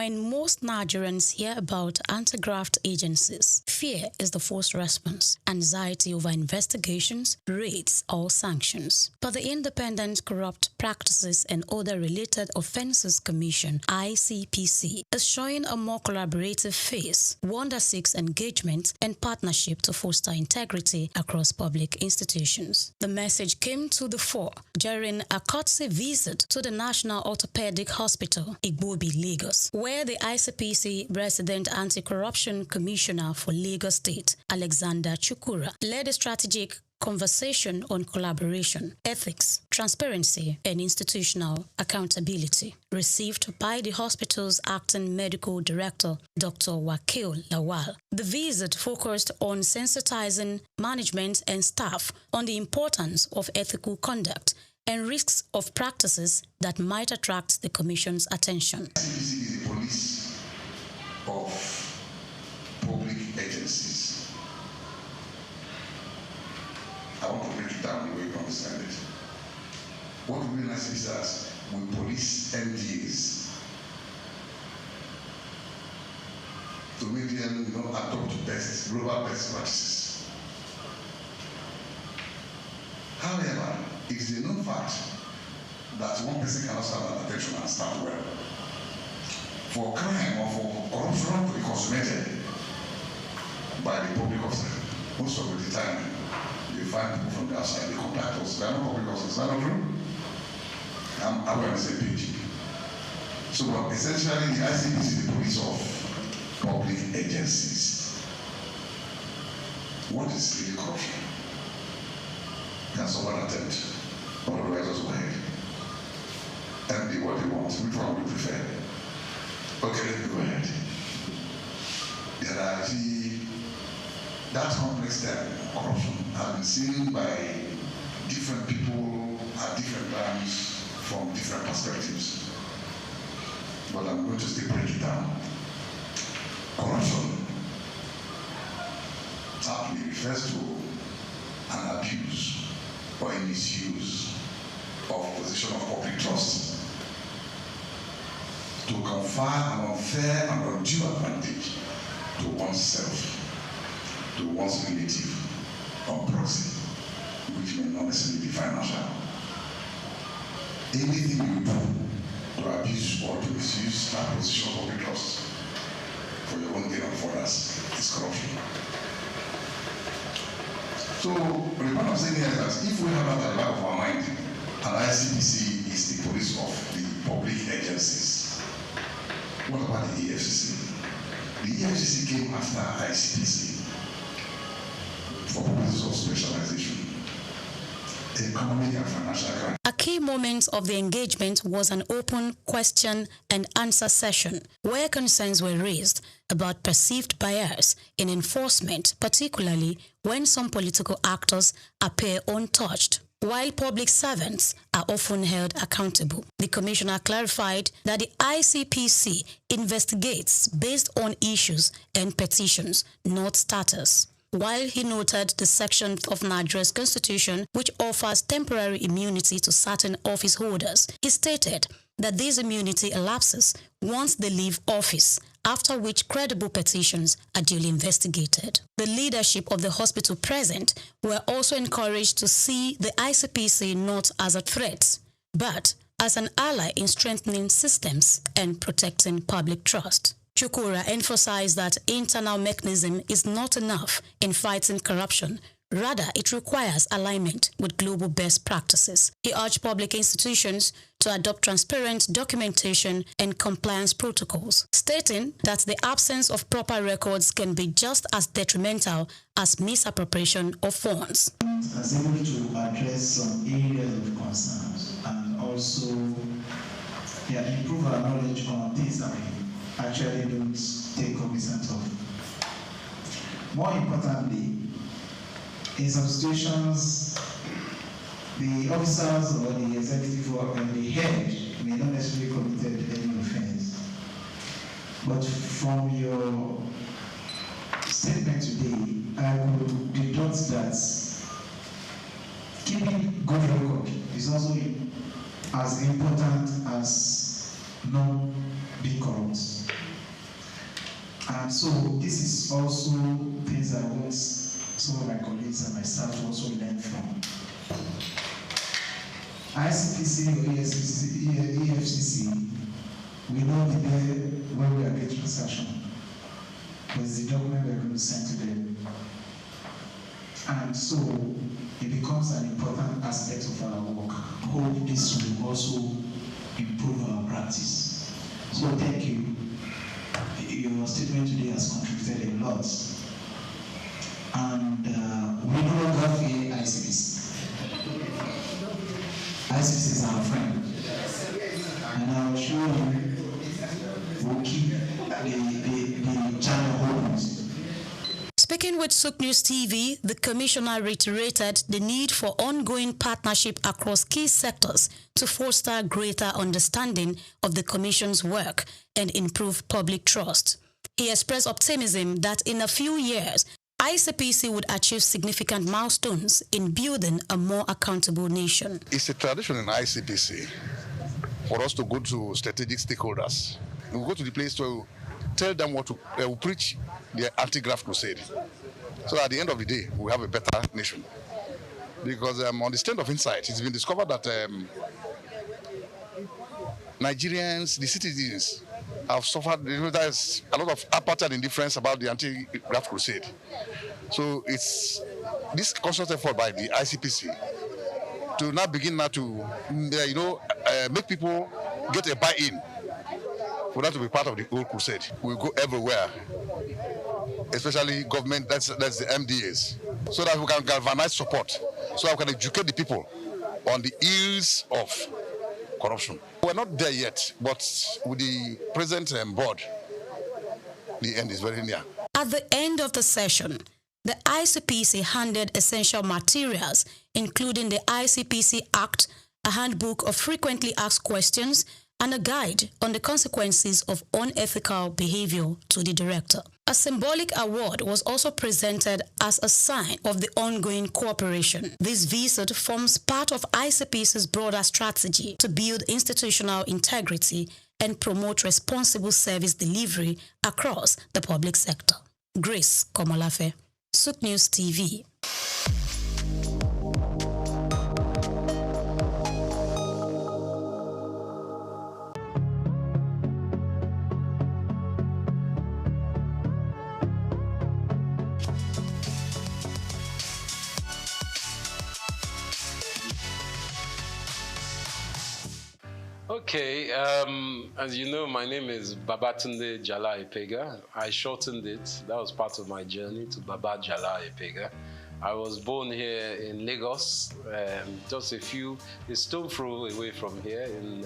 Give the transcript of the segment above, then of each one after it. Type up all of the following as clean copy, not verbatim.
When most Nigerians hear about anti-graft agencies, fear is the first response, anxiety over investigations, raids, or sanctions. But the Independent Corrupt Practices and Other Related Offences Commission, ICPC, is showing a more collaborative face, one that seeks engagement and partnership to foster integrity across public institutions. The message came to the fore during a courtesy visit to the National Orthopedic Hospital, Igbobi, Lagos, where the ICPC Resident Anti-Corruption Commissioner for Lagos State, Alexander Chukura, led a strategic conversation on collaboration, ethics, transparency, and institutional accountability, received by the hospital's acting medical director, Dr. Wakil Lawal. The visit focused on sensitizing management and staff on the importance of ethical conduct and risks of practices that might attract the Commission's attention. ICPC is the police of public agencies. I want to break it down the way you understand it. What we mean as is that we police MDAs to make them adopt global best practices. However, it is a known fact that one person cannot stand at attention and stand well. For crime or for corruption to be consummated by the public officer, most of the time you find people from the outside, they contact us. They are not public officers, is that not true? I'm aware of the same page. So essentially the ICPC is the police of public agencies. What is really corruption? Can someone attempt? Or otherwise just go ahead. And what they want, which one would you prefer? Okay, let me go ahead. There are that complex term, corruption, has been seen by different people at different times from different perspectives. But I'm going to still break it down. Corruption aptly refers to an abuse or a misuse of position of public trust to confer an unfair and undue advantage to oneself, to one's relative, or proxy, which may not necessarily be financial. Anything you do to abuse or to misuse that position of public trust for your own gain and for others is corruption. So, the point I'm saying here is that if we have that at the back of our mind, and ICPC is the police of the public agencies, what about the EFCC? The EFCC came after ICPC for purposes of specialization, economic and financial crime. A key moment of the engagement was an open question and answer session where concerns were raised about perceived bias in enforcement, particularly when some political actors appear untouched, while public servants are often held accountable. The Commissioner clarified that the ICPC investigates based on issues and petitions, not status. While he noted the section of Nigeria's constitution which offers temporary immunity to certain office holders, he stated that this immunity elapses once they leave office, after which credible petitions are duly investigated. The leadership of the hospital present were also encouraged to see the ICPC not as a threat, but as an ally in strengthening systems and protecting public trust. Chukura emphasized that internal mechanism is not enough in fighting corruption. Rather, it requires alignment with global best practices. He urged public institutions to adopt transparent documentation and compliance protocols, stating that the absence of proper records can be just as detrimental as misappropriation of funds. As able to address some areas of concerns and also improve our knowledge on things that we actually don't take cognizance of. More importantly, in some situations, the officers or the executive or the head may not necessarily committed any offense. But from your statement today, I would deduct that keeping good record is also as important as not being corrupt. so this is also things I want some of my colleagues and my staff to also learn from. ICPC or EFCC will not be there when we are getting transaction. There's the document we're going to send to them. And so it becomes an important aspect of our work. Hope this will also improve our practice. So thank you. Your statement today has contributed a lot. And we no longer fear ICPC. ICPC is our friend. And I'm sure we'll keep the channel open. Speaking with SOUQ News TV, the commissioner reiterated the need for ongoing partnership across key sectors to foster greater understanding of the commission's work and improve public trust. He expressed optimism that in a few years, ICPC would achieve significant milestones in building a more accountable nation. It's a tradition in ICPC for us to go to strategic stakeholders. We go to the place to tell them what to preach the anti-graft crusade. So at the end of the day, we have a better nation. Because on the stand of insight, it's been discovered that Nigerians, the citizens, have suffered. There's a lot of apartheid indifference about the anti-graft crusade. So it's this conscious effort by the ICPC to now begin to, make people get a buy-in for that to be part of the whole crusade. We'll go everywhere, especially government, that's the MDAs, so that we can galvanize support, so that we can educate the people on the ills of corruption. We're not there yet, but with the present board, the end is very near. At the end of the session, the ICPC handed essential materials, including the ICPC Act, a handbook of frequently asked questions, and a guide on the consequences of unethical behavior to the director. A symbolic award was also presented as a sign of the ongoing cooperation. This visit forms part of ICPC's broader strategy to build institutional integrity and promote responsible service delivery across the public sector. Grace Komolafe, SOUQ News TV. Okay, as you know, my name is Babatunde Jala Epega. I shortened it. That was part of my journey to Baba Jala Epega. I was born here in Lagos, just a stone throw away from here, in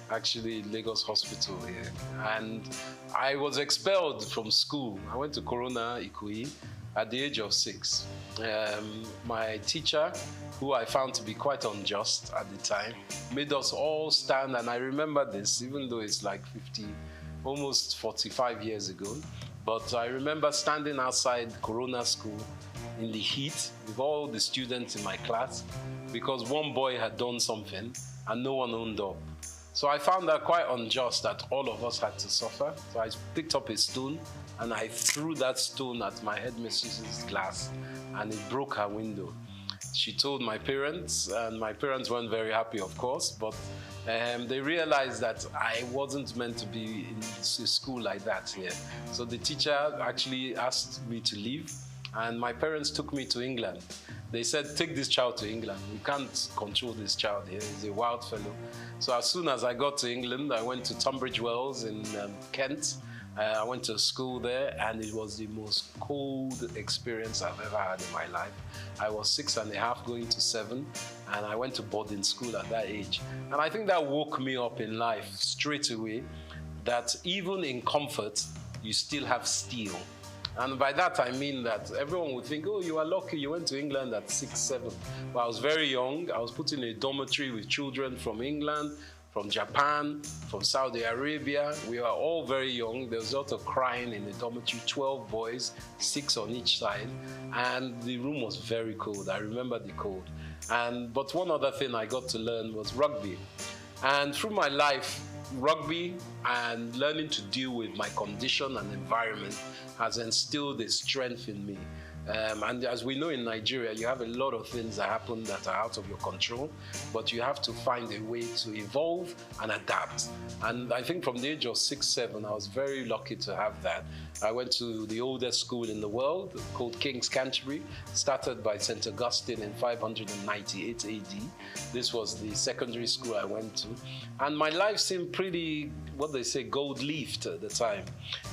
actually Lagos Hospital here. And I was expelled from school. I went to Corona Ikoyi at the age of 6. My teacher, who I found to be quite unjust at the time, made us all stand, and I remember this, even though it's like almost 45 years ago. But I remember standing outside Corona School in the heat with all the students in my class because one boy had done something and no one owned up. So I found that quite unjust that all of us had to suffer. So I picked up a stone and I threw that stone at my headmistress's glass and it broke her window. She told my parents, and my parents weren't very happy, of course, but they realized that I wasn't meant to be in a school like that here. So the teacher actually asked me to leave, and my parents took me to England. They said, take this child to England. We can't control this child here. He's a wild fellow. So as soon as I got to England, I went to Tunbridge Wells in Kent. I went to school there, and it was the most cold experience I've ever had in my life. I was 6.5 going to 7, and I went to boarding school at that age. And I think that woke me up in life straight away, that even in comfort, you still have steel. And by that, I mean that everyone would think, oh, you are lucky, you went to England at 6, 7. But I was very young. I was put in a dormitory with children from England, from Japan, from Saudi Arabia. We were all very young. There was a lot of crying in the dormitory, 12 boys, 6 on each side. And the room was very cold. I remember the cold. But one other thing I got to learn was rugby. And through my life, rugby and learning to deal with my condition and environment has instilled a strength in me. And as we know in Nigeria, you have a lot of things that happen that are out of your control, but you have to find a way to evolve and adapt. And I think from the age of 6, 7, I was very lucky to have that. I went to the oldest school in the world called King's Canterbury, started by St. Augustine in 598 AD. This was the secondary school I went to. And my life seemed pretty, what they say, gold-leafed at the time.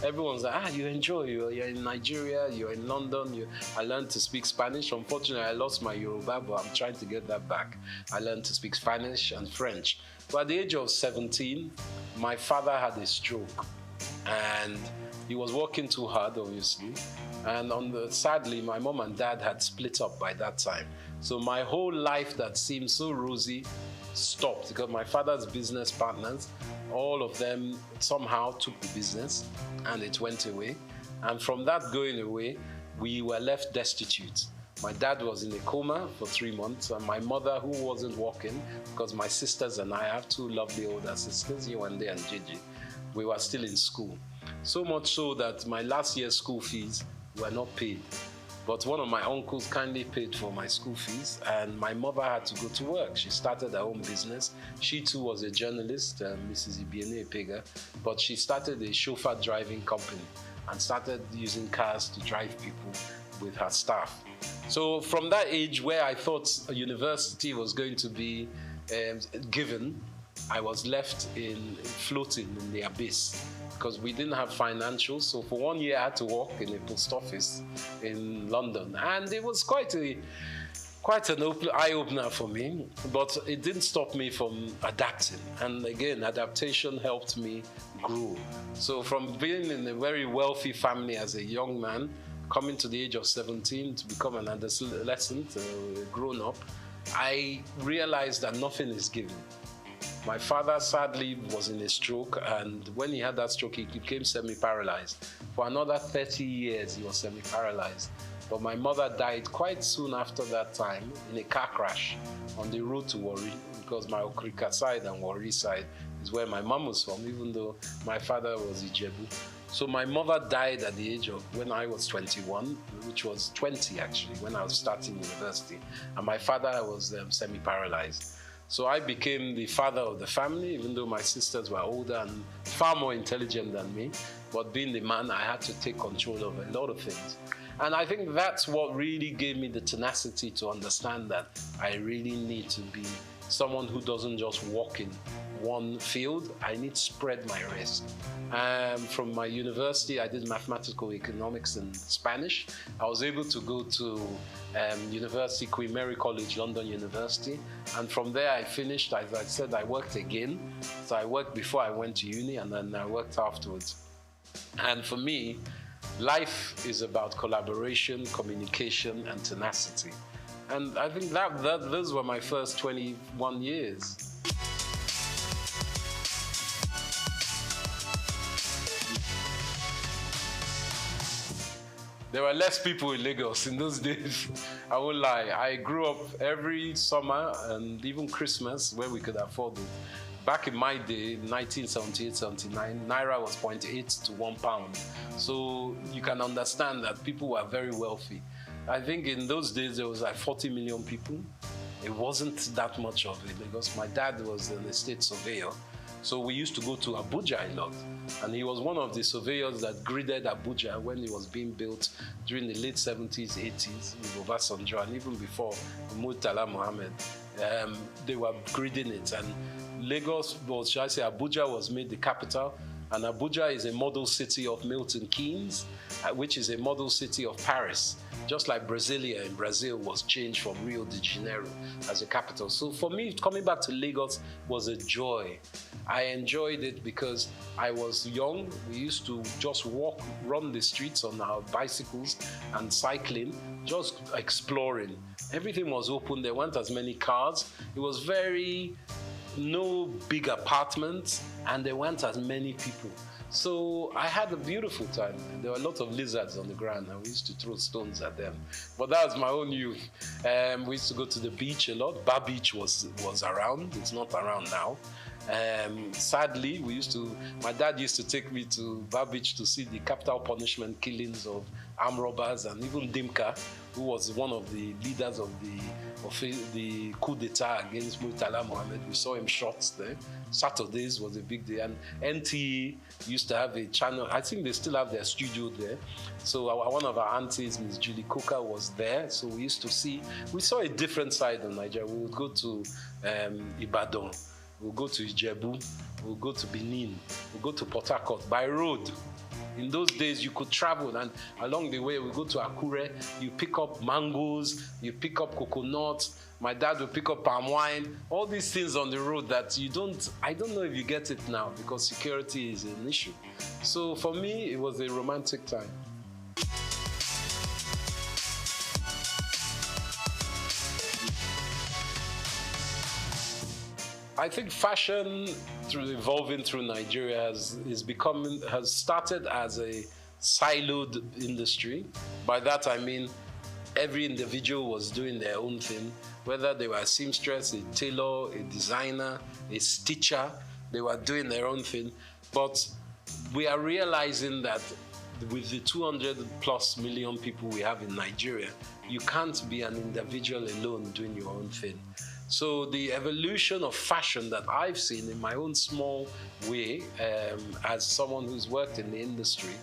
Everyone's like, you enjoy, you're in Nigeria, you're in London. I learned to speak Spanish. Unfortunately, I lost my Yoruba, but I'm trying to get that back. I learned to speak Spanish and French. But at the age of 17, my father had a stroke. And he was working too hard, obviously. And sadly, my mom and dad had split up by that time. So my whole life that seemed so rosy stopped because my father's business partners, all of them somehow took the business and it went away. And from that going away, we were left destitute. My dad was in a coma for 3 months, and my mother, who wasn't working, because my sisters and I have 2 lovely older sisters, Yewande and Gigi, we were still in school. So much so that my last year's school fees were not paid. But one of my uncles kindly paid for my school fees, and my mother had to go to work. She started her own business. She too was a journalist, Mrs. Ibiene Epega, but she started a chauffeur driving company and started using cars to drive people with her staff. So from that age where I thought a university was going to be given, I was left floating in the abyss because we didn't have financials. So for 1 year I had to work in a post office in London, and it was quite an eye-opener for me, but it didn't stop me from adapting. And again, adaptation helped me grow. So from being in a very wealthy family as a young man, coming to the age of 17 to become an adolescent, a grown-up, I realized that nothing is given. My father sadly was in a stroke, and when he had that stroke, he became semi-paralyzed. For another 30 years, he was semi-paralyzed. But my mother died quite soon after that time in a car crash on the road to Warri, because my Okrika side and Warri side is where my mom was from, even though my father was Ijebu. So my mother died at the age of when I was 21, which was 20 actually, when I was starting university. And my father was semi-paralyzed. So I became the father of the family, even though my sisters were older and far more intelligent than me. But being the man, I had to take control of a lot of things. And I think that's what really gave me the tenacity to understand that I really need to be someone who doesn't just walk in one field. I need to spread my risk. From my university, I did mathematical economics and Spanish. I was able to go to University, Queen Mary College, London University. And from there I finished, as I said, I worked again. So I worked before I went to uni, and then I worked afterwards. And for me, life is about collaboration, communication, and tenacity. And I think that those were my first 21 years. There were less people in Lagos in those days. I won't lie. I grew up every summer and even Christmas where we could afford it. Back in my day, 1978, 79, Naira was 0.8 to £1. So you can understand that people were very wealthy. I think in those days there was like 40 million people. It wasn't that much of it because my dad was an estate surveyor. So we used to go to Abuja a lot. And he was one of the surveyors that gridded Abuja when it was being built during the late 70s, 80s with Obasanjo, and even before Murtala Mohammed. They were gridding it. And Lagos was, shall I say, Abuja was made the capital. And Abuja is a model city of Milton Keynes, which is a model city of Paris. Just like Brasilia in Brazil was changed from Rio de Janeiro as a capital. So for me, coming back to Lagos was a joy. I enjoyed it because I was young. We used to just walk, run the streets on our bicycles and cycling, just exploring. Everything was open. There weren't as many cars. It was no big apartments, and there weren't as many people. So I had a beautiful time. There were a lot of lizards on the ground, and we used to throw stones at them. But that was my own youth. We used to go to the beach a lot. Bar Beach was around. It's not around now. Sadly, my dad used to take me to Bar Beach to see the capital punishment killings of armed robbers, and even Dimka, who was one of the leaders of the coup d'etat against Murtala Mohammed. We saw him shot there. Saturdays was a big day, and NT used to have a channel. I think they still have their studio there. So one of our aunties, Miss Julie Coker, was there. So we saw a different side of Nigeria. We would go to Ibadan, we'll go to Ijebu, we'll go to Benin, we'll go to Port Harcourt by road. In those days, you could travel, and along the way, we go to Akure, you pick up mangoes, you pick up coconuts, my dad will pick up palm wine, all these things on the road that I don't know if you get it now because security is an issue. So for me, it was a romantic time. I think fashion, evolving through Nigeria, has started as a siloed industry. By that I mean every individual was doing their own thing, whether they were a seamstress, a tailor, a designer, a stitcher, they were doing their own thing. But we are realizing that with the 200 plus million people we have in Nigeria, you can't be an individual alone doing your own thing. So the evolution of fashion that I've seen in my own small way, as someone who's worked in the industry,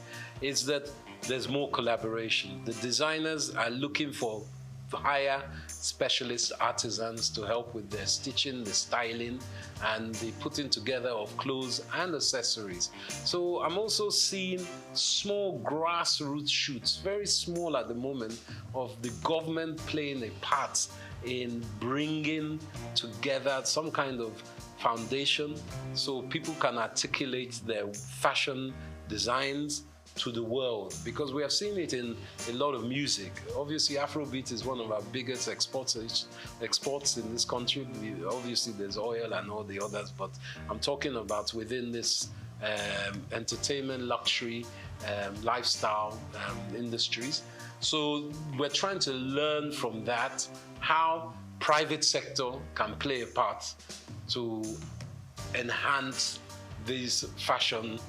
is that there's more collaboration. The designers are looking for hire specialist artisans to help with their stitching, the styling, and the putting together of clothes and accessories. So I'm also seeing small grassroots shoots, very small at the moment, of the government playing a part in bringing together some kind of foundation so people can articulate their fashion designs to the world, because we have seen it in a lot of music. Obviously, Afrobeat is one of our biggest exports in this country. Obviously, there's oil and all the others, but I'm talking about within this entertainment, luxury, lifestyle industries. So we're trying to learn from that how private sector can play a part to enhance this fashion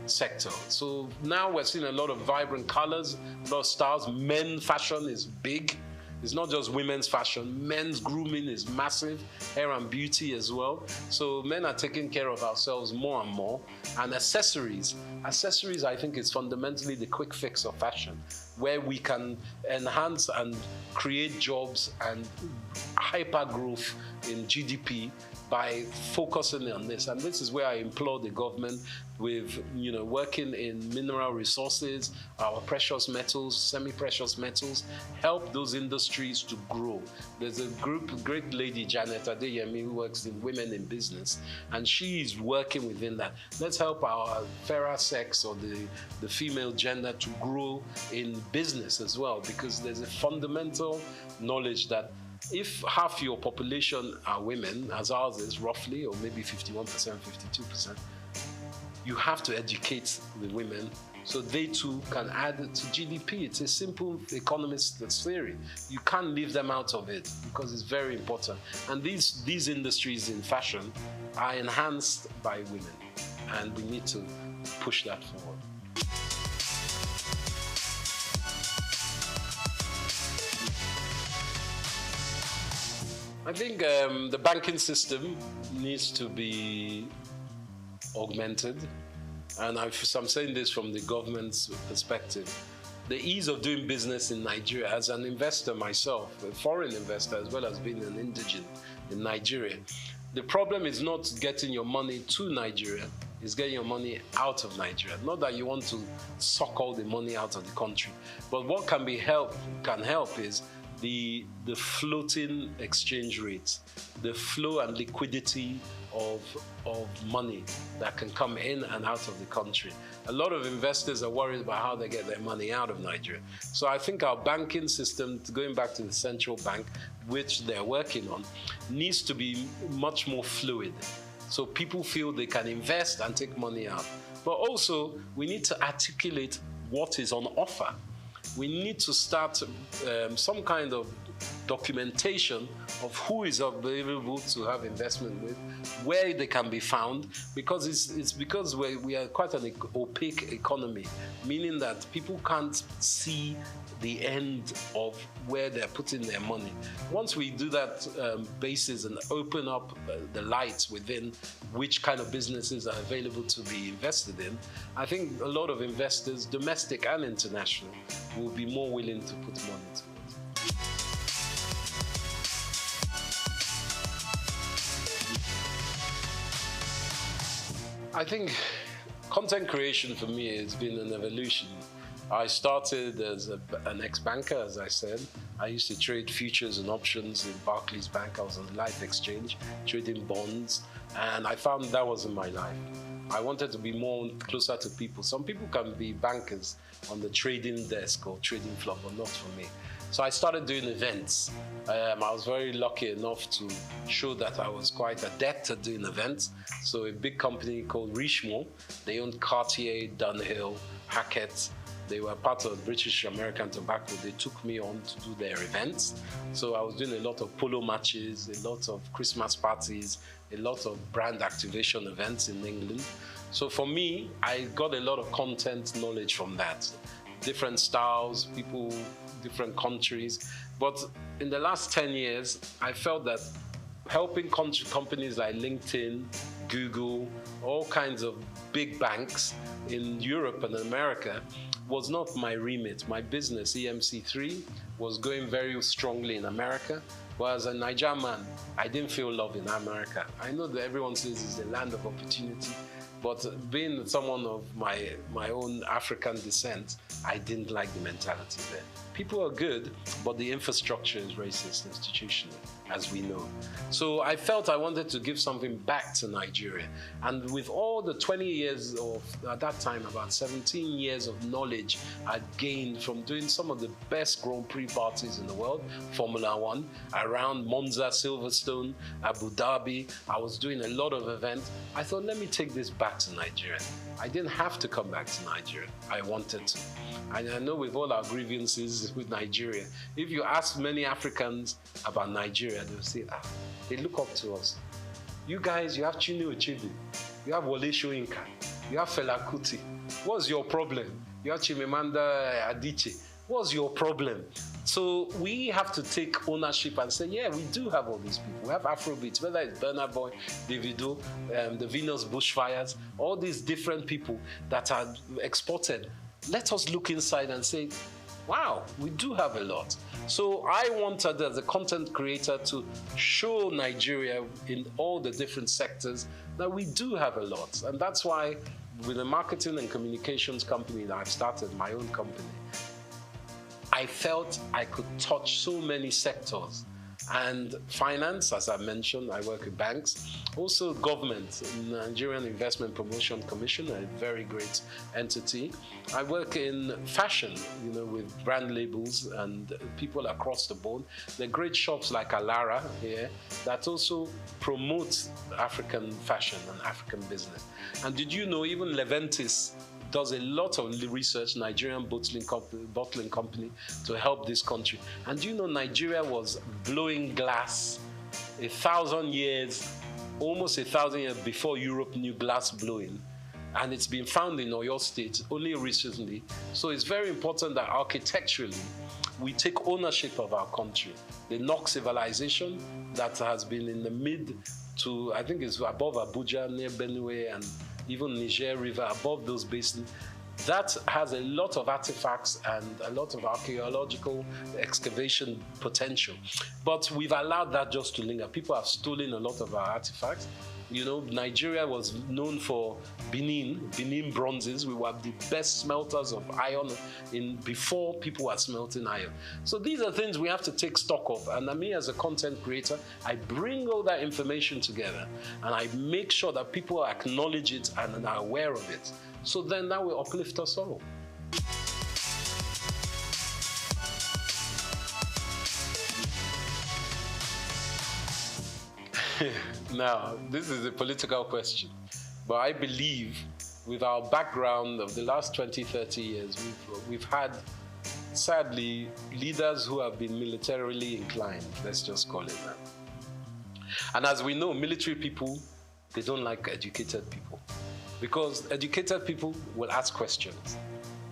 sector. So now we're seeing a lot of vibrant colors, a lot of styles. Men fashion is big. It's not just women's fashion. Men's grooming is massive. Hair and beauty as well. So men are taking care of ourselves more and more. And accessories. Accessories, I think, is fundamentally the quick fix of fashion, where we can enhance and create jobs and hyper growth in GDP by focusing on this. And this is where I implore the government with, working in mineral resources, our precious metals, semi-precious metals, help those industries to grow. There's a great lady, Janet Adeyemi, who works in Women in Business, and she is working within that. Let's help our fairer sex or the female gender to grow in business as well, because there's a fundamental knowledge that if half your population are women, as ours is roughly, or maybe 51%, 52%, you have to educate the women so they too can add to GDP. It's a simple economist theory. You can't leave them out of it because it's very important. And these industries in fashion are enhanced by women, and we need to push that forward. I think the banking system needs to be augmented, and I'm saying this from the government's perspective. The ease of doing business in Nigeria, as an investor myself, a foreign investor as well as being an indigent in Nigeria, the problem is not getting your money to Nigeria, it's getting your money out of Nigeria. Not that you want to suck all the money out of the country, but what can help is the floating exchange rates, the flow and liquidity of money that can come in and out of the country. A lot of investors are worried about how they get their money out of Nigeria. So I think our banking system, going back to the central bank, which they're working on, needs to be much more fluid. So people feel they can invest and take money out. But also, we need to articulate what is on offer. We need to start some kind of documentation of who is available to have investment with, where they can be found, because it's because we are quite an opaque economy, meaning that people can't see the end of where they're putting their money. Once we do that basis and open up the lights within which kind of businesses are available to be invested in, I think a lot of investors, domestic and international, will be more willing to put money to it. I think content creation for me has been an evolution. I started as an ex-banker, as I said. I used to trade futures and options in Barclays Bank. I was on the Life Exchange, trading bonds, and I found that wasn't my life. I wanted to be more closer to people. Some people can be bankers on the trading desk or trading floor, but not for me. So I started doing events. I was very lucky enough to show that I was quite adept at doing events. So a big company called Richemont, they owned Cartier, Dunhill, Hackett. They were part of British American Tobacco. They took me on to do their events. So I was doing a lot of polo matches, a lot of Christmas parties, a lot of brand activation events in England. So for me, I got a lot of content knowledge from that. Different styles, people, different countries. But in the last 10 years, I felt that helping companies like LinkedIn, Google, all kinds of big banks in Europe and America was not my remit. My business, EMC3, was going very strongly in America. But as a Niger man, I didn't feel love in America. I know that everyone says it's the land of opportunity, but being someone of my own African descent, I didn't like the mentality there. People are good, but the infrastructure is racist institutionally, as we know. So I felt I wanted to give something back to Nigeria. And with all the 20 years of, at that time, about 17 years of knowledge I'd gained from doing some of the best Grand Prix parties in the world, Formula One, around Monza, Silverstone, Abu Dhabi, I was doing a lot of events. I thought, let me take this back to Nigeria. I didn't have to come back to Nigeria. I wanted to. And I know with all our grievances with Nigeria, if you ask many Africans about Nigeria, they'll say, they look up to us. You guys, you have Chinua Achebe, you have Wole Soyinka, you have Fela Kuti. What's your problem? You have Chimamanda Adichie. What's your problem? So we have to take ownership and say, yeah, we do have all these people. We have Afrobeats, whether it's Burna Boy, Davido, the Venus Bushfires, all these different people that are exported. Let us look inside and say, wow, we do have a lot. So I wanted, as a content creator, to show Nigeria in all the different sectors that we do have a lot. And that's why with the marketing and communications company that I've started, my own company, I felt I could touch so many sectors. And finance, as I mentioned, I work with banks. Also government, Nigerian Investment Promotion Commission, a very great entity. I work in fashion, with brand labels and people across the board. There are great shops like Alara here that also promote African fashion and African business. And did you know even Leventis does a lot of research, Nigerian bottling company, to help this country. And you know, Nigeria was blowing glass 1,000 years, almost 1,000 years before Europe knew glass blowing. And it's been found in Oyo State only recently. So it's very important that architecturally, we take ownership of our country. The NOC civilization that has been in the mid to, I think it's above Abuja, near Benue, and even Niger River, above those basins, that has a lot of artifacts and a lot of archaeological excavation potential. But we've allowed that just to linger. People have stolen a lot of our artifacts. Nigeria was known for Benin bronzes. We were the best smelters of iron before people were smelting iron. So these are things we have to take stock of. And me as a content creator, I bring all that information together and I make sure that people acknowledge it and are aware of it. So then that will uplift us all. Now, this is a political question, but I believe with our background of the last 20, 30 years, we've had, sadly, leaders who have been militarily inclined, let's just call it that. And as we know, military people, they don't like educated people, because educated people will ask questions.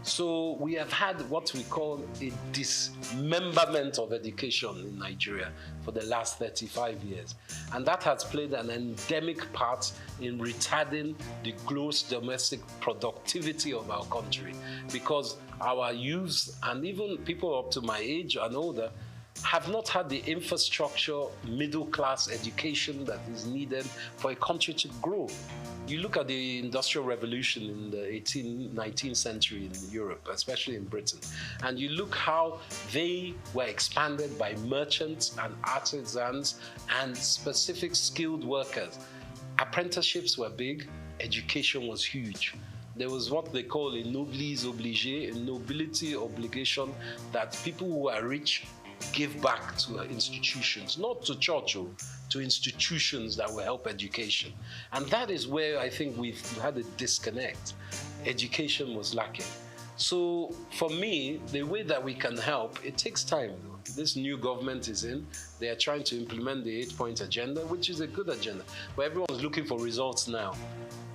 So we have had what we call a dismemberment of education in Nigeria for the last 35 years. And that has played an endemic part in retarding the gross domestic productivity of our country, because our youth and even people up to my age and older have not had the infrastructure, middle-class education that is needed for a country to grow. You look at the Industrial Revolution in the 18th, 19th century in Europe, especially in Britain, and you look how they were expanded by merchants and artisans and specific skilled workers. Apprenticeships were big, education was huge. There was what they call a noblesse obligée, a nobility obligation, that people who are rich give back to institutions, not to church, to institutions that will help education. And that is where I think we've had a disconnect. Education was lacking. So for me, the way that we can help, it takes time. This new government is in. They are trying to implement the 8-point agenda, which is a good agenda, but everyone's looking for results now.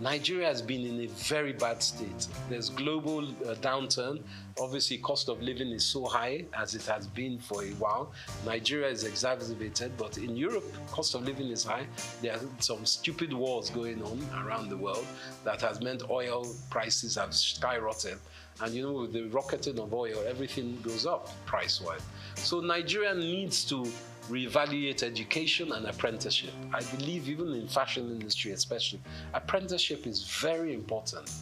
Nigeria has been in a very bad state. There's global downturn. Obviously, cost of living is so high as it has been for a while. Nigeria is exacerbated, but in Europe, cost of living is high. There are some stupid wars going on around the world that has meant oil prices have skyrocketed. And you know, with the rocketing of oil, everything goes up price-wise. So Nigeria needs to reevaluate education and apprenticeship. I believe even in fashion industry especially, apprenticeship is very important.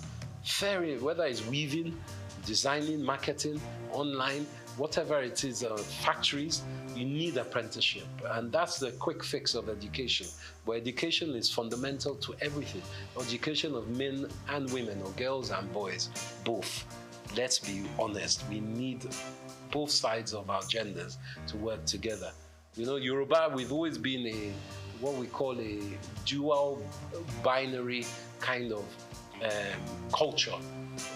Whether it's weaving, designing, marketing, online, whatever it is, factories, you need apprenticeship. And that's the quick fix of education. But education is fundamental to everything. Education of men and women, or girls and boys, both. Let's be honest, we need both sides of our genders to work together. You know, Yoruba, we've always been what we call a dual binary kind of culture.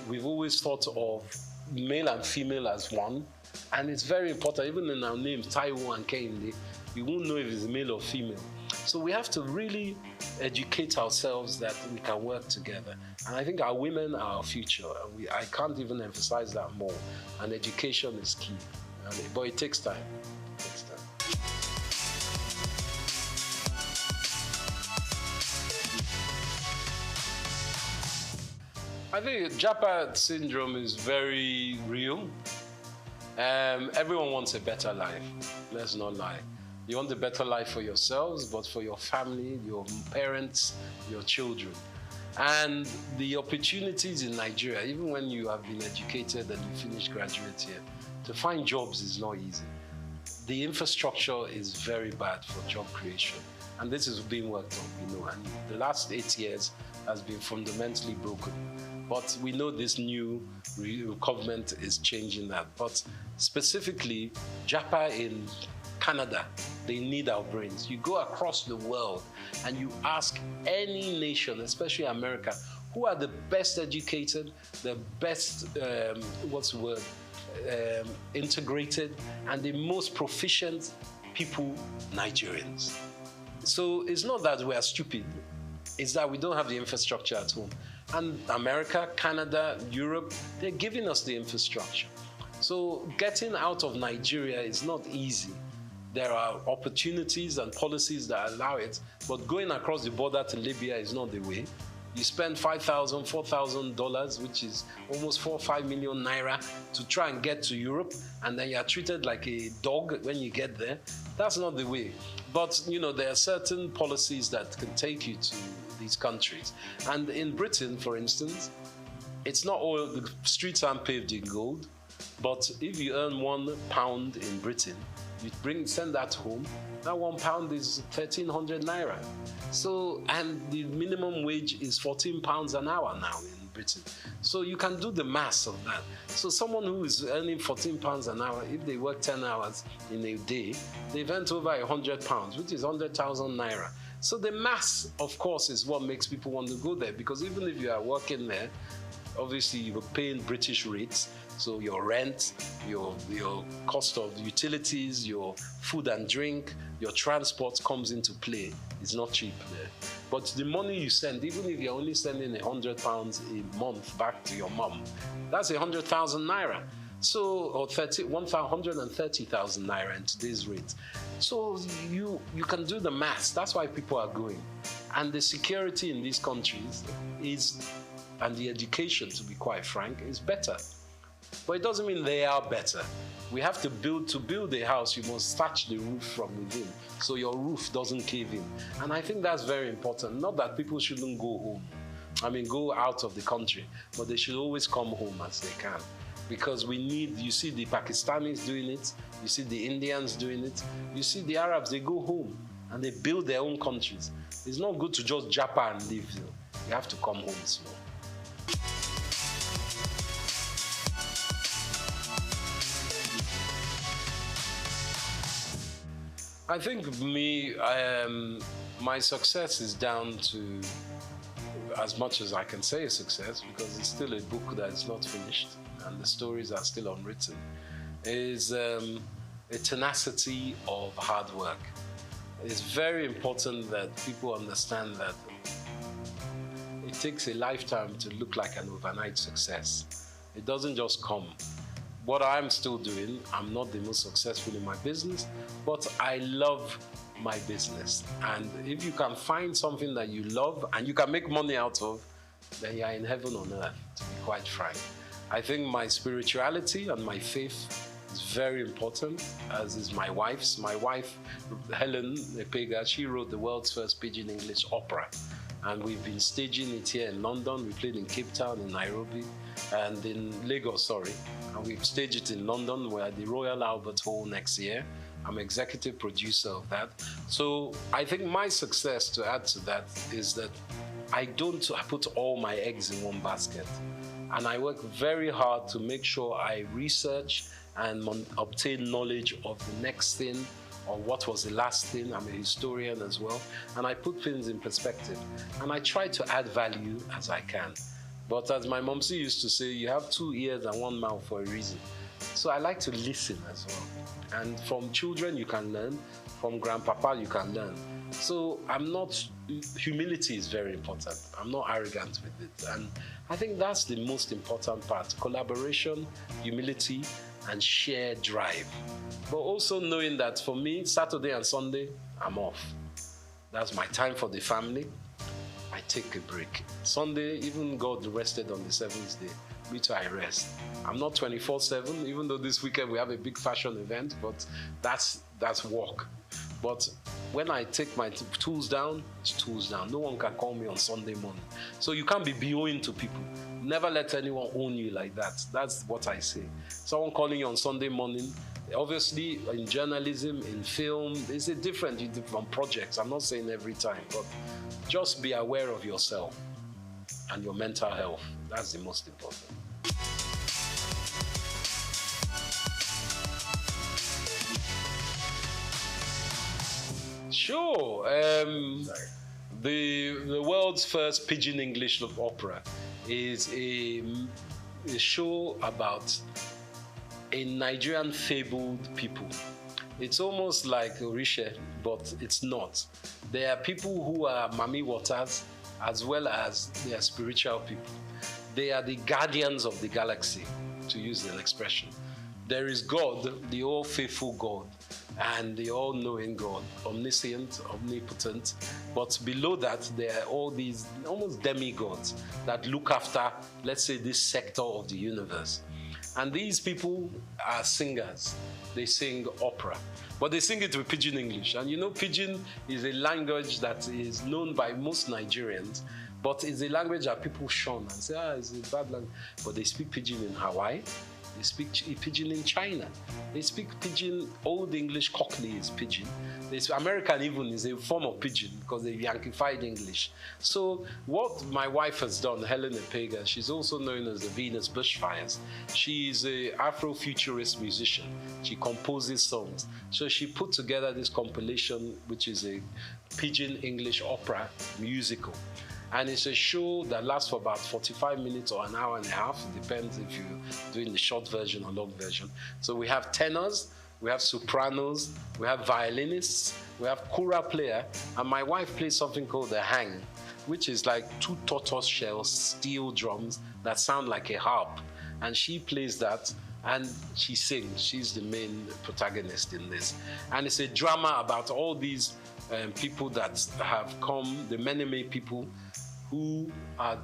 We've always thought of male and female as one, and it's very important. Even in our names, Taiwo and Kehinde, you won't know if it's male or female. So we have to really educate ourselves that we can work together. And I think our women are our future. And I can't even emphasize that more. And education is key. But it takes time. I think Japa syndrome is very real. Everyone wants a better life. Let's not lie. You want a better life for yourselves, but for your family, your parents, your children. And the opportunities in Nigeria, even when you have been educated and you finish graduate here, to find jobs is not easy. The infrastructure is very bad for job creation. And this is being worked on, you know, and the last 8 years has been fundamentally broken. But we know this new government is changing that. But specifically, Japa in Canada, they need our brains. You go across the world and you ask any nation, especially America, who are the best educated, the best, integrated, and the most proficient people, Nigerians. So it's not that we are stupid, it's that we don't have the infrastructure at home. And America, Canada, Europe, they're giving us the infrastructure. So getting out of Nigeria is not easy. There are opportunities and policies that allow it, but going across the border to Libya is not the way. You spend $5,000, $4,000, which is almost 4 or 5 million naira, to try and get to Europe, and then you are treated like a dog when you get there. That's not the way. But you know, there are certain policies that can take you to these countries. And in Britain, for instance, it's not all, the streets aren't paved in gold, but if you earn £1 in Britain, you send that home, that £1 is 1,300 naira. So, and the minimum wage is £14 an hour now in Britain. So you can do the maths of that. So someone who is earning £14 an hour, if they work 10 hours in a day, they've earned over £100, which is 100,000 naira. So the mass, of course, is what makes people want to go there, because even if you are working there, obviously you're paying British rates, so your rent, your cost of utilities, your food and drink, your transport comes into play. It's not cheap there. But the money you send, even if you're only sending £100 a month back to your mom, that's 100,000 naira. So, or 130,000 naira in today's rate. So you can do the maths. That's why people are going. And the security in these countries is, and the education, to be quite frank, is better. But it doesn't mean they are better. We have to build a house, you must thatch the roof from within, so your roof doesn't cave in. And I think that's very important. Not that people shouldn't go home. I mean, go out of the country, but they should always come home as they can. Because we need, you see the Pakistanis doing it, you see the Indians doing it, you see the Arabs, they go home and they build their own countries. It's not good to just japa and leave. You have to come home as well. I think my success is down to, as much as I can say a success, because it's still a book that is not finished and the stories are still unwritten, is a tenacity of hard work. It's very important that people understand that it takes a lifetime to look like an overnight success. It doesn't just come. What I'm still doing, I'm not the most successful in my business, but I love my business. And if you can find something that you love and you can make money out of, then you're in heaven on earth, to be quite frank. I think my spirituality and my faith is very important, as is my wife's. My wife, Helen Epega, she wrote the world's first pidgin English opera. And we've been staging it here in London. We played in Cape Town, in Nairobi, and in Lagos, And we've staged it in London. We're at the Royal Albert Hall next year. I'm executive producer of that. So I think my success, to add to that, is that I put all my eggs in one basket. And I work very hard to make sure I research and obtain knowledge of the next thing, or what was the last thing. I'm a historian as well. And I put things in perspective. And I try to add value as I can. But as my momsy used to say, you have 2 ears and 1 mouth for a reason. So I like to listen as well. And from children you can learn, from grandpapa you can learn. So humility is very important. I'm not arrogant with it. And I think that's the most important part. Collaboration, humility, and shared drive. But also knowing that for me, Saturday and Sunday, I'm off. That's my time for the family. I take a break. Sunday, even God rested on the 7th day. Me too, I rest. I'm not 24/7, even though this weekend we have a big fashion event, but that's work. But when I take my tools down, it's tools down. No one can call me on Sunday morning. So you can't be BOing to people. Never let anyone own you like that. That's what I say. Someone calling you on Sunday morning, obviously in journalism, in film, there's a different from projects. I'm not saying every time, but just be aware of yourself and your mental health. That's the most important. Sure. The world's first pidgin English opera is a show about a Nigerian fabled people. It's almost like Orisha, but it's not. There are people who are Mami Waters, as well as they are spiritual people. They are the guardians of the galaxy, to use an expression. There is God, the all-faithful God, and the all-knowing God, omniscient, omnipotent. But below that, there are all these almost demigods that look after, let's say, this sector of the universe. And these people are singers. They sing opera. But they sing it with pidgin English. And you know, pidgin is a language that is known by most Nigerians, but it's a language that people shun and say, it's a bad language. But they speak pidgin in Hawaii, They speak pidgin in China. They speak pidgin, Old English Cockney is pidgin. American even is a form of pidgin because they Yankified English. So what my wife has done, Helen Epega, she's also known as the Venus Bushfires. She is an Afrofuturist musician. She composes songs. So she put together this compilation, which is a pidgin English opera musical. And it's a show that lasts for about 45 minutes or an hour and a half. It depends if you're doing the short version or long version. So we have tenors, we have sopranos, we have violinists, we have kora player, and my wife plays something called the hang, which is like 2 tortoise-shell steel drums that sound like a harp. And she plays that, and she sings. She's the main protagonist in this. And it's a drama about all these people that have come, the Meneme people, who are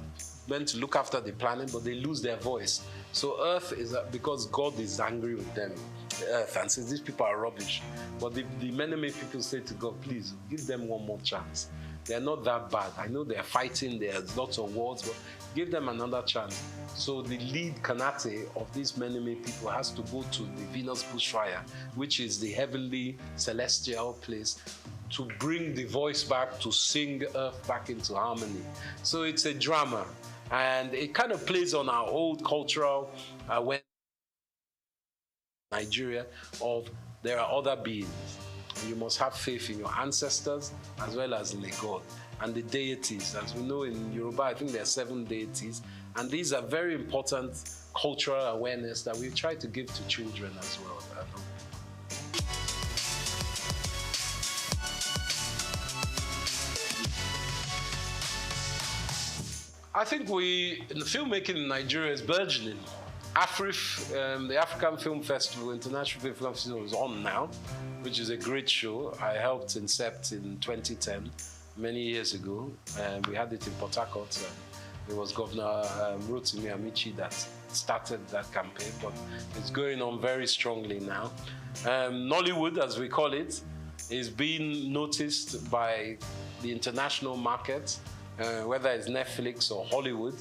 meant to look after the planet, but they lose their voice. So Earth is, because God is angry with them, the Earth, and says these people are rubbish. But the Meneme people say to God, please, give them one more chance. They're not that bad. I know they're fighting, there's lots of wars, but give them another chance. So the lead Kanate of these Meneme people has to go to the Venus Bushfire, which is the heavenly celestial place, to bring the voice back, to sing Earth back into harmony. So it's a drama, and it kind of plays on our old cultural awareness in Nigeria of there are other beings. You must have faith in your ancestors as well as in a God. And the deities, as we know in Yoruba, I think there are 7 deities, and these are very important cultural awareness that we try to give to children as well. I think the filmmaking in Nigeria is burgeoning. AFRIF, the African Film Festival, International Film Festival, is on now, which is a great show. I helped incept in 2010, many years ago. We had it in Port Harcourt. It was Governor Rotimi Amici that started that campaign, but it's going on very strongly now. Nollywood, as we call it, is being noticed by the international market, whether it's Netflix or Hollywood.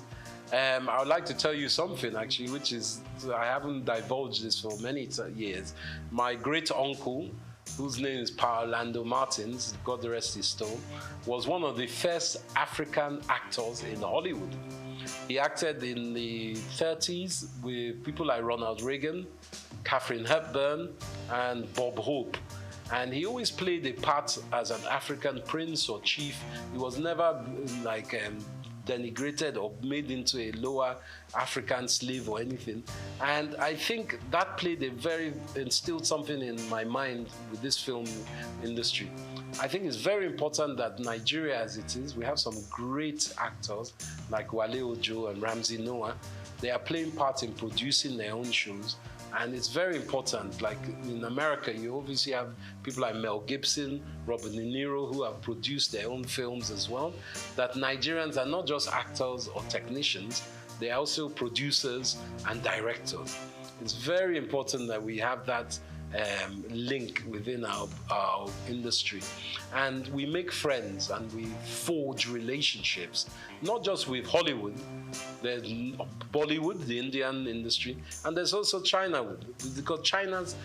I would like to tell you something, actually, which is, I haven't divulged this for many years. My great uncle, whose name is Pa Orlando Martins, God rest his soul, was one of the first African actors in Hollywood. He acted in the 30s with people like Ronald Reagan, Katharine Hepburn, and Bob Hope. And he always played a part as an African prince or chief. He was never like denigrated or made into a lower African slave or anything. And I think that instilled something in my mind with this film industry. I think it's very important that Nigeria, as it is, we have some great actors like Wale Ojo and Ramsey Noah. They are playing part in producing their own shows. And it's very important. Like in America, you obviously have people like Mel Gibson, Robert De Niro, who have produced their own films as well. That Nigerians are not just actors or technicians, they're also producers and directors. It's very important that we have that link within our industry. And we make friends and we forge relationships, not just with Hollywood. There's Bollywood, the Indian industry, and there's also Chinawood, because China's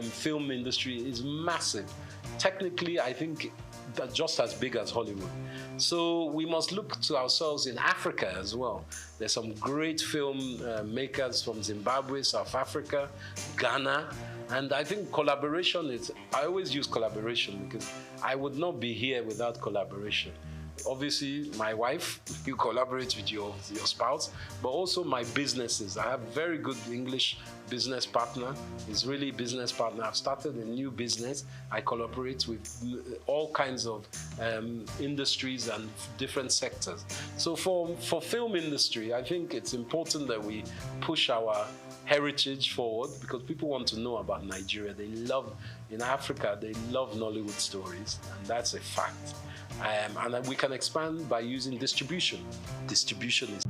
film industry is massive. Technically, I think that's just as big as Hollywood. So we must look to ourselves in Africa as well. There's some great film makers from Zimbabwe, South Africa, Ghana, and I think collaboration I always use collaboration because I would not be here without collaboration. Obviously, my wife, you collaborate with your spouse, but also my businesses. I have a very good English business partner. He's really a business partner. I've started a new business. I collaborate with all kinds of industries and different sectors. So for film industry, I think it's important that we push our heritage forward, because people want to know about Nigeria. In Africa, they love Nollywood stories, and that's a fact. And we can expand by using distribution. Distribution is...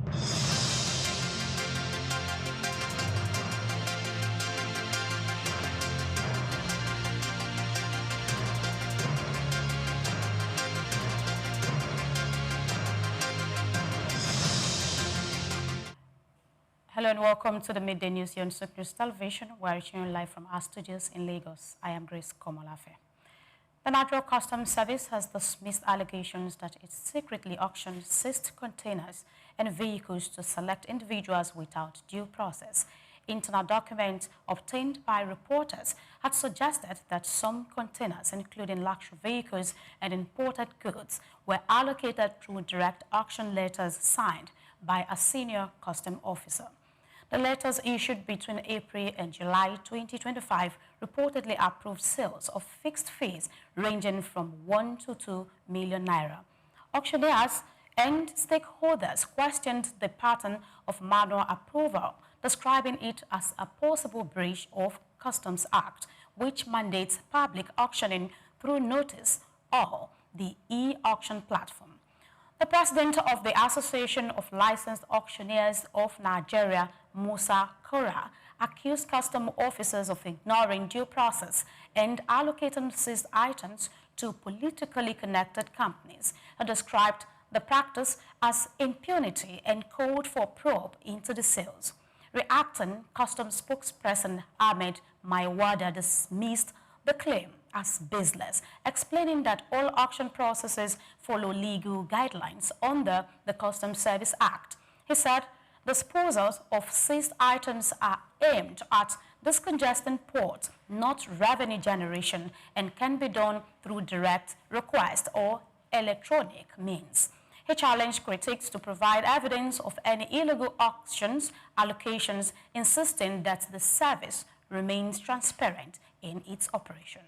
Hello and welcome to the Midday News here on SOUQ News Television. We're reaching you live from our studios in Lagos. I am Grace Komolafe. The Nigeria Customs Service has dismissed allegations that it secretly auctioned seized containers and vehicles to select individuals without due process. Internal documents obtained by reporters had suggested that some containers, including luxury vehicles and imported goods, were allocated through direct auction letters signed by a senior custom officer. The letters issued between April and July 2025 reportedly approved sales of fixed fees ranging from 1 to 2 million naira. Auctioneers and stakeholders questioned the pattern of manual approval, describing it as a possible breach of Customs Act, which mandates public auctioning through notice or the e-auction platform. The president of the Association of Licensed Auctioneers of Nigeria, Musa Kora, accused custom officers of ignoring due process and allocating seized items to politically connected companies. He described the practice as impunity and called for probe into the sales. Reacting, Customs spokesperson Ahmed Maiwada dismissed the claim as baseless, explaining that all auction processes follow legal guidelines under the Customs Service Act. He said disposals of seized items are aimed at discongesting ports, not revenue generation, and can be done through direct request or electronic means. He challenged critics to provide evidence of any illegal auctions, allocations, insisting that the service remains transparent in its operation.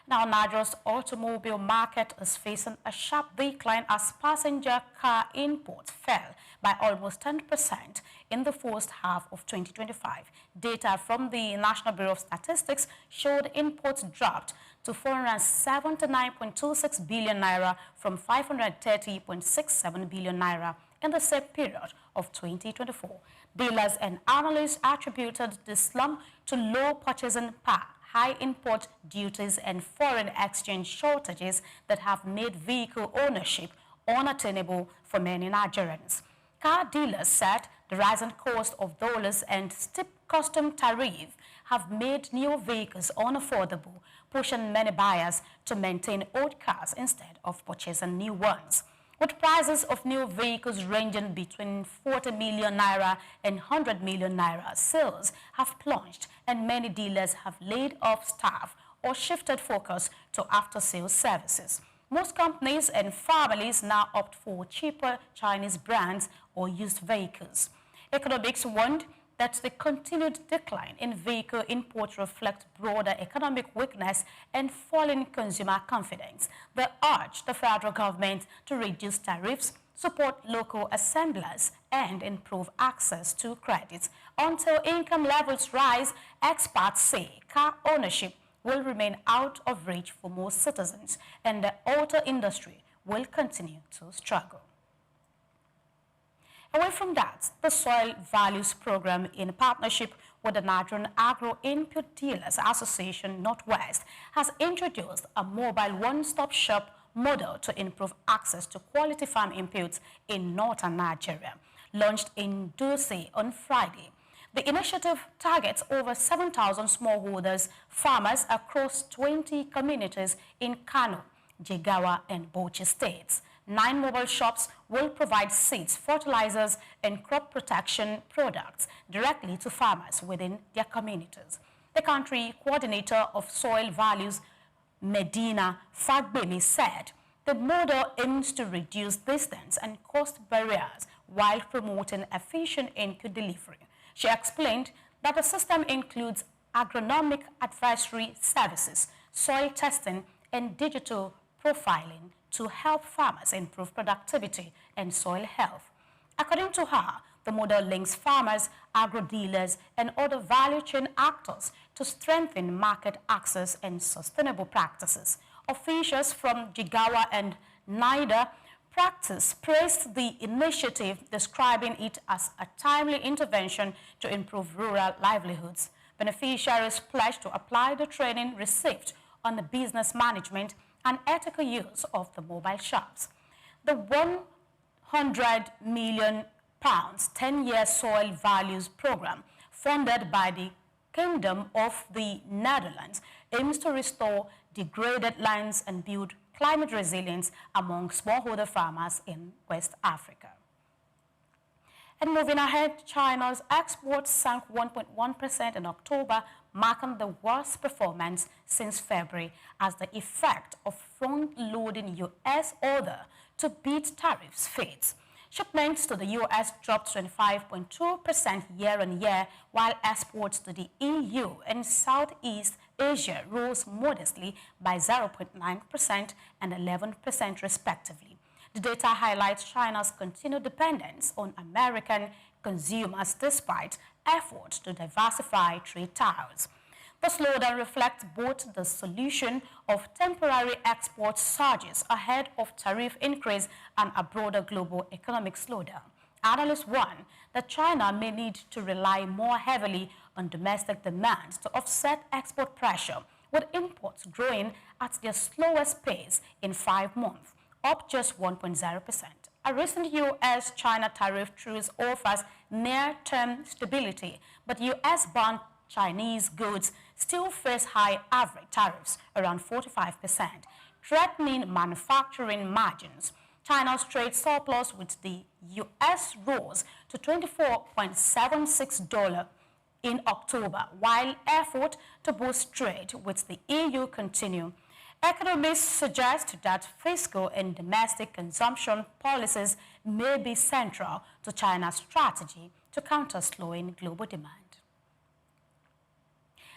Now, Nigeria's automobile market is facing a sharp decline as passenger car imports fell by almost 10% in the first half of 2025. Data from the National Bureau of Statistics showed imports dropped to 479.26 billion naira from 530.67 billion naira in the same period of 2024. Dealers and analysts attributed the slump to low purchasing power, high import duties, and foreign exchange shortages that have made vehicle ownership unattainable for many Nigerians. Car dealers said the rising cost of dollars and steep custom tariff have made new vehicles unaffordable, pushing many buyers to maintain old cars instead of purchasing new ones. With prices of new vehicles ranging between 40 million naira and 100 million naira, sales have plunged and many dealers have laid off staff or shifted focus to after-sales services. Most companies and families now opt for cheaper Chinese brands or used vehicles. Economics warned that the continued decline in vehicle imports reflects broader economic weakness and falling consumer confidence. They urged the federal government to reduce tariffs, support local assemblers, and improve access to credit. Until income levels rise, experts say car ownership will remain out of reach for most citizens, and the auto industry will continue to struggle. Away from that, the Soil Values Program, in partnership with the Nigerian Agro-Input Dealers Association Northwest, has introduced a mobile one-stop shop model to improve access to quality farm inputs in northern Nigeria. Launched in Dutse on Friday, the initiative targets over 7,000 smallholders farmers across 20 communities in Kano, Jigawa, and Bauchi states. 9 mobile shops will provide seeds, fertilizers, and crop protection products directly to farmers within their communities. The country coordinator of Soil Values, Medina Fagbemi, said the model aims to reduce distance and cost barriers while promoting efficient input delivery. She explained that the system includes agronomic advisory services, soil testing, and digital profiling to help farmers improve productivity and soil health. According to her, the model links farmers, agro-dealers, and other value chain actors to strengthen market access and sustainable practices. Officials from Jigawa and NIDA practice praised the initiative, describing it as a timely intervention to improve rural livelihoods. Beneficiaries pledged to apply the training received on the business management and ethical use of the mobile shops. The 100 million 10-year soil values program funded by the Kingdom of the Netherlands aims to restore degraded lands and build climate resilience among smallholder farmers in West Africa. And moving ahead, China's exports sank 1.1% in October, marking the worst performance since February as the effect of front-loading U.S. order to beat tariffs fades. Shipments to the U.S. dropped 25.2% year-on-year, while exports to the EU and Southeast Asia rose modestly by 0.9% and 11% respectively. The data highlights China's continued dependence on American consumers despite efforts to diversify trade ties. The slowdown reflects both the solution of temporary export surges ahead of tariff increase and a broader global economic slowdown. Analysts warn that China may need to rely more heavily on domestic demand to offset export pressure, with imports growing at their slowest pace in 5 months, up just 1.0%. A recent U.S.-China tariff truce offers near-term stability, but U.S.-bound Chinese goods still face high average tariffs, around 45%, threatening manufacturing margins. China's trade surplus with the U.S. rose to $24.76 in October, while efforts to boost trade with the EU continue. Economists suggest that fiscal and domestic consumption policies may be central to China's strategy to counter slowing global demand.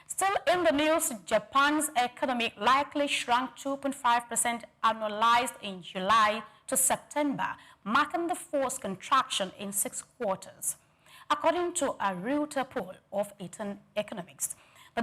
Still in the news, Japan's economy likely shrunk 2.5% annualized in July to September, marking the fourth contraction in 6 quarters. According to a Reuters poll of 18 economists, the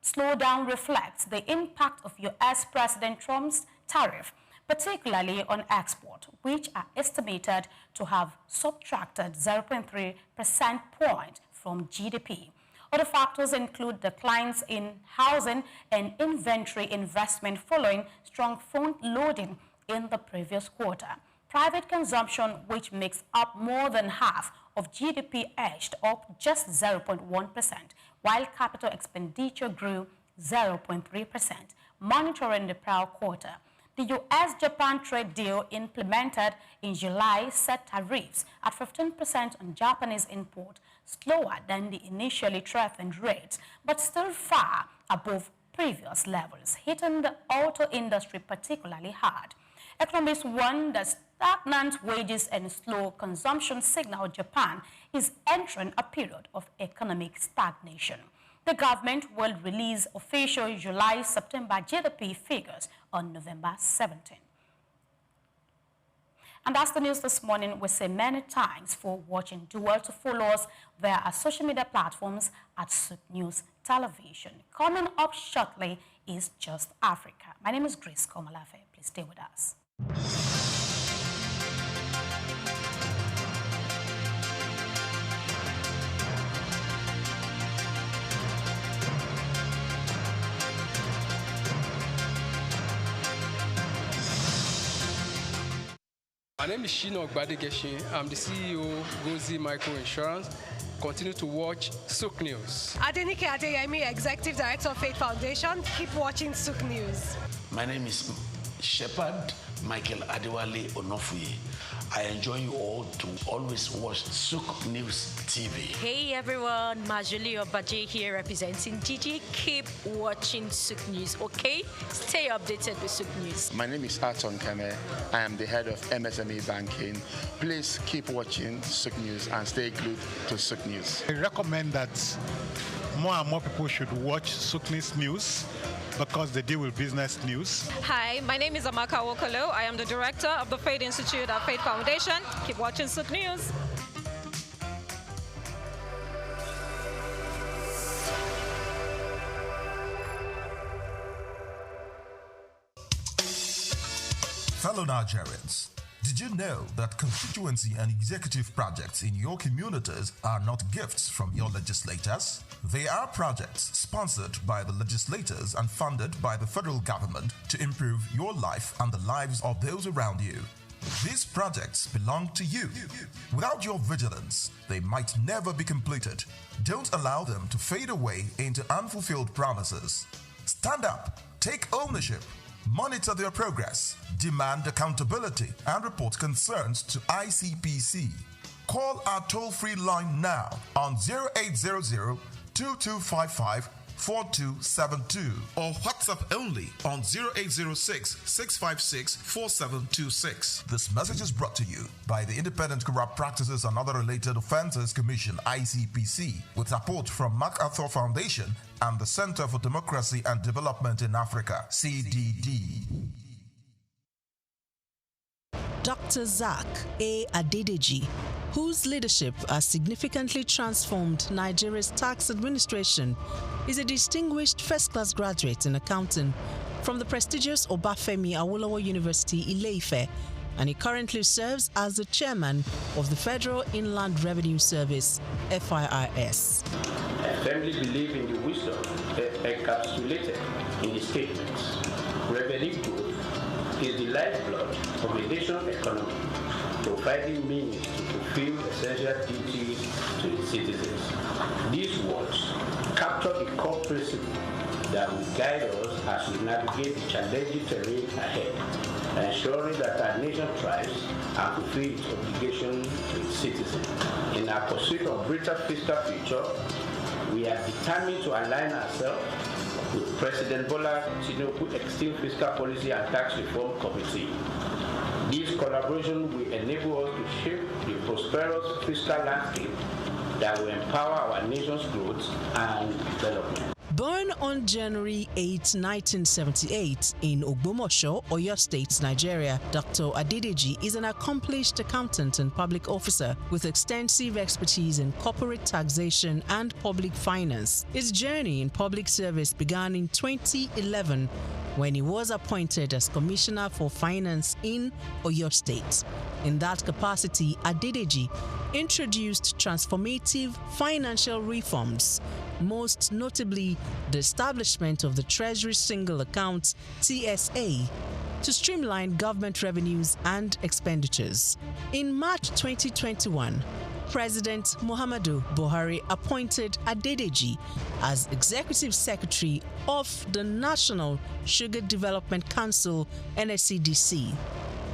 slowdown reflects the impact of U.S. President Trump's tariff, particularly on export, which are estimated to have subtracted 0.3 percentage point from GDP. Other factors include declines in housing and inventory investment following strong front loading in the previous quarter. Private consumption, which makes up more than half of GDP, edged up just 0.1%, while capital expenditure grew 0.3%, monitoring the prior quarter. The U.S.-Japan trade deal implemented in July set tariffs at 15% on Japanese import, slower than the initially threatened rates, but still far above previous levels, hitting the auto industry particularly hard. Economists warn that stagnant wages and slow consumption signal Japan is entering a period of economic stagnation. The government will release official July-September GDP figures on November 17. And that's the news this morning. We say many thanks for watching. Do well to follow us via our social media platforms at SOUQ News Television. Coming up shortly is Just Africa. My name is Grace Komalafe. Please stay with us. My name is Shino Gbadegeshin. I'm the CEO of Gozi Micro Insurance. Continue to watch SOUQ News. Adenike Adeyemi, Executive Director of Faith Foundation. Keep watching SOUQ News. My name is Shepherd Michael Adewale Onofuye. I enjoy you all to always watch SOUQ News TV. Hey everyone, Majuli Obaje here representing Gigi. Keep watching SOUQ News, okay? Stay updated with SOUQ News. My name is Aton Keme. I am the head of MSME Banking. Please keep watching SOUQ News and stay glued to SOUQ News. I recommend that more and more people should watch SOUQ News because they deal with business news. Hi, my name is Amaka Wokolo. I am the director of the Faith Institute at Faith Foundation. Keep watching SOUQ News. Fellow Nigerians, did you know that constituency and executive projects in your communities are not gifts from your legislators? They are projects sponsored by the legislators and funded by the federal government to improve your life and the lives of those around you. These projects belong to you. Without your vigilance, they might never be completed. Don't allow them to fade away into unfulfilled promises. Stand up, take ownership, monitor their progress, demand accountability, and report concerns to ICPC. Call our toll-free line now on 0800 2255 4272 or WhatsApp only on 0806 656 4726. This message is brought to you by the Independent Corrupt Practices and Other Related Offences Commission, ICPC, with support from MacArthur Foundation and the Center for Democracy and Development in Africa, CDD. Dr. SOUQ A. Adedeji, whose leadership has significantly transformed Nigeria's tax administration, is a distinguished first-class graduate in accounting from the prestigious Obafemi Awolowo University, Ile-Ife, and he currently serves as the chairman of the Federal Inland Revenue Service, FIRS. I firmly believe in the wisdom encapsulated in the statements. Revenue growth is the lifeblood of the nation's economy, providing means to fulfill essential duties to its citizens. These words capture the core principle that will guide us as we navigate the challenging terrain ahead, ensuring that our nation thrives and fulfills its obligations to its citizens. In our pursuit of greater fiscal future, we are determined to align ourselves with President Bola Tinubu's Extreme Fiscal Policy and Tax Reform Committee. This collaboration will enable us to shape the prosperous fiscal landscape that will empower our nation's growth and development. Born on January 8, 1978 in Ogbomoso, Oyo State, Nigeria, Dr. Adedeji is an accomplished accountant and public officer with extensive expertise in corporate taxation and public finance. His journey in public service began in 2011 when he was appointed as Commissioner for Finance in Oyo State. In that capacity, Adedeji introduced transformative financial reforms, most notably the establishment of the Treasury Single Account (TSA) to streamline government revenues and expenditures. In March 2021, President Muhammadu Buhari appointed Adedeji as Executive Secretary of the National Sugar Development Council (NSCDC).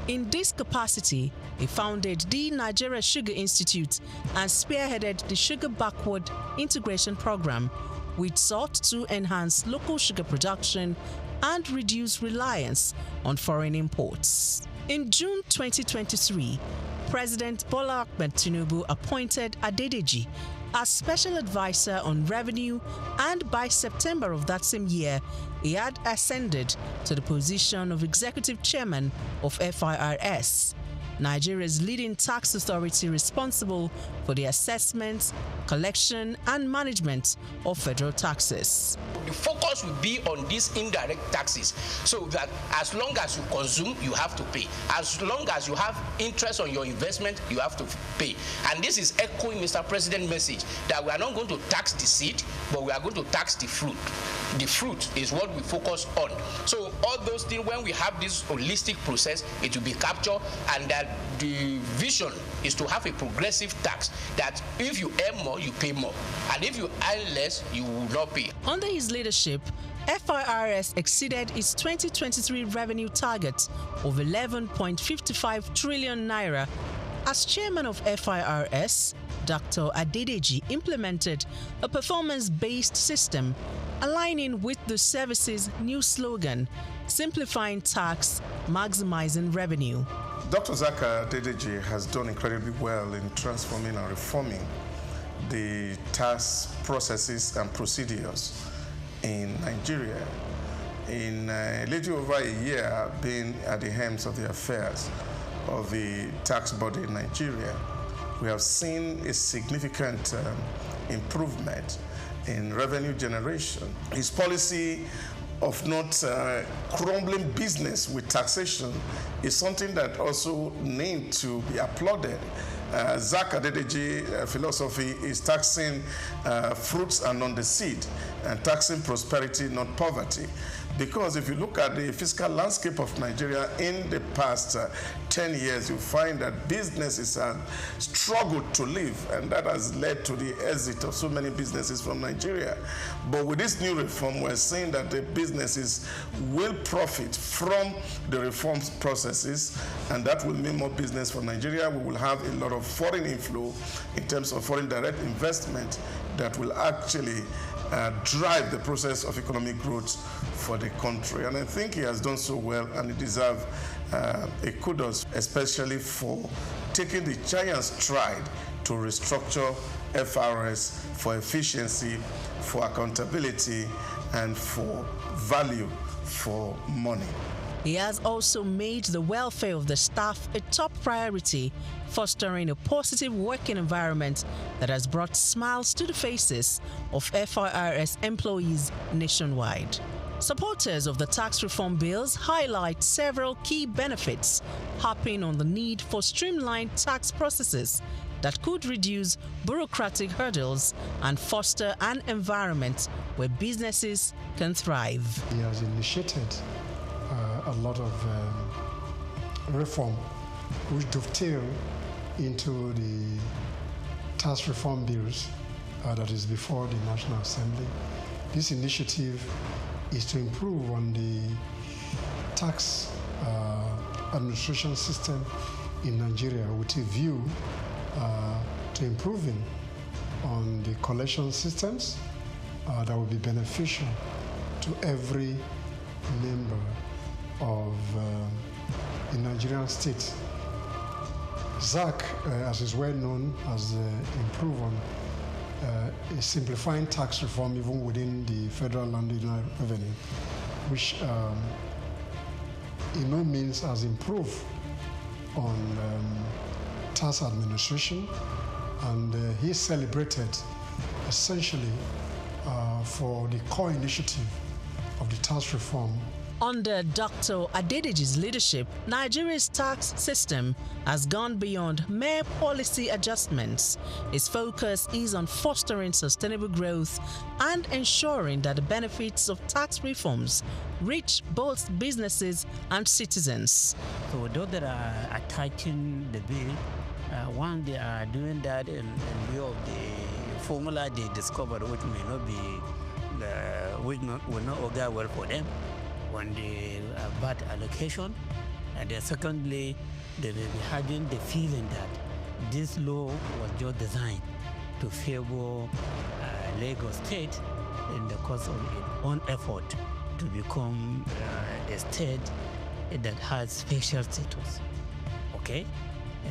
In this capacity, he founded the Nigeria Sugar Institute and spearheaded the Sugar Backward Integration Program, which sought to enhance local sugar production and reduce reliance on foreign imports. In June 2023, President Bola Ahmed Tinubu appointed Adedeji as Special Advisor on Revenue, and by September of that same year, he had ascended to the position of Executive Chairman of FIRS, Nigeria's leading tax authority responsible for the assessment, collection, and management of federal taxes. The focus will be on these indirect taxes, so that as long as you consume, you have to pay. As long as you have interest on your investment, you have to pay. And this is echoing Mr. President's message that we are not going to tax the seed, but we are going to tax the fruit. The fruit is what we focus on. So all those things, when we have this holistic process, it will be captured, and that the vision is to have a progressive tax, that if you earn more, you pay more, and if you earn less, you will not pay. Under his leadership, FIRS exceeded its 2023 revenue target of 11.55 trillion naira. As chairman of FIRS, Dr. Adedeji implemented a performance-based system aligning with the service's new slogan, simplifying tax, maximizing revenue. Dr. SOUQ Adedeji has done incredibly well in transforming and reforming the tax processes and procedures in Nigeria. In a little over a year being at the helms of the affairs of the tax body in Nigeria, we have seen a significant improvement in revenue generation. His policy of not crumbling business with taxation is something that also needs to be applauded. SOUQ Adedeji philosophy is taxing fruits and not the seed, and taxing prosperity, not poverty. Because if you look at the fiscal landscape of Nigeria in the past 10 years, you find that businesses have struggled to live, and that has led to the exit of so many businesses from Nigeria. But with this new reform, we're seeing that the businesses will profit from the reform processes, and that will mean more business for Nigeria. We will have a lot of foreign inflow in terms of foreign direct investment that will actually drive the process of economic growth for the country. And I think he has done so well, and he deserves a kudos, especially for taking the giant stride to restructure FRS for efficiency, for accountability, and for value for money. He has also made the welfare of the staff a top priority, fostering a positive working environment that has brought smiles to the faces of FIRS employees nationwide. Supporters of the tax reform bills highlight several key benefits, harping on the need for streamlined tax processes that could reduce bureaucratic hurdles and foster an environment where businesses can thrive. He has initiated a lot of reform which dovetail into the tax reform bills that is before the National Assembly. This initiative is to improve on the tax administration system in Nigeria with a view to improving on the collection systems that will be beneficial to every member of the Nigerian state. SOUQ, as is well known, has improved on simplifying tax reform even within the federal land revenue, which in no means has improved on tax administration, and he celebrated essentially for the core initiative of the tax reform. Under Dr. Adedeji's leadership, Nigeria's tax system has gone beyond mere policy adjustments. Its focus is on fostering sustainable growth and ensuring that the benefits of tax reforms reach both businesses and citizens. So those that are attaching the bill, one, they are doing that in view of the formula they discovered, which may not be, will not augur well for them on the VAT allocation. And then secondly, they may be having the feeling that this law was just designed to favor Lagos State in the course of its own effort to become a state that has special status. Okay?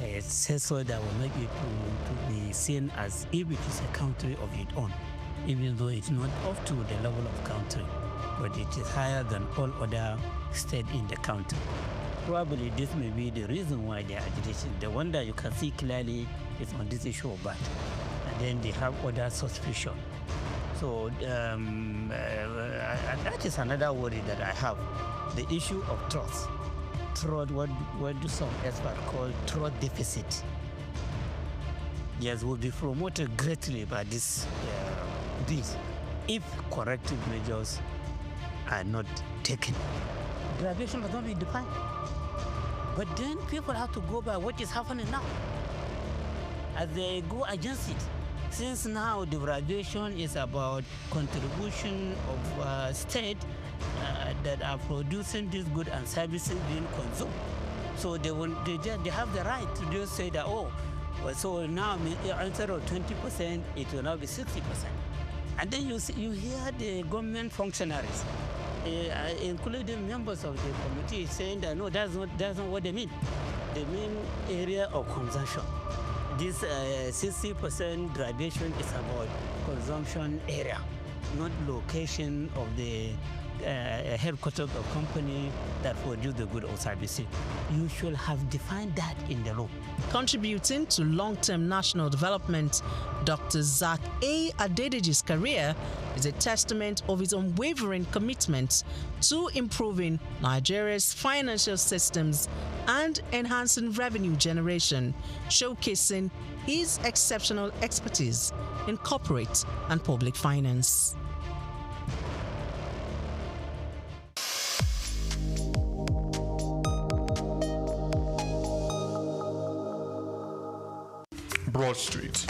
It says so that will make it to be seen as if it is a country of its own, even though it's not up to the level of country, but it is higher than all other states in the country. Probably this may be the reason why they are agitating. The one that you can see clearly is on this issue of VAT, and then they have other suspicion. So that is another worry that I have, the issue of trust. Trust, what do some experts call trust deficit. Yes, will be promoted greatly by this if corrective measures are not taken. Graduation has not been defined. But then people have to go by what is happening now. As they go against it. Since now the graduation is about contribution of state that are producing these goods and services being consumed. So they have the right to just say that, oh, so now instead of 20%, it will now be 60%. And then you hear the government functionaries, including members of the committee, saying that no, that's not what they mean. They mean area of consumption. This 60% graduation is about consumption area, not location of the headquarters of company that produce the good or services. You should have defined that in the law. Contributing to long-term national development, Dr. SOUQ A. Adedeji's career is a testament of his unwavering commitment to improving Nigeria's financial systems and enhancing revenue generation, showcasing his exceptional expertise in corporate and public finance. Broad Street.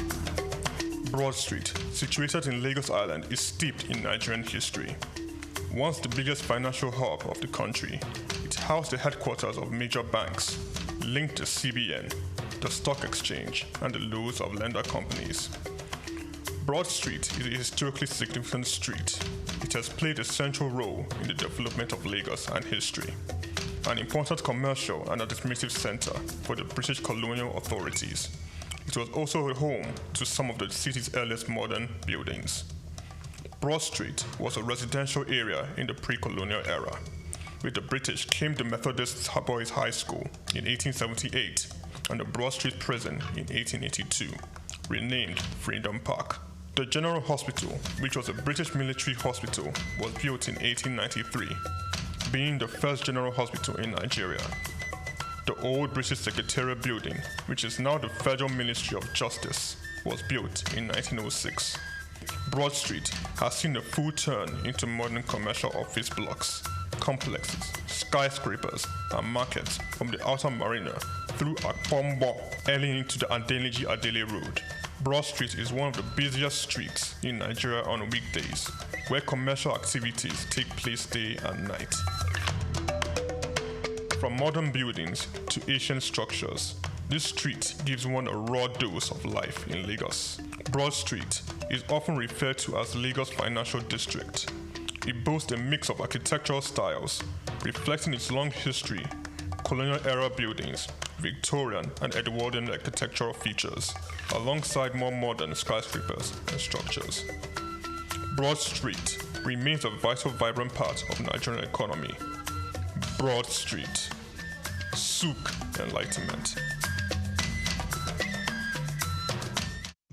Broad Street, situated in Lagos Island, is steeped in Nigerian history. Once the biggest financial hub of the country, it housed the headquarters of major banks, linked to CBN, the stock exchange, and the loads of lender companies. Broad Street is a historically significant street. It has played a central role in the development of Lagos and history, an important commercial and administrative center for the British colonial authorities. It was also a home to some of the city's earliest modern buildings. Broad Street was a residential area in the pre-colonial era. With the British came the Methodist Boys High School in 1878 and the Broad Street Prison in 1882, renamed Freedom Park. The General Hospital, which was a British military hospital, was built in 1893, being the first general hospital in Nigeria. The old British Secretariat building, which is now the Federal Ministry of Justice, was built in 1906. Broad Street has seen a full turn into modern commercial office blocks, complexes, skyscrapers, and markets from the outer marina through Akpombo early into the Adeniji Adele Road. Broad Street is one of the busiest streets in Nigeria on weekdays, where commercial activities take place day and night. From modern buildings to ancient structures, this street gives one a raw dose of life in Lagos. Broad Street is often referred to as Lagos Financial District. It boasts a mix of architectural styles, reflecting its long history, colonial-era buildings, Victorian and Edwardian architectural features, alongside more modern skyscrapers and structures. Broad Street remains a vital, vibrant part of the Nigerian economy. Broad Street. SOUQ Enlightenment.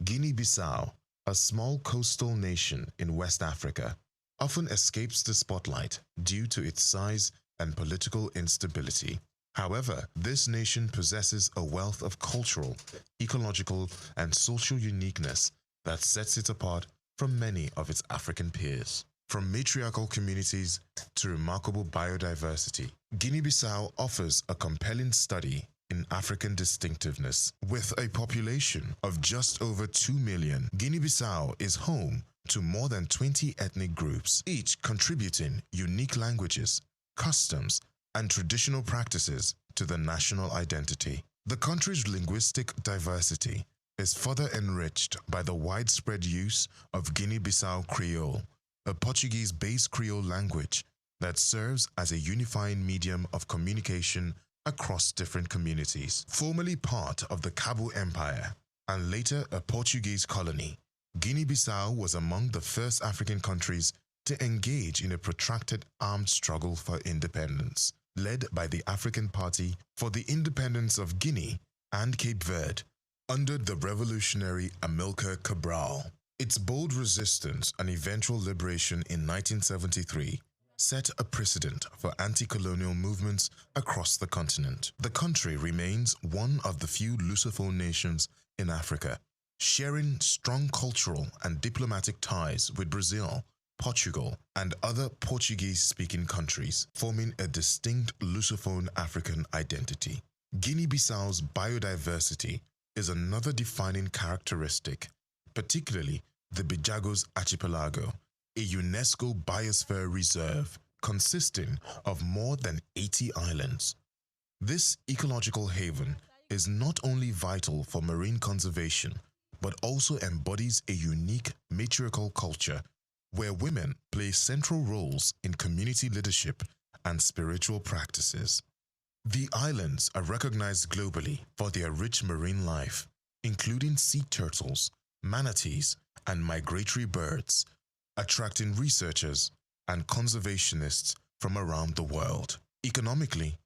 Guinea-Bissau, a small coastal nation in West Africa, often escapes the spotlight due to its size and political instability. However, this nation possesses a wealth of cultural, ecological, and social uniqueness that sets it apart from many of its African peers. From matriarchal communities to remarkable biodiversity, Guinea-Bissau offers a compelling study in African distinctiveness. With a population of just over 2 million, Guinea-Bissau is home to more than 20 ethnic groups, each contributing unique languages, customs, and traditional practices to the national identity. The country's linguistic diversity is further enriched by the widespread use of Guinea-Bissau Creole, a Portuguese-based Creole language that serves as a unifying medium of communication across different communities. Formerly part of the Cabo Empire and later a Portuguese colony, Guinea-Bissau was among the first African countries to engage in a protracted armed struggle for independence, led by the African Party for the Independence of Guinea and Cape Verde under the revolutionary Amilcar Cabral. Its bold resistance and eventual liberation in 1973 set a precedent for anti-colonial movements across the continent. The country remains one of the few Lusophone nations in Africa, sharing strong cultural and diplomatic ties with Brazil, Portugal, and other Portuguese-speaking countries, forming a distinct Lusophone African identity. Guinea-Bissau's biodiversity is another defining characteristic, particularly the Bijagos Archipelago, a UNESCO Biosphere Reserve consisting of more than 80 islands. This ecological haven is not only vital for marine conservation, but also embodies a unique matriarchal culture where women play central roles in community leadership and spiritual practices. The islands are recognized globally for their rich marine life, including sea turtles, manatees, and migratory birds, attracting researchers and conservationists from around the world. Economically,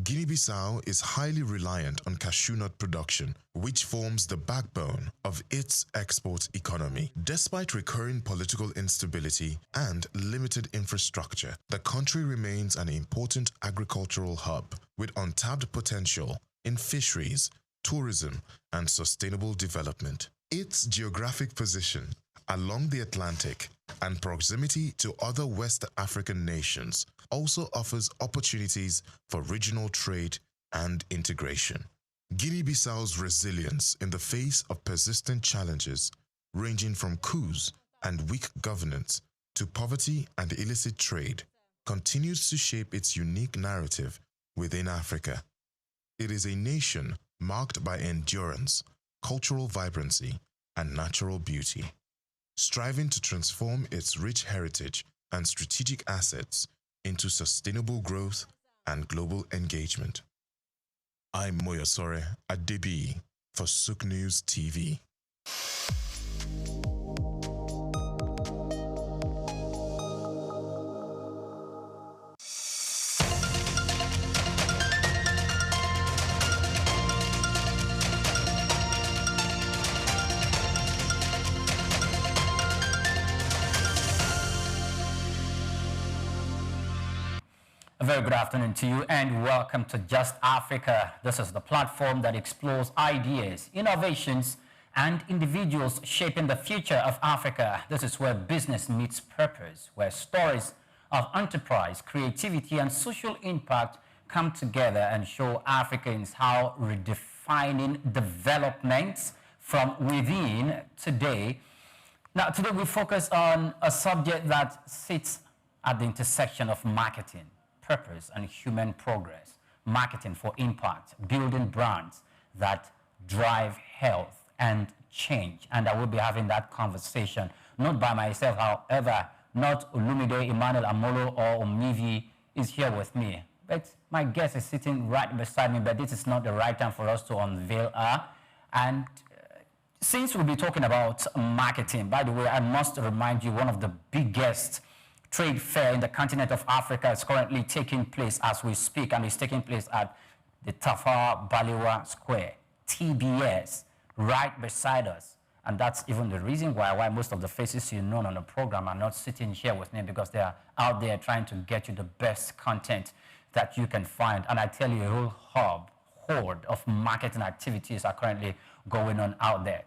Guinea-Bissau is highly reliant on cashew nut production, which forms the backbone of its export economy. Despite recurring political instability and limited infrastructure, the country remains an important agricultural hub with untapped potential in fisheries, tourism, and sustainable development. Its geographic position along the Atlantic and proximity to other West African nations also offers opportunities for regional trade and integration. Guinea-Bissau's resilience in the face of persistent challenges, ranging from coups and weak governance to poverty and illicit trade, continues to shape its unique narrative within Africa. It is a nation marked by endurance, cultural vibrancy, and natural beauty, striving to transform its rich heritage and strategic assets into sustainable growth and global engagement. I'm Moyosore Adebi for SOUQ News TV. A very good afternoon to you and welcome to Just Africa. This is the platform that explores ideas, innovations, and individuals shaping the future of Africa. This is where business meets purpose, where stories of enterprise, creativity, and social impact come together and show Africans how redefining developments from within today. Now, today we focus on a subject that sits at the intersection of marketing, purpose, and human progress. Marketing for impact, building brands that drive health and change. And I will be having that conversation, not by myself, however, not Olumide Emmanuel Amolo or Omivi is here with me. But my guest is sitting right beside me, but this is not the right time for us to unveil her. And since we'll be talking about marketing, by the way, I must remind you, one of the biggest trade fair in the continent of Africa is currently taking place as we speak, and it's taking place at the Tafawa Balewa Square, TBS, right beside us. And that's even the reason why most of the faces you know on the program are not sitting here with me, because they are out there trying to get you the best content that you can find. And I tell you, a whole horde of marketing activities are currently going on out there.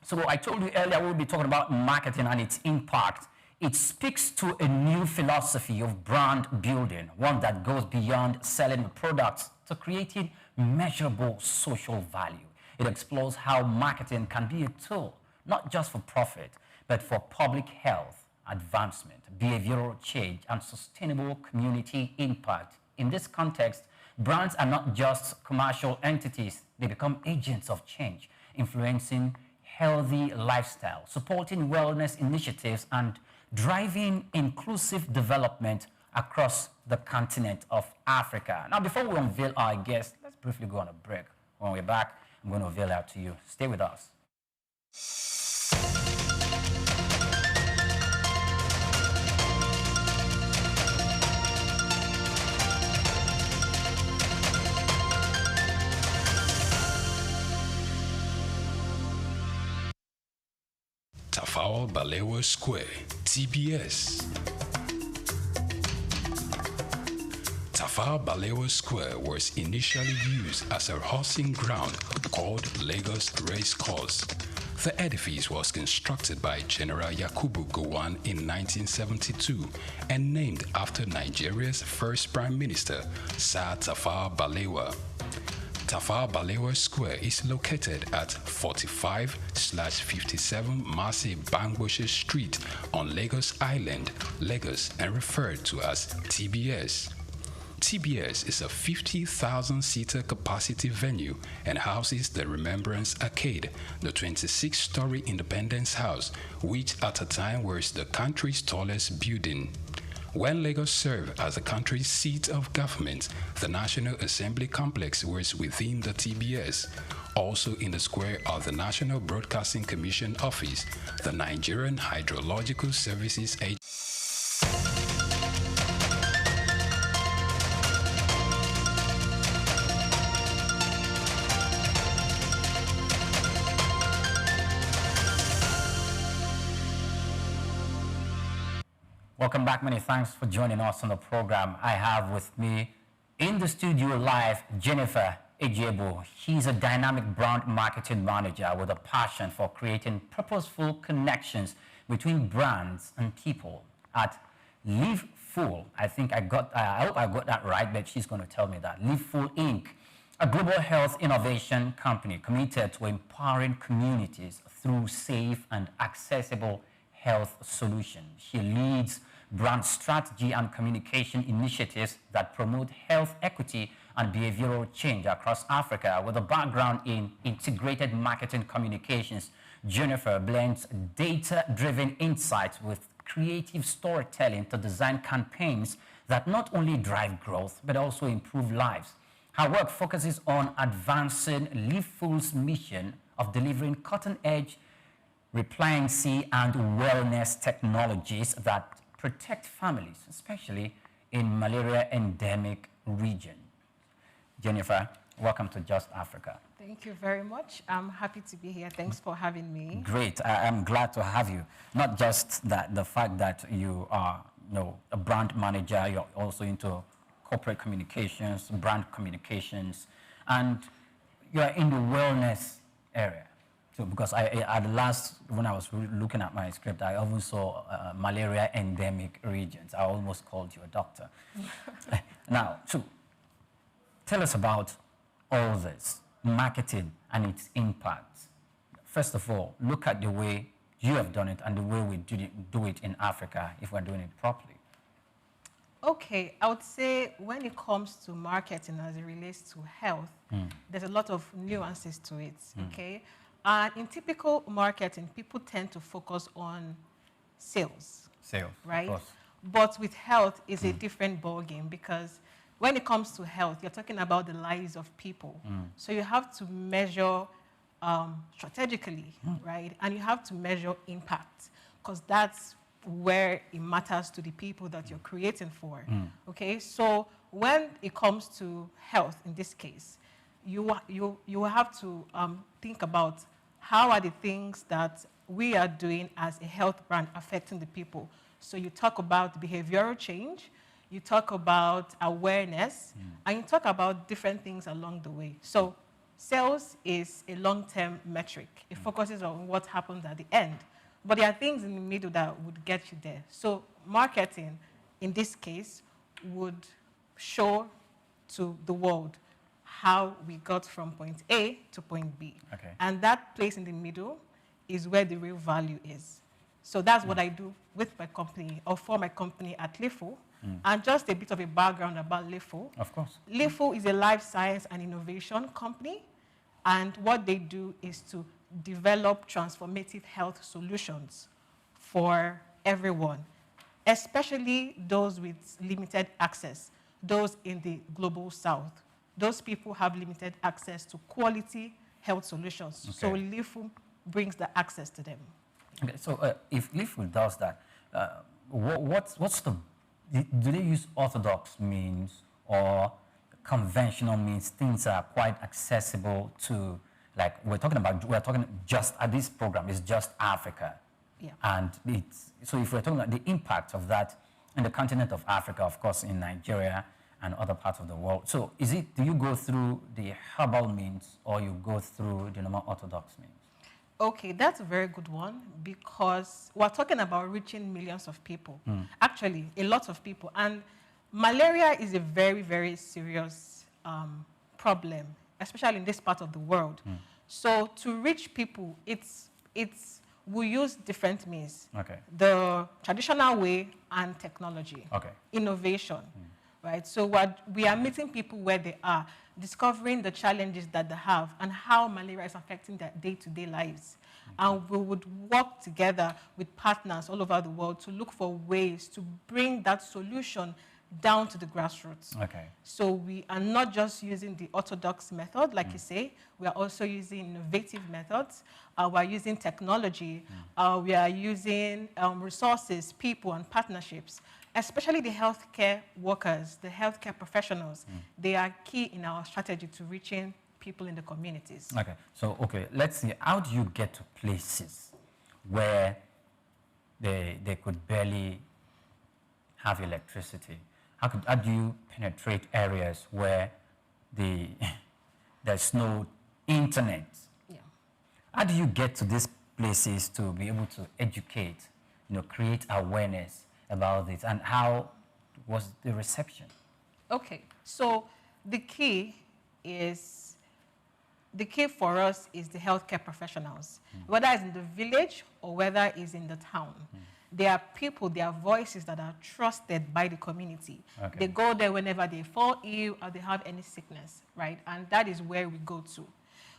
So I told you earlier, we'll be talking about marketing and its impact. It speaks to a new philosophy of brand building, one that goes beyond selling products to creating measurable social value. It explores how marketing can be a tool, not just for profit, but for public health, advancement, behavioral change, and sustainable community impact. In this context, brands are not just commercial entities. They become agents of change, influencing healthy lifestyle, supporting wellness initiatives, and driving inclusive development across the continent of Africa. Now, before we unveil our guest, let's briefly go on a break. When we're back, I'm going to unveil that to you. Stay with us. Tafawa Balewa Square, TBS. Tafawa Balewa Square was initially used as a horsing ground called Lagos Race Course. The edifice was constructed by General Yakubu Gowon in 1972 and named after Nigeria's first Prime Minister, Sir Tafawa Balewa. Tafawa Balewa Square is located at 45/57 Marcy Bangboche Street on Lagos Island, Lagos, and referred to as TBS. TBS is a 50,000-seater capacity venue and houses the Remembrance Arcade, the 26-story Independence House, which at a time was the country's tallest building. When Lagos served as the country's seat of government, the National Assembly Complex was within the TBS. Also in the square are the National Broadcasting Commission Office, the Nigerian Hydrological Services Agency. Welcome back. Many thanks for joining us on the program. I have with me in the studio live Jennifer Ejebo. She's a dynamic brand marketing manager with a passion for creating purposeful connections between brands and people at Live Full. I hope I got that right, but she's going to tell me that. Live Full Inc. a global health innovation company committed to empowering communities through safe and accessible health solutions. She leads brand strategy and communication initiatives that promote health equity and behavioral change across Africa. With a background in integrated marketing communications, Jennifer blends data-driven insights with creative storytelling to design campaigns that not only drive growth, but also improve lives. Her work focuses on advancing LiveFull's mission of delivering cutting-edge repliancy and wellness technologies that protect families, especially in malaria endemic region. Jennifer, welcome to Just Africa. Thank you very much. I'm happy to be here. Thanks for having me. Great. I'm glad to have you. Not just that, the fact that you are a brand manager, you're also into corporate communications, brand communications, and you're in the wellness area. So because when I was looking at my script, I almost saw malaria endemic regions. I almost called you a doctor. Now, so tell us about all this, marketing and its impact. First of all, look at the way you have done it and the way we do it in Africa if we're doing it properly. Okay, I would say when it comes to marketing as it relates to health, there's a lot of nuances to it, okay? And in typical marketing, people tend to focus on sales. Sales, right? of course. But with health, it's a different ballgame because when it comes to health, you're talking about the lives of people. So you have to measure strategically, right? And you have to measure impact because that's where it matters to the people that you're creating for, okay? So when it comes to health, in this case, you have to think about how are the things that we are doing as a health brand affecting the people. So you talk about behavioral change, you talk about awareness, and you talk about different things along the way. So sales is a long-term metric. It focuses on what happens at the end. But there are things in the middle that would get you there. So marketing, in this case, would show to the world how we got from point A to point B. Okay. And that place in the middle is where the real value is. So that's what I do with my company, or for my company at LiveFull. And just a bit of a background about LiveFull. Of course. LiveFull is a life science and innovation company. And what they do is to develop transformative health solutions for everyone, especially those with limited access, those in the global south. Those people have limited access to quality health solutions. Okay. So LiveFull brings the access to them. Okay, so if LiveFull does that, what's the, do they use orthodox means or conventional means, things are quite accessible to, like we're talking just at this program, it's just Africa. Yeah. And so if we're talking about the impact of that in the continent of Africa, of course, in Nigeria and other parts of the world. So do you go through the herbal means or you go through the normal orthodox means? Okay, that's a very good one because we're talking about reaching millions of people. Actually, a lot of people. And malaria is a very, very serious problem, especially in this part of the world. So to reach people, we use different means. Okay. The traditional way and technology. Okay. Innovation, right? So we are meeting people where they are, discovering the challenges that they have and how malaria is affecting their day-to-day lives. And we would work together with partners all over the world to look for ways to bring that solution down to the grassroots. Okay. So we are not just using the orthodox method, like you say, we are also using innovative methods. We are using technology. We are using resources, people, and partnerships, especially the healthcare workers, the healthcare professionals. They are key in our strategy to reaching people in the communities. Okay, so, let's see, how do you get to places where they could barely have electricity? How do you penetrate areas where there's no internet? Yeah. How do you get to these places to be able to educate, create awareness about this, and how was the reception? Okay, so the key is, the key for us is the healthcare professionals, whether it's in the village or whether it's in the town. There are people, there are voices that are trusted by the community. Okay. They go there whenever they fall ill or they have any sickness, right? And that is where we go to.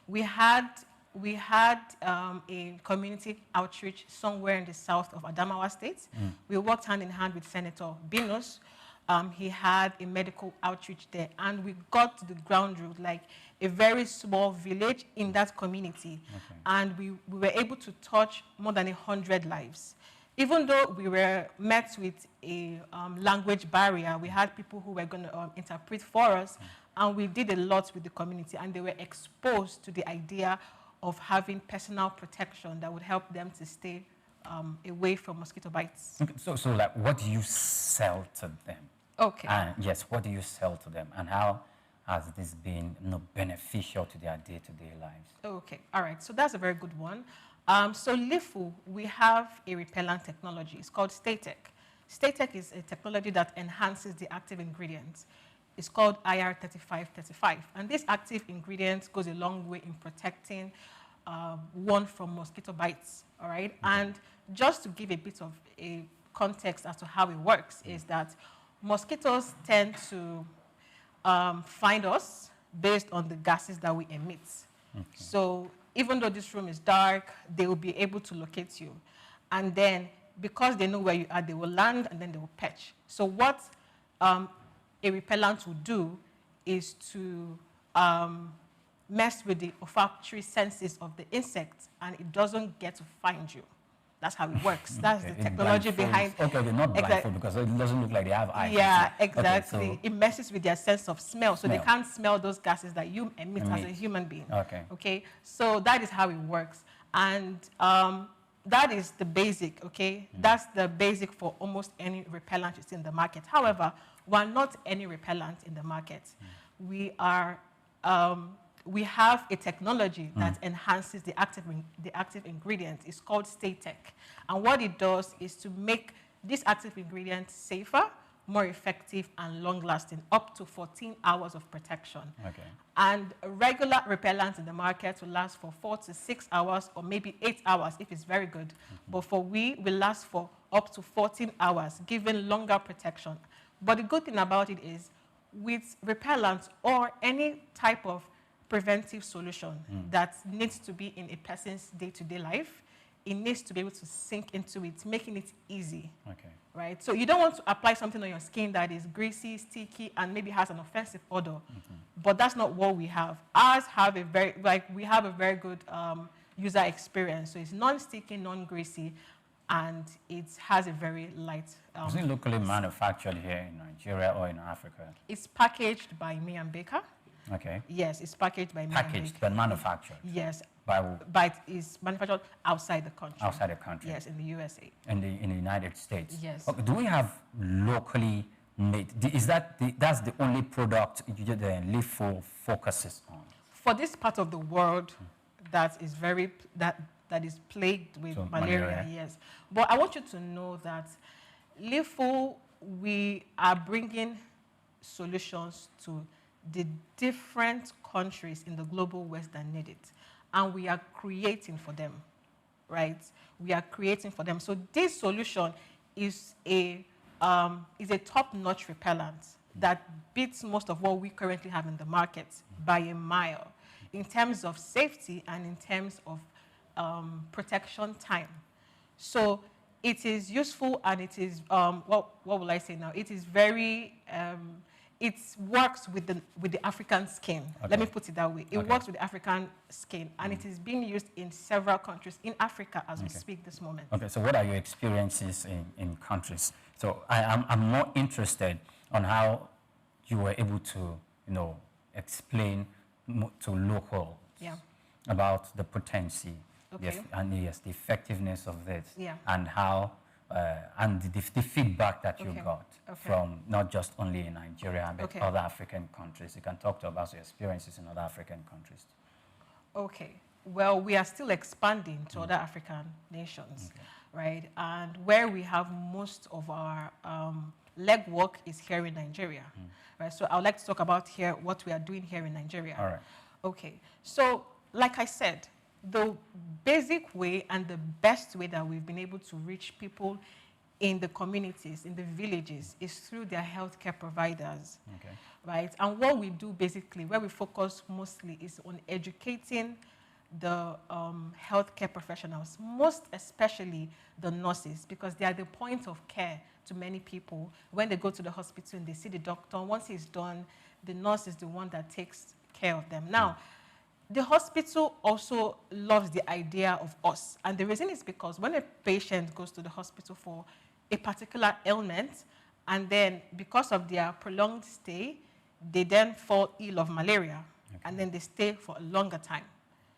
We had a community outreach somewhere in the south of Adamawa State. We worked hand in hand with Senator Binus. He had a medical outreach there, and we got to the ground root, like a very small village in that community. And we were able to touch more than 100 lives. Even though we were met with a language barrier, we had people who were going to interpret for us, and we did a lot with the community, and they were exposed to the idea of having personal protection that would help them to stay away from mosquito bites. Okay, so like, what do you sell to them? Okay. Yes, what do you sell to them, and how has this been beneficial to their day-to-day lives? Okay, all right, so that's a very good one. So LIFU, we have a repellent technology. It's called STATEC. STATEC is a technology that enhances the active ingredients. It's called IR3535. And this active ingredient goes a long way in protecting one from mosquito bites, all right? And just to give a bit of a context as to how it works is that mosquitoes tend to find us based on the gases that we emit. So even though this room is dark, they will be able to locate you. And then, because they know where you are, they will land and then they will perch. So what a repellent will do is to mess with the olfactory senses of the insect, and it doesn't get to find you. That's how it works. That's the technology behind. Okay, they're not blindfold because it doesn't look like they have eyes. Yeah, exactly. Okay, so it messes with their sense of smell, so they can't smell those gases that you emit as a human being. Okay. Okay. So that is how it works, and that is the basic. Okay, that's the basic for almost any repellent you see in the market. However, we're not any repellent in the market. We are. We have a technology that enhances the active ingredient. It's called STATEC. And what it does is to make this active ingredient safer, more effective, and long-lasting, up to 14 hours of protection. Okay. And regular repellents in the market will last for 4 to 6 hours, or maybe 8 hours if it's very good. But for we will last for up to 14 hours, giving longer protection. But the good thing about it is, with repellents or any type of preventive solution that needs to be in a person's day-to-day life, it needs to be able to sink into it, making it easy. Okay. Right? So you don't want to apply something on your skin that is greasy, sticky, and maybe has an offensive odor. But that's not what we have. Ours have a very, we have a very good user experience. So it's non-sticky, non-greasy, and it has a very light. Is it locally manufactured here in Nigeria or in Africa? It's packaged by me and Baker. Okay. Yes, it's packaged by me. Packaged but manufactured. Yes. By but it's manufactured outside the country. Outside the country. Yes, in the USA. In the United States. Yes. Okay. Do we have locally made? Is that that's the only product the LIFU focuses on? For this part of the world, that is that is plagued with malaria. Yes. But I want you to know that LIFU, we are bringing solutions to the different countries in the global west that need it. And we are creating for them, right? We are creating for them. So this solution is a top-notch repellent that beats most of what we currently have in the market by a mile in terms of safety and in terms of protection time. So it is useful, and it is, what will I say now? It is very, it works with the African skin. Okay. Let me put it that way. It works with the African skin, and it is being used in several countries in Africa as we speak this moment. Okay, so what are your experiences in countries? So I'm more interested on how you were able to, explain to locals about the potency, the effectiveness of this, and how, and the feedback that you got from not just only in Nigeria, but other African countries. You can talk to about your experiences in other African countries. Okay. Well, we are still expanding to other African nations, right? And where we have most of our legwork is here in Nigeria, right? So I would like to talk about here what we are doing here in Nigeria. All right. Okay. So, like I said, the basic way and the best way that we've been able to reach people in the communities, in the villages, is through their healthcare providers, Okay. right? And what we do basically, where we focus mostly, is on educating the healthcare professionals, most especially the nurses, because they are the point of care to many people. When they go to the hospital and they see the doctor, once he's done, the nurse is the one that takes care of them. Now, the hospital also loves the idea of us. And the reason is because when a patient goes to the hospital for a particular ailment, and then because of their prolonged stay, they then fall ill of malaria, and then they stay for a longer time.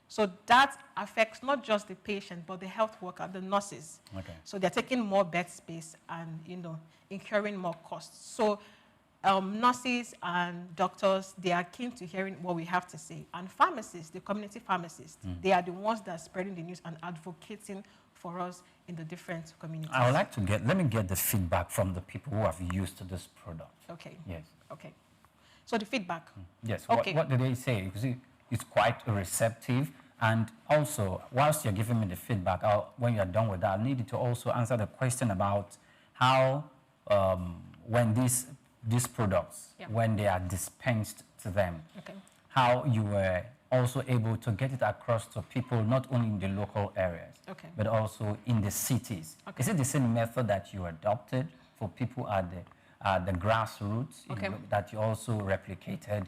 So that affects not just the patient, but the health worker, the nurses. Okay. So they're taking more bed space and, incurring more costs. So nurses and doctors, they are keen to hearing what we have to say. And pharmacists, the community pharmacists, they are the ones that are spreading the news and advocating for us in the different communities. I would like to let me get the feedback from the people who have used this product. Okay. Yes. Okay. So the feedback. Yes. Okay. What do they say? Because it's quite receptive. And also, whilst you're giving me the feedback, when you're done with that, I need you to also answer the question about how, when these products, when they are dispensed to them, how you were also able to get it across to people, not only in the local areas, but also in the cities. Is it the same method that you adopted for people at the grassroots, that you also replicated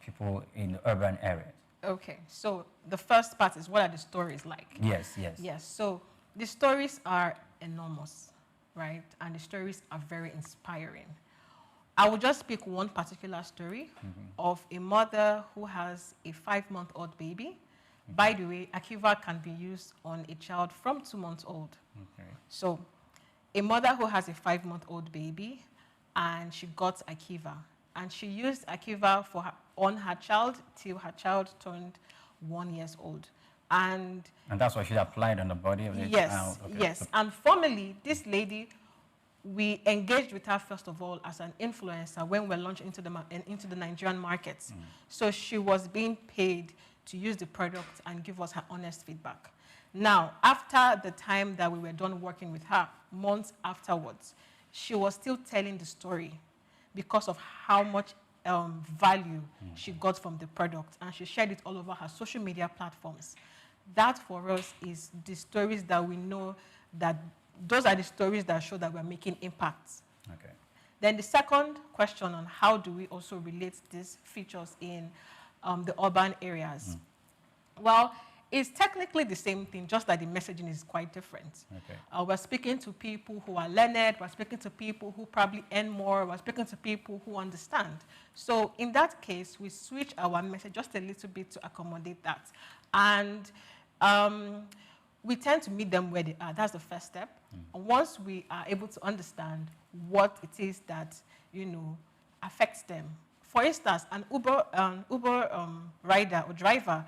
people in the urban areas? Okay, so the first part is, what are the stories like? Yes, yes. Yes, so the stories are enormous, right? And the stories are very inspiring. I will just pick one particular story of a mother who has a 5-month-old baby. By the way, Akiva can be used on a child from 2 months old. Okay. So a mother who has a 5-month-old baby, and she got Akiva. And she used Akiva on her child till her child turned 1 year old. And that's what she applied on the body of the child? Yes, yes. And formally, this lady, we engaged with her, first of all, as an influencer when we were launched into the Nigerian markets. So she was being paid to use the product and give us her honest feedback. Now, after the time that we were done working with her, months afterwards, she was still telling the story because of how much value she got from the product, and she shared it all over her social media platforms. That, for us, is the stories that we know that those are the stories that show that we're making impacts. Okay. Then the second question on how do we also relate these features in the urban areas. Well, it's technically the same thing, just that the messaging is quite different. Okay. We're speaking to people who are learned, we're speaking to people who probably earn more, we're speaking to people who understand. So in that case, we switch our message just a little bit to accommodate that. And we tend to meet them where they are. That's the first step. And once we are able to understand what it is that, affects them. For instance, an Uber rider or driver,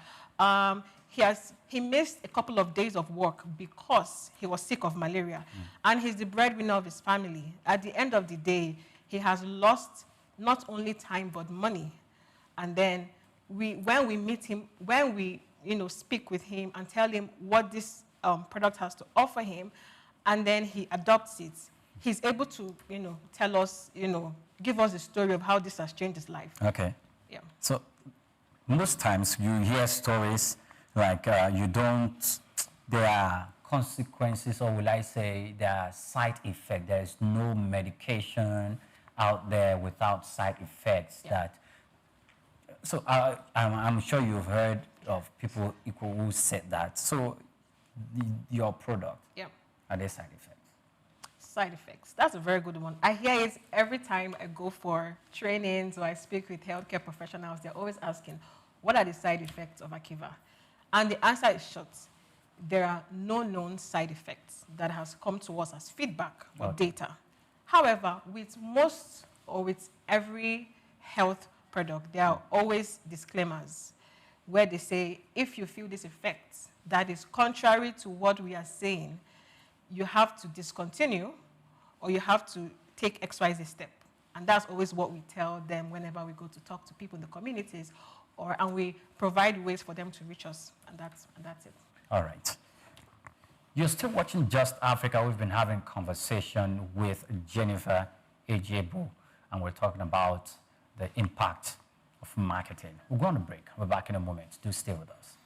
he missed a couple of days of work because he was sick of malaria. And he's the breadwinner of his family. At the end of the day, he has lost not only time but money. And then when we meet him, when we speak with him and tell him what this product has to offer him, and then he adopts it, he's able to tell us, give us the story of how this has changed his life. Okay. Yeah. So most times you hear stories like there are consequences, or will I say there are side effects. There is no medication out there without side effects. So I'm sure you've heard of people who said that. So your product, are there side effects? Side effects. That's a very good one. I hear it every time I go for trainings or I speak with healthcare professionals. They're always asking, what are the side effects of Akiva? And the answer is short. There are no known side effects that has come to us as feedback or data. However, with most or with every health product, there are always disclaimers where they say, if you feel this effect that is contrary to what we are saying, you have to discontinue or you have to take XYZ step. And that's always what we tell them whenever we go to talk to people in the communities, and we provide ways for them to reach us, and that's it. All right. You're still watching Just Africa. We've been having conversation with Jennifer Ejebu, and we're talking about the impact of marketing. We'll go on a break. We're back in a moment. Do stay with us.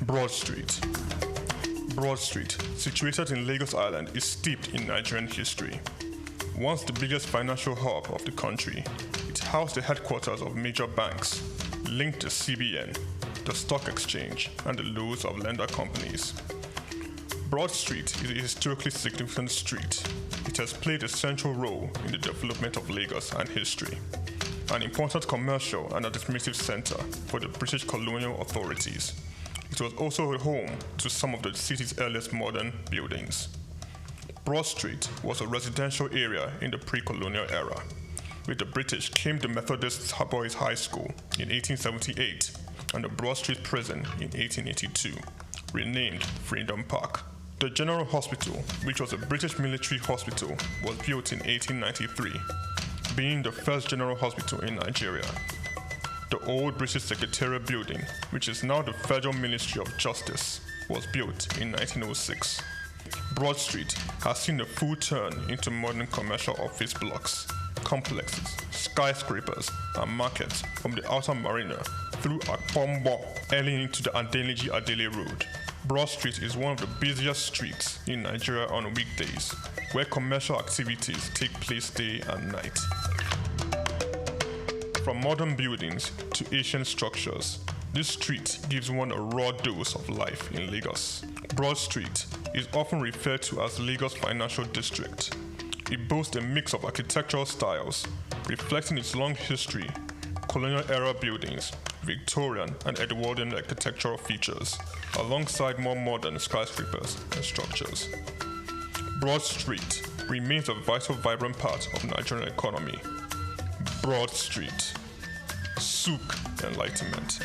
Broad Street. Broad Street, situated in Lagos Island, is steeped in Nigerian history. Once the biggest financial hub of the country, it housed the headquarters of major banks, linked the CBN, the stock exchange, and the loads of lender companies. Broad Street is a historically significant street. It has played a central role in the development of Lagos and history, an important commercial and administrative center for the British colonial authorities. It was also a home to some of the city's earliest modern buildings. Broad Street was a residential area in the pre-colonial era. With the British came the Methodist Boys High School in 1878 and the Broad Street Prison in 1882, renamed Freedom Park. The General Hospital, which was a British military hospital, was built in 1893, being the first general hospital in Nigeria. The old British Secretariat building, which is now the Federal Ministry of Justice, was built in 1906. Broad Street has seen a full turn into modern commercial office blocks, complexes, skyscrapers, and markets from the outer marina through Akpombo early into the Adeniji Adele Road. Broad Street is one of the busiest streets in Nigeria on weekdays, where commercial activities take place day and night. From modern buildings to ancient structures, this street gives one a raw dose of life in Lagos. Broad Street is often referred to as Lagos Financial District. It boasts a mix of architectural styles, reflecting its long history, colonial-era buildings, Victorian and Edwardian architectural features, alongside more modern skyscrapers and structures. Broad Street remains a vital, vibrant part of the Nigerian economy. Broad Street. SOUQ Enlightenment.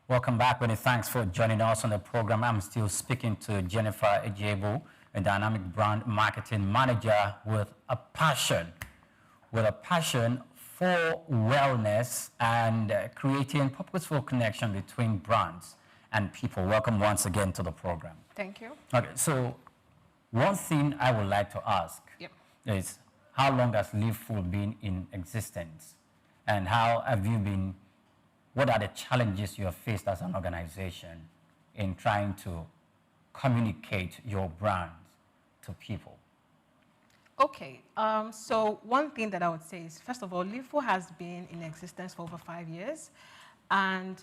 Welcome back, Winnie. Thanks for joining us on the program. I'm still speaking to Jennifer Ejebu, a dynamic brand marketing manager with a passion for wellness and creating purposeful connection between brands and people. Welcome once again to the program. Thank you. Okay, so one thing I would like to ask is, how long has Live Full been in existence? And what are the challenges you have faced as an organization in trying to communicate your brands to people? Okay, so one thing that I would say is, first of all, Live Full has been in existence for over 5 years. And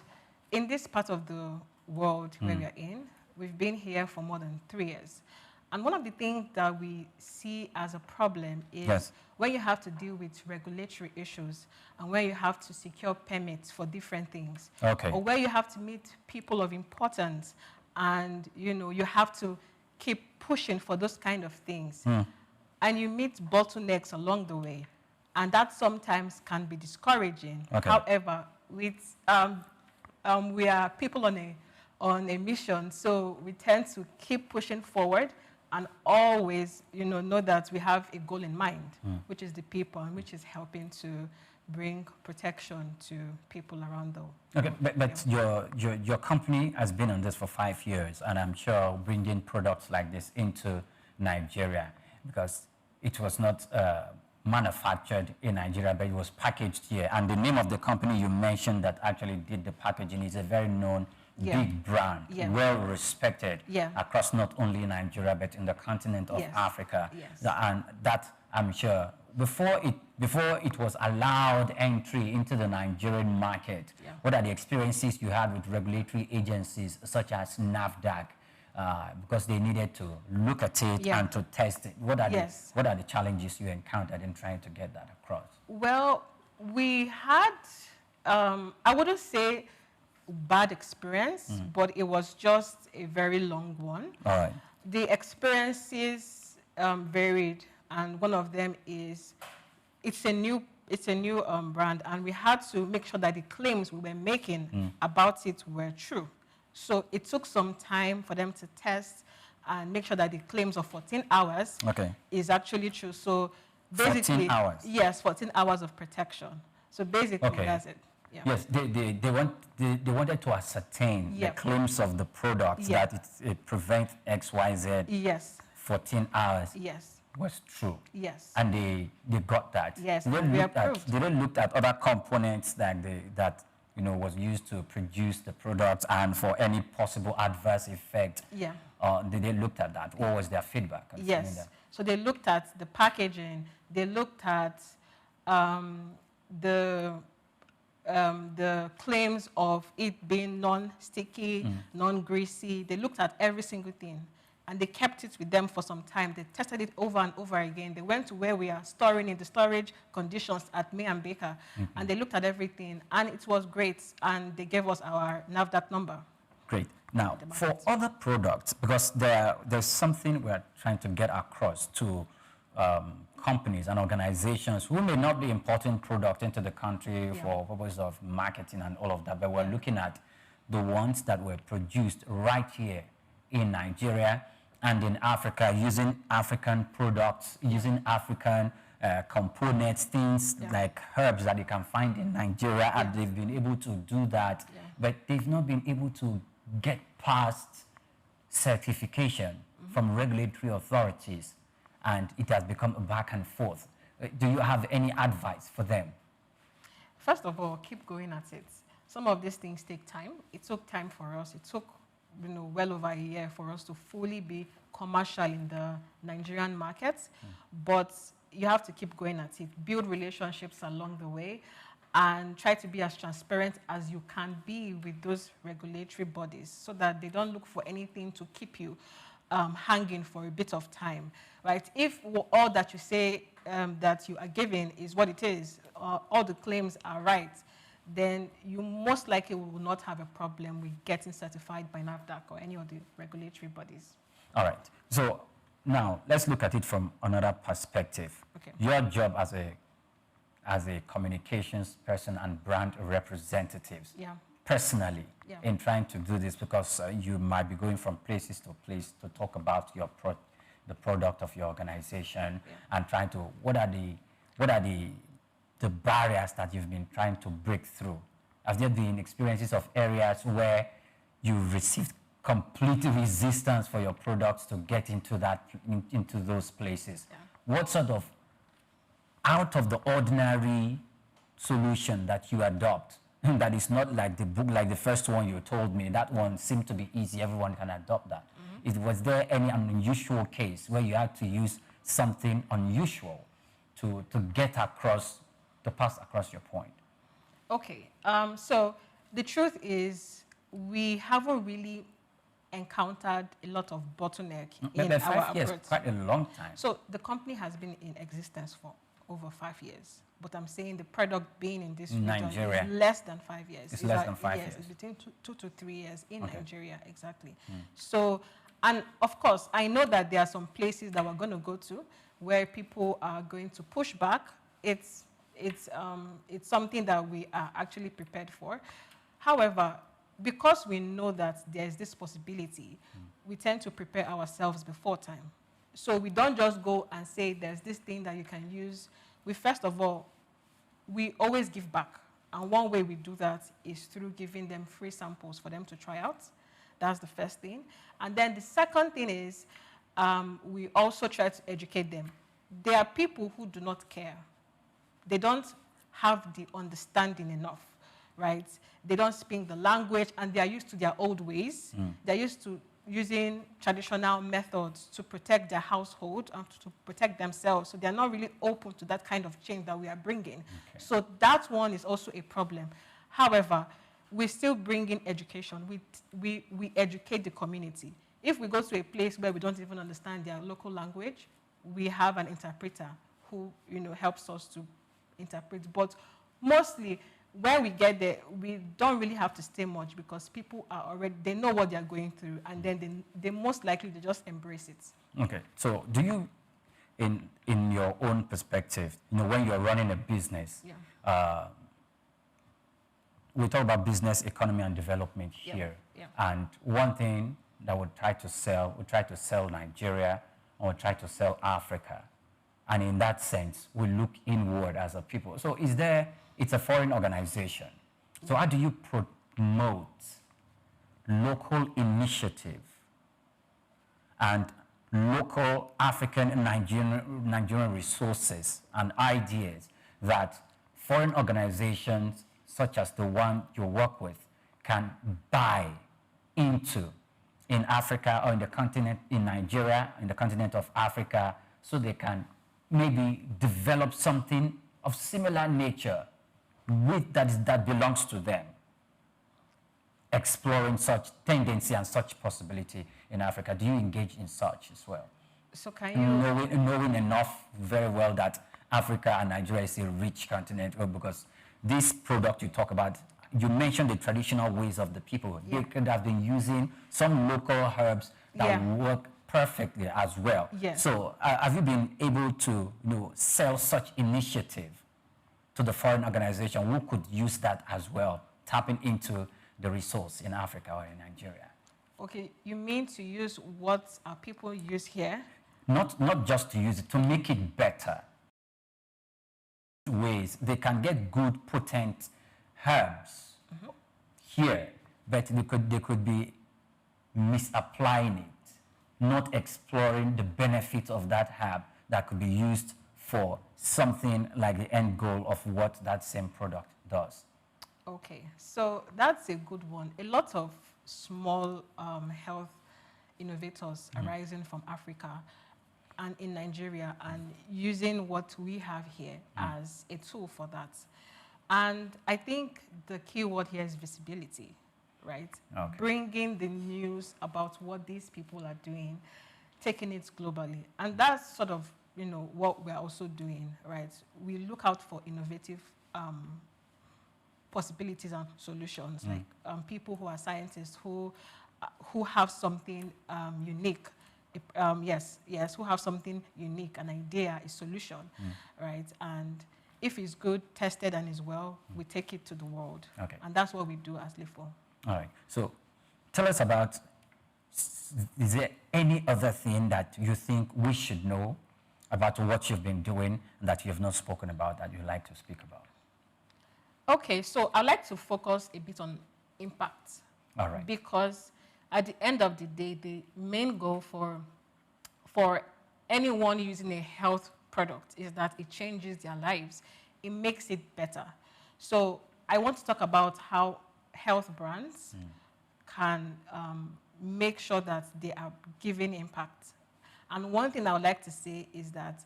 in this part of the world where we are in, we've been here for more than 3 years. And one of the things that we see as a problem is when you have to deal with regulatory issues and where you have to secure permits for different things, or where you have to meet people of importance and you have to keep pushing for those kind of things. And you meet bottlenecks along the way, and that sometimes can be discouraging. However, we are people on a mission, so we tend to keep pushing forward and always know that we have a goal in mind, which is the people, and which is helping to bring protection to people around the world. Okay, but your company has been on this for 5 years, and I'm sure bringing products like this into Nigeria, because it was not manufactured in Nigeria, but it was packaged here. And the name of the company you mentioned that actually did the packaging is a very known big brand, well respected across not only Nigeria, but in the continent of Africa. And that, I'm sure, before it was allowed entry into the Nigerian market, what are the experiences you had with regulatory agencies such as NAFDAC because they needed to look at it and to test it. What are the challenges you encountered in trying to get that across? Well, we had, I wouldn't say bad experience, but it was just a very long one. All right. The experiences varied, and one of them is it's a new brand, and we had to make sure that the claims we were making about it were true. So it took some time for them to test and make sure that the claims of 14 hours is actually true. So basically, 14 hours. Yes, 14 hours of protection. So basically, that's it. Yeah. Yes, they wanted to ascertain the claims of the product that it prevents XYZ. Yes. 14 hours. Yes. Was true. Yes. And they got that. Yes. They looked at other components that was used to produce the product and for any possible adverse effect. Yeah. They looked at that. What was their feedback? Yes. So they looked at the packaging. They looked at the claims of it being non-sticky, non-greasy. They looked at every single thing, and they kept it with them for some time. They tested it over and over again. They went to where we are storing in the storage conditions at May and Baker, and they looked at everything, and it was great, and they gave us our NAFDAC number. Great. Now, for other products, because there's something we're trying to get across to companies and organizations who may not be importing product into the country for purpose of marketing and all of that, but we're looking at the ones that were produced right here in Nigeria and in Africa, using African products, using African components, things like herbs that you can find in Nigeria, and they've been able to do that, but they've not been able to get past certification from regulatory authorities, and it has become a back and forth. Do you have any advice for them? First of all, keep going at it. Some of these things take time. It took time for us. It took well over a year for us to fully be commercial in the Nigerian market, but you have to keep going at it. Build relationships along the way, and try to be as transparent as you can be with those regulatory bodies so that they don't look for anything to keep you hanging for a bit of time, right? If all that you say that you are giving is what it is, all the claims are right, then you most likely will not have a problem with getting certified by NAFDAC or any of the regulatory bodies. All right. So now let's look at it from another perspective. Okay. Your job as a communications person and brand representatives, personally, in trying to do this, because you might be going from places to place to talk about your the product of your organization and trying to, what are the barriers that you've been trying to break through? Have there been experiences of areas where you've received complete resistance for your products to get into those places? What sort of out of the ordinary solution that you adopt that is not like the book, like the first one you told me, that one seemed to be easy, everyone can adopt that. Was there any unusual case where you had to use something unusual to get across, to pass across your point? Okay, so the truth is we haven't really encountered a lot of bottleneck in our 5 years, quite a long time. So the company has been in existence for over 5 years, but I'm saying the product being in this region is less than 5 years. It's less than 5 years. It's between 2 to 3 years in Nigeria, exactly. So, and of course, I know that there are some places that we're going to go to where people are going to push back. It's something that we are actually prepared for. However, because we know that there's this possibility, we tend to prepare ourselves before time. So we don't just go and say there's this thing that you can use. We first of all, we always give back. And one way we do that is through giving them free samples for them to try out. That's the first thing. And then the second thing is we also try to educate them. There are people who do not care. They don't have the understanding enough, right? They don't speak the language, and they are used to their old ways. They're used to using traditional methods to protect their household and to protect themselves. So they're not really open to that kind of change that we are bringing. So that one is also a problem. However, we still bring in education. We educate the community. if we go to a place where we don't even understand their local language, we have an interpreter who, helps us to interpret. But mostly, when we get there, we don't really have to stay much because people are already, they know what they're going through, and then they most likely they just embrace it. Okay, so do you, in your own perspective, when you're running a business, we talk about business, economy, and development here. And one thing that we try to sell Nigeria, and we try to sell Africa. And in that sense, we look inward as a people. So it's a foreign organization. So how do you promote local initiative and local African and Nigerian resources and ideas that foreign organizations such as the one you work with can buy into in Africa or in the continent, in Nigeria, in the continent of Africa, so they can maybe develop something of similar nature that belongs to them, exploring such tendency and such possibility in Africa? Do you engage in such as well? So can you... Knowing enough very well that Africa and Nigeria is a rich continent, because this product you talk about, you mentioned the traditional ways of the people. They could have been using some local herbs that work perfectly as well. So have you been able to sell such initiative to the foreign organization who could use that as well, tapping into the resource in Africa or in Nigeria? Okay, you mean to use what our people use here? Not just to use it, to make it better. Ways they can get good, potent herbs here, but they could be misapplying it, not exploring the benefits of that herb that could be used for something like the end goal of what that same product does. Okay, so that's a good one. A lot of small health innovators arising from Africa and in Nigeria and using what we have here as a tool for that. And I think the key word here is visibility, right? Okay. Bringing the news about what these people are doing, taking it globally. And that's sort of, what we're also doing, right? We look out for innovative possibilities and solutions, like people who are scientists who have something unique. Who have something unique, an idea, a solution, right? And if it's good, tested, and is well, we take it to the world. Okay. And that's what we do as LIFO. All right. So tell us about, is there any other thing that you think we should know about what you've been doing that you have not spoken about that you'd like to speak about? Okay, so I'd like to focus a bit on impact. All right. Because at the end of the day, the main goal for anyone using a health product is that it changes their lives. It makes it better. So I want to talk about how health brands can make sure that they are giving impact. And one thing I would like to say is that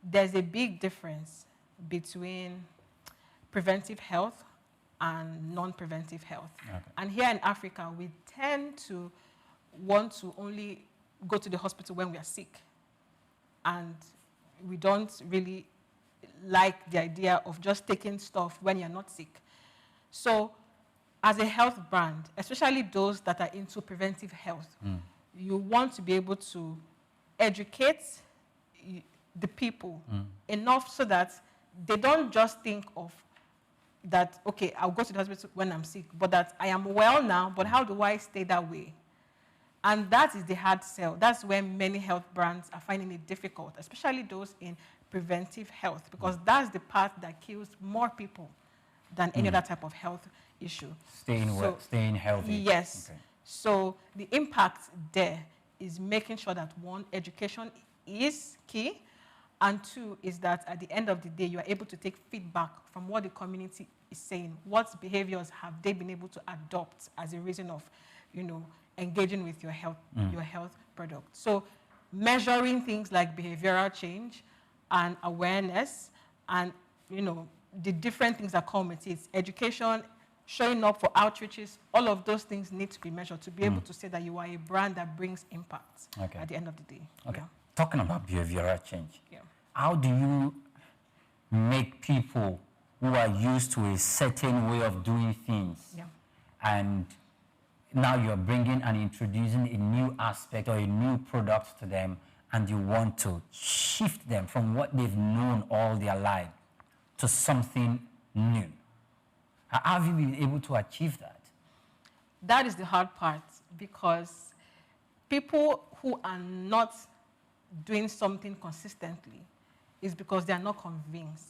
there's a big difference between preventive health and non-preventive health. Okay. And here in Africa, we tend to want to only go to the hospital when we are sick. And we don't really like the idea of just taking stuff when you're not sick. So as a health brand, especially those that are into preventive health, you want to be able to educate the people enough so that they don't just think of that, okay, I'll go to the hospital when I'm sick, but that I am well now, but how do I stay that way? And that is the hard sell. That's where many health brands are finding it difficult, especially those in preventive health, because that's the part that kills more people than any other type of health issue. Staying healthy. Yes. Okay. So the impact there is making sure that, one, education is key, and two, is that at the end of the day, you are able to take feedback from what the community is saying. What behaviors have they been able to adopt as a reason of, engaging with your health product? So measuring things like behavioral change and awareness and, the different things that come with it, education, showing up for outreaches, all of those things need to be measured to be able to say that you are a brand that brings impact at the end of the day. Okay. Yeah. Talking about behavioral change, Yeah. how do you make people who are used to a certain way of doing things and now you're bringing and introducing a new aspect or a new product to them and you want to shift them from what they've known all their life to something new? How have you been able to achieve that? That is the hard part, because people who are not doing something consistently is because they are not convinced.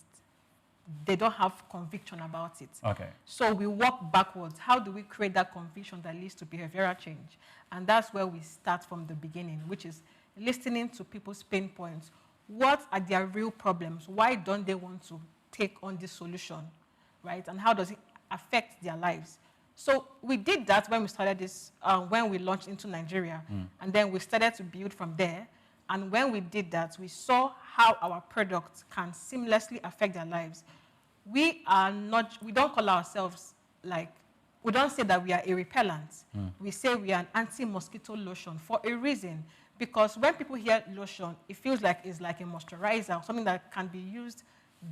They don't have conviction about it. Okay. So we work backwards. How do we create that conviction that leads to behavioral change? And that's where we start from the beginning, which is listening to people's pain points. What are their real problems? Why don't they want to take on this solution, right? And how does it affect their lives? So we did that when we started this, when we launched into Nigeria. And then we started to build from there. And when we did that, we saw how our products can seamlessly affect their lives. We don't call ourselves we don't say that we are a repellent. We say we are an anti-mosquito lotion for a reason. Because when people hear lotion, it feels like it's like a moisturizer, something that can be used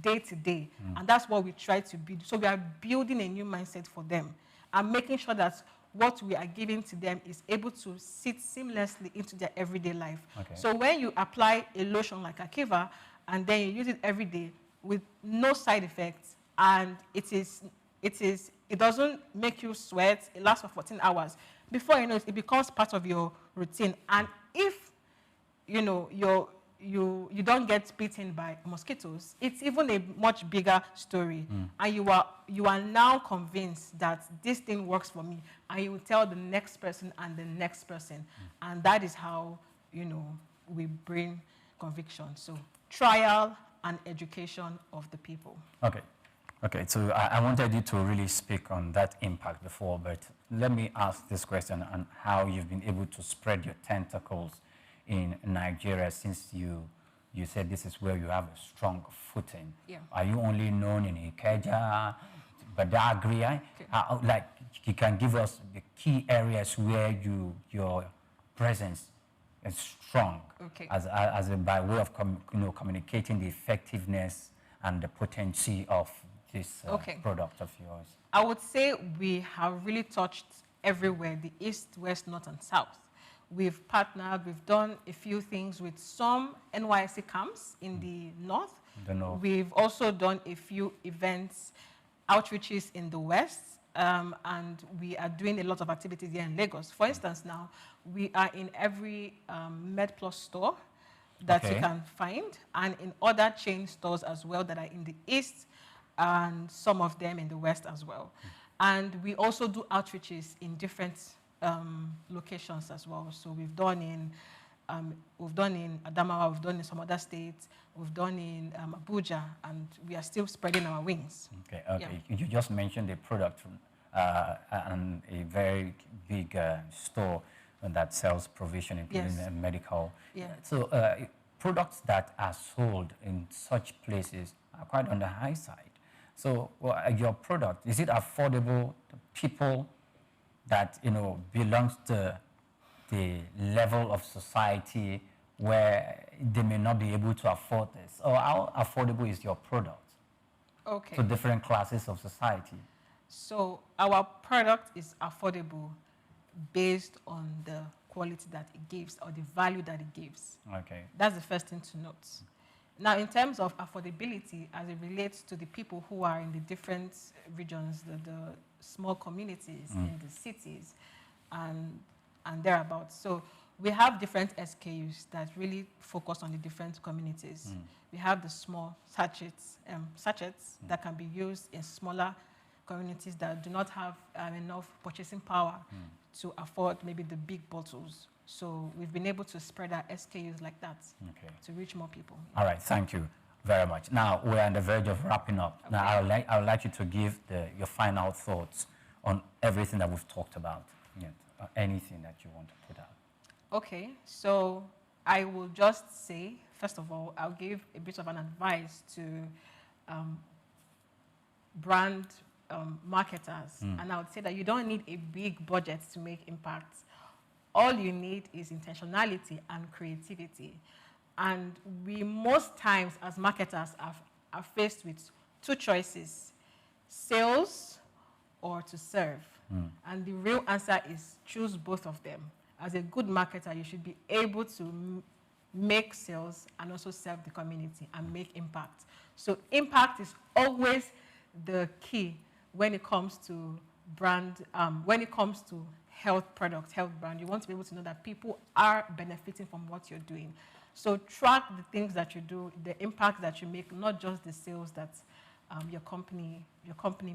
day to day. And that's what we try to build. So we are building a new mindset for them and making sure that what we are giving to them is able to sit seamlessly into their everyday life. Okay. So when you apply a lotion like Akiva and then you use it every day with no side effects, and it doesn't make you sweat, it lasts for 14 hours. Before you know it, it becomes part of your routine. And if you don't get bitten by mosquitoes, it's even a much bigger story. And you are now convinced that this thing works for me, and you will tell the next person and the next person. And that is how, we bring conviction. So trial and education of the people. Okay, so I wanted you to really speak on that impact before, but let me ask this question on how you've been able to spread your tentacles in Nigeria, since you said this is where you have a strong footing. Yeah. Are you only known in Ikeja, Badagry? Like, you can give us the key areas where your presence is strong, by way of communicating the effectiveness and the potency of this product of yours. I would say we have really touched everywhere, the east, west, north, and south. We've partnered, we've done a few things with some NYSC camps in the north. We've also done a few events, outreaches in the west, and we are doing a lot of activities here in Lagos. For instance, now, we are in every MedPlus store that you can find, and in other chain stores as well that are in the east, and some of them in the west as well. And we also do outreaches in different locations as well. So we've done in Adamawa, we've done in some other states, we've done in Abuja, and we are still spreading our wings. Okay. Yeah. You just mentioned a product and a very big store that sells provision, including medical. Yeah. So products that are sold in such places are quite on the high side. So your product, is it affordable to people that belongs to the level of society where they may not be able to afford this? Or how affordable is your product to different classes of society? So our product is affordable based on the quality that it gives or the value that it gives. Okay. That's the first thing to note. Now, in terms of affordability, as it relates to the people who are in the different regions, the small communities in the cities and thereabouts. So we have different SKUs that really focus on the different communities. We have the small sachets that can be used in smaller communities that do not have enough purchasing power to afford maybe the big bottles. So we've been able to spread our SKUs like that to reach more people. All right, thank you very much. Now, we're on the verge of wrapping up. Now, I would like you to give your final thoughts on everything that we've talked about, anything that you want to put out. Okay, so I will just say, first of all, I'll give a bit of an advice to brand marketers, and I would say that you don't need a big budget to make impact. All you need is intentionality and creativity. And we most times as marketers are faced with two choices: sales or to serve. And the real answer is choose both of them. As a good marketer, you should be able to make sales and also serve the community and make impact. So impact is always the key when it comes to brand, when it comes to health products, health brand. You want to be able to know that people are benefiting from what you're doing. So track the things that you do, the impact that you make, not just the sales that your company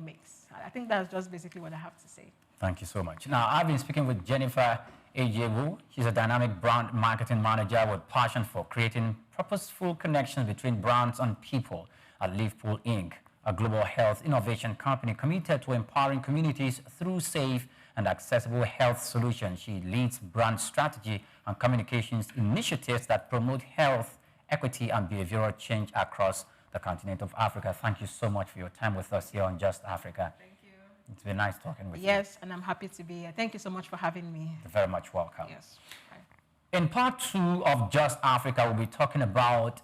makes. I think that's just basically what I have to say. Thank you so much. Now, I've been speaking with Jennifer Ejebu. She's a dynamic brand marketing manager with passion for creating purposeful connections between brands and people at Liverpool Inc., a global health innovation company committed to empowering communities through safe and accessible health solutions. She leads brand strategy and communications initiatives that promote health, equity, and behavioral change across the continent of Africa. Thank you so much for your time with us here on Just Africa. Thank you. It's been nice talking with you. Yes, and I'm happy to be here. Thank you so much for having me. You're very much welcome. Yes. In part 2 of Just Africa, we'll be talking about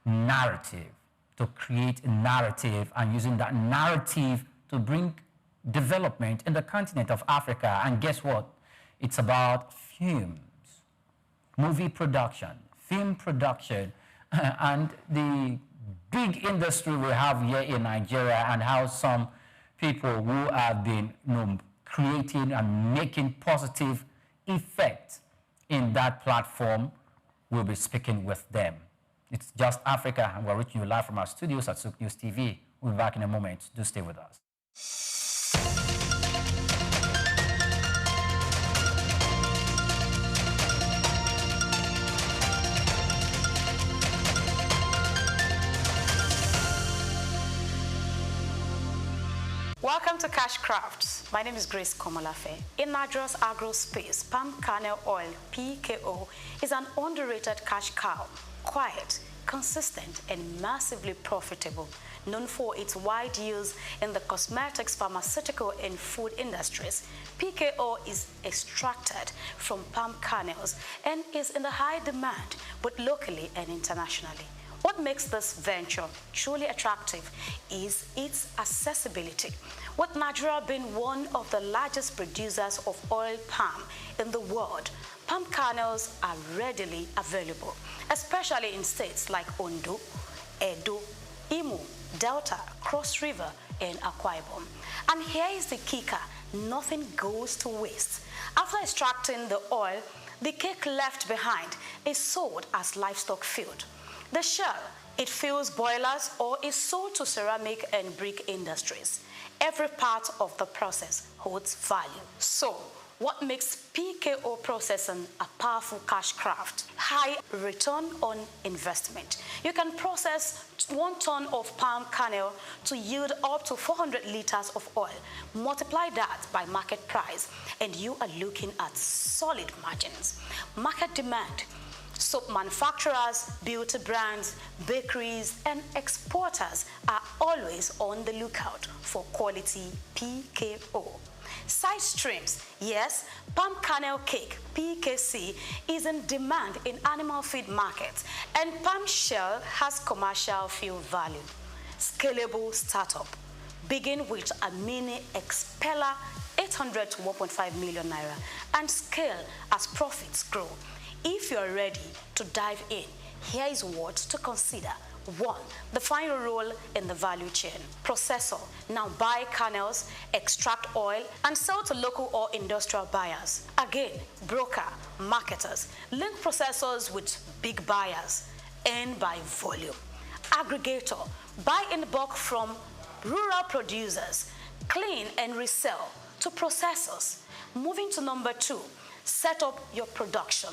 narrative, to create a narrative and using that narrative to bring development in the continent of Africa. And guess what? It's about films, movie production, film production, and the big industry we have here in Nigeria, and how some people who have been creating and making positive effects in that platform will be speaking with them. It's Just Africa, and we're reaching you live from our studios at SOUQ News TV. We'll be back in a moment. Do stay with us. Welcome to Cash Crafts. My name is Grace Komolafe. In Nigeria's agro space, palm kernel oil, PKO, is an underrated cash cow. Quiet, consistent, and massively profitable. Known for its wide use in the cosmetics, pharmaceutical, and food industries, PKO is extracted from palm kernels and is in the high demand, both locally and internationally. What makes this venture truly attractive is its accessibility. With Nigeria being one of the largest producers of oil palm in the world, palm kernels are readily available, especially in states like Ondo, Edo, Imo, Delta, Cross River, and Akwa Ibom. And here is the kicker: nothing goes to waste. After extracting the oil, the cake left behind is sold as livestock feed. The shell, it fuels boilers or is sold to ceramic and brick industries. Every part of the process holds value. So, what makes PKO processing a powerful cash craft? High return on investment. You can process 1 ton of palm kernel to yield up to 400 liters of oil. Multiply that by market price, and you are looking at solid margins. Market demand. Soap manufacturers, beauty brands, bakeries, and exporters are always on the lookout for quality PKO. Side streams. Yes, palm kernel cake, PKC, is in demand in animal feed markets, and palm shell has commercial fuel value. Scalable startup. Begin with a mini expeller, 800 to 1.5 million naira, and scale as profits grow. If you're ready to dive in, here is what to consider. 1. The final role in the value chain. Processor. Now buy kernels, extract oil, and sell to local or industrial buyers. Again, broker, marketers. Link processors with big buyers. Earn by volume. Aggregator. Buy in bulk from rural producers. Clean and resell to processors. Moving to number 2. Set up your production.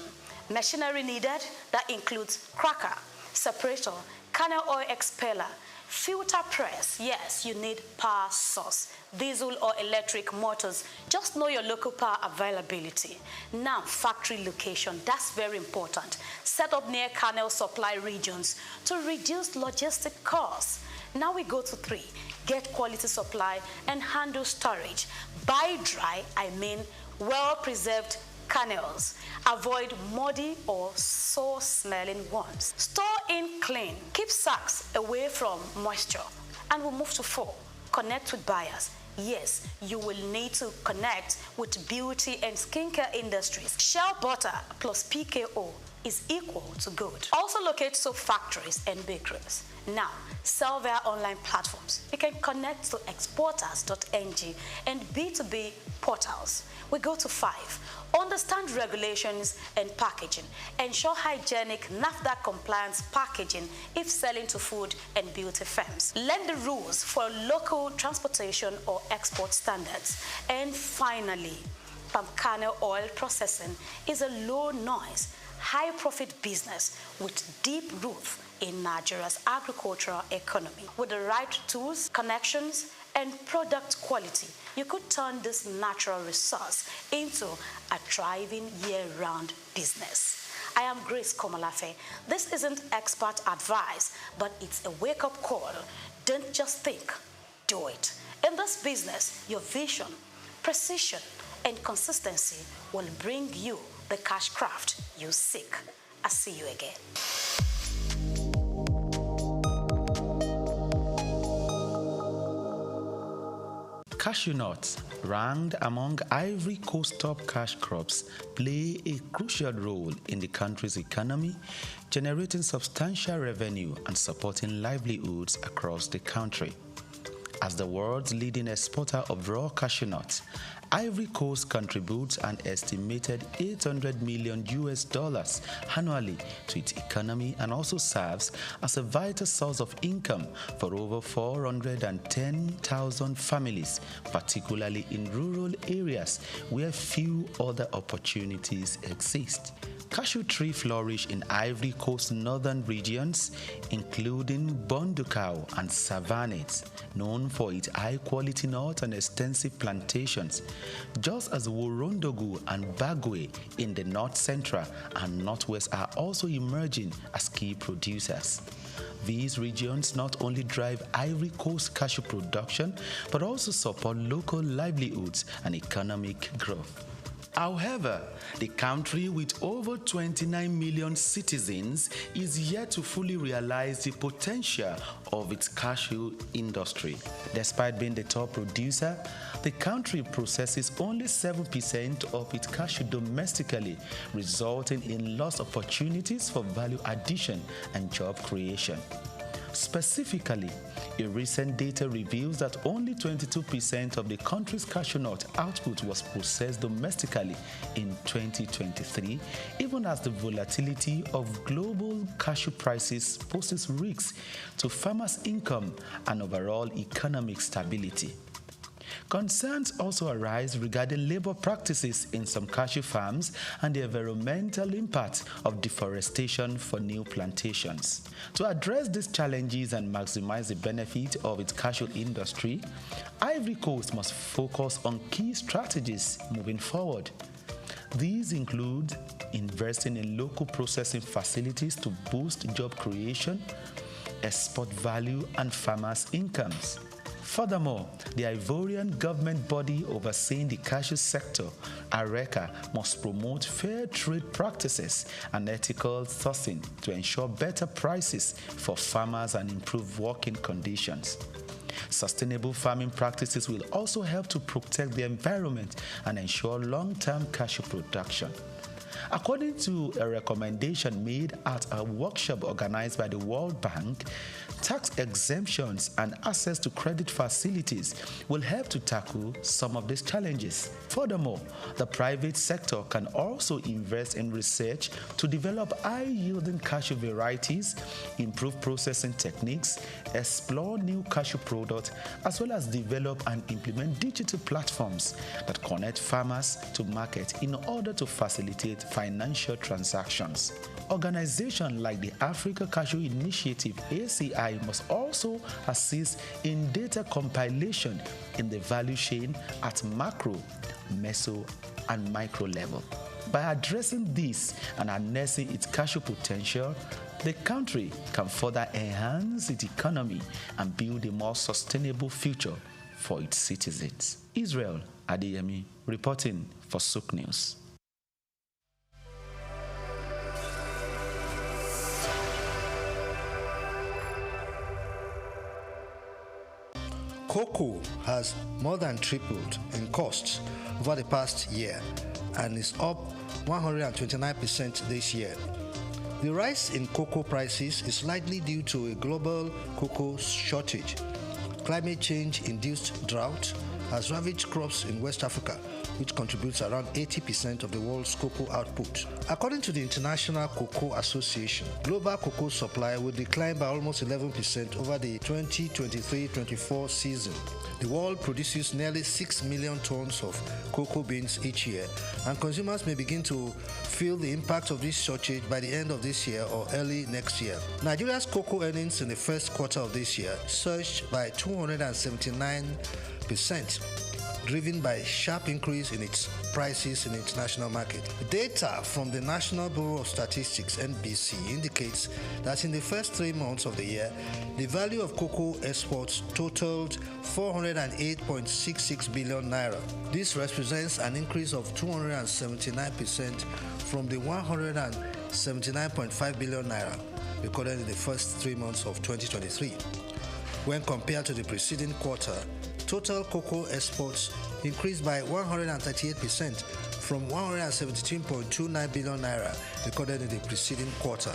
Machinery needed, that includes cracker, separator, kernel oil expeller, filter press. Yes, you need power source, diesel or electric motors. Just know your local power availability. Now, factory location, that's very important. Set up near kernel supply regions to reduce logistic costs. Now we go to 3, get quality supply, and handle storage. By dry, I mean well-preserved kernels. Avoid muddy or sour-smelling ones. Store in clean. Keep sacks away from moisture. And we'll move to 4. Connect with buyers. Yes, you will need to connect with beauty and skincare industries. Shell butter plus PKO is equal to good. Also locate soap factories and bakeries. Now, sell via online platforms. You can connect to exporters.ng and B2B portals. We go to 5. Understand regulations and packaging. Ensure hygienic NAFDAC compliance packaging if selling to food and beauty firms. Learn the rules for local transportation or export standards. And finally, palm kernel oil processing is a low-noise, high-profit business with deep roots in Nigeria's agricultural economy. With the right tools, connections, and product quality, you could turn this natural resource into a thriving year-round business. I am Grace Komolafe. This isn't expert advice, but it's a wake-up call. Don't just think, do it. In this business, your vision, precision, and consistency will bring you the cash craft you seek. I'll see you again. Cashew nuts, ranked among Ivory Coast top cash crops, play a crucial role in the country's economy, generating substantial revenue and supporting livelihoods across the country. As the world's leading exporter of raw cashew nuts, Ivory Coast contributes an estimated $800 million annually to its economy and also serves as a vital source of income for over 410,000 families, particularly in rural areas where few other opportunities exist. Cashew trees flourish in Ivory Coast northern regions, including Bondukau and Savannah, known for its high-quality nuts and extensive plantations, just as Worondogu and Bagwe in the north central and northwest are also emerging as key producers. These regions not only drive Ivory Coast cashew production, but also support local livelihoods and economic growth. However, the country with over 29 million citizens is yet to fully realize the potential of its cashew industry. Despite being the top producer, the country processes only 7% of its cashew domestically, resulting in lost opportunities for value addition and job creation. Specifically, a recent data reveals that only 22% of the country's cashew nut output was processed domestically in 2023, even as the volatility of global cashew prices poses risks to farmers' income and overall economic stability. Concerns also arise regarding labor practices in some cashew farms and the environmental impact of deforestation for new plantations. To address these challenges and maximize the benefit of its cashew industry, Ivory Coast must focus on key strategies moving forward. These include investing in local processing facilities to boost job creation, export value, and farmers' incomes. Furthermore, the Ivorian government body overseeing the cashew sector, ARECA, must promote fair trade practices and ethical sourcing to ensure better prices for farmers and improve working conditions. Sustainable farming practices will also help to protect the environment and ensure long-term cashew production. According to a recommendation made at a workshop organized by the World Bank, tax exemptions and access to credit facilities will help to tackle some of these challenges. Furthermore, the private sector can also invest in research to develop high-yielding cashew varieties, improve processing techniques, explore new cashew products, as well as develop and implement digital platforms that connect farmers to market in order to facilitate financial transactions. Organizations like the Africa Cashew Initiative, ACI, must also assist in data compilation in the value chain at macro, meso, and micro level. By addressing this and harnessing its cashew potential, the country can further enhance its economy and build a more sustainable future for its citizens. Israel Adeyemi reporting for SOUQ News. Cocoa has more than tripled in costs over the past year and is up 129% this year. The rise in cocoa prices is likely due to a global cocoa shortage. Climate change-induced drought has ravaged crops in West Africa, which contributes around 80% of the world's cocoa output. According to the International Cocoa Association, global cocoa supply will decline by almost 11% over the 2023-24 season. The world produces nearly 6 million tons of cocoa beans each year, and consumers may begin to feel the impact of this shortage by the end of this year or early next year. Nigeria's cocoa earnings in the first quarter of this year surged by 279%. Driven by a sharp increase in its prices in the international market. Data from the National Bureau of Statistics (NBS) indicates that in the first 3 months of the year, the value of cocoa exports totaled 408.66 billion naira. This represents an increase of 279% from the 179.5 billion naira recorded in the first 3 months of 2023. When compared to the preceding quarter, total cocoa exports increased by 138% from 117.29 billion naira recorded in the preceding quarter.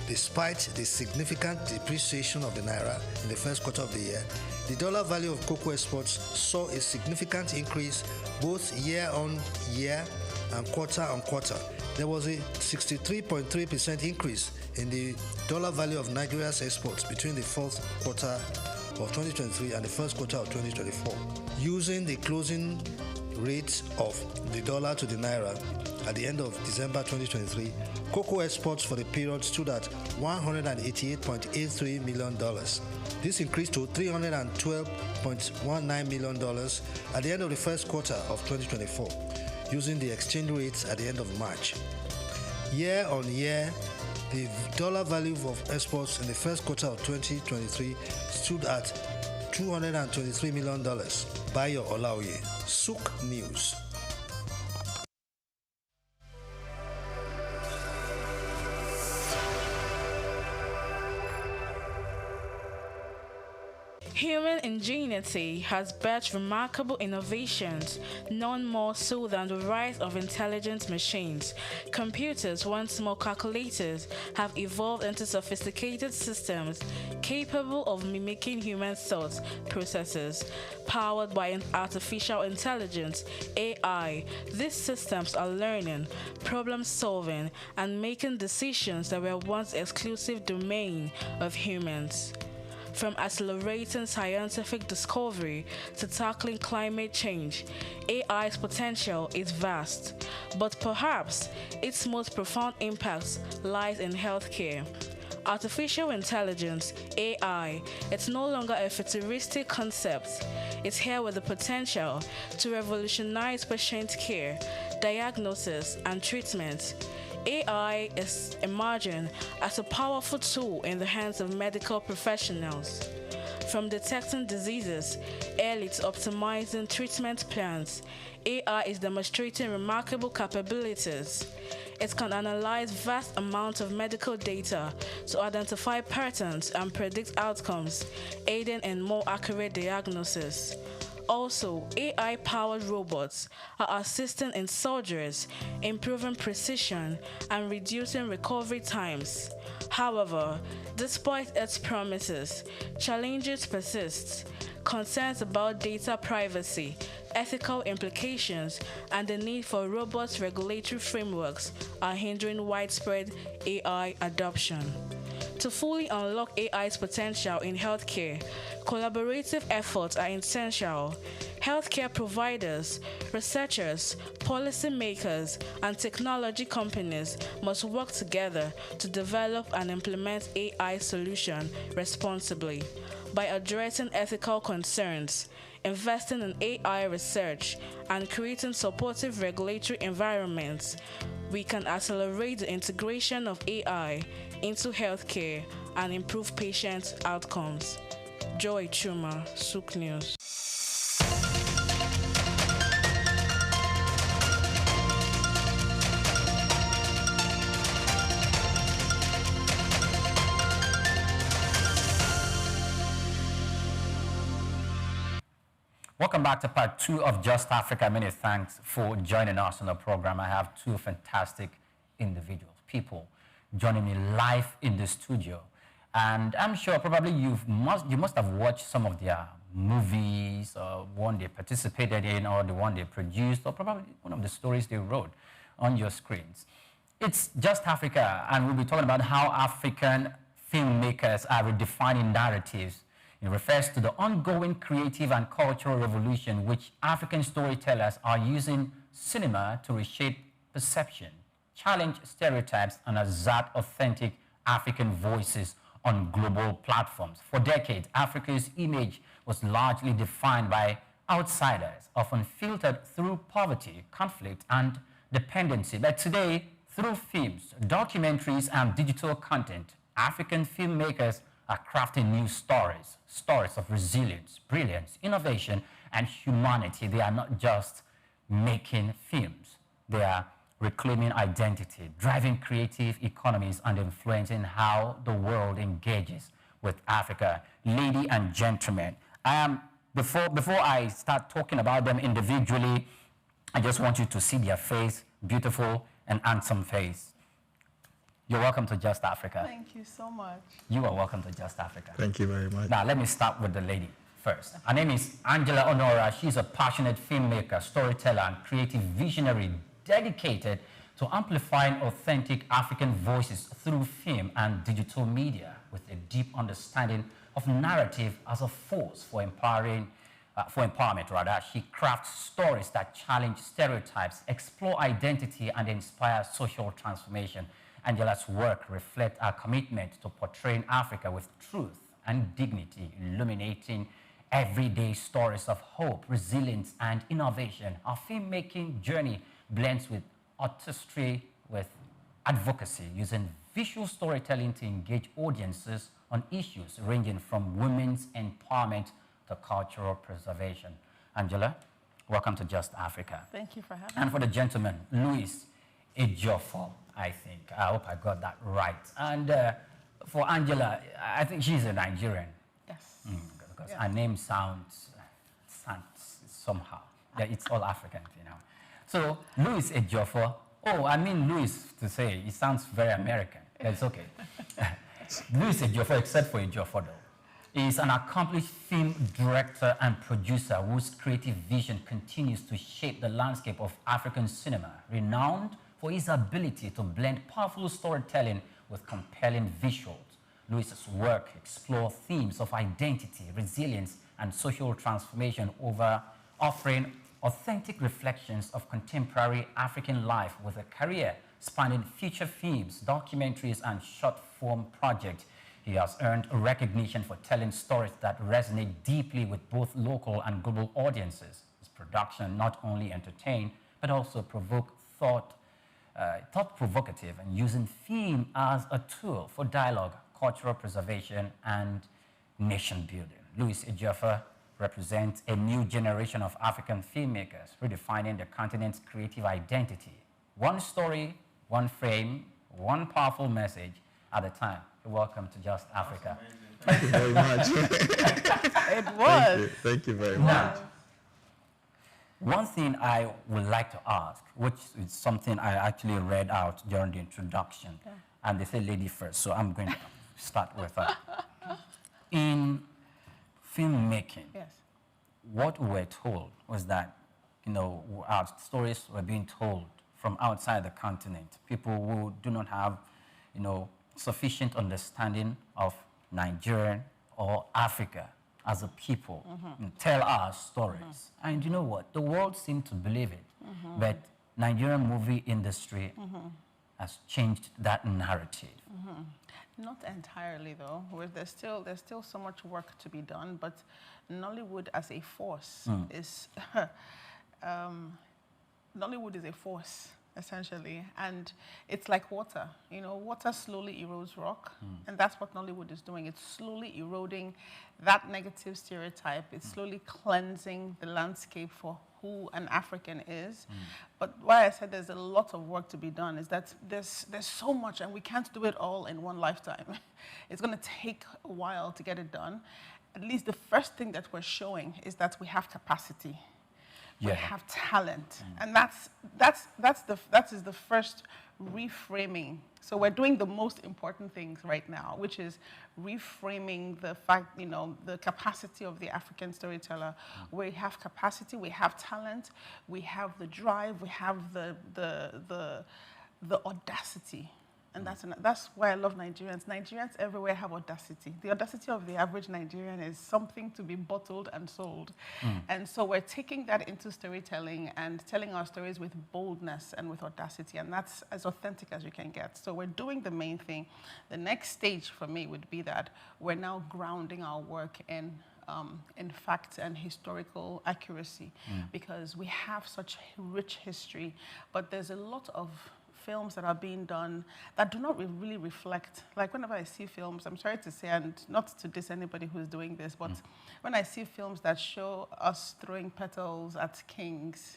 Despite the significant depreciation of the naira in the first quarter of the year, the dollar value of cocoa exports saw a significant increase both year on year and quarter on quarter. There was a 63.3% increase in the dollar value of Nigeria's exports between the fourth quarter of 2023 and the first quarter of 2024. Using the closing rate of the dollar to the naira at the end of December 2023, cocoa exports for the period stood at $188.83 million. This increased to $312.19 million at the end of the first quarter of 2024, using the exchange rates at the end of March. Year on year, the dollar value of exports in the first quarter of 2023 stood at $223 million. Bayo Olaoye, SOUQ News. Human ingenuity has birthed remarkable innovations, none more so than the rise of intelligent machines. Computers, once more calculators, have evolved into sophisticated systems capable of mimicking human thought processes. Powered by artificial intelligence, AI, these systems are learning, problem-solving, and making decisions that were once exclusive domain of humans. From accelerating scientific discovery to tackling climate change, AI's potential is vast, but perhaps its most profound impact lies in healthcare. Artificial intelligence, AI, it's no longer a futuristic concept. It's here with the potential to revolutionize patient care, diagnosis, and treatment. AI is emerging as a powerful tool in the hands of medical professionals. From detecting diseases early to optimizing treatment plans, AI is demonstrating remarkable capabilities. It can analyze vast amounts of medical data to identify patterns and predict outcomes, aiding in more accurate diagnosis. Also, AI-powered robots are assisting in surgeries, improving precision, and reducing recovery times. However, despite its promises, challenges persist. Concerns about data privacy, ethical implications, and the need for robust regulatory frameworks are hindering widespread AI adoption. To fully unlock AI's potential in healthcare, collaborative efforts are essential. Healthcare providers, researchers, policymakers, and technology companies must work together to develop and implement AI solutions responsibly. By addressing ethical concerns, investing in AI research, and creating supportive regulatory environments, we can accelerate the integration of AI into healthcare and improve patient outcomes. Joy Chuma, SOUQ News. Welcome back to part 2 of Just Africa. Many thanks for joining us on the program. I have 2 fantastic individuals, people joining me live in the studio. And I'm sure probably you must have watched some of their movies, or one they participated in, or the one they produced, or probably one of the stories they wrote on your screens. It's Just Africa, and we'll be talking about how African filmmakers are redefining narratives. It refers to the ongoing creative and cultural revolution which African storytellers are using cinema to reshape perception, challenge stereotypes, and assert authentic African voices on global platforms. For decades, Africa's image was largely defined by outsiders, often filtered through poverty, conflict, and dependency. But today, through films, documentaries, and digital content, African filmmakers are crafting new stories, stories of resilience, brilliance, innovation, and humanity. They are not just making films. They are reclaiming identity, driving creative economies, and influencing how the world engages with Africa. Ladies and gentlemen, before I start talking about them individually, I just want you to see their face, beautiful and handsome face. You're welcome to Just Africa. Thank you so much. You are welcome to Just Africa. Thank you very much. Now, let me start with the lady first. Her name is Angela Honora. She's a passionate filmmaker, storyteller, and creative visionary dedicated to amplifying authentic African voices through film and digital media, with a deep understanding of narrative as a force for empowerment. She crafts stories that challenge stereotypes, explore identity, and inspire social transformation. Angela's work reflects our commitment to portraying Africa with truth and dignity, illuminating everyday stories of hope, resilience, and innovation. Our filmmaking journey blends with artistry with advocacy, using visual storytelling to engage audiences on issues ranging from women's empowerment to cultural preservation. Angela, welcome to Just Africa. Thank you for having me. And for the gentleman, Louis Ejiofor, I think. I hope I got that right. And for Angela, I think she's a Nigerian. Yes. Because her name sounds somehow. Yeah, it's all African, you know. So, Louis Ejiofor, Louis to say, it sounds very American. That's okay. Louis Ejiofor, except for Ejiofor though, is an accomplished film director and producer whose creative vision continues to shape the landscape of African cinema, renowned for his ability to blend powerful storytelling with compelling visuals. Louis's work explores themes of identity, resilience, and social transformation, offering authentic reflections of contemporary African life with a career spanning feature films, documentaries, and short-form projects. He has earned recognition for telling stories that resonate deeply with both local and global audiences. His production not only entertain, but also thought-provocative, and using film as a tool for dialogue, cultural preservation, and nation building. Louis Ejiofor represents a new generation of African filmmakers, redefining the continent's creative identity. One story, one frame, one powerful message at a time. Welcome to Just Africa. Thank you very much. It was. Thank you very much. One thing I would like to ask, which is something I actually read out during the introduction, and they say lady first, so I'm going to start with her. In filmmaking, what we're told was that, our stories were being told from outside the continent. People who do not have, sufficient understanding of Nigeria or Africa as a people tell our stories. And you know what? The world seemed to believe it. But Nigerian movie industry has changed that narrative? Not entirely, though. There's still so much work to be done, but Nollywood as a force is Nollywood is a force, essentially, and it's like water. You know, water slowly erodes rock, and that's what Nollywood is doing. It's slowly eroding that negative stereotype. It's slowly cleansing the landscape for who an African is. But why I said there's a lot of work to be done is that there's so much, and we can't do it all in one lifetime. It's going to take a while to get it done. At least the first thing that we're showing is that we have capacity. We have talent, and that is the first reframing. So we're doing the most important things right now, which is reframing the fact, you know, the capacity of the African storyteller. We have capacity, we have talent, we have the drive, we have the audacity. And that's why I love Nigerians. Nigerians everywhere have audacity. The audacity of the average Nigerian is something to be bottled and sold. And so we're taking that into storytelling and telling our stories with boldness and with audacity, and that's as authentic as you can get. So we're doing the main thing. The next stage for me would be that we're now grounding our work in fact and historical accuracy, because we have such rich history, but there's a lot of films that are being done that do not really reflect. Like whenever I see films, I'm sorry to say, and not to diss anybody who's doing this, but when I see films that show us throwing petals at kings,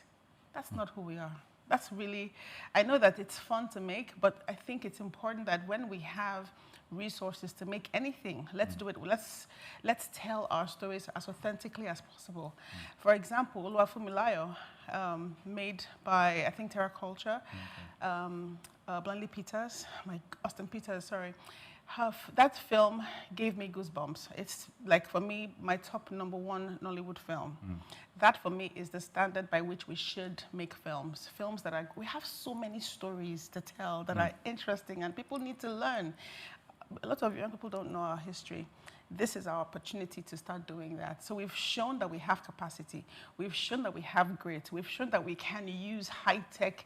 that's not who we are. That's really, I know that it's fun to make, but I think it's important that when we have resources to make anything, let's do it. Let's tell our stories as authentically as possible. For example, Oluwafunmilayo, made by, I think, Terra Culture, Blandly Peters, Austin Peters, sorry. That film gave me goosebumps. It's like, for me, my top #1 Nollywood film. That, for me, is the standard by which we should make films. Films that we have so many stories to tell that are interesting and people need to learn. A lot of young people don't know our history. This is our opportunity to start doing that. So we've shown that we have capacity. We've shown that we have grit. We've shown that we can use high-tech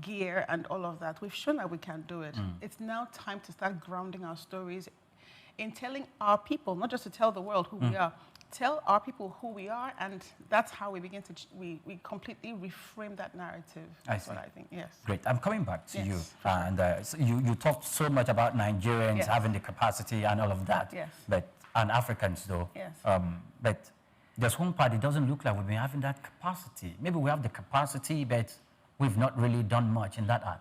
gear and all of that. We've shown that we can do it. It's now time to start grounding our stories in telling our people, not just to tell the world who we are, tell our people who we are, and that's how we begin to, we completely reframe that narrative. That's what I think, yes. Great, I'm coming back to you. And so you talked so much about Nigerians having the capacity and all of that, and Africans though. But there's one part, it doesn't look like we've been having that capacity. Maybe we have the capacity, but we've not really done much in that art.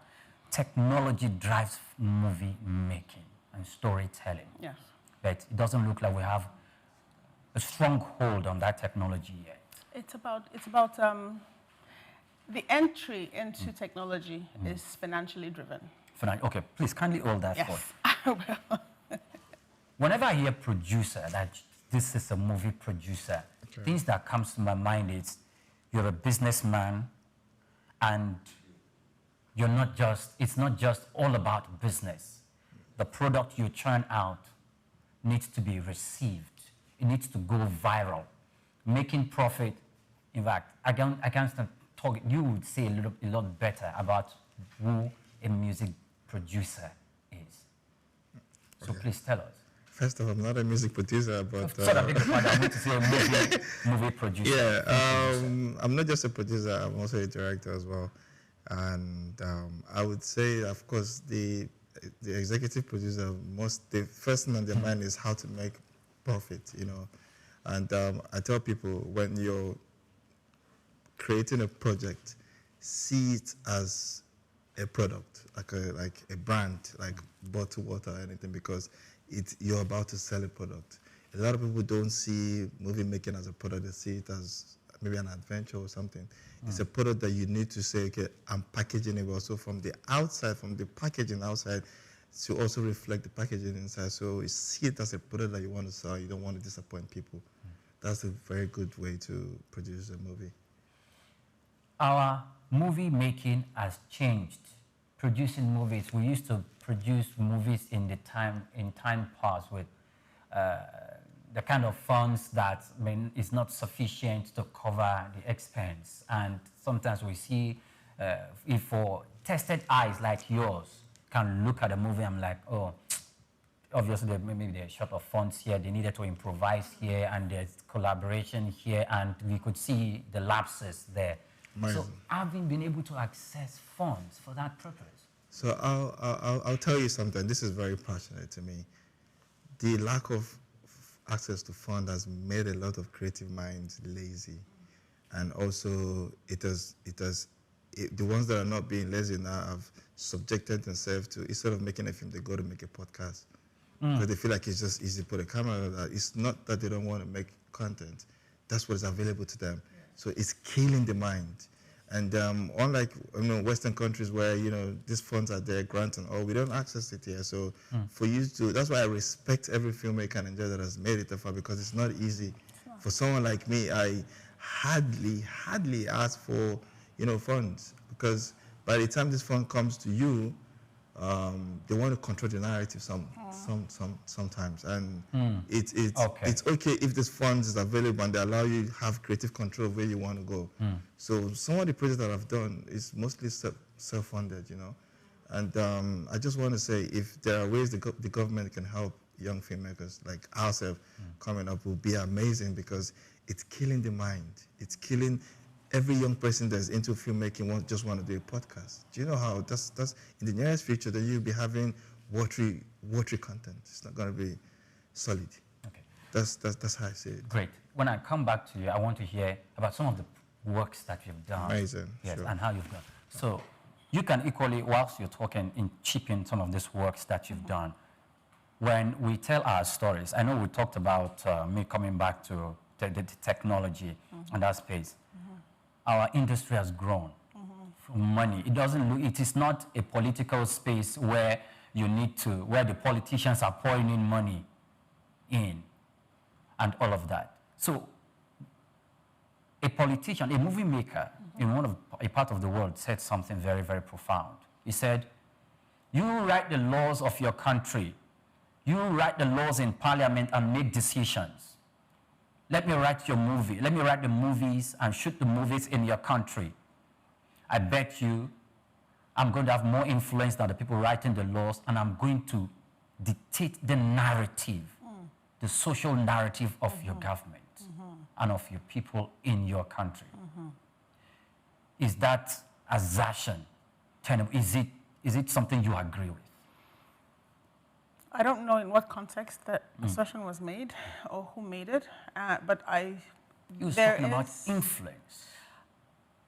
Technology drives movie making and storytelling. But it doesn't look like we have a strong hold on that technology yet. It's about the entry into technology is financially driven. Okay, please kindly hold that thought. Whenever I hear producer, that this is a movie producer, things that comes to my mind is you're a businessman, and it's not just all about business. The product you churn out needs to be received. It needs to go viral, making profit. In fact, I can't talk. You would say a lot better about who a music producer is. So please tell us. First of all, I'm not a music producer, but sorry, I beg your pardon. I want to say a movie producer. Yeah, I'm not just a producer. I'm also a director as well, and I would say, of course, the executive producer the first thing on their mind is how to make profit, you know. And I tell people, when you're creating a project, see it as a product, like a brand, like bottled water or anything, because you're about to sell a product. A lot of people don't see movie making as a product. They see it as maybe an adventure or something. It's a product that you need to say, okay, I'm packaging it well. So from the outside, from the packaging outside, to also reflect the packaging inside. So you see it as a product that you want to sell. You don't want to disappoint people. That's a very good way to produce a movie. Our movie making has changed. Producing movies, we used to produce movies in time past with the kind of funds that is not sufficient to cover the expense. And sometimes we see if for tested eyes like yours can look at a movie, I'm like, oh, obviously maybe they're short of funds here, they needed to improvise here, and there's collaboration here, and we could see the lapses there. Amazing. So having been able to access funds for that purpose. So I'll tell you something. This is very passionate to me. The lack of access to funds has made a lot of creative minds lazy, and also the ones that are not being lazy now have subjected themselves to, instead of making a film, they go to make a podcast. Because they feel like it's just easy to put a camera on. It's not that they don't want to make content. That's what is available to them. So it's killing the mind. And unlike Western countries where these funds are there, grants and all, we don't access it here. So for you to, that's why I respect every filmmaker in Nigeria that has made it far, because it's not easy. For someone like me, I hardly ask for funds, because by the time this fund comes to you, they want to control the narrative sometimes, and it's okay if this funds is available and they allow you to have creative control of where you want to go. So some of the projects that I've done is mostly self-funded, and I just want to say, if there are ways the government can help young filmmakers like ourselves coming up, will be amazing, because it's killing the mind. It's killing every young person that's into filmmaking just want to do a podcast. Do you know how that's in the nearest future that you'll be having watery content? It's not going to be solid. Okay. That's how I see it. Great. When I come back to you, I want to hear about some of the works that you've done. Amazing. Yes, sure. and how you've done. So you can equally, whilst you're talking, chip in some of these works that you've done. When we tell our stories, I know we talked about me coming back to the technology and that space. Our industry has grown from money. It is not a political space where where the politicians are pouring in money in and all of that. So a politician, a movie maker in a part of the world said something very, very profound. He said, you write the laws of your country. You write the laws in parliament and make decisions. Let me write your movie. Let me write the movies and shoot the movies in your country. I bet you I'm going to have more influence than the people writing the laws, and I'm going to dictate the narrative, the social narrative of your government and of your people in your country. Is that assertion tenable? Is it something you agree with? I don't know in what context that assertion was made or who made it, but you were talking about influence.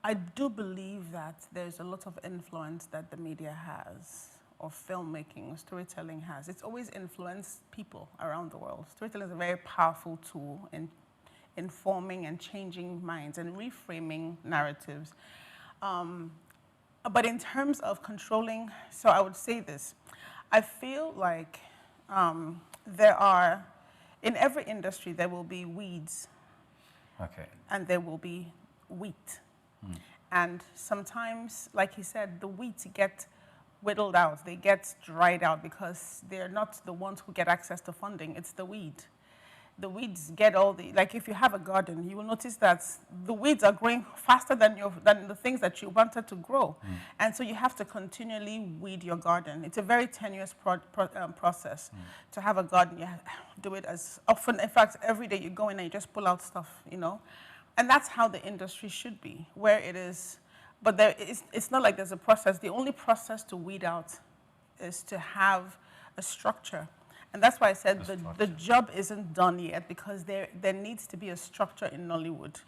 I do believe that there's a lot of influence that the media has, or filmmaking, or storytelling has. It's always influenced people around the world. Storytelling is a very powerful tool in informing and changing minds and reframing narratives. But in terms of controlling, so I would say this. I feel like in every industry, there will be weeds. Okay. And there will be wheat. And sometimes, like he said, the wheat get whittled out. They get dried out because they're not the ones who get access to funding. It's the weed. The weeds get like if you have a garden, you will notice that the weeds are growing faster than the things that you wanted to grow. And so you have to continually weed your garden. It's a very tenuous process. To have a garden, you do it as often, in fact, every day you go in and you just pull out stuff, And that's how the industry should be, where it is. But it's not like there's a process. The only process to weed out is to have a structure. And that's why I said the job isn't done yet, because there needs to be a structure in Nollywood.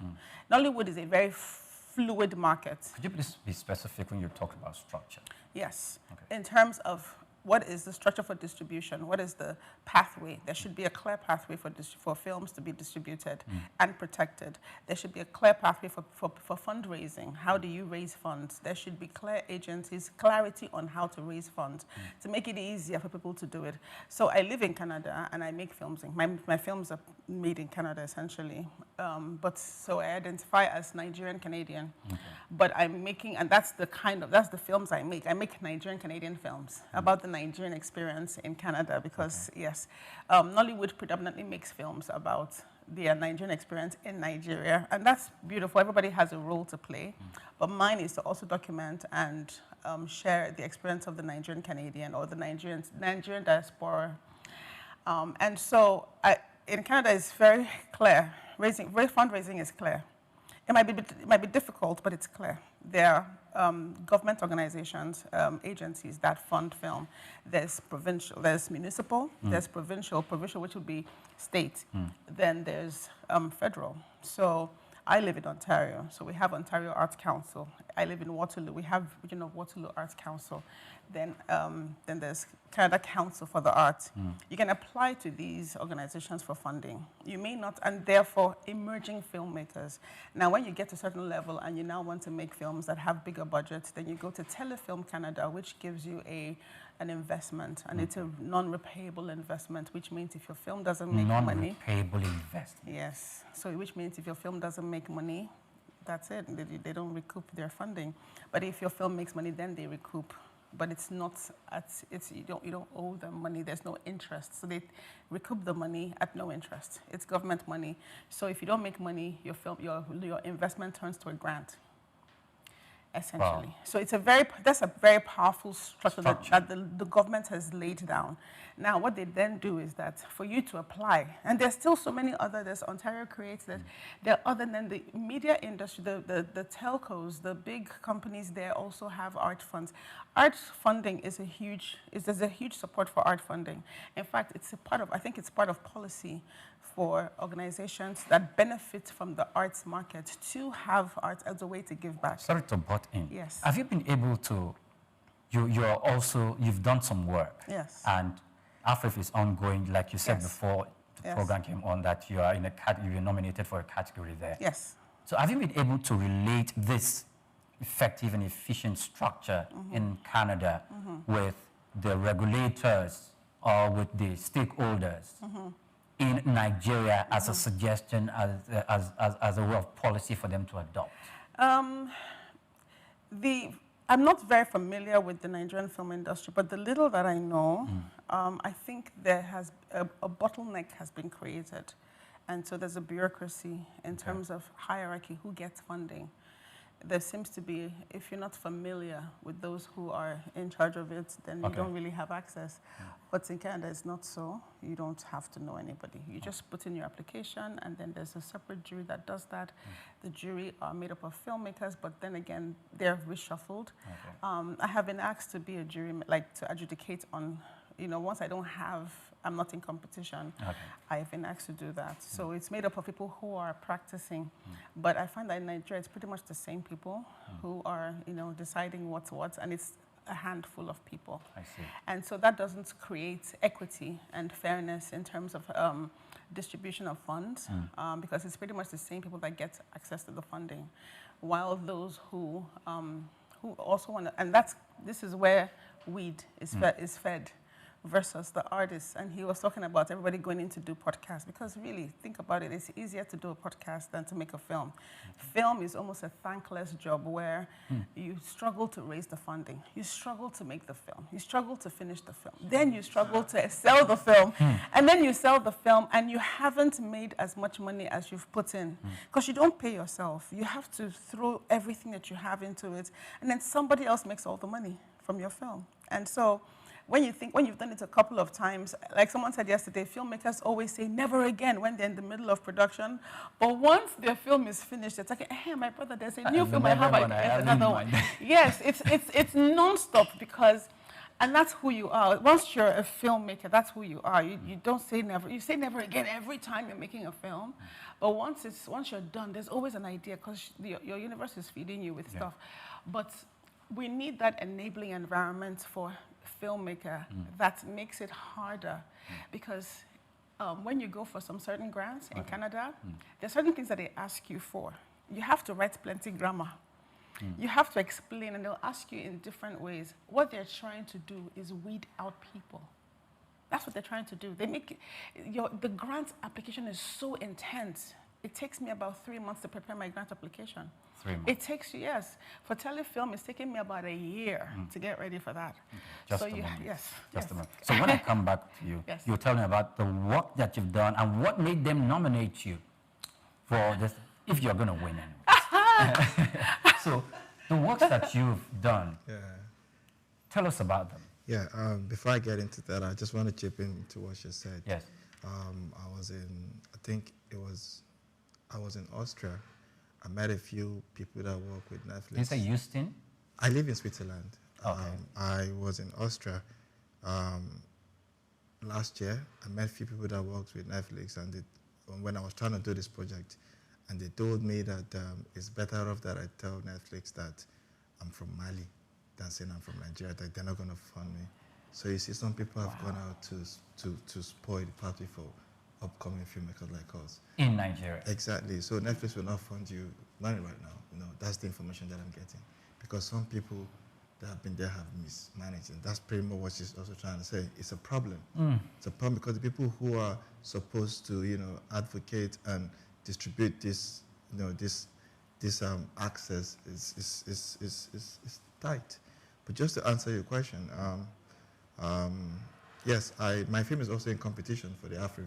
Nollywood is a very fluid market. Could you please be specific when you talk about structure? Yes. Okay. In terms of what is the structure for distribution? What is the pathway? There should be a clear pathway for films to be distributed and protected. There should be a clear pathway for fundraising. How do you raise funds? There should be clear agencies, clarity on how to raise funds to make it easier for people to do it. So I live in Canada and I make films. My films are made in Canada essentially. So I identify as Nigerian Canadian. Okay. But I'm making, and that's the films I make. I make Nigerian Canadian films about the Nigerian experience in Canada, because yes, Nollywood predominantly makes films about their Nigerian experience in Nigeria. And that's beautiful. Everybody has a role to play. But mine is to also document and share the experience of the Nigerian Canadian or the Nigerian diaspora. And so in Canada, it's very clear. Fundraising is clear. It might be difficult, but it's clear. There are government organizations, agencies that fund film. There's provincial, there's municipal, there's provincial which would be state. Then there's federal. So I live in Ontario, so we have Ontario Arts Council. I live in Waterloo. We have Waterloo Arts Council. Then there's Canada Council for the Arts. You can apply to these organizations for funding. You may not, and therefore emerging filmmakers. Now, when you get to a certain level and you now want to make films that have bigger budgets, then you go to Telefilm Canada, which gives you an investment, and it's a non-repayable investment, which means if your film doesn't make money... Non-repayable investment. Yes. So which means if your film doesn't make money, that's it. They don't recoup their funding. But if your film makes money, then they recoup. But it's not you don't owe them money. There's no interest. So they recoup the money at no interest. It's government money. So if you don't make money, your investment turns to a grant, essentially. Wow. So that's a very powerful structure. that the government has laid down. Now, what they then do is that for you to apply, and there's still so many other, there's Ontario Creates, there are other than the media industry, the telcos, the big companies there also have art funds. Art funding there's a huge support for art funding. In fact, I think it's part of policy for organizations that benefit from the arts market to have art as a way to give back. Sorry to butt in. Yes. Have you been able to, you've done some work. Yes. And AFRIF is ongoing, like you said before the program came on, that you are you're nominated for a category there. Yes. So have you been able to relate this effective and efficient structure in Canada with the regulators or with the stakeholders in Nigeria as a suggestion, as a way of policy for them to adopt? I'm not very familiar with the Nigerian film industry, but the little that I know, I think there has a bottleneck has been created. And so there's a bureaucracy in terms of hierarchy, who gets funding. There seems to be, if you're not familiar with those who are in charge of it, then you don't really have access. But in Canada, it's not so. You don't have to know anybody. You just put in your application, and then there's a separate jury that does that. The jury are made up of filmmakers, but then again, they're reshuffled. I have been asked to be a jury, like to adjudicate on, once I'm not in competition, I've been asked to do that. So it's made up of people who are practicing. But I find that in Nigeria, it's pretty much the same people who are, deciding what's what, and it's a handful of people. I see. And so that doesn't create equity and fairness in terms of distribution of funds, because it's pretty much the same people that get access to the funding, while those who also want to, and this is where weed is fed versus the artists. And he was talking about everybody going in to do podcasts, because really, think about it, it's easier to do a podcast than to make a film. Film is almost a thankless job where you struggle to raise the funding, you struggle to make the film, you struggle to finish the film, then you struggle to sell the film, and then you sell the film and you haven't made as much money as you've put in, because you don't pay yourself. You have to throw everything that you have into it, and then somebody else makes all the money from your film. And so when you've done it a couple of times, like someone said yesterday, filmmakers always say never again when they're in the middle of production. But once their film is finished, they're like, hey, my brother, there's a new film I have another one. Yes, it's non-stop, and that's who you are. Once you're a filmmaker, that's who you are. You don't say never. You say never again every time you're making a film. But once you're done, there's always an idea, because your universe is feeding you with stuff. But we need that enabling environment for filmmaker that makes it harder, because when you go for some certain grants in Canada, there's certain things that they ask you for. You have to write plenty grammar. You have to explain, and they'll ask you in different ways. What they're trying to do is weed out people. That's what they're trying to do. They make the grant application is so intense. it takes me about 3 months to prepare my grant application. 3 months. It takes, yes. For telefilm, it's taking me about a year to get ready for that. Just so a moment. Yes. Just a moment. So when I come back to you, Yes. you tell me about the work that you've done and what made them nominate you for this, if you're going to win anyway. So the works that you've done, tell us about them. Yeah, before I get into that, I just want to chip into what you said. Yes. I was in, I was in Austria. I met a few people that work with Netflix. Did you say Houston? I live in Switzerland. Okay. I was in Austria last year. I met a few people that worked with Netflix, and when I was trying to do this project, and they told me that it's better off that I tell Netflix that I'm from Mali than saying I'm from Nigeria, that they're not going to fund me. So you see, some people have gone out to spoil the party for upcoming filmmakers like us. In Nigeria. Exactly. So Netflix will not fund you money right now. You know, that's the information that I'm getting. Because some people that have been there have mismanaged. And that's pretty much what she's also trying to say. It's a problem. It's a problem because the people who are supposed to, you know, advocate and distribute this, you know, this access is tight. But just to answer your question, yes, my film is also in competition for the Afro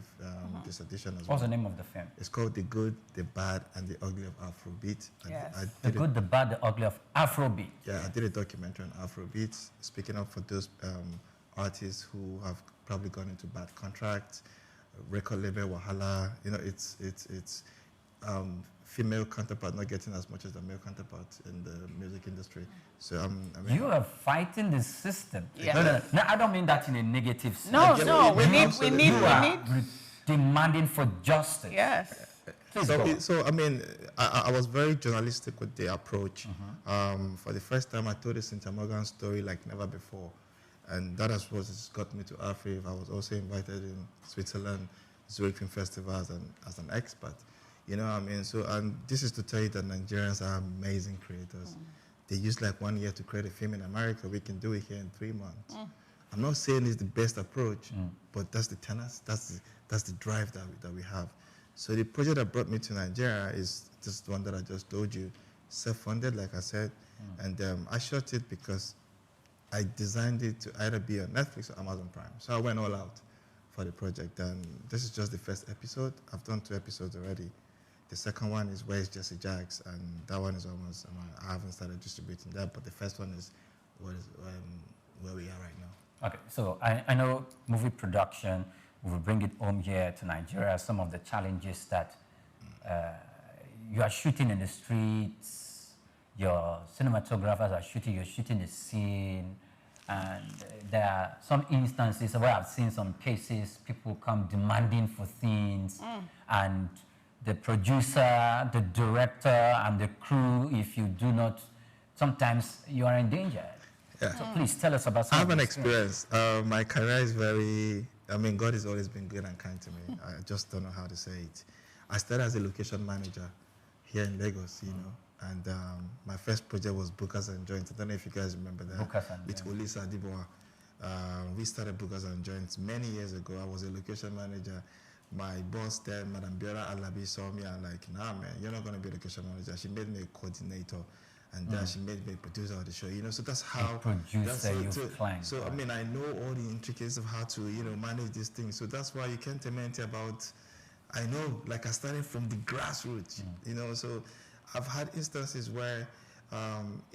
this edition as well. What's the name of the film? It's called The Good, The Bad, and The Ugly of Afrobeat. Yes. The Good, The Bad, The Ugly of Afrobeat. Yeah, I did a documentary on Afrobeat, speaking up for those artists who have probably gone into bad contracts, record label wahala. You know, it's female counterpart not getting as much as the male counterpart in the music industry. So I mean, you are fighting the system. Yeah. No, I don't mean that in a negative sense. No, we need. Demanding for justice. Yes. So I mean, I was very journalistic with the approach. For the first time, I told the Cynthia Morgan story like never before, and that is what got me to Africa. I was also invited in Switzerland, Zurich Film Festival as an expert. You know what I mean? So, and this is to tell you that Nigerians are amazing creators. They use like 1 year to create a film in America. We can do it here in 3 months. I'm not saying it's the best approach, but that's the tenets, that's the drive that we have. So the project that brought me to Nigeria is just one that I just told you, self-funded, like I said. And I shot it because I designed it to either be on Netflix or Amazon Prime. So I went all out for the project. And this is just the first episode. I've done 2 episodes already. The second one is Where's Jesse Jacks, and that one is almost, I haven't started distributing that, but the first one is where we are right now. Okay, so I know movie production, we will bring it home here to Nigeria, some of the challenges that you are shooting in the streets, your cinematographers are shooting, you're shooting the scene, and there are some instances where I've seen some cases, people come demanding for things, and the producer, the director, and the crew, if you do not, sometimes you are in danger. Yeah. So please tell us about some I have of an this. experience. My career is very, God has always been good and kind to me. I just don't know how to say it. I started as a location manager here in Lagos, you know, and my first project was Bookers and Joints. I don't know if you guys remember that. Bookers and with Olisa Adiboa. We started Bookers and Joints many years ago. I was a location manager. My boss then, Madam Biora Alabi, saw me and like, nah, man, you're not going to be a location manager. She made me a coordinator, and then she made me a producer of the show. You know, so that's how. So I mean, I know all the intricacies of how to, you know, manage these things. So that's why you can't tell me anything about. I know, like I started from the grassroots. You know, so I've had instances where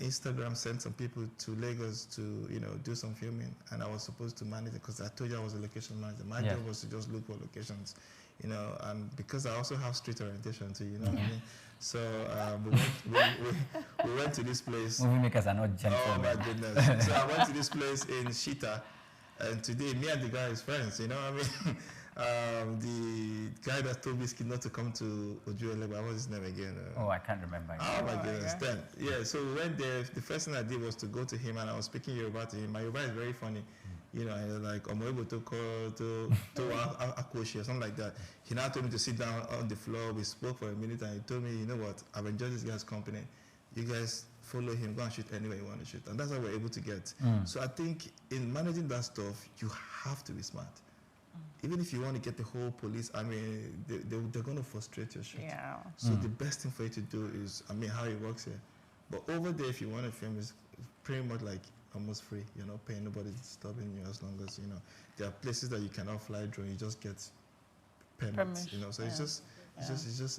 Instagram sent some people to Lagos to, you know, do some filming, and I was supposed to manage it because I told you I was a location manager. My job was to just look for locations, you know, and because I also have street orientation too, you know what I mean? So we went to this place. Movie makers are not gentlemen. Oh my goodness. So I went to this place in Shita, and today me and the guy is friends, you know what I mean? The guy that told Whiskey not to come to Ojuele, what's his name again? Oh, I can't remember. Oh my goodness, then. Yeah, so we went there. The first thing I did was to go to him, and I was speaking Yoruba to him. My Yoruba is very funny. You know, I was like, Omoebo to call to Akoshi or something like that. He now told me to sit down on the floor. We spoke for a minute, and he told me, you know what, I've enjoyed this guy's company. You guys follow him, go and shoot anywhere you want to shoot. And that's how we're able to get. So I think in managing that stuff, you have to be smart. even if you want to get the whole police, I mean, they're going to frustrate your shit. Yeah. So the best thing for you to do is, I mean, how it works here. But over there, if you want to film, it's pretty much like almost free. You're not paying, nobody's disturbing you as long as, you know, there are places that you cannot fly drone, you just get permits, you know. So it's just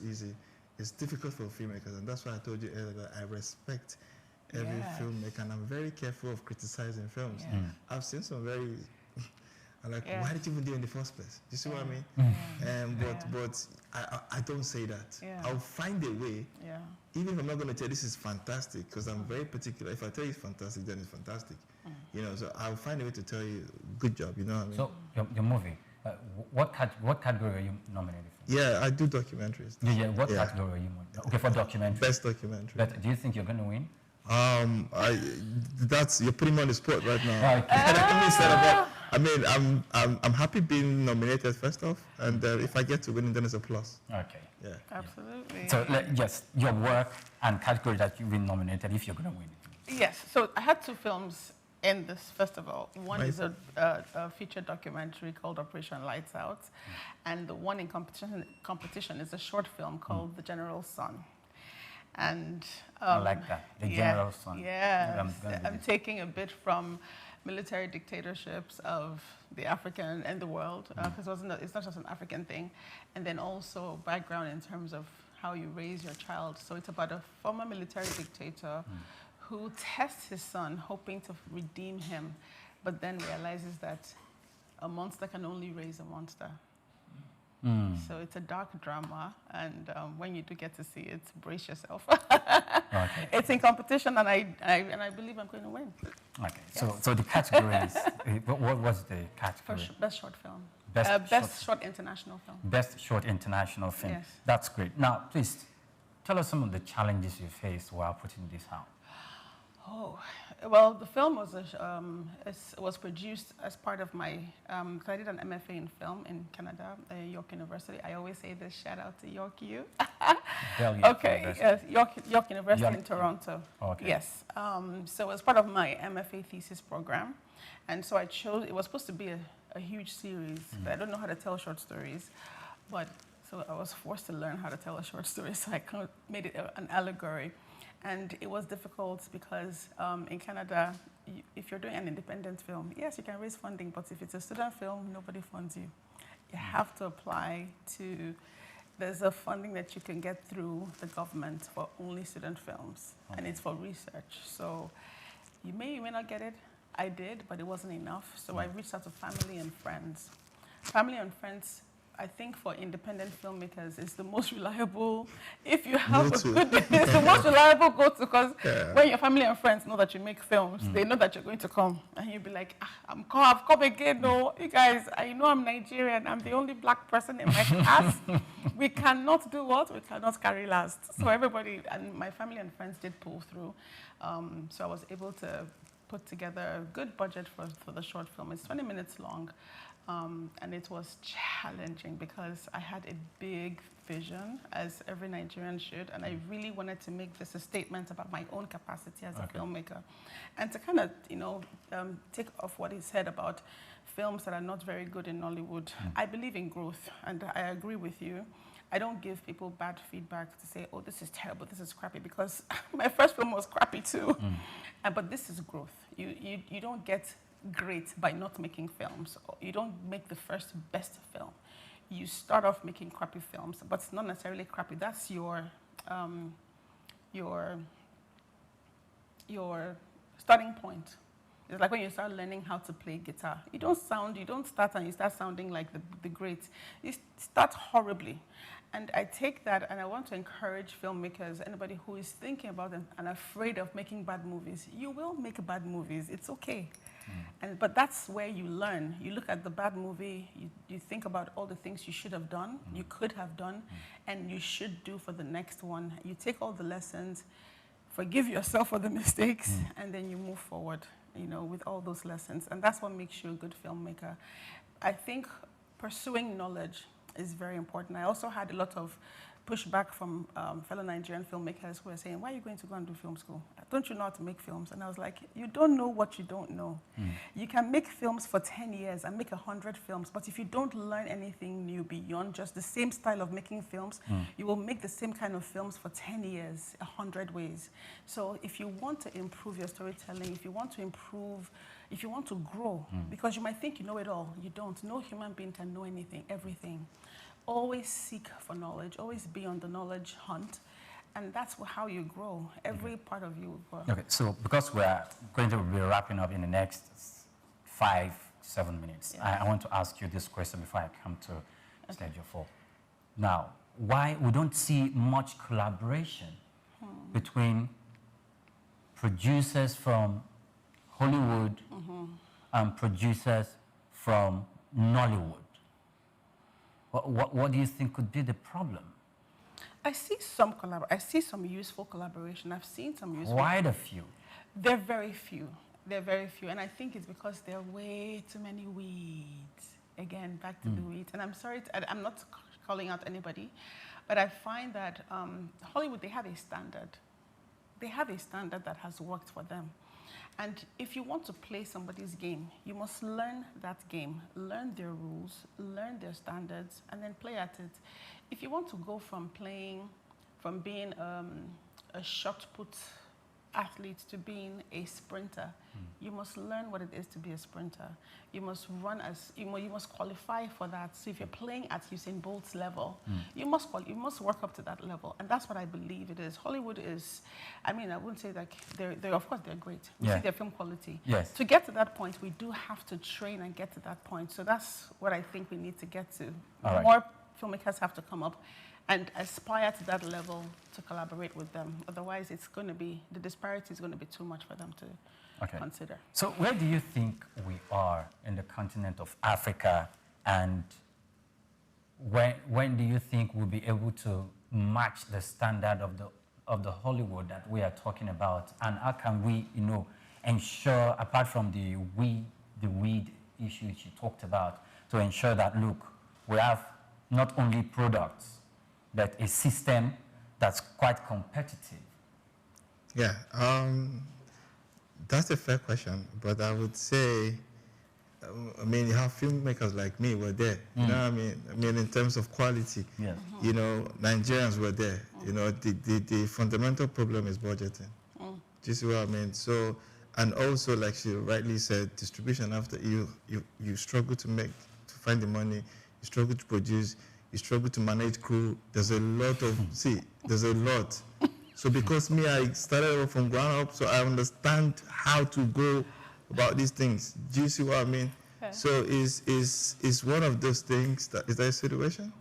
easy. It's difficult for filmmakers, and that's why I told you earlier that I respect every filmmaker, and I'm very careful of criticizing films. I've seen some very, I'm like, why did you even do it in the first place? You see what I mean? But I don't say that. I'll find a way, even if I'm not going to tell you this is fantastic, because I'm very particular. If I tell you it's fantastic, then it's fantastic. You know, so I'll find a way to tell you, good job, you know what I mean? So, your movie, what category are you nominated for? Yeah, I do documentaries. What category are you nominated? Okay, for documentary. Best documentary. But do you think you're going to win? You're putting me on the spot right now. I'm happy being nominated first off, and if I get to win, then it's a plus. Okay. Yeah. Absolutely. So yes, your work and category that you've been nominated if you're going to win. Yes. So I had 2 films in this festival. One is a feature documentary called Operation Lights Out, and the one in competition is a short film called The General Son. And I like that, The General Son. Yeah, I'm taking a bit from military dictatorships of the African and the world, because it's not just an African thing, and then also background in terms of how you raise your child. So it's about a former military dictator who tests his son, hoping to redeem him, but then realizes that a monster can only raise a monster. So it's a dark drama, and when you do get to see it, brace yourself. It's in competition, and I believe I'm going to win. Okay. Yes. So the category is what was the category? For best short film. Best short international film. Best short international film. Yes. That's great. Now, please tell us some of the challenges you faced while putting this out. Oh, well, the film was produced as part of my, I did an MFA in film in Canada, York University. I always say this, shout out to York U. Okay, yes, York University in Toronto. Okay. Yes, so as part of my MFA thesis program, and so I chose, it was supposed to be a huge series, but I don't know how to tell short stories, but so I was forced to learn how to tell a short story, so I kind of made it an allegory. And it was difficult because in Canada, if you're doing an independent film, yes, you can raise funding, but if it's a student film, nobody funds you. You have to apply to, there's a funding that you can get through the government for only student films, and it's for research. So you may not get it. I did, but it wasn't enough. So I reached out to family and friends. Family and friends, I think for independent filmmakers, is the most reliable. If you have it's the most reliable go-to, because when your family and friends know that you make films, they know that you're going to come, and you'll be like, I've come again. No, you guys, I know I'm Nigerian. I'm the only black person in my class. We cannot do what? We cannot carry last. So everybody, and my family and friends did pull through. So I was able to put together a good budget for the short film. It's 20 minutes long. And it was challenging because I had a big vision, as every Nigerian should, and I really wanted to make this a statement about my own capacity as a filmmaker. And to kind of, take off what he said about films that are not very good in Nollywood. I believe in growth, and I agree with you. I don't give people bad feedback to say, oh, this is terrible, this is crappy, because my first film was crappy too. But this is growth. You don't get great by not making films. You don't make the first best film. You start off making crappy films, but it's not necessarily crappy. That's your starting point. It's like when you start learning how to play guitar. You don't start and you start sounding like the greats. You start horribly. And I take that and I want to encourage filmmakers, anybody who is thinking about them and afraid of making bad movies. You will make bad movies. It's okay. But that's where you learn. You look at the bad movie, you think about all the things you should have done, you could have done, and you should do for the next one. You take all the lessons, forgive yourself for the mistakes, and then you move forward, with all those lessons. And that's what makes you a good filmmaker. I think pursuing knowledge is very important. I also had a lot of pushback from fellow Nigerian filmmakers who are saying, why are you going to go and do film school? Don't you know how to make films? And I was like, you don't know what you don't know. You can make films for 10 years and make 100 films, but if you don't learn anything new beyond just the same style of making films, you will make the same kind of films for 10 years, 100 ways. So if you want to improve your storytelling, if you want to improve, if you want to grow, because you might think you know it all, you don't. No human being can know anything, everything. Always seek for knowledge, always be on the knowledge hunt, and that's how you grow. Every part of you will grow. Okay, so because we're going to be wrapping up in the next 5-7 minutes, I want to ask you this question before I come to schedule 4. Now, why we don't see much collaboration between producers from Hollywood and producers from Nollywood? What do you think could be the problem? I see some useful collaboration. I've seen some useful. Quite a few. They're very few. They're very few, and I think it's because there are way too many weeds. Again, back to the weeds. And I'm sorry, I'm not calling out anybody, but I find that Hollywood, they have a standard. They have a standard that has worked for them. And if you want to play somebody's game, you must learn that game, learn their rules, learn their standards, and then play at it. If you want to go from being a shot put athlete to being a sprinter, you must learn what it is to be a sprinter. You must run you must qualify for that. So if you're playing at Usain Bolt's level, you must work up to that level, and that's what I believe it is. Hollywood is, I mean, I wouldn't say that they're of course they're great. We see their film quality. Yes. To get to that point, we do have to train and get to that point. So that's what I think we need to get to. More filmmakers have to come up and aspire to that level to collaborate with them. Otherwise, it's going to be, the disparity is going to be too much for them to consider. So where do you think we are in the continent of Africa, and when do you think we'll be able to match the standard of the Hollywood that we are talking about? And how can we, ensure, apart from the weed issue you talked about, to ensure that, look, we have not only products, but a system that's quite competitive? Yeah, that's a fair question, but I would say, I mean, you have filmmakers like me were there, you know what I mean? I mean, in terms of quality, Nigerians were there. The fundamental problem is budgeting. Do you see what I mean? So, and also, like she rightly said, distribution. After you struggle to find the money, you struggle to produce, you struggle to manage crew. There's a lot of, there's a lot. So because I started from ground up, so I understand how to go about these things. Do you see what I mean? Okay. So is one of those things, is that a situation?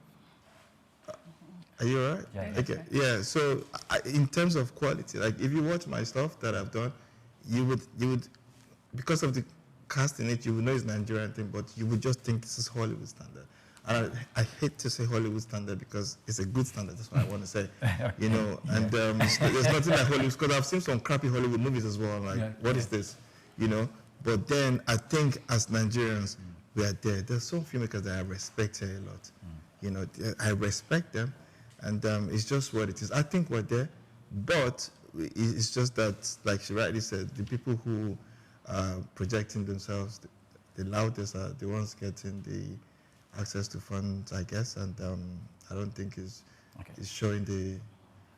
Are you all right? Yeah. Okay. Yeah, so in terms of quality, like if you watch my stuff that I've done, you would, because of the cast in it, you would know it's Nigerian thing, but you would just think this is Hollywood standard. And I hate to say Hollywood standard because it's a good standard. That's what I want to say, And there's nothing like Hollywood, because I've seen some crappy Hollywood movies as well. Like, what is this, But then I think as Nigerians, we are there. There's some filmmakers that I respect a lot. I respect them, and it's just what it is. I think we're there, but it's just that, like she rightly said, the people who are projecting themselves, the loudest are the ones getting the access to funds, I guess, and I don't think it's showing the...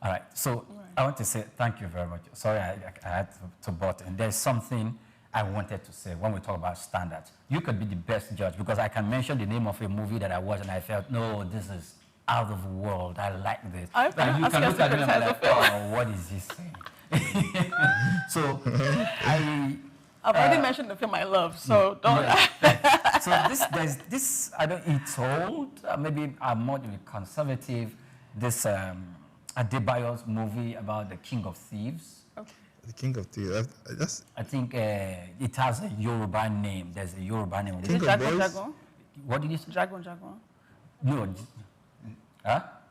All right, so I want to say thank you very much. Sorry, I had to butt in. There's something I wanted to say when we talk about standards. You could be the best judge, because I can mention the name of a movie that I watched and I felt, no, this is out of the world. I like this. You can look at me and be like, oh, what is this saying? So I've already mentioned the film I love, so don't... So there's this, I don't, it's old, maybe I'm more conservative, this Adebayo's movie about the King of Thieves. Okay. The King of Thieves, I think it has a Yoruba name. There's a Yoruba name. Is it Dragon? What did you say? Dragon? No.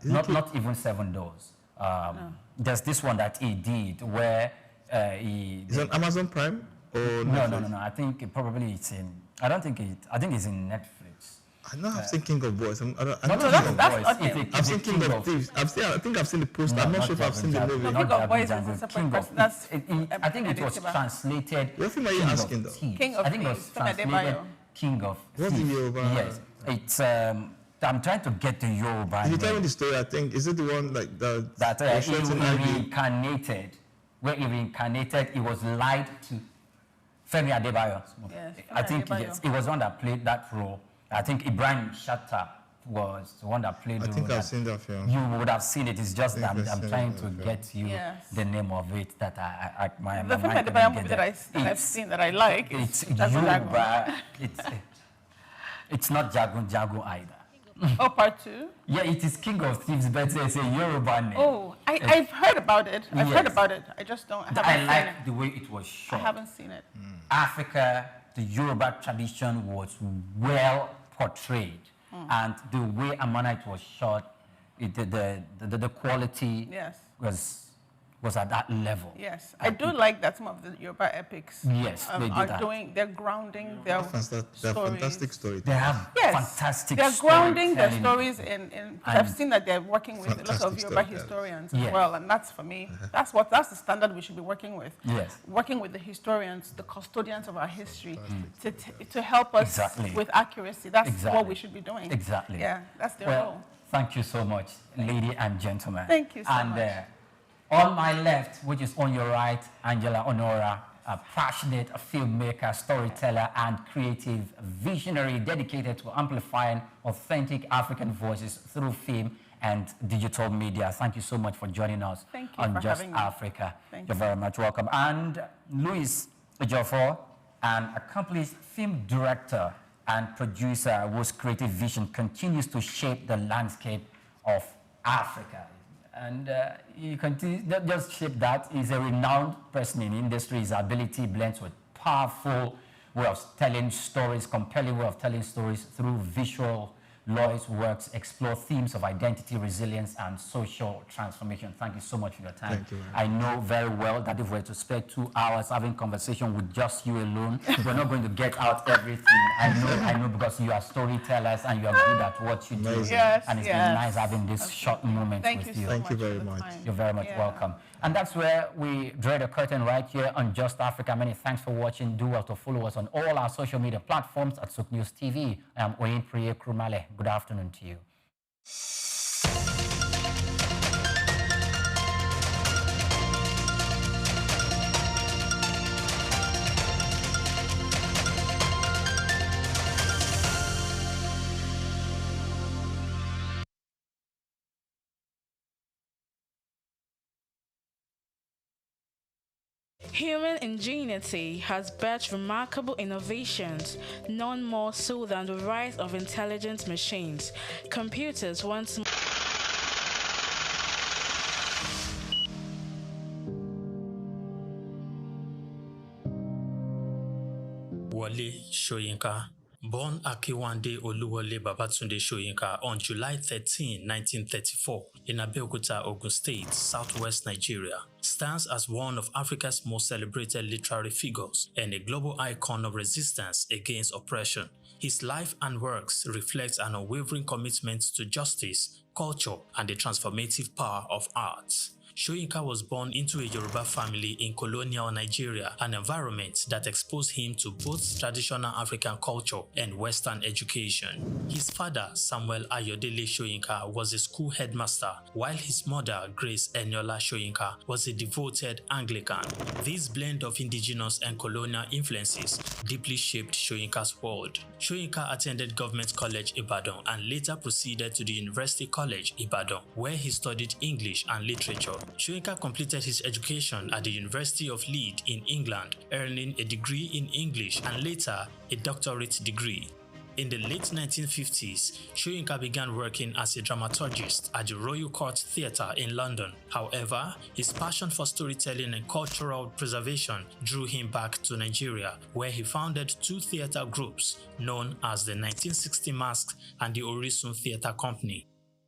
Not even 7 Doors. No. There's this one that he did where Is it on Amazon Prime? Or no. I think probably it's in... I think it's in Netflix. I know I've seen King of Boys. I don't Not know King of Boys. Boys. I've seen King of Thieves. I think I've seen the poster. I'm not sure if I've seen the movie. King of Boys is a separate person. That's I think it was translated. What film are you asking though? King of I think it was Thieves. translated King of What's the Thieves. Yoruba? Yes, it's. I'm trying to get the Yoruba. If you tell me the story, I think is it the one like that was he shot in Ivy? reincarnated. Where he reincarnated, he was lied to. Femi Adebayo. Yes, I think Adebayo. yes, he was the one that played that role. I think Ibrahim Shatta was the one that played the I think role. I've seen that film. You would have seen it. It's just that I've I'm seen trying that to film. get you the name of it that my The Femi mind Adebayo couldn't movie get that I've seen that I like. It's Jagun Yoruba. It's not Jagun either. Oh, part 2? Yeah, it is King of Thieves, but it's a Yoruba name. Oh, I've heard about it. I've heard Yes. about it. I just don't. I I haven't like seen it. the way it was shot. I haven't seen it. Africa, the Yoruba tradition was well portrayed, and the way and manner it was shot, the quality Yes. was at that level. Yes, I do like that some of the Yoruba epics Yes, they do are that. they're grounding their They're stories. fantastic stories. They have Yes, fantastic they're grounding their storytelling. stories in I've seen that they're working with a lot of Fantastic Yoruba storytellers. historians Yes. as well, and that's for me, that's the standard we should be working with. Yes. Working with the historians, the custodians of our history, to help us Exactly. with accuracy. That's Exactly. what we should be doing. Exactly. Yeah, that's their Well, role. thank you so much, lady and gentlemen. Thank you so and, much. On my left, which is on your right, Angela Honora, a passionate filmmaker, storyteller, and creative visionary dedicated to amplifying authentic African voices through film and digital media. Thank you so much for joining us Thank you on for Just having me. Africa. Thank You're you. very much welcome. And Louis Ejiofor, an accomplished film director and producer whose creative vision continues to shape the landscape of Africa. And he continues, not just shape that, he's a renowned person in the industry. His ability blends with powerful way of telling stories, compelling way of telling stories through visual. Lois' works explore themes of identity, resilience, and social transformation. Thank you so much for your time. Thank you very I know very well that if we were to spend 2 hours having conversation with just you alone, we're not going to get out everything. I know because you are storytellers and you are good at what you do. Amazing. Yes, and it's yes. been nice having this short moment Thank with you you. so Thank you much very for the much. time. You're very much Yeah. welcome. And that's where we draw the curtain right here on Just Africa. Many thanks for watching. Do well to follow us on all our social media platforms at SOUQ News TV. I'm Oyin Priye Krumale. Good afternoon to you. Human ingenuity has birthed remarkable innovations, none more so than the rise of intelligent machines. Computers once Wale Soyinka, born Akiwande Oluwole Babatunde Soyinka on July 13, 1934, in Abeokuta, Ogun State, southwest Nigeria, stands as one of Africa's most celebrated literary figures and a global icon of resistance against oppression. His life and works reflect an unwavering commitment to justice, culture, and the transformative power of arts. Soyinka was born into a Yoruba family in colonial Nigeria, an environment that exposed him to both traditional African culture and Western education. His father, Samuel Ayodele Soyinka, was a school headmaster, while his mother, Grace Eniola Soyinka, was a devoted Anglican. This blend of indigenous and colonial influences deeply shaped Soyinka's world. Soyinka attended Government College Ibadan and later proceeded to the University College Ibadan, where he studied English and literature. Soyinka completed his education at the University of Leeds in England, earning a degree in English and later a doctorate degree. In the late 1950s, Soyinka began working as a dramaturgist at the Royal Court Theatre in London. However, his passion for storytelling and cultural preservation drew him back to Nigeria, where he founded 2 theatre groups known as the 1960 Masks and the Orisun Theatre Company.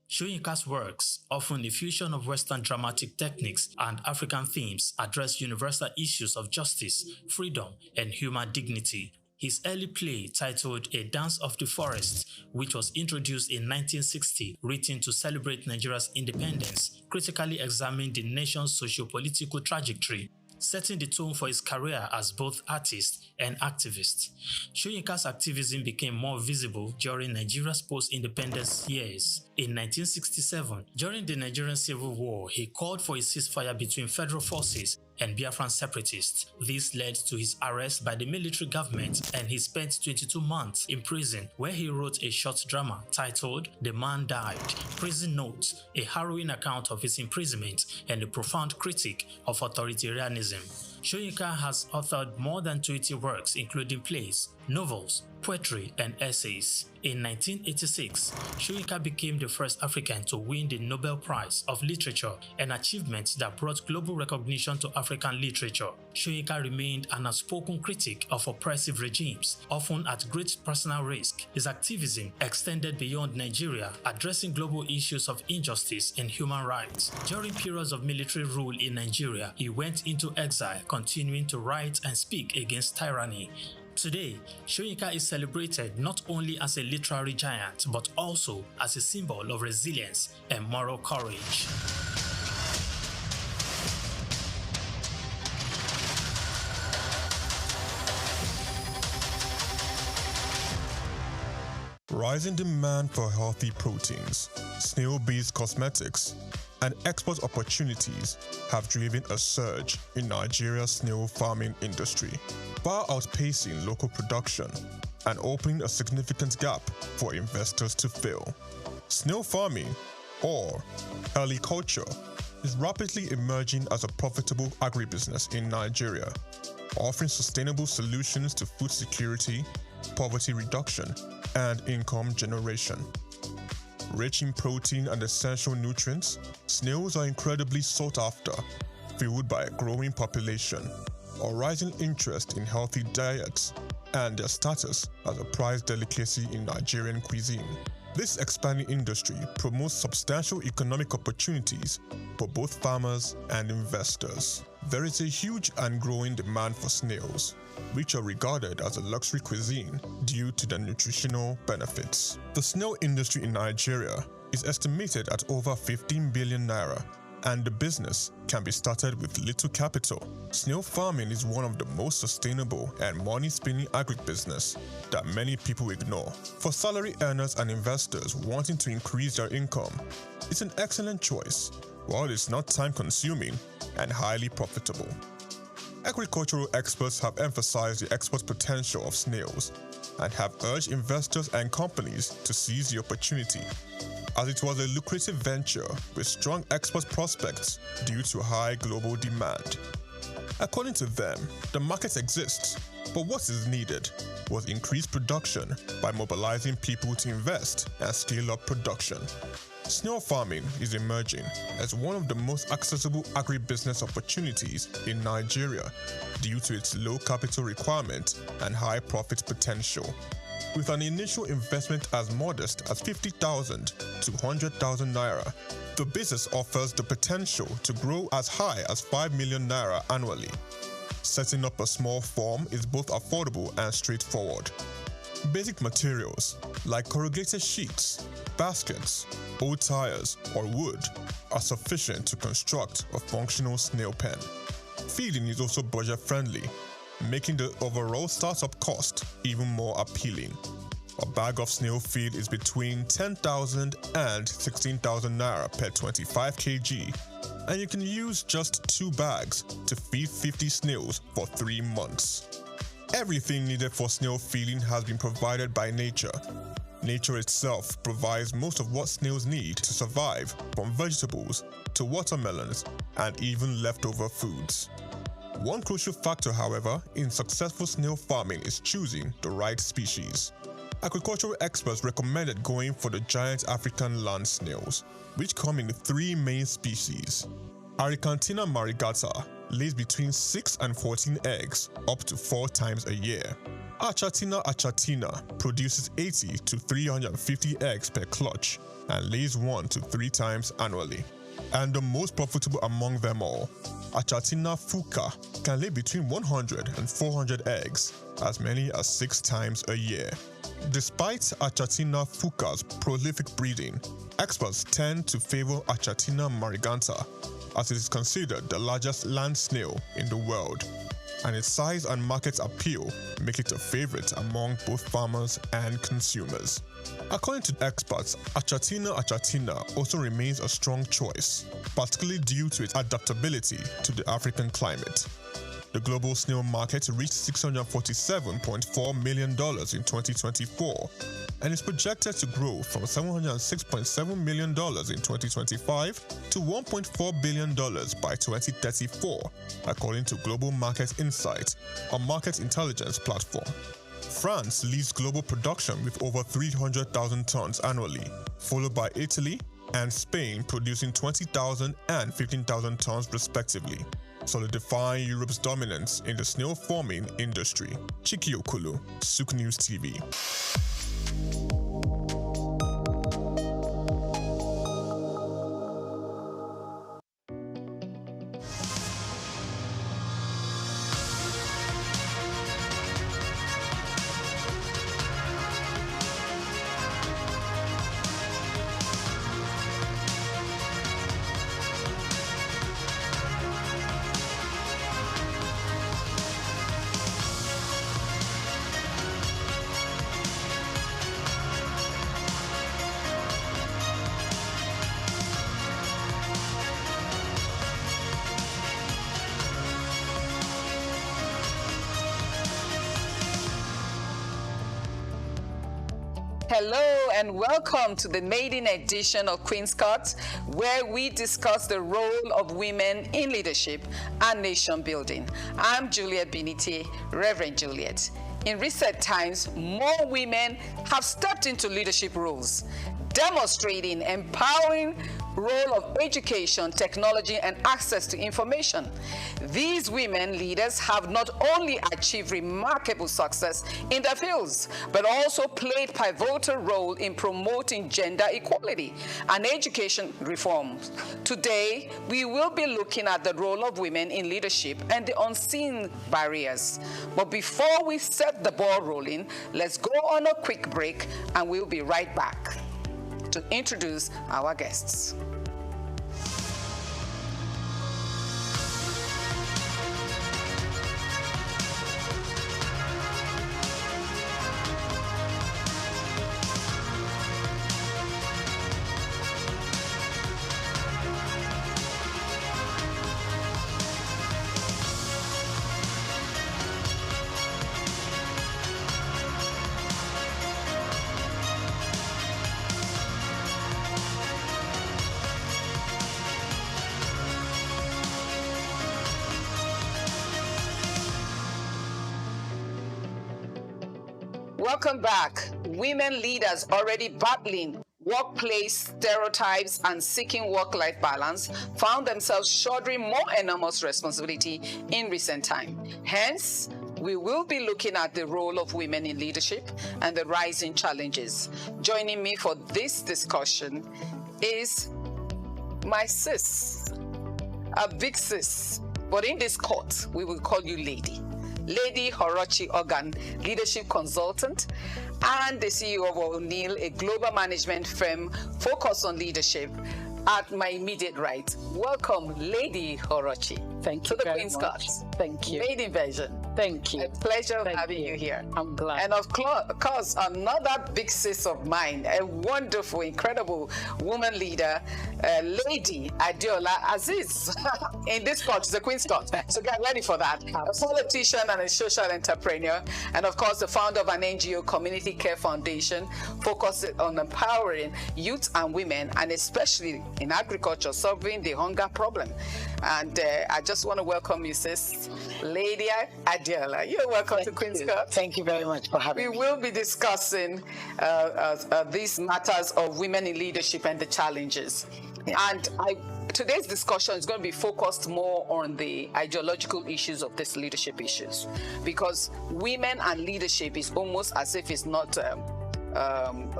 Soyinka's works, often a fusion of Western dramatic techniques and African themes, address universal issues of justice, freedom, and human dignity. His early play, titled A Dance of the Forest, which was introduced in 1960, written to celebrate Nigeria's independence, critically examined the nation's socio-political trajectory, setting the tone for his career as both artist and activist. Soyinka's activism became more visible during Nigeria's post-independence years. In 1967, during the Nigerian Civil War, he called for a ceasefire between federal forces and Biafran separatists. This led to his arrest by the military government, and he spent 22 months in prison, where he wrote a short drama titled The Man Died, Prison Notes, a harrowing account of his imprisonment and a profound critique of authoritarianism. Soyinka has authored more than 20 works, including plays, novels, poetry, and essays. In 1986, Soyinka became the first African to win the Nobel Prize of Literature, an achievement that brought global recognition to African literature. Soyinka remained an outspoken critic of oppressive regimes, often at great personal risk. His activism extended beyond Nigeria, addressing global issues of injustice and human rights. During periods of military rule in Nigeria, he went into exile, continuing to write and speak against tyranny. Today, Soyinka is celebrated not only as a literary giant, but also as a symbol of resilience and moral courage. Rising demand for healthy proteins, snail-based cosmetics, and export opportunities have driven a surge in Nigeria's snail farming industry, far outpacing local production and opening a significant gap for investors to fill. Snail farming, or heliculture, is rapidly emerging as a profitable agribusiness in Nigeria, offering sustainable solutions to food security, poverty reduction, and income generation. Rich in protein and essential nutrients, snails are incredibly sought after, fueled by a growing population, a rising interest in healthy diets, and their status as a prized delicacy in Nigerian cuisine. This expanding industry promotes substantial economic opportunities for both farmers and investors. There is a huge and growing demand for snails, which are regarded as a luxury cuisine due to their nutritional benefits. The snail industry in Nigeria is estimated at over 15 billion naira, and the business can be started with little capital. Snail farming is one of the most sustainable and money-spinning agribusiness that many people ignore. For salary earners and investors wanting to increase their income, it's an excellent choice, while it's not time-consuming and highly profitable. Agricultural experts have emphasized the export potential of snails and have urged investors and companies to seize the opportunity, as it was a lucrative venture with strong export prospects due to high global demand. According to them, the market exists, but what is needed was increased production by mobilizing people to invest and scale up production. Snail farming is emerging as one of the most accessible agribusiness opportunities in Nigeria due to its low capital requirement and high profit potential. With an initial investment as modest as 50,000 to 100,000 naira, the business offers the potential to grow as high as 5 million naira annually. Setting up a small farm is both affordable and straightforward. Basic materials like corrugated sheets, baskets, old tires, or wood are sufficient to construct a functional snail pen. Feeding is also budget-friendly, making the overall startup cost even more appealing. A bag of snail feed is between 10,000 and 16,000 naira per 25 kg, and you can use just 2 bags to feed 50 snails for 3 months. Everything needed for snail feeding has been provided by nature. Nature itself provides most of what snails need to survive, from vegetables to watermelons and even leftover foods. One crucial factor, however, in successful snail farming is choosing the right species. Agricultural experts recommended going for the giant African land snails, which come in 3 main species. Aricantina marigata lays between 6 and 14 eggs up to 4 times a year. Achatina achatina produces 80 to 350 eggs per clutch and lays 1 to 3 times annually. And the most profitable among them all, Achatina fuka, can lay between 100 and 400 eggs as many as 6 times a year. Despite Achatina fuca's prolific breeding, experts tend to favor Achatina mariganta, as it is considered the largest land snail in the world, and its size and market appeal make it a favorite among both farmers and consumers. According to experts, Achatina also remains a strong choice, particularly due to its adaptability to the African climate. The global snail market reached $647.4 million in 2024 and is projected to grow from $706.7 million in 2025 to $1.4 billion by 2034, according to Global Market Insight, a market intelligence platform. France leads global production with over 300,000 tons annually, followed by Italy and Spain producing 20,000 and 15,000 tons respectively, solidifying Europe's dominance in the snail farming industry. Chiki Okulu, SOUQ News TV. Hello and welcome to the maiden edition of Queen's Court, where we discuss the role of women in leadership and nation building. I'm Juliet Biniti, Reverend Juliet. In recent times, more women have stepped into leadership roles, demonstrating empowering role of education, technology, and access to information. These women leaders have not only achieved remarkable success in their fields, but also played pivotal role in promoting gender equality and education reforms. Today, we will be looking at the role of women in leadership and the unseen barriers. But before we set the ball rolling, let's go on a quick break and we'll be right back to introduce our guests. Welcome back. Women leaders already battling workplace stereotypes and seeking work-life balance found themselves shouldering more enormous responsibility in recent time. Hence, we will be looking at the role of women in leadership and the rising challenges. Joining me for this discussion is my sis, a big sis, but in this court, we will call you Lady. Lady Horochi Ogan, leadership consultant, and the CEO of O'Neill, a global management firm focused on leadership. At my immediate right, welcome, Lady Horochi. Thank you to the very Queen's much. Court. Thank you. Lady Version. Thank you. A pleasure Thank having you. you here. I'm glad. And of course, another big sis of mine, a wonderful, incredible woman leader, Lady Adiola Aziz. In this court, the Queen's Court. So get ready for that. A politician and a social entrepreneur, and of course, the founder of an NGO, Community Care Foundation, focused on empowering youth and women, and especially in agriculture, solving the hunger problem. And I just want to welcome you, sis, Lady Adiola. You're welcome to Queen's Court. Thank you very much for having me. We will be discussing these matters of women in leadership and the challenges. And today's discussion is going to be focused more on the ideological issues of these leadership issues, because women and leadership is almost as if it's not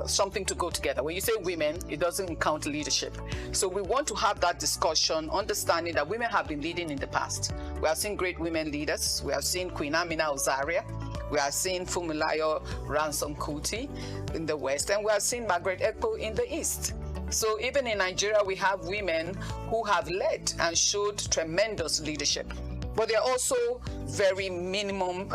something to go together. When you say women, it doesn't count leadership. So we want to have that discussion, understanding that women have been leading in the past. We have seen great women leaders. We have seen Queen Amina Ozaria. We are seeing Fumilayo Ransom Kuti in the West, and we are seeing Margaret Ekpo in the East. So even in Nigeria, we have women who have led and showed tremendous leadership. But they're also very minimal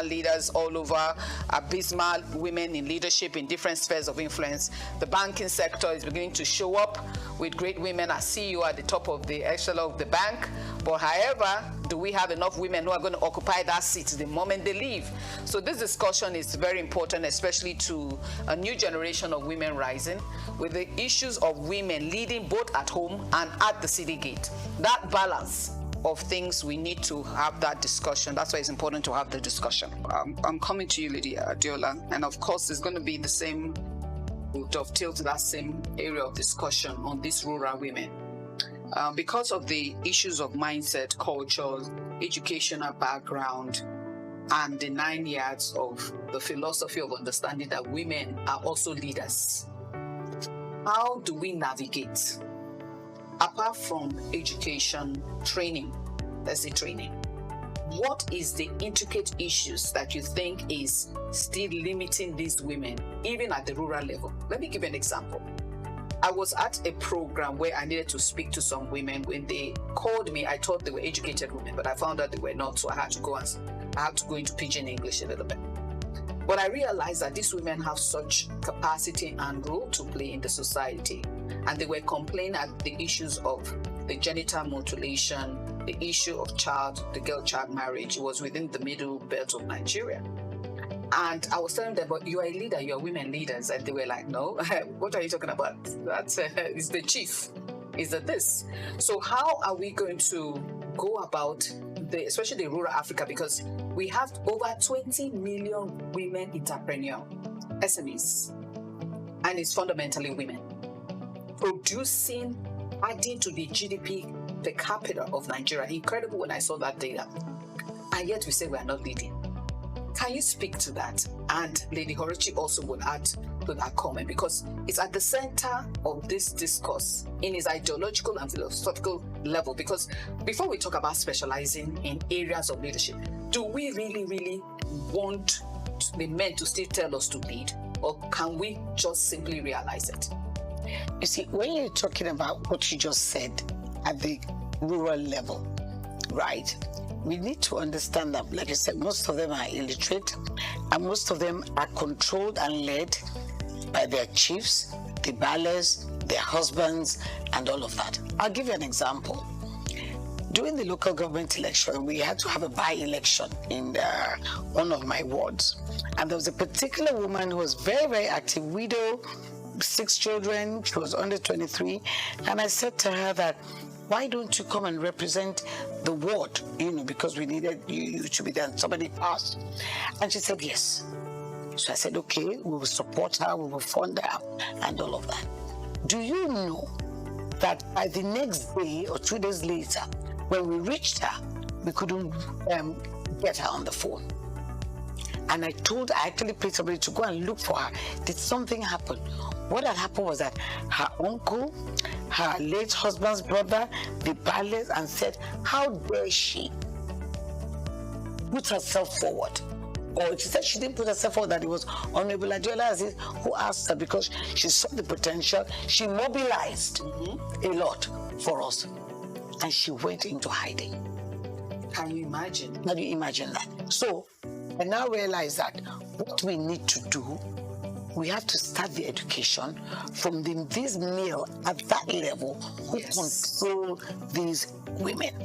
leaders all over, abysmal women in leadership in different spheres of influence. The banking sector is beginning to show up with great women as CEO at the top of the echelon of the bank. But however, do we have enough women who are going to occupy that seat the moment they leave? So this discussion is very important, especially to a new generation of women rising, with the issues of women leading both at home and at the city gate. That balance of things, we need to have that discussion. That's why it's important to have the discussion. I'm coming to you, Lydia Adiola, and of course it's going to be the same, we'll dovetail to that same area of discussion on these rural women. Because of the issues of mindset, culture, educational background, and the 9 yards of the philosophy of understanding that women are also leaders, how do we navigate? Apart from education, training, let's say training, what is the intricate issues that you think is still limiting these women, even at the rural level? Let me give you an example. I was at a program where I needed to speak to some women. When they called me, I thought they were educated women, but I found out they were not, so I had to go into pidgin English a little bit. But I realized that these women have such capacity and role to play in the society. And they were complaining at the issues of the genital mutilation, the issue of the girl-child marriage. It was within the middle belt of Nigeria. And I was telling them, but you are a leader, you are women leaders. And they were like, no, what are you talking about? That is the chief, is that this. So how are we going to go about, especially the rural Africa, because we have over 20 million women entrepreneurs, SMEs, and it's fundamentally women, producing, adding to the GDP per capita of Nigeria. Incredible when I saw that data. And yet we say we are not leading. Can you speak to that? And Lady Horichi also will add to that comment, because it's at the center of this discourse in its ideological and philosophical level. Because before we talk about specializing in areas of leadership, do we really want the men to still tell us to lead? Or can we just simply realize it? You see, when you're talking about what you just said at the rural level, right? We need to understand that, like I said, most of them are illiterate, and most of them are controlled and led by their chiefs, the ballers, their husbands, and all of that. I'll give you an example. During the local government election, we had to have a by-election in one of my wards. And there was a particular woman who was very, very active, widow, 6 children, she was under 23. And I said to her that, why don't you come and represent the ward, because we needed you to be there, and somebody passed. And she said, yes. So I said, okay, we will support her, we will fund her, and all of that. Do you know that by the next day or 2 days later, when we reached her, we couldn't get her on the phone? And I actually paid somebody to go and look for her. Did something happen? What had happened was that her uncle, her late husband's brother, the ballers, and said, how dare she put herself forward? Or she said she didn't put herself forward, that it was Honorable Adiola Aziz who asked her, because she saw the potential. She mobilized a lot for us. And she went into hiding. Can you imagine? Can you imagine that? So I now realize that what we need to do, we have to start the education from these male at that level who control these women.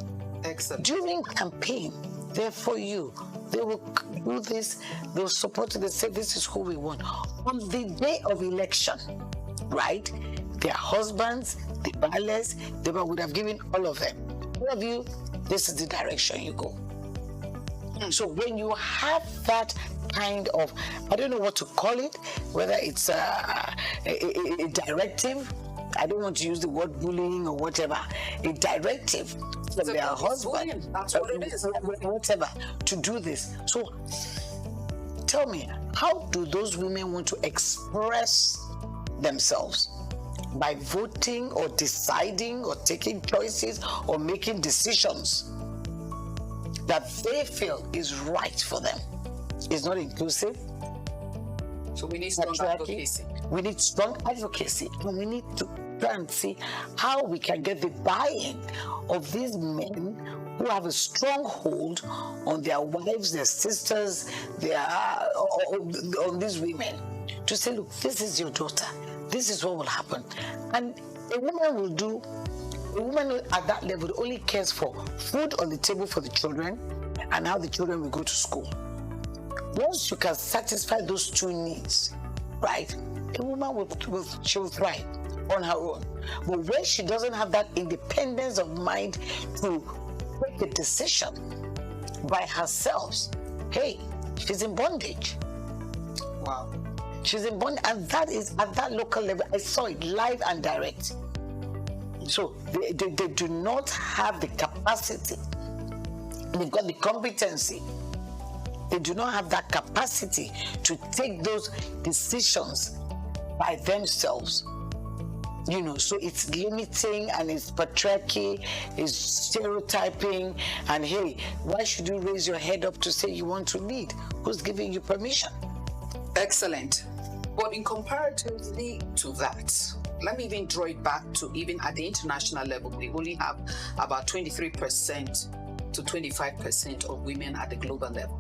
Excellent. During campaign, they're for you. They will do this, they'll support it, they say this is who we want. On the day of election, right, their husbands, the ballers, they would have given all of them. All of you, this is the direction you go. So when you have that kind of, I don't know what to call it, whether it's a directive, I don't want to use the word bullying or whatever, a directive from their husband, that's what it is, whatever, to do this. So tell me, how do those women want to express themselves? By voting or deciding or taking choices or making decisions that they feel is right for them. It's not inclusive. So we need strong advocacy. We need strong advocacy, and we need to try and see how we can get the buy-in of these men who have a strong hold on their wives, their sisters, on these women, to say, look, this is your daughter. This is what will happen. And a woman at that level only cares for food on the table for the children and how the children will go to school. Once you can satisfy those two needs, right, a woman will thrive on her own. But when she doesn't have that independence of mind to make a decision by herself, hey, she's in bondage. Wow. She's in bondage, and that is at that local level. I saw it live and direct. So they do not have the capacity. They've got the competency. They do not have that capacity to take those decisions by themselves. You know, so it's limiting and it's patriarchy, it's stereotyping, and hey, why should you raise your head up to say you want to lead? Who's giving you permission? Excellent. But in comparatively to that, let me even draw it back to even at the international level, we only have about 23% to 25% of women at the global level.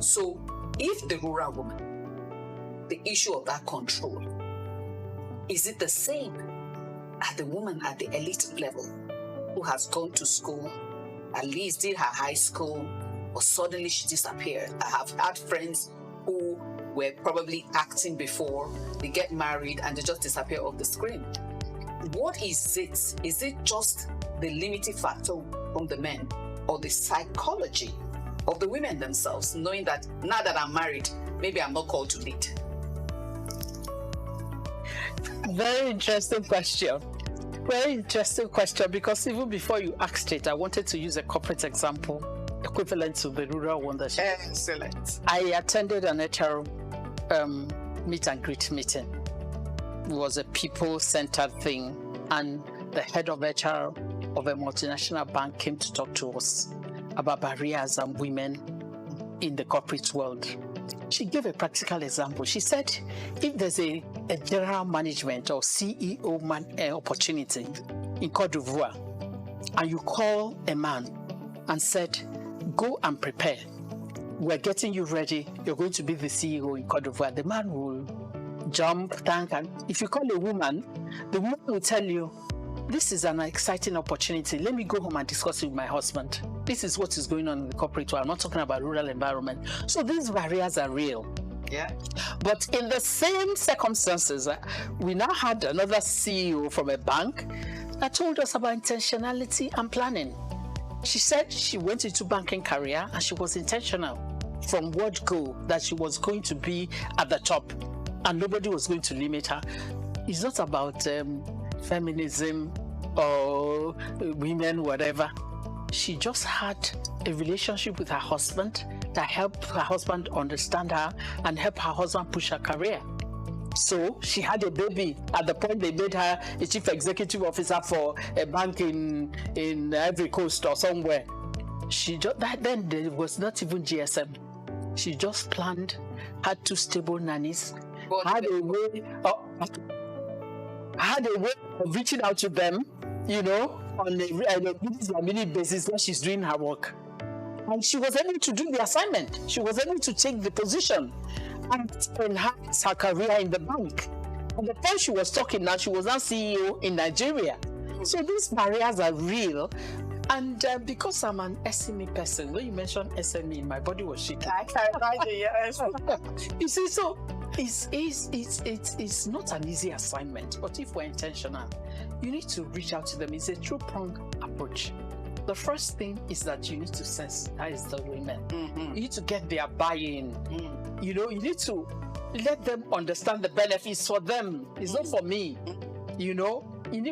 So if the rural woman, the issue of that control, is it the same as the woman at the elite level who has gone to school, at least did her high school, or suddenly she disappeared? I have had friends who were probably acting before, they get married and they just disappear off the screen. What is it? Is it just the limiting factor from the men, or the psychology of the women themselves, knowing that now that I'm married, maybe I'm not called to lead? Very interesting question. Very interesting question, because even before you asked it, I wanted to use a corporate example equivalent to the rural one that she Excellent. I attended an HR meet and greet meeting. It was a people-centered thing, and the head of HR of a multinational bank came to talk to us about barriers and women in the corporate world. She gave a practical example. She said, if there's a general management or CEO opportunity in Côte d'Ivoire, and you call a man and said, go and prepare, we're getting you ready, you're going to be the CEO in Côte d'Ivoire, the man will jump, thank, and if you call a woman, the woman will tell you, this is an exciting opportunity. Let me go home and discuss it with my husband. This is what is going on in the corporate world. I'm not talking about rural environment. So these barriers are real. Yeah. But in the same circumstances, we now had another CEO from a bank that told us about intentionality and planning. She said she went into banking career and she was intentional from word go that she was going to be at the top and nobody was going to limit her. It's not about feminism or women, whatever. She just had a relationship with her husband that helped her husband understand her and help her husband push her career. So she had a baby at the point they made her a chief executive officer for a bank in Ivory Coast or somewhere. She just, then there was not even GSM. She just planned, had 2 stable nannies, had a way of reaching out to them, you know, on a mini basis when she's doing her work. And she was able to do the assignment. She was able to take the position and enhance her career in the bank. And the time she was talking now, she was now CEO in Nigeria. So these barriers are real. And because I'm an SME person, when you mentioned SME, my body was shaking. I can imagine, yes. You see, so it's not an easy assignment, but if we're intentional, you need to reach out to them. It's a two-pronged approach. The first thing is that you need to sensitize the women. You need to get their buy-in. You know, you need to let them understand the benefits for them. It's not for me. You know,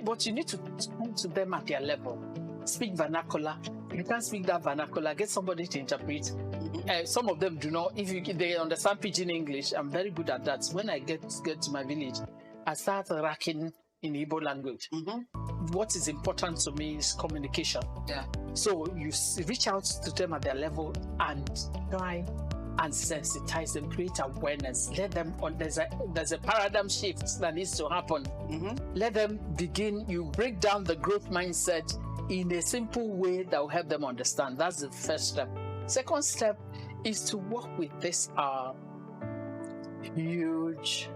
but you need to talk to them at their level. Speak vernacular. If you can't speak that vernacular, get somebody to interpret. Some of them do not. If they understand pidgin English, I'm very good at that. When I get to my village, I start racking in Igbo language. What is important to me is communication. Yeah. So you reach out to them at their level and try and sensitize them, create awareness. Let them, there's a paradigm shift that needs to happen. Let them begin, you break down the growth mindset in a simple way that will help them understand. That's the first step. Second step is to work with this huge,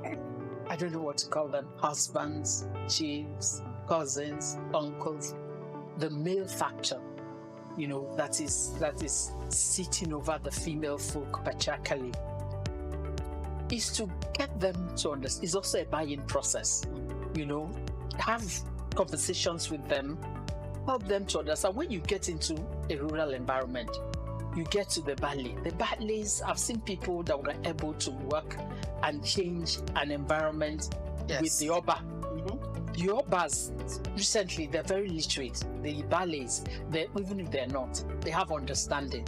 I don't know what to call them, husbands, chiefs, cousins, uncles, the male factor, you know, that is sitting over the female folk patriarchally, is to get them to understand. It's also a buy-in process, you know, have conversations with them, help them to understand. When you get into a rural environment, you get to the Bali. The Balis, I've seen people that were able to work and change an environment with the Oba. The Obas, recently, they're very literate. The Balis, even if they're not, they have understanding.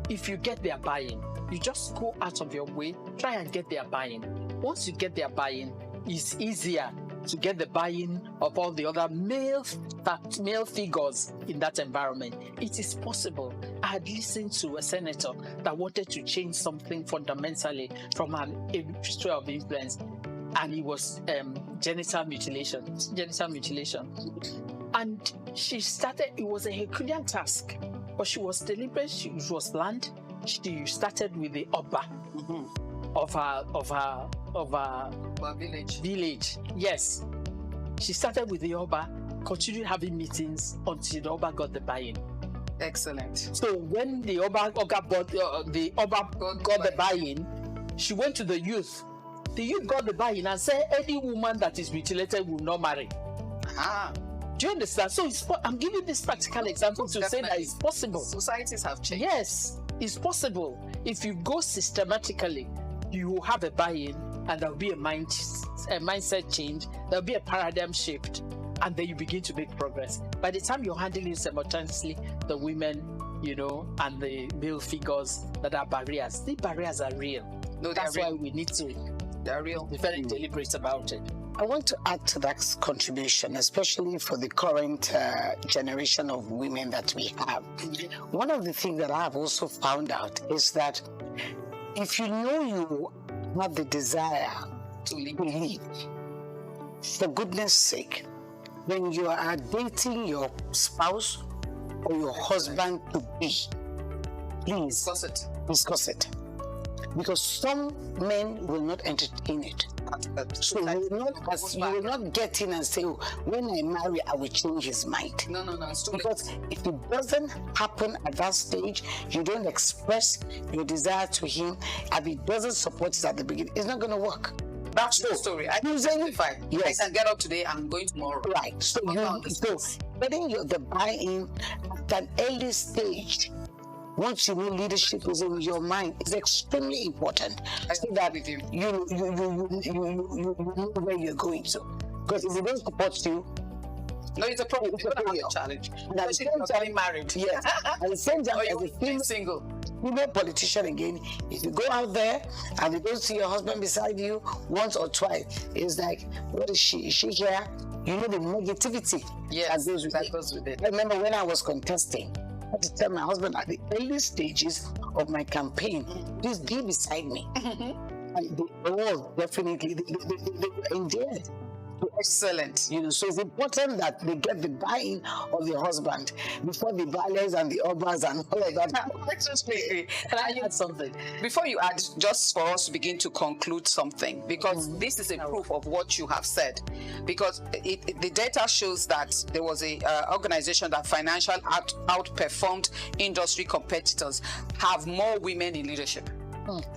If you get their buy-in, you just go out of your way, try and get their buy-in. Once you get their buy-in, it's easier to get the buy-in of all the other male figures in that environment. It is possible. I had listened to a senator that wanted to change something fundamentally from a sphere of influence, and it was genital mutilation. And she started, it was a Herculean task, but she was deliberate, she was planned. She started with the Oba of her village. Yes. She started with the Oba, continued having meetings until the Oba got the buy-in. Excellent. So when the Oba got the buy-in, she went to the youth. The youth got the buy-in and said any woman that is mutilated will not marry. Do you understand? So I'm giving this practical example to say that it's possible. Societies have changed. Yes, it's possible. If you go systematically, you will have a buy-in, and there'll be a mindset change. There'll be a paradigm shift, and then you begin to make progress. By the time you're handling simultaneously the women, you know, and the male figures that are barriers, the barriers are real. No, that's why we need to. They're real. Be very deliberate about it. I want to add to that contribution, especially for the current generation of women that we have. One of the things that I have also found out is that if you know you have the desire to lead, for goodness sake, when you are dating your spouse or your husband to be, please discuss it. Because some men will not entertain it. So you will not get in and say, oh, when I marry, I will change his mind. No, it's too late. Because if it doesn't happen at that stage, you don't express your desire to him, and he doesn't support it at the beginning, it's not going to work. That's the story. I can justify. Yes. I can get up today, I'm going tomorrow. Right. So getting the buy-in at an early stage, once you know leadership is in your mind, is extremely important. So that you know where you're going to. Because if they don't support you, no, it's a problem. It's going to be a challenge. And at the same time, getting married. Yes. At the same time, or you're single. Female politician again, if you go out there and you don't see your husband beside you once or twice, it's like, what is she? Is she here? You know the negativity that goes with it. I remember when I was contesting, I had to tell my husband at the early stages of my campaign, please be beside me. And they all definitely they were endeared. Excellent. You know, so it's important that they get the buy-in of the husband before the ballers and the obas and all of that. Can I add something? Before you add, just for us to begin to conclude something, because this is a proof of what you have said. Because the data shows that there was a organization that financially outperformed industry competitors have more women in leadership.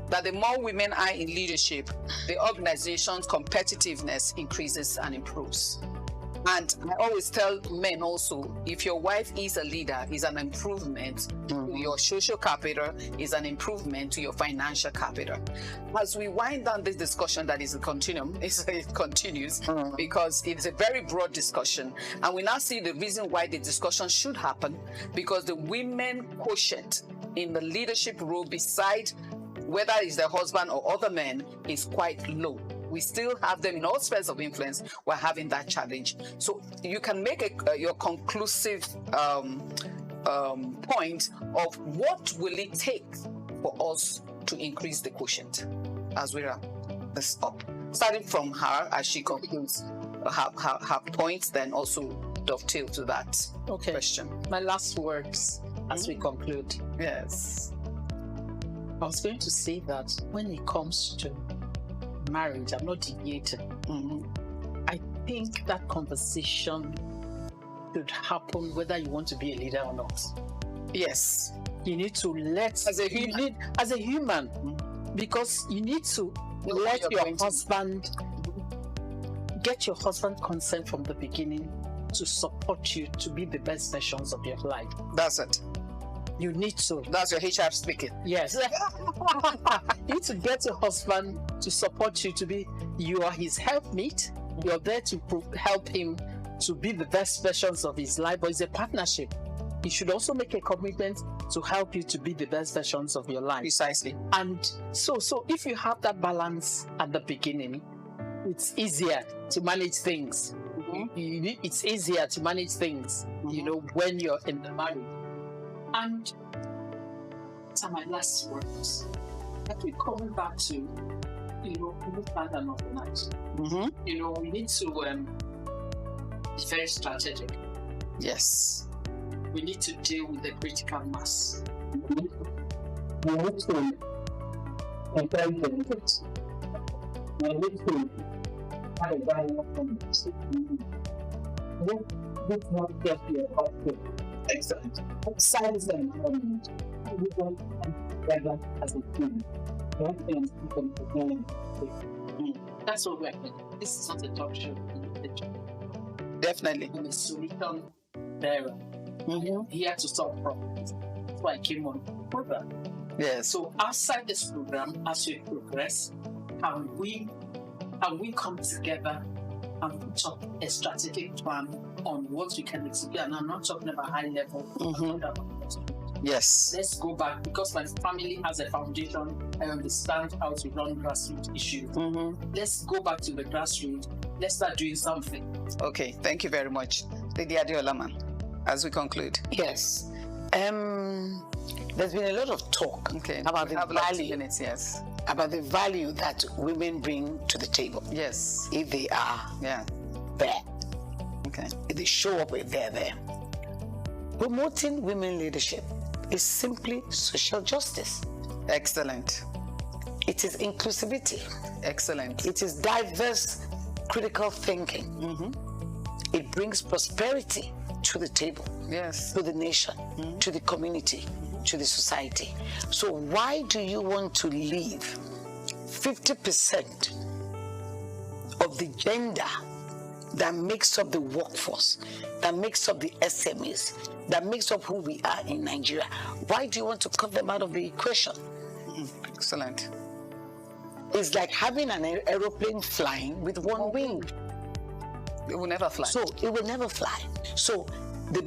That the more women are in leadership, the organization's competitiveness increases and improves. And I always tell men also, if your wife is a leader, is an improvement to your social capital, is an improvement to your financial capital. As we wind down this discussion that is a continuum, it continues because it's a very broad discussion. And we now see the reason why the discussion should happen, because the women quotient in the leadership role beside whether it's the husband or other men, is quite low. We still have them in all spheres of influence. We're having that challenge. So you can make your conclusive point of what will it take for us to increase the quotient as we wrap this up? Starting from her as she concludes her points, then also dovetail to that question. My last words as we conclude. Yes. I was going to say that when it comes to marriage, I'm not deviating. I think that conversation should happen whether you want to be a leader or not. Yes. You need to let as a human, because you need to let your husband get your husband consent from the beginning to support you to be the best versions of your life. That's it. You need to. That's your HR speaking. Yes. You need to get your husband to support you to be, you are his helpmeet. You're there to help him to be the best versions of his life, but it's a partnership. He should also make a commitment to help you to be the best versions of your life. Precisely. And so if you have that balance at the beginning, it's easier to manage things. It's easier to manage things, when you're in the marriage. And to my last words, that we're coming back to, move further and organize. We need to be very strategic. Yes. We need to deal with the critical mass. We need to encourage the we need to have a dialogue conversation. This not just be about it. Excellent. Science and environment. We want to come together as a team. That's what we're doing. This is not a talk show. Definitely. I'm a solution bearer. Here to solve problems. That's why I came on the program. Yes. So outside this program, as we progress, can we come together and put up a strategic plan on what we can execute? And I'm not talking about high level. Yes. Let's go back, because my family has a foundation. I understand how to run grassroots issues. Let's go back to the grassroots. Let's start doing something. Okay, thank you very much. Lady Adeolaman, as we conclude. Yes. There's been a lot of talk about the value. About the value that women bring to the table. Yes. If they are there. Okay. If they show up, if they're there. Promoting women leadership is simply social justice. Excellent. It is inclusivity. Excellent. It is diverse critical thinking. It brings prosperity to the table. Yes. To the nation, to the community, to the society. So why do you want to leave 50% of the gender that makes up the workforce, that makes up the SMEs, that makes up who we are in Nigeria? Why do you want to cut them out of the equation? Excellent. It's like having an aeroplane flying with one wing. It will never fly. So it will never fly. So the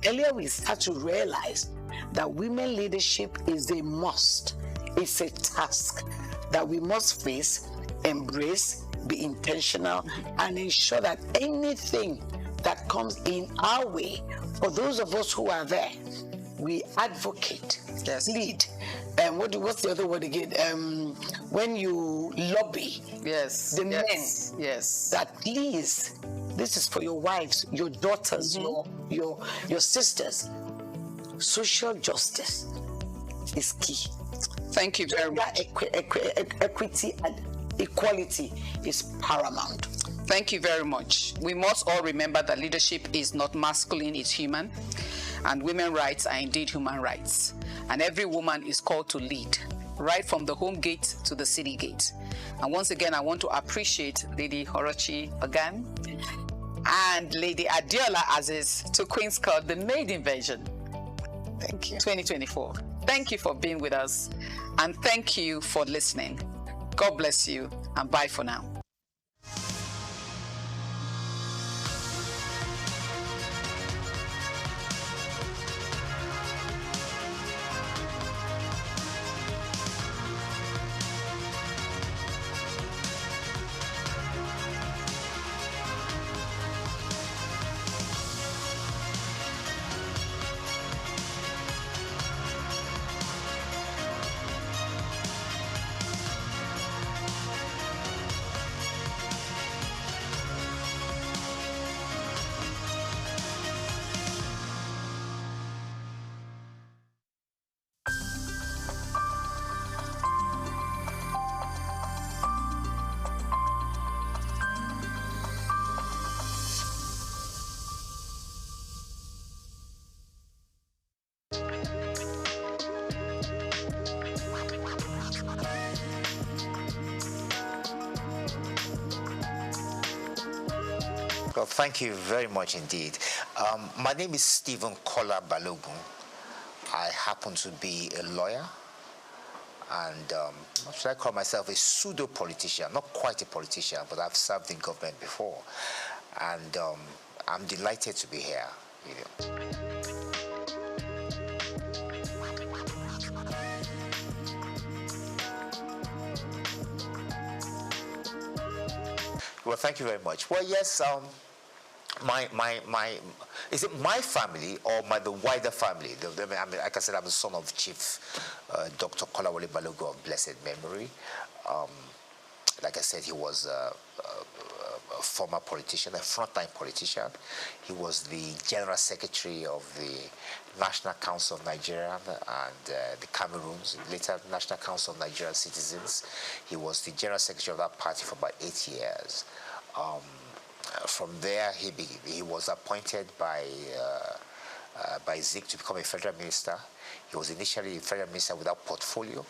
earlier we start to realize that women leadership is a must, it's a task that we must face, embrace, be intentional, and ensure that anything that comes in our way, for those of us who are there, we advocate, lead. And what's the other word again? When you lobby, the men, that please, this is for your wives, your daughters, your sisters. Social justice is key. Thank you very much. Equity and equality is paramount. Thank you very much. We must all remember that leadership is not masculine, it's human. And women's rights are indeed human rights. And every woman is called to lead, right from the home gate to the city gate. And once again, I want to appreciate Lady Orochi Ogan and Lady Adeola Aziz to Queen's Court, the maiden version. Thank you. 2024. Thank you for being with us. And thank you for listening. God bless you, and bye for now. Well, thank you very much indeed. My name is Stephen Kola Balogun. I happen to be a lawyer, and should I call myself a pseudo-politician? Not quite a politician, but I've served in government before, and I'm delighted to be here. Well, thank you very much. Well, yes, is it my family or the wider family? I mean, like I said, I'm the son of Chief Dr. Kolawole Balogun of blessed memory. Like I said, he was a former politician, a frontline politician. He was the General Secretary of the National Council of Nigeria and the Cameroons, later National Council of Nigerian Citizens. He was the General Secretary of that party for about 8 years. From there, he was appointed by SOUQ to become a federal minister. He was initially a federal minister without portfolio.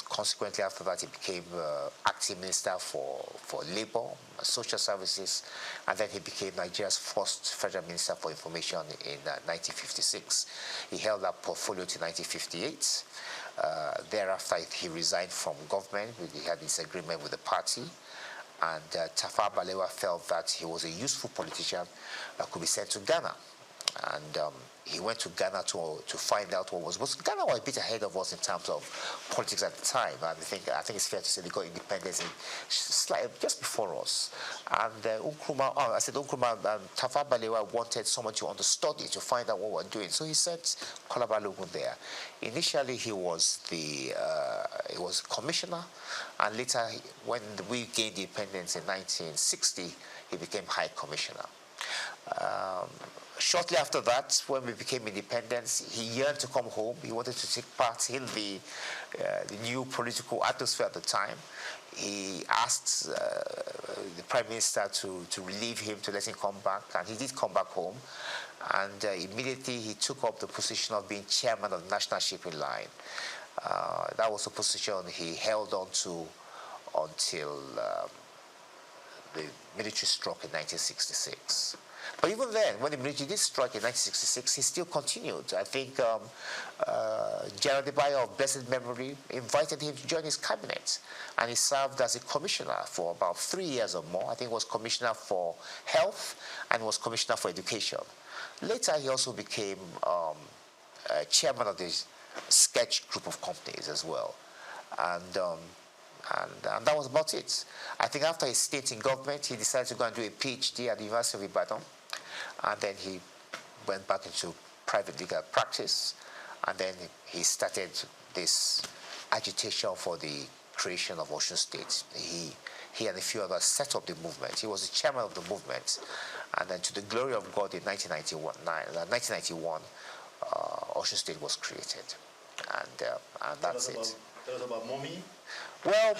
Consequently, after that, he became acting minister for labor, social services, and then he became Nigeria's first federal minister for information in 1956. He held that portfolio to 1958. Thereafter, he resigned from government. He had disagreement with the party. And Tafawa Balewa felt that he was a useful politician that could be sent to Ghana. And he went to Ghana to find out what was. Ghana was a bit ahead of us in terms of politics at the time. I think it's fair to say they got independence just before us. And Tafawa Balewa wanted someone to understudy to find out what we're doing. So he sent Kola Balogun there. Initially, he was commissioner, and later, when we gained independence in 1960, he became High Commissioner. Shortly after that, when we became independent, he yearned to come home. He wanted to take part in the new political atmosphere at the time. He asked the Prime Minister to relieve him, to let him come back, and he did come back home. And immediately he took up the position of being chairman of the National Shipping Line. That was a position he held on to until the military struck in 1966. But even then, when the military did strike in 1966, he still continued. I think General Debayo of blessed memory invited him to join his cabinet, and he served as a commissioner for about 3 years or more. I think he was commissioner for health and was commissioner for education. Later, he also became chairman of the Sketch group of companies as well. And that was about it. I think after his stint in government, he decided to go and do a PhD at the University of Ibadan. And then he went back into private legal practice. And then he started this agitation for the creation of Osun State. He and a few others set up the movement. He was the chairman of the movement. And then to the glory of God, in 1991, Osun State was created. And that's it. Tell us about mommy. Well,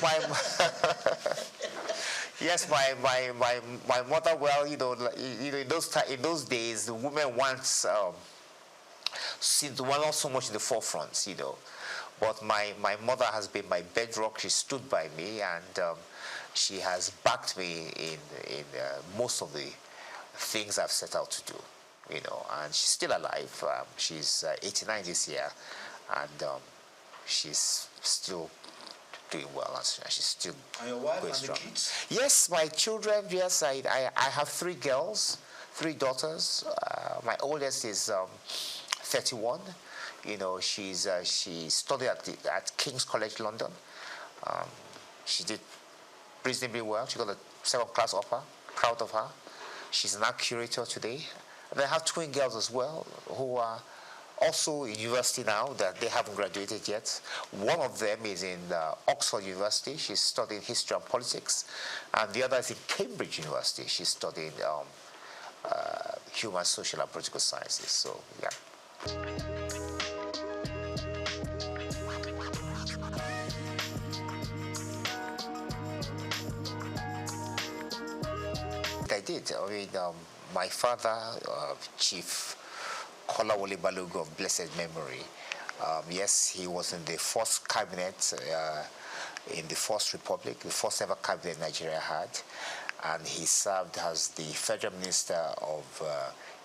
yes, my mother. Well, in those days, the women once were not so much in the forefront, But my mother has been my bedrock. She stood by me, and she has backed me in most of the things I've set out to do, And she's still alive. She's 89 this year, and she's still doing well, and she's still and your wife going and strong. The kids? Yes, my children. Yes, I have 3 girls, 3 daughters. My oldest is 31. She studied at King's College London. She did reasonably well. She got a 7th class upper. Proud of her. She's an art curator today. And I have twin girls as well who are also in university now, that they haven't graduated yet. One of them is in Oxford University. She's studying history and politics. And the other is in Cambridge University. She's studying human, social, and political sciences. So, yeah. I did. I mean, my father, Chief Kolawole Balogun of blessed memory. Yes, he was in the first cabinet in the First Republic, the first ever cabinet Nigeria had. and he served as the Federal Minister of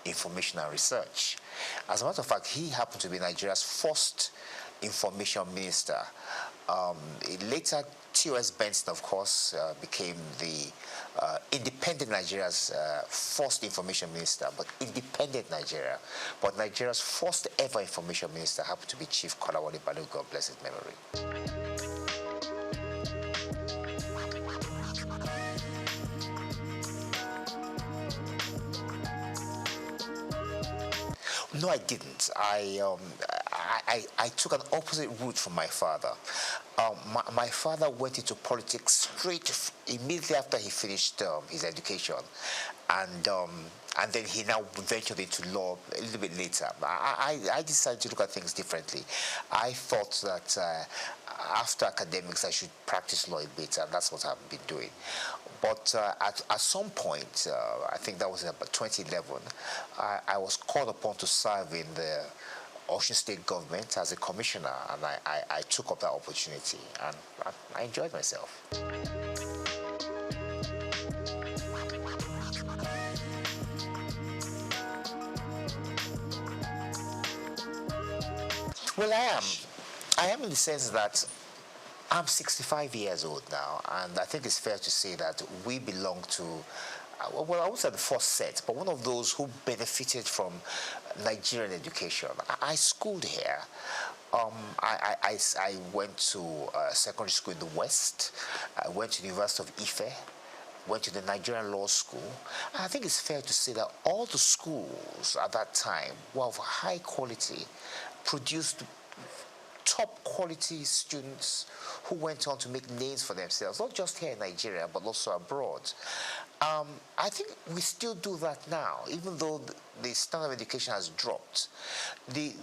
Information and Research. As a matter of fact, he happened to be Nigeria's first information minister. Later, T.O.S. Benson, of course, became the independent Nigeria's first information minister, but independent Nigeria. But Nigeria's first ever information minister happened to be Chief Kolawole Balogun, God bless his memory. No, I didn't. I took an opposite route from my father. My father went into politics immediately after he finished his education, and then he now ventured into law a little bit later. I decided to look at things differently. I thought that after academics I should practice law a bit, and that's what I've been doing. But at some point, I think that was in about 2011, I was called upon to serve in the Osun State government as a commissioner, and I took up that opportunity, and I enjoyed myself. Well, I am in the sense that I'm 65 years old now, and I think it's fair to say that we belong to, well, I won't say the first set, but one of those who benefited from Nigerian education. I schooled here. I went to secondary school in the West. I went to the University of Ife, went to the Nigerian Law School. And I think it's fair to say that all the schools at that time were of high quality, produced top quality students who went on to make names for themselves, not just here in Nigeria, but also abroad. I think we still do that now, even though the standard of education has dropped. The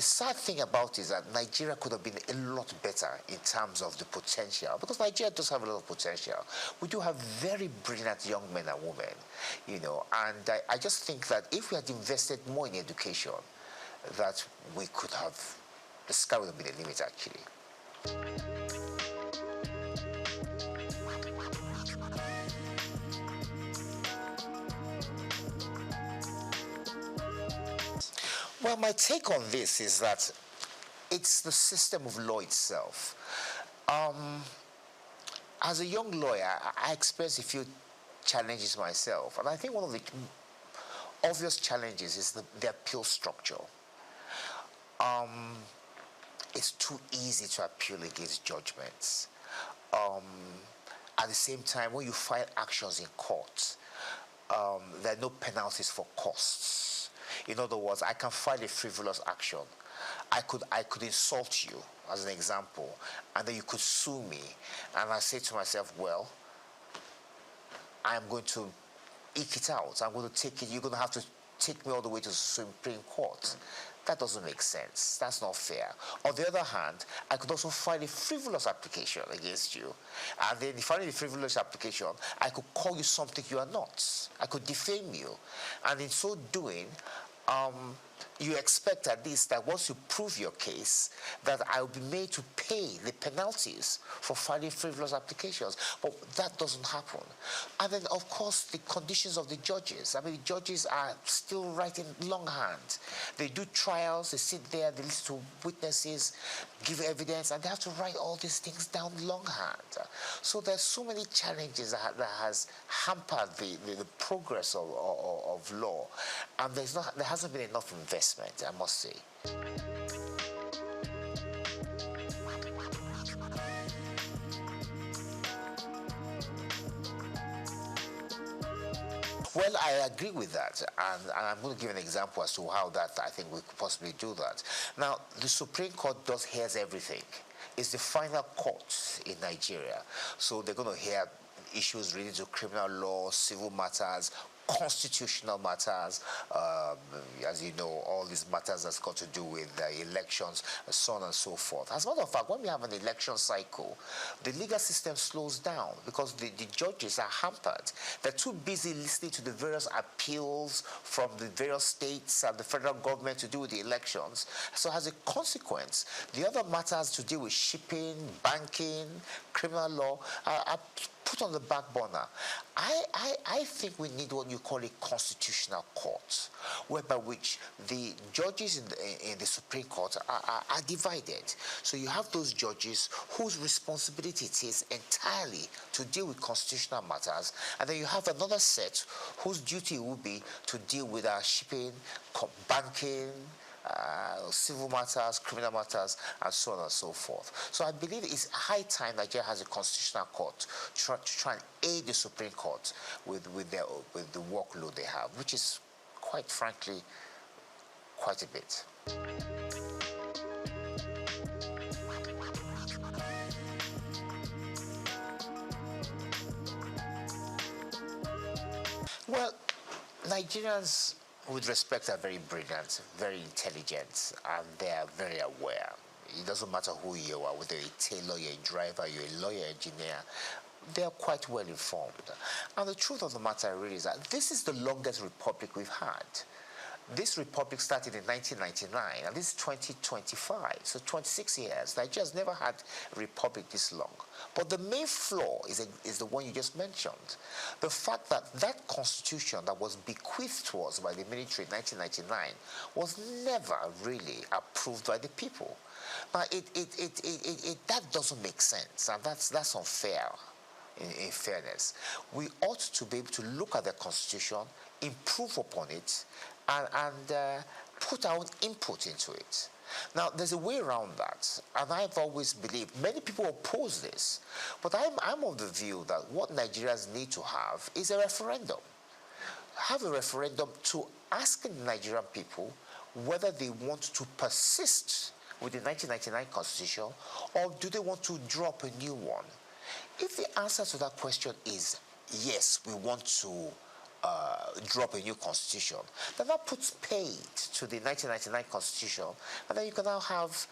sad thing about it is that Nigeria could have been a lot better in terms of the potential, because Nigeria does have a lot of potential. We do have very brilliant young men and women, you know, and I just think that if we had invested more in education, that we could have, the sky would have been the limit, actually. Well, my take on this is that it's the system of law itself. As a young lawyer, I experienced a few challenges myself, and I think one of the obvious challenges is the appeal structure. It's too easy to appeal against judgments. At the same time, when you file actions in court, there are no penalties for costs. In other words, I can file a frivolous action. I could insult you, as an example, and then you could sue me, and I say to myself, well, I'm going to eke it out. I'm going to take it. You're going to have to take me all the way to the Supreme Court. That doesn't make sense. That's not fair. On the other hand, I could also file a frivolous application against you. And then filing a frivolous application, I could call you something you are not. I could defame you. And in so doing, you expect at least that once you prove your case, that I will be made to pay the penalties for filing frivolous applications. But that doesn't happen. And then, of course, the conditions of the judges. I mean, the judges are still writing longhand. They do trials, they sit there, they listen to witnesses, give evidence, and they have to write all these things down longhand. So there's so many challenges that has hampered the progress of law. And there hasn't been enough investment, I must say. Well, I agree with that, and I'm going to give an example as to how that I think we could possibly do that. Now, the Supreme Court hears everything. It's the final court in Nigeria, so they're going to hear issues related to criminal law, civil matters, constitutional matters, as you know, all these matters that's got to do with elections, so on and so forth. As a matter of fact, when we have an election cycle, the legal system slows down because the judges are hampered. They're too busy listening to the various appeals from the various states and the federal government to do with the elections. So as a consequence, the other matters to deal with shipping, banking, criminal law are put on the back burner. I think we need what you call a constitutional court, whereby which the judges in the Supreme Court are divided. So you have those judges whose responsibility it is entirely to deal with constitutional matters, and then you have another set whose duty will be to deal with shipping, banking, civil matters, criminal matters, and so on and so forth. So I believe it's high time Nigeria has a constitutional court to try and aid the Supreme Court with the workload they have, which is, quite frankly, quite a bit. Well, Nigerians, with respect, are very brilliant, very intelligent, and they are very aware. It doesn't matter who you are, whether you're a tailor, you're a driver, you're a lawyer, engineer, they are quite well informed. And the truth of the matter really is that this is the longest republic we've had. This republic started in 1999, and this is 2025, so 26 years. Nigeria's never had a republic this long. But the main flaw is the one you just mentioned. The fact that that constitution that was bequeathed to us by the military in 1999 was never really approved by the people. Now, that doesn't make sense, and that's unfair. In fairness, we ought to be able to look at the constitution, improve upon it, and put our own input into it. Now, there's a way around that, and I've always believed, many people oppose this, but I'm of the view that what Nigerians need to have is a referendum. Have a referendum to ask the Nigerian people whether they want to persist with the 1999 constitution, or do they want to drop a new one. If the answer to that question is yes, we want to drop a new constitution, then that puts paid to the 1999 constitution, and then you can now have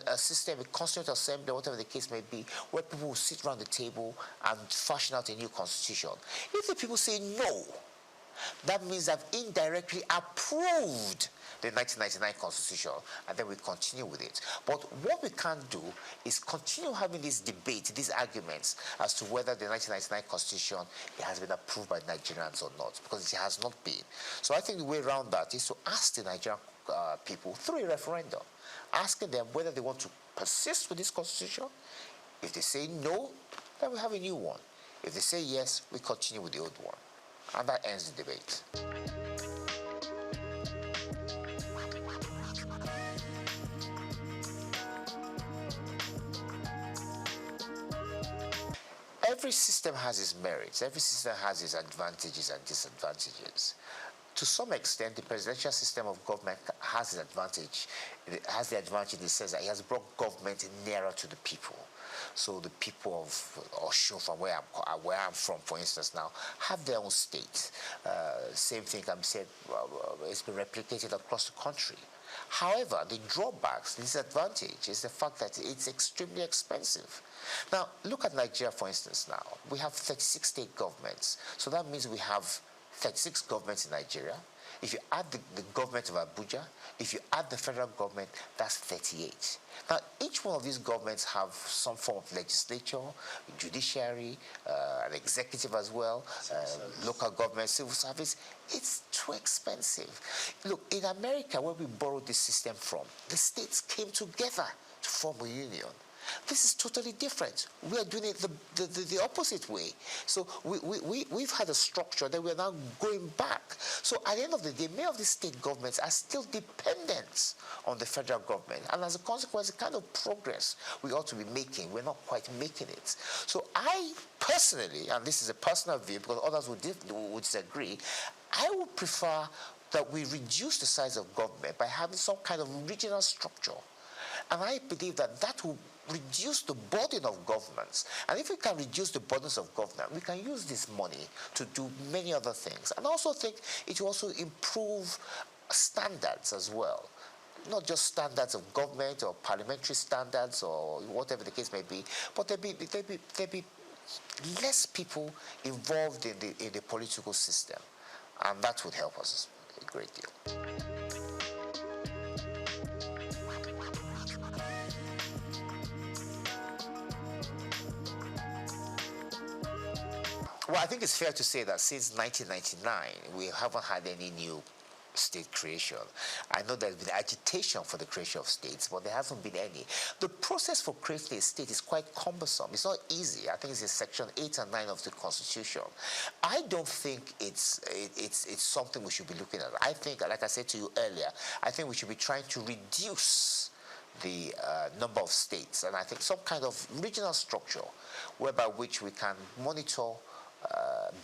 a system, a constituent assembly, whatever the case may be, where people will sit around the table and fashion out a new constitution. If the people say no, that means they've indirectly approved the 1999 constitution, and then we continue with it. But what we can't do is continue having this debate, these arguments as to whether the 1999 constitution has been approved by Nigerians or not, because it has not been. So I think the way around that is to ask the Nigerian people through a referendum, asking them whether they want to persist with this constitution. If they say no, then we have a new one. If they say yes, we continue with the old one. And that ends the debate. Every system has its merits. Every system has its advantages and disadvantages. To some extent, the presidential system of government has an advantage. It has the advantage in the sense that it has brought government nearer to the people. So the people of Osun, from where I'm from, for instance, now, have their own state. Same thing can be said, it's been replicated across the country. However, the drawbacks, the disadvantage, is the fact that it's extremely expensive. Now, look at Nigeria, for instance, now. We have 36 state governments. So that means we have 36 governments in Nigeria. If you add the government of Abuja, if you add the federal government, that's 38. Now, each one of these governments have some form of legislature, judiciary, an executive as well, local government, civil service. It's too expensive. Look, in America, where we borrowed this system from, the states came together to form a union. This is totally different. We are doing it the opposite way. So we've had a structure that we're now going back. So at the end of the day, many of the state governments are still dependent on the federal government. And as a consequence, the kind of progress we ought to be making, we're not quite making it. So I personally, and this is a personal view because others would disagree, I would prefer that we reduce the size of government by having some kind of regional structure. And I believe that will reduce the burden of governments. And if we can reduce the burdens of government, we can use this money to do many other things. And I also think it will also improve standards as well. Not just standards of government or parliamentary standards or whatever the case may be, but there'll be less people involved in the political system. And that would help us a great deal. Well, I think it's fair to say that since 1999, we haven't had any new state creation. I know there's been agitation for the creation of states, but there hasn't been any. The process for creating a state is quite cumbersome. It's not easy. I think it's in Section 8 and 9 of the Constitution. I don't think it's something we should be looking at. I think, like I said to you earlier, I think we should be trying to reduce the number of states, and I think some kind of regional structure whereby which we can monitor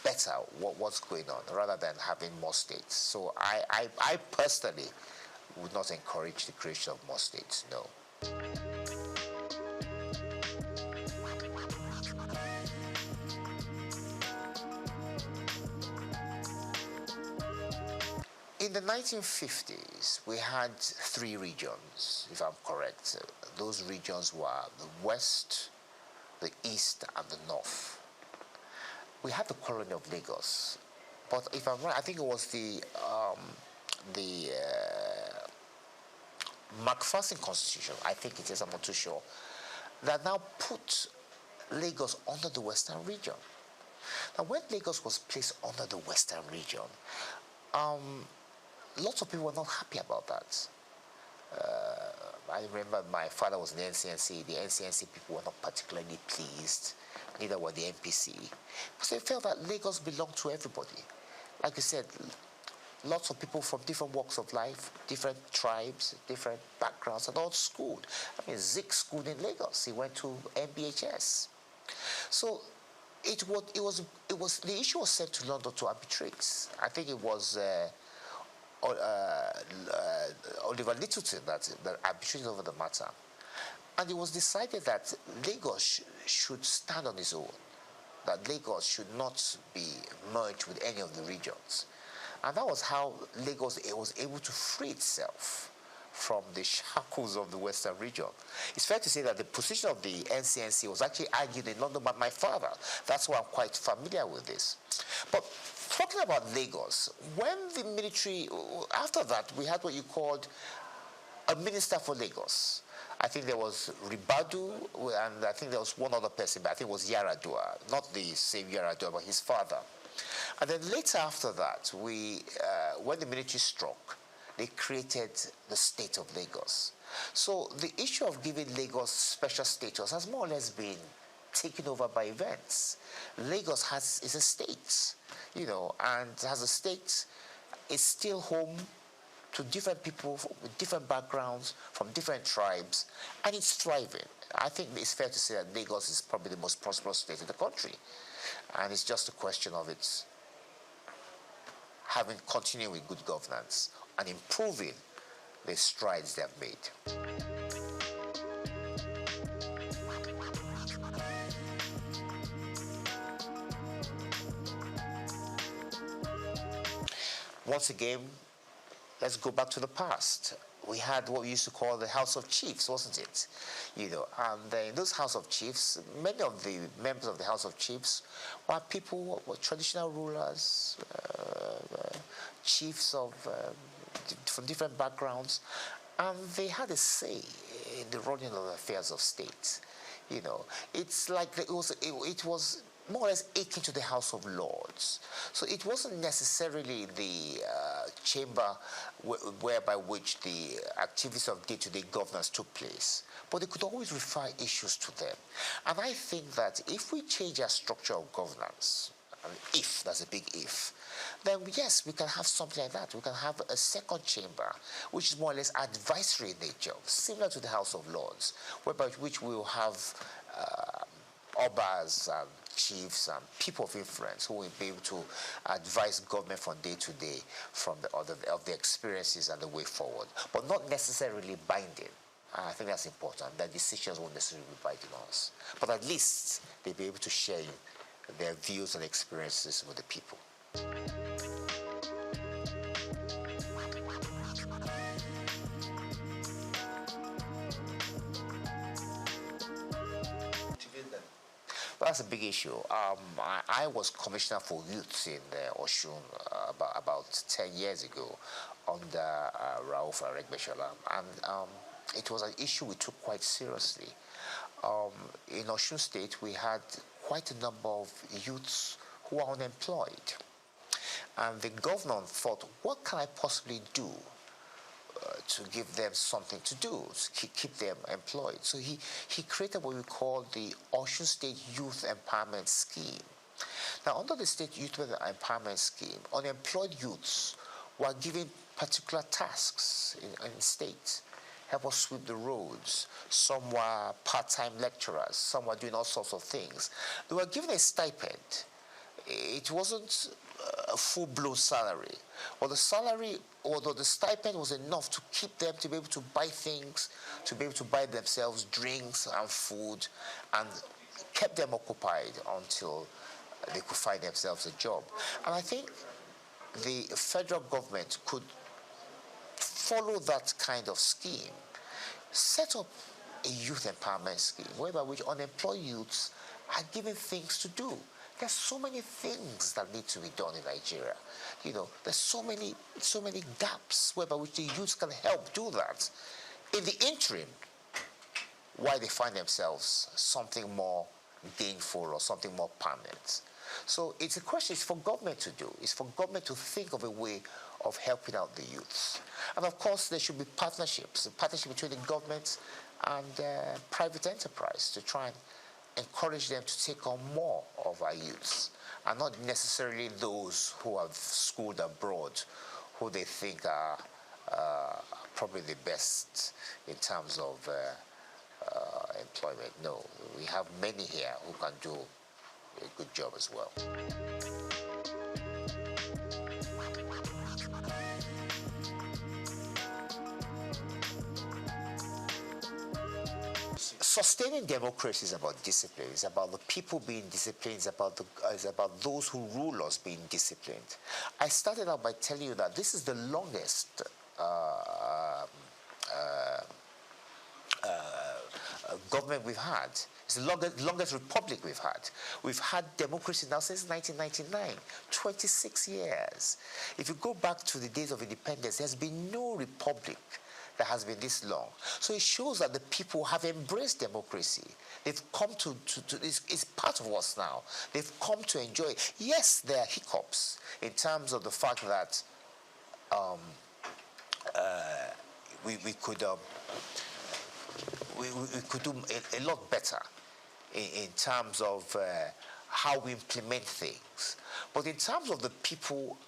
better what's going on rather than having more states. So I personally would not encourage the creation of more states, no. In the 1950s, we had 3 regions, if I'm correct. Those regions were the West, the East, and the North. We had the colony of Lagos, but if I'm right, I think it was the MacPherson Constitution, I think it is, I'm not too sure, that now put Lagos under the Western region. Now, when Lagos was placed under the Western region, lots of people were not happy about that. I remember my father was in the NCNC. The NCNC people were not particularly pleased, neither were the NPC, because they felt that Lagos belonged to everybody. Like you said, lots of people from different walks of life, different tribes, different backgrounds, and all schooled. I mean, Zik schooled in Lagos. He went to MBHS. So it was the issue was sent to London to arbitrate. I think it was Oliver Littleton that arbitrated over the matter. And it was decided that Lagos should stand on its own, that Lagos should not be merged with any of the regions. And that was how Lagos was able to free itself from the shackles of the Western region. It's fair to say that the position of the NCNC was actually argued in London by my father. That's why I'm quite familiar with this. But talking about Lagos, when the military, after that, we had what you called a minister for Lagos. I think there was Ribadu, and I think there was one other person, but I think it was Yaradua, not the same Yaradua, but his father. And then later after that, when the military struck, they created the state of Lagos. So the issue of giving Lagos special status has more or less been taken over by events. Lagos is a state, and as a state, it's still home to different people with different backgrounds, from different tribes, and it's thriving. I think it's fair to say that Lagos is probably the most prosperous state in the country. And it's just a question of its continuing with good governance and improving the strides they have made. Once again, let's go back to the past. We had what we used to call the House of Chiefs, wasn't it? And in those House of Chiefs, many of the members of the House of Chiefs were people, were traditional rulers, chiefs from different backgrounds, and they had a say in the running of the affairs of state. It's like it was more or less akin to the House of Lords. So it wasn't necessarily the chamber whereby which the activities of day-to-day governance took place, but they could always refer issues to them. And I think that if we change our structure of governance, and if, that's a big if, then yes, we can have something like that. We can have a second chamber, which is more or less advisory in nature, similar to the House of Lords, whereby which we will have obas and chiefs and people of influence who will be able to advise government from day to day from of the experiences and the way forward, but not necessarily binding. I think that's important. That decisions won't necessarily be binding on us, but at least they'll be able to share their views and experiences with the people. Well, that's a big issue. I was commissioner for youth in Osun about 10 years ago under Rauf Aregbesola, and it was an issue we took quite seriously. In Osun State, we had quite a number of youths who who are unemployed. And the governor thought, what can I possibly do to give them something to do, to keep them employed? So he created what we call the Osun State Youth Empowerment Scheme. Now, under the State Youth Empowerment Scheme, unemployed youths were given particular tasks in state. Help us sweep the roads. Some were part-time lecturers. Some were doing all sorts of things. They were given a stipend. It wasn't a full-blown salary. Or the salary, although the stipend was enough to keep them to be able to buy things, to be able to buy themselves drinks and food, and kept them occupied until they could find themselves a job. And I think the federal government could follow that kind of scheme, set up a youth empowerment scheme whereby which unemployed youths are given things to do. There's so many things that need to be done in Nigeria. You know, there's so many gaps whereby which the youths can help do that. In the interim, while they find themselves something more gainful or something more permanent. So it's a question, it's for government to do. It's for government to think of a way of helping out the youths. And of course, there should be partnerships, a partnership between the government and private enterprise to try and encourage them to take on more of our youths, and not necessarily those who have schooled abroad, who they think are probably the best in terms of employment. No, we have many here who can do a good job as well. Sustaining democracy is about discipline. It's about the people being disciplined. It's about those who rule us being disciplined. I started out by telling you that this is the longest government we've had. It's the longest republic we've had. We've had democracy now since 1999, 26 years. If you go back to the days of independence, there's been no republic that has been this long. So it shows that the people have embraced democracy. They've come to it's part of us now. They've come to enjoy it. Yes, there are hiccups in terms of the fact that we could do a lot better in terms of how we implement things. But in terms of the people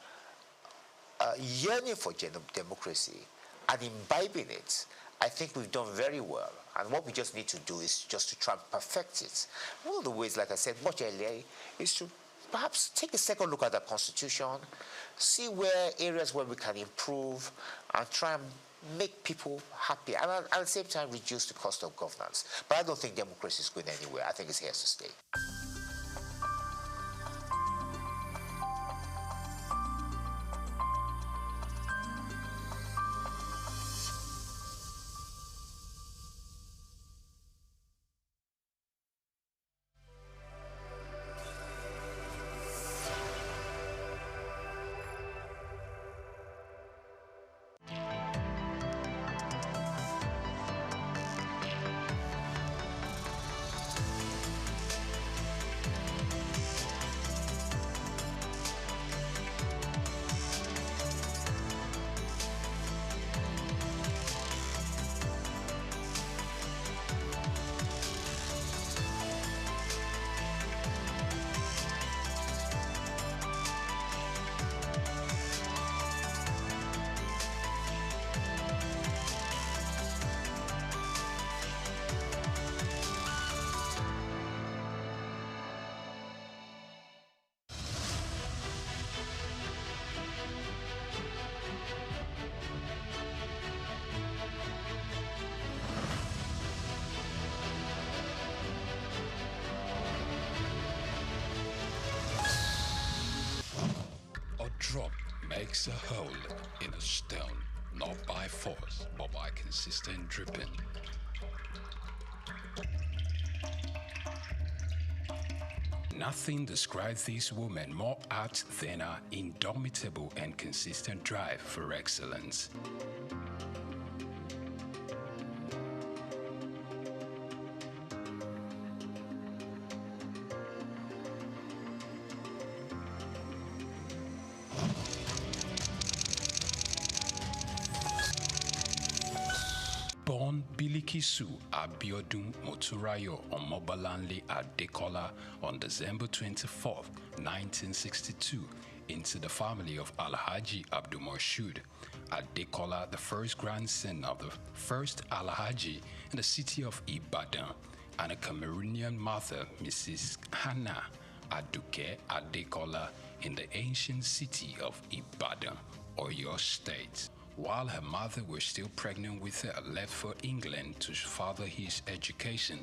yearning for democracy and imbibing it, I think we've done very well. And what we just need to do is just to try and perfect it. One of the ways, like I said much earlier, is to perhaps take a second look at the Constitution, see where areas where we can improve, and try and make people happy, and at the same time reduce the cost of governance. But I don't think democracy is going anywhere. I think it's here to stay. Drop makes a hole in a stone, not by force, but by consistent dripping. Nothing describes this woman more apt than her indomitable and consistent drive for excellence. born Bilikisu Abiodun Moturayo Omobalanle Adekola on December 24, 1962, into the family of Alhaji Abdulmoshood Adekola, the first grandson of the first Alhaji in the city of Ibadan, and a Cameroonian mother, Mrs. Hannah Aduke Adekola, in the ancient city of Ibadan, Oyo State. While her mother was still pregnant with her, left for England to further his education.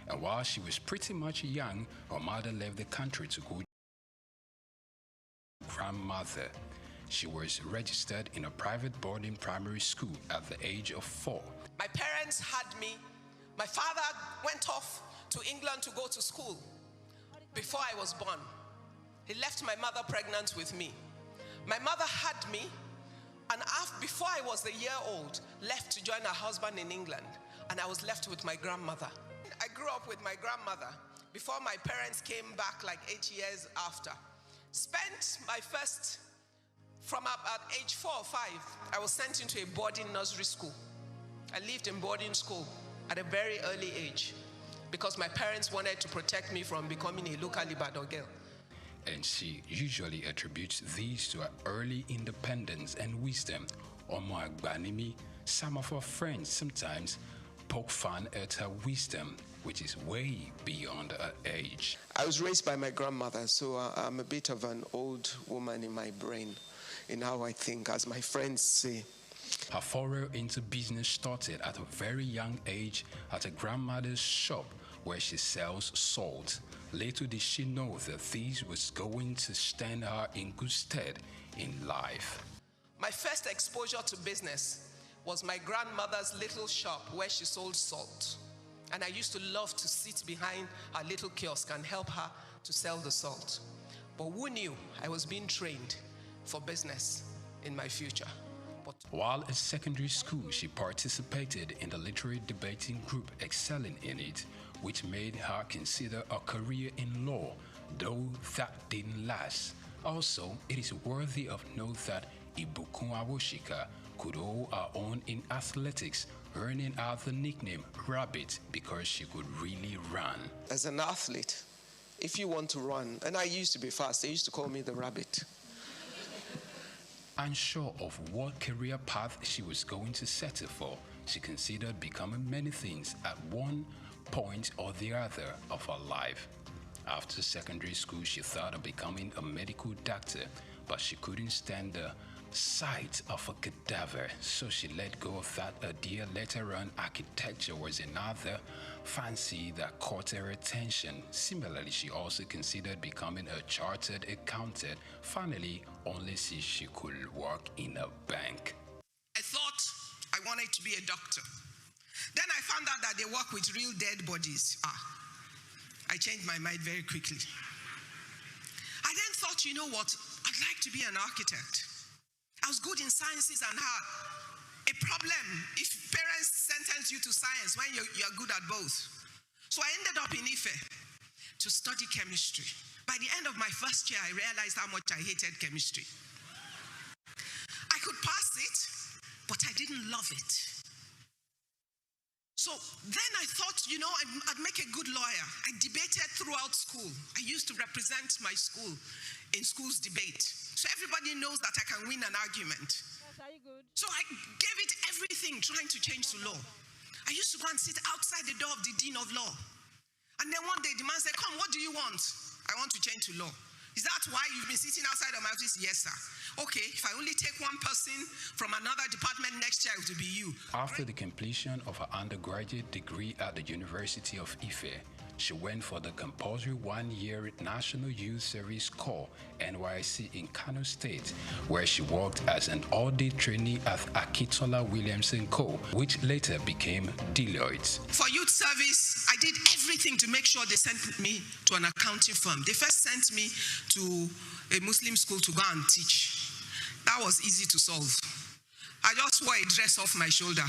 And while she was pretty much young, her mother left the country to go to grandmother. She was registered in a private boarding primary school at the age of 4. My parents had me. My father went off to England to go to school before I was born. He left my mother pregnant with me. My mother had me, and before I was a year old, left to join her husband in England, and I was left with my grandmother. I grew up with my grandmother before my parents came back like 8 years after. Spent my first, from about age 4 or 5, I was sent into a boarding nursery school. I lived in boarding school at a very early age because my parents wanted to protect me from becoming a local Ibadan girl. And she usually attributes these to her early independence and wisdom. Omo Agbanimi, some of her friends sometimes poke fun at her wisdom, which is way beyond her age. I was raised by my grandmother, so I'm a bit of an old woman in my brain, in how I think, as my friends say. Her foray into business started at a very young age at her grandmother's shop where she sells salt. Little did she know that this was going to stand her in good stead in life. My first exposure to business was my grandmother's little shop where she sold salt. And I used to love to sit behind her little kiosk and help her to sell the salt. But who knew I was being trained for business in my future? While at secondary school, she participated in the literary debating group, excelling in it, which made her consider a career in law, though that didn't last. Also, it is worthy of note that Ibukun Awoshika could hold her own in athletics, earning her the nickname Rabbit because she could really run. As an athlete, if you want to run, and I used to be fast, they used to call me the Rabbit. Unsure of what career path she was going to settle for, she considered becoming many things at one point or the other of her life. After secondary school, she thought of becoming a medical doctor, but she couldn't stand the sight of a cadaver, so she let go of that idea. Later on, architecture was another fancy that caught her attention. Similarly, she also considered becoming a chartered accountant, finally only see she could work in a bank. I thought I wanted to be a doctor. Then I found out that they work with real dead bodies. I changed my mind very quickly. I then thought, you know what, I'd like to be an architect. I was good in sciences and had a problem if parents sentence you to science when you're good at both. So I ended up in Ife to study chemistry. By the end of my first year, I realized how much I hated chemistry. I could pass it, but I didn't love it. So then I thought, you know, I'd make a good lawyer. I debated throughout school. I used to represent my school in school's debate. So everybody knows that I can win an argument. Yes, are you good? So I gave it everything trying to change to law. I used to go and sit outside the door of the dean of law. And then one day the man said, come, what do you want? I want to change to law. Is that why you've been sitting outside of my office? Yes, sir. Okay, if I only take one person from another department next year, it will be you. After the completion of her undergraduate degree at the University of Ife, she went for the compulsory one-year National Youth Service Corps, NYSC, in Kano State, where she worked as an audit trainee at Akitola Williamson Co., which later became Deloitte. For youth service, I did everything to make sure they sent me to an accounting firm. They first sent me to a Muslim school to go and teach. That was easy to solve. I just wore a dress off my shoulder.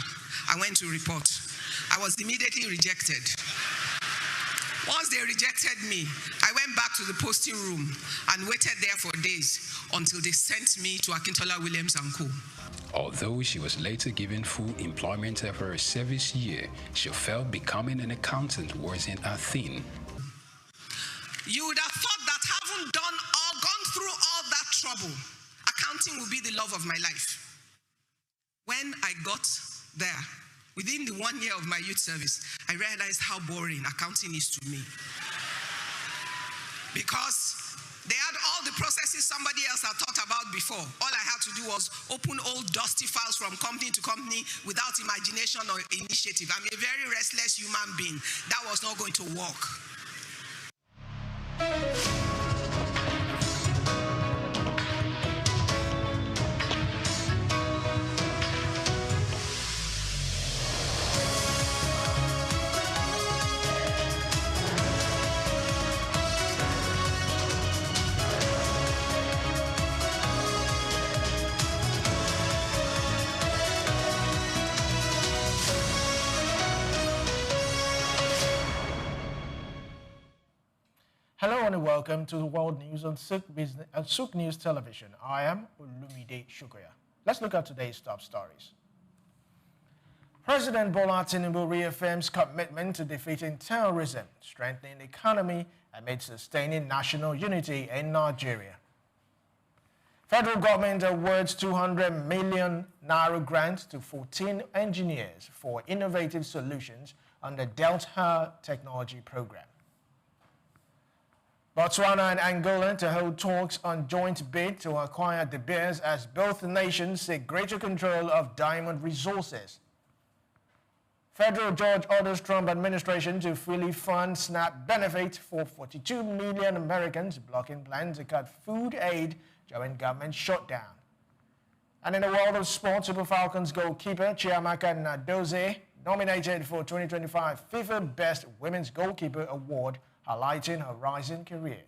I went to report. I was immediately rejected. Once they rejected me, I went back to the posting room and waited there for days until they sent me to Akintola Williams & Co. Although she was later given full employment after her service year, she felt becoming an accountant wasn't her thing. You would have thought that having gone through all that trouble, accounting would be the love of my life. When I got there, within the 1 year of my youth service, I realized how boring accounting is to me. Because they had all the processes somebody else had thought about before. All I had to do was open old dusty files from company to company without imagination or initiative. I'm a very restless human being. That was not going to work. Hello and welcome to the World News on SOUQ News Television. I am Olumide Shukoya. Let's look at today's top stories. President Bola Tinubu reaffirms commitment to defeating terrorism, strengthening the economy amid sustaining national unity in Nigeria. Federal government awards 200 million naira grant to 14 engineers for innovative solutions on the Delta Technology Program. Botswana and Angola to hold talks on joint bid to acquire De Beers as both nations seek greater control of diamond resources. Federal judge orders Trump administration to fully fund SNAP benefit for 42 million Americans, blocking plans to cut food aid during government shutdown. And in the world of sports, Super Falcons goalkeeper Chiamaka Nnadozie nominated for 2025 FIFA Best Women's Goalkeeper Award, highlighting her rising career.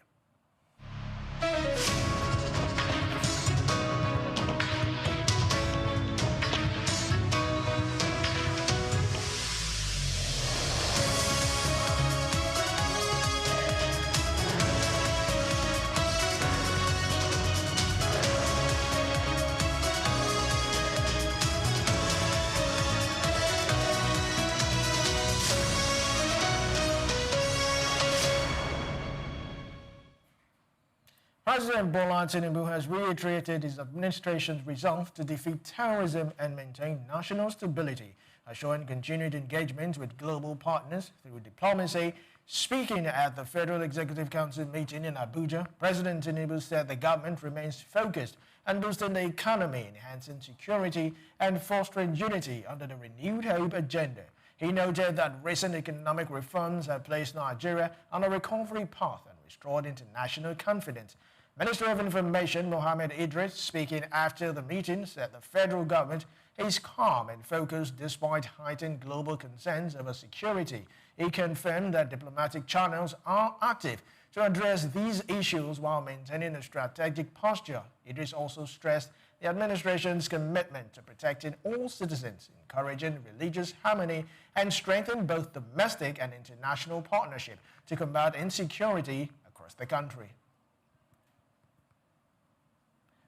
President Bola Tinubu has reiterated his administration's resolve to defeat terrorism and maintain national stability, assuring continued engagement with global partners through diplomacy. Speaking at the Federal Executive Council meeting in Abuja, President Tinubu said the government remains focused on boosting the economy, enhancing security, and fostering unity under the Renewed Hope agenda. He noted that recent economic reforms have placed Nigeria on a recovery path and restored international confidence. Minister of Information Mohammed Idris, speaking after the meeting, said the federal government is calm and focused despite heightened global concerns over security. He confirmed that diplomatic channels are active to address these issues while maintaining a strategic posture. Idris also stressed the administration's commitment to protecting all citizens, encouraging religious harmony, and strengthening both domestic and international partnership to combat insecurity across the country.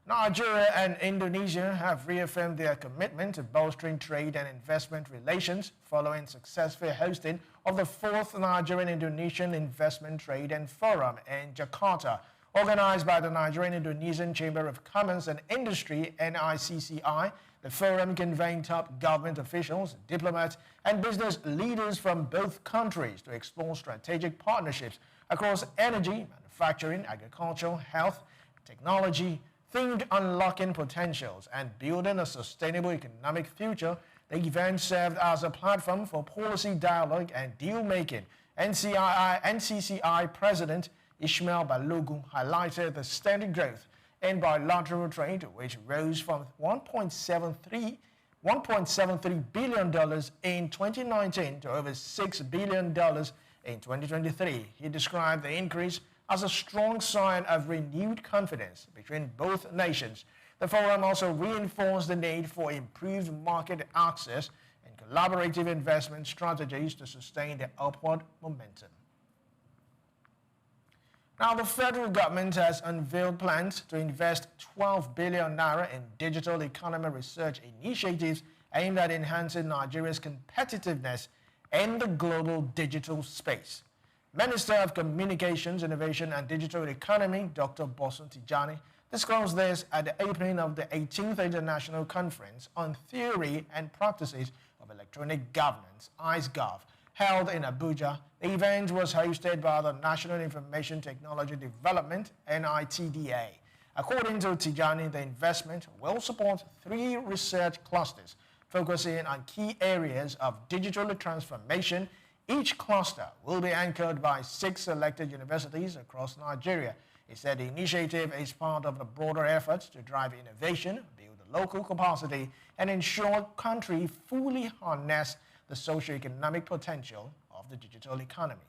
Nigeria and Indonesia have reaffirmed their commitment to bolstering trade and investment relations following successful hosting of the 4th Nigerian-Indonesian Investment, Trade and Forum in Jakarta. Organized by the Nigerian-Indonesian Chamber of Commerce and Industry, NICCI, the forum convened top government officials, diplomats, and business leaders from both countries to explore strategic partnerships across energy, manufacturing, agriculture, health, technology, themed unlocking potentials and building a sustainable economic future. The event served as a platform for policy dialogue and deal-making. NCCI President Ishmael Balogun highlighted the steady growth in bilateral trade, which rose from $1.73 billion in 2019 to over $6 billion in 2023. He described the increase as a strong sign of renewed confidence between both nations. The forum also reinforced the need for improved market access and collaborative investment strategies to sustain the upward momentum. Now, the federal government has unveiled plans to invest 12 billion naira in digital economy research initiatives aimed at enhancing Nigeria's competitiveness in the global digital space. Minister of Communications, Innovation and Digital Economy, Dr. Bosun Tijani, disclosed this at the opening of the 18th International Conference on Theory and Practices of Electronic Governance, ICEGov, held in Abuja. The event was hosted by the National Information Technology Development, NITDA. According to Tijani, the investment will support 3 research clusters focusing on key areas of digital transformation. Each cluster will be anchored by 6 selected universities across Nigeria. He said the initiative is part of the broader efforts to drive innovation, build local capacity, and ensure country fully harness the socio-economic potential of the digital economy.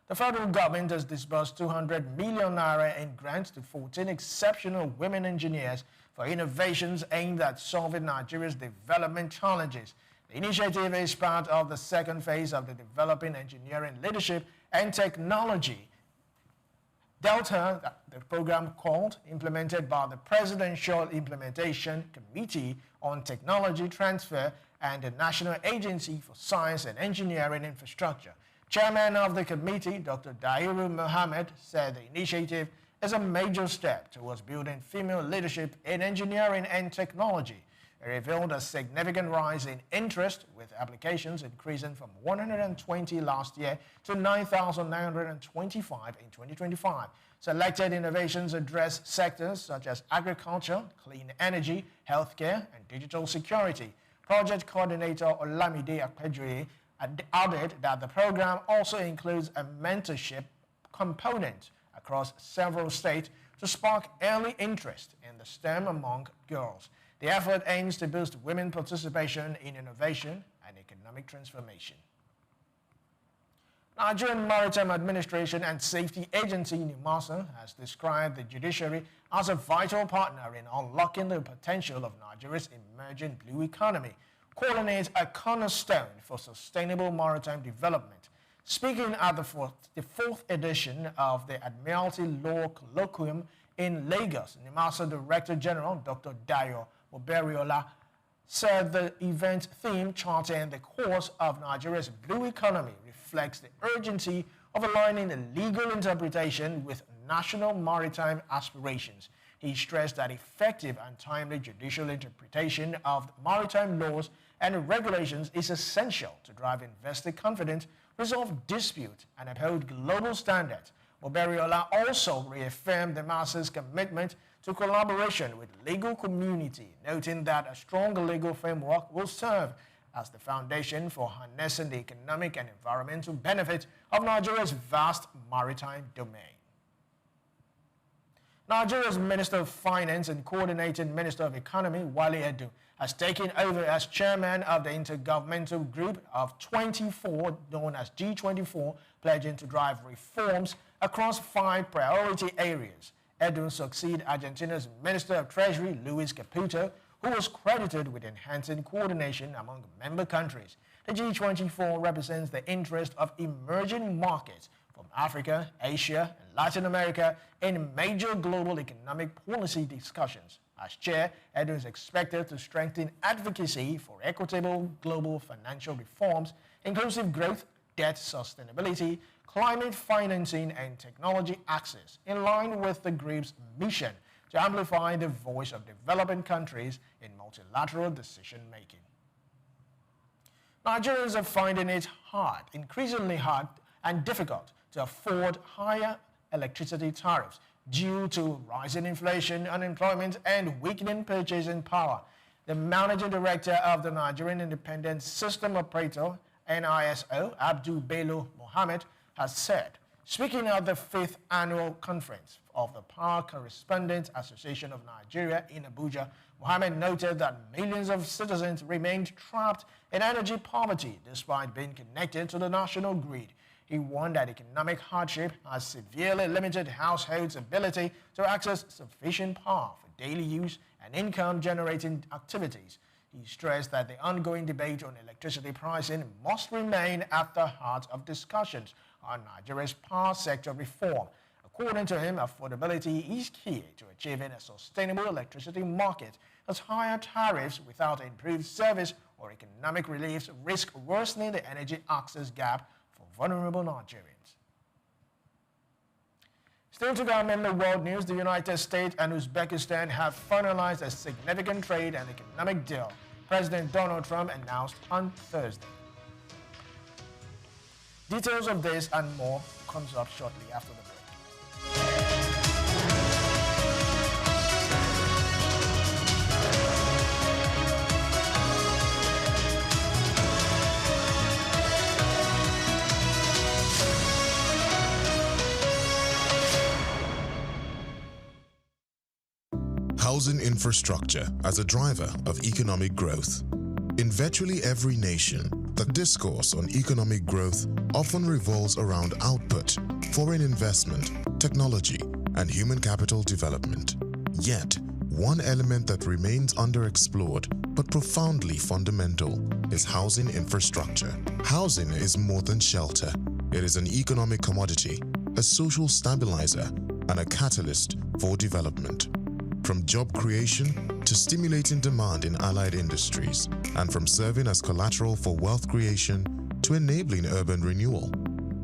The federal government has disbursed 200 million naira in grants to 14 exceptional women engineers for innovations aimed at solving Nigeria's development challenges. The initiative is part of the second phase of the Developing Engineering Leadership and Technology Delta, the program called, implemented by the Presidential Implementation Committee on Technology Transfer and the National Agency for Science and Engineering Infrastructure. Chairman of the committee, Dr. Dairu Mohammed, said the initiative is a major step towards building female leadership in engineering and technology. It revealed a significant rise in interest, with applications increasing from 120 last year to 9,925 in 2025. Selected innovations address sectors such as agriculture, clean energy, healthcare, and digital security. Project coordinator Olamide Akpejoye added that the program also includes a mentorship component across several states to spark early interest in the STEM among girls. The effort aims to boost women participation in innovation and economic transformation. Nigerian Maritime Administration and Safety Agency, NIMASA, has described the judiciary as a vital partner in unlocking the potential of Nigeria's emerging blue economy, calling it a cornerstone for sustainable maritime development. Speaking at the fourth edition of the Admiralty Law Colloquium in Lagos, NIMASA Director General Dr. Dayo Oberiola said the event theme, charting the course of Nigeria's blue economy, reflects the urgency of aligning the legal interpretation with national maritime aspirations. He stressed that effective and timely judicial interpretation of maritime laws and regulations is essential to drive investor confidence, resolve disputes, and uphold global standards. Oberiola also reaffirmed the NIMASA's commitment to collaboration with the legal community, noting that a strong legal framework will serve as the foundation for harnessing the economic and environmental benefits of Nigeria's vast maritime domain. Nigeria's Minister of Finance and Coordinating Minister of Economy, Wale Edu, has taken over as chairman of the intergovernmental group of 24, known as G24, pledging to drive reforms across 5 priority areas. Edu succeeded Argentina's Minister of Treasury, Luis Caputo, who was credited with enhancing coordination among member countries. The G24 represents the interest of emerging markets from Africa, Asia, and Latin America in major global economic policy discussions. As chair, Edu is expected to strengthen advocacy for equitable global financial reforms, inclusive growth, debt sustainability, climate financing, and technology access, in line with the group's mission to amplify the voice of developing countries in multilateral decision-making. Nigerians are finding it hard, increasingly hard and difficult to afford higher electricity tariffs due to rising inflation, unemployment, and weakening purchasing power. The managing director of the Nigerian Independent System Operator, NISO, Abdul Bello Mohammed, has said, speaking at the 5th annual conference of the Power Correspondents Association of Nigeria in Abuja, Mohammed noted that millions of citizens remained trapped in energy poverty despite being connected to the national grid. He warned that economic hardship has severely limited households' ability to access sufficient power for daily use and income-generating activities. He stressed that the ongoing debate on electricity pricing must remain at the heart of discussions on Nigeria's power sector reform. According to him, affordability is key to achieving a sustainable electricity market, as higher tariffs without improved service or economic reliefs risk worsening the energy access gap for vulnerable Nigerians. Still to come in the world news, the United States and Uzbekistan have finalized a significant trade and economic deal, President Donald Trump announced on Thursday. Details of this and more comes up shortly after the break. Housing infrastructure as a driver of economic growth. In virtually every nation, the discourse on economic growth often revolves around output, foreign investment, technology, and human capital development. Yet, one element that remains underexplored but profoundly fundamental is housing infrastructure. Housing is more than shelter. It is an economic commodity, a social stabilizer, and a catalyst for development. From job creation to stimulating demand in allied industries, and from serving as collateral for wealth creation to enabling urban renewal,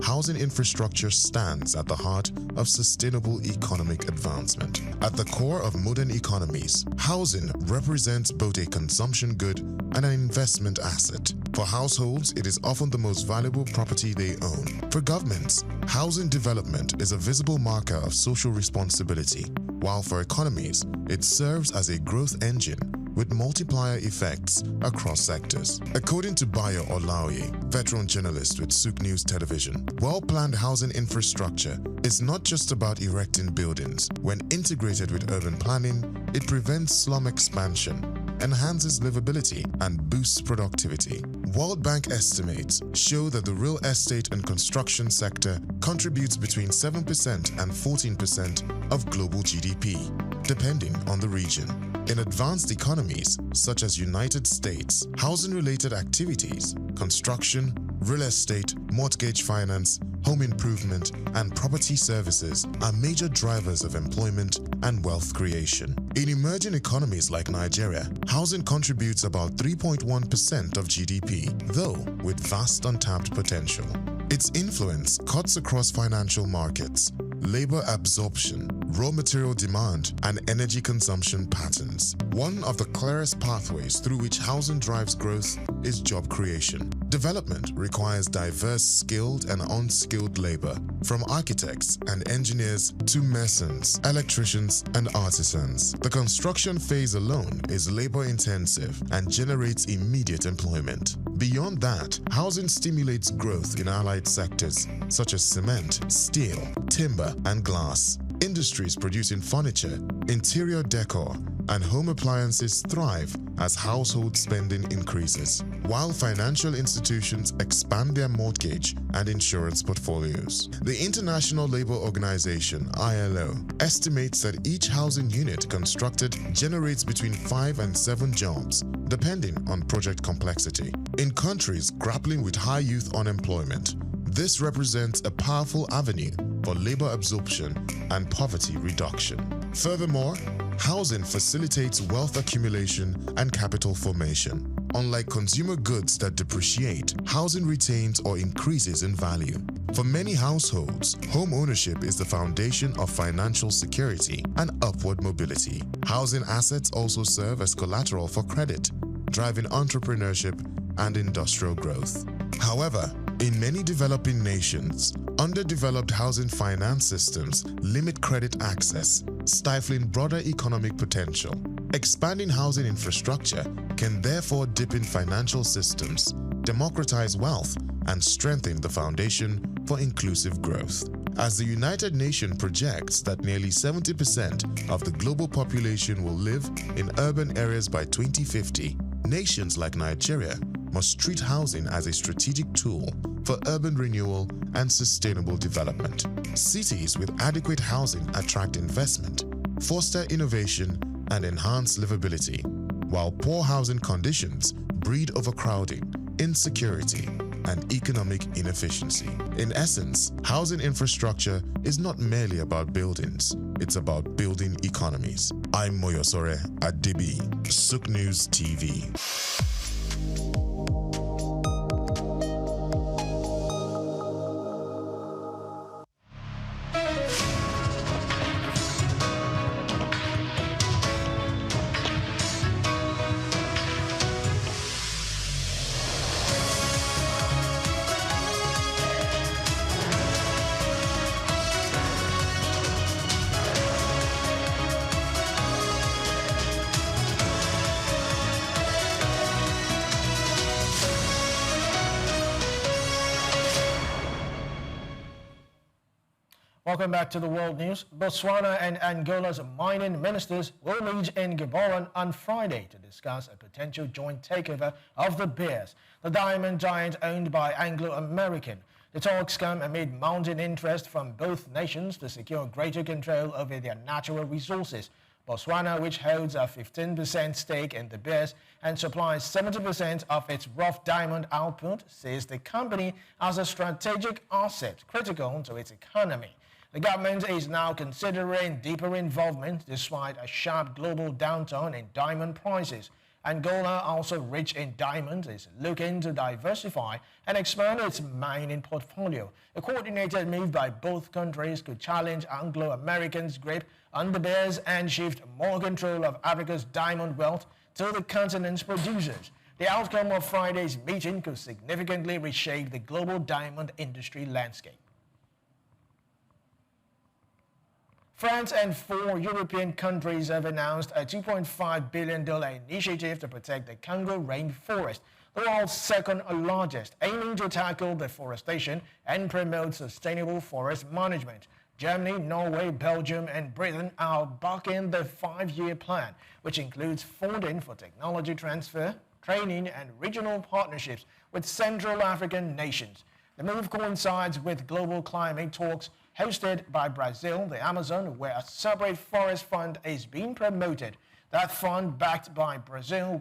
housing infrastructure stands at the heart of sustainable economic advancement. At the core of modern economies, housing represents both a consumption good and an investment asset. For households, it is often the most valuable property they own. For governments, housing development is a visible marker of social responsibility, while for economies, it serves as a growth engine with multiplier effects across sectors. According to Bayo Olaoye, veteran journalist with SOUQ News Television, well-planned housing infrastructure is not just about erecting buildings. When integrated with urban planning, it prevents slum expansion, enhances livability, and boosts productivity. World Bank estimates show that the real estate and construction sector contributes between 7% and 14% of global GDP, depending on the region. In advanced economies, such as United States, housing-related activities, construction, real estate, mortgage finance, home improvement, and property services are major drivers of employment and wealth creation. In emerging economies like Nigeria, housing contributes about 3.1% of GDP, though with vast untapped potential. Its influence cuts across financial markets, labor absorption, raw material demand, and energy consumption patterns. One of the clearest pathways through which housing drives growth is job creation. Development requires diverse skilled and unskilled labor, from architects and engineers to masons, electricians, and artisans. The construction phase alone is labor-intensive and generates immediate employment. Beyond that, housing stimulates growth in allied sectors such as cement, steel, timber, and glass. Industries producing furniture, interior decor, and home appliances thrive as household spending increases, while financial institutions expand their mortgage and insurance portfolios. The International Labour Organization, ILO, estimates that each housing unit constructed generates between 5 and 7 jobs, depending on project complexity. In countries grappling with high youth unemployment, this represents a powerful avenue for labor absorption and poverty reduction. Furthermore, housing facilitates wealth accumulation and capital formation. Unlike consumer goods that depreciate, housing retains or increases in value. For many households, home ownership is the foundation of financial security and upward mobility. Housing assets also serve as collateral for credit, driving entrepreneurship and industrial growth. However, in many developing nations, underdeveloped housing finance systems limit credit access, stifling broader economic potential. Expanding housing infrastructure can therefore deepen financial systems, democratize wealth, and strengthen the foundation for inclusive growth. As the United Nations projects that nearly 70% of the global population will live in urban areas by 2050, nations like Nigeria must treat housing as a strategic tool for urban renewal and sustainable development. Cities with adequate housing attract investment, foster innovation, and enhance livability, while poor housing conditions breed overcrowding, insecurity, and economic inefficiency. In essence, housing infrastructure is not merely about buildings, it's about building economies. I'm Moyosore Adibi, SOUQ News TV. Welcome back to the World News. Botswana and Angola's mining ministers will meet in Gaborone on Friday to discuss a potential joint takeover of the Bears, the diamond giant owned by Anglo-American. The talks come amid mounting interest from both nations to secure greater control over their natural resources. Botswana, which holds a 15% stake in the Bears and supplies 70% of its rough diamond output, says the company has a strategic asset critical to its economy. The government is now considering deeper involvement despite a sharp global downturn in diamond prices. Angola, also rich in diamonds, is looking to diversify and expand its mining portfolio. A coordinated move by both countries could challenge Anglo-Americans' grip on the Bears and shift more control of Africa's diamond wealth to the continent's producers. The outcome of Friday's meeting could significantly reshape the global diamond industry landscape. France and 4 European countries have announced a $2.5 billion initiative to protect the Congo rainforest, the world's second largest, aiming to tackle deforestation and promote sustainable forest management. Germany, Norway, Belgium, and Britain are backing the 5-year plan, which includes funding for technology transfer, training, and regional partnerships with Central African nations. The move coincides with global climate talks hosted by Brazil, the Amazon, where a separate forest fund is being promoted. That fund, backed by Brazil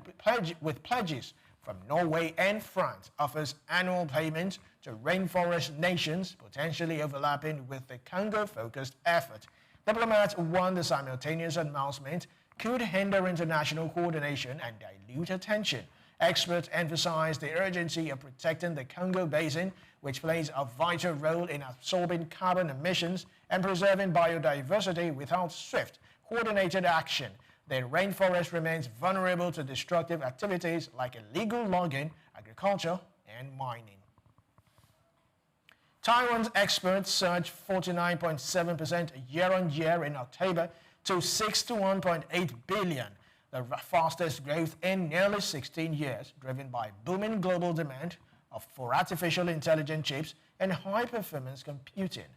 with pledges from Norway and France, offers annual payments to rainforest nations, potentially overlapping with the Congo-focused effort. Diplomats warn the simultaneous announcement could hinder international coordination and dilute attention. Experts emphasize the urgency of protecting the Congo Basin, which plays a vital role in absorbing carbon emissions and preserving biodiversity. Without swift, coordinated action, the rainforest remains vulnerable to destructive activities like illegal logging, agriculture, and mining. Taiwan's exports surged 49.7% year-on-year in October to 61.8 billion, the fastest growth in nearly 16 years, driven by booming global demand for artificial intelligence chips and high-performance computing.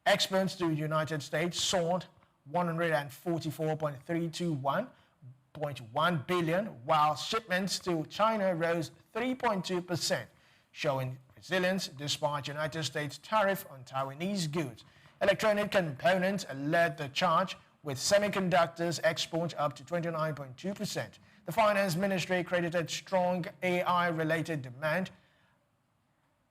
Exports to the United States soared 144.321.1 billion, while shipments to China rose 3.2%, showing resilience despite United States tariff on Taiwanese goods. Electronic components led the charge, with semiconductors exports up to 29.2%. The Finance Ministry credited strong AI-related demand,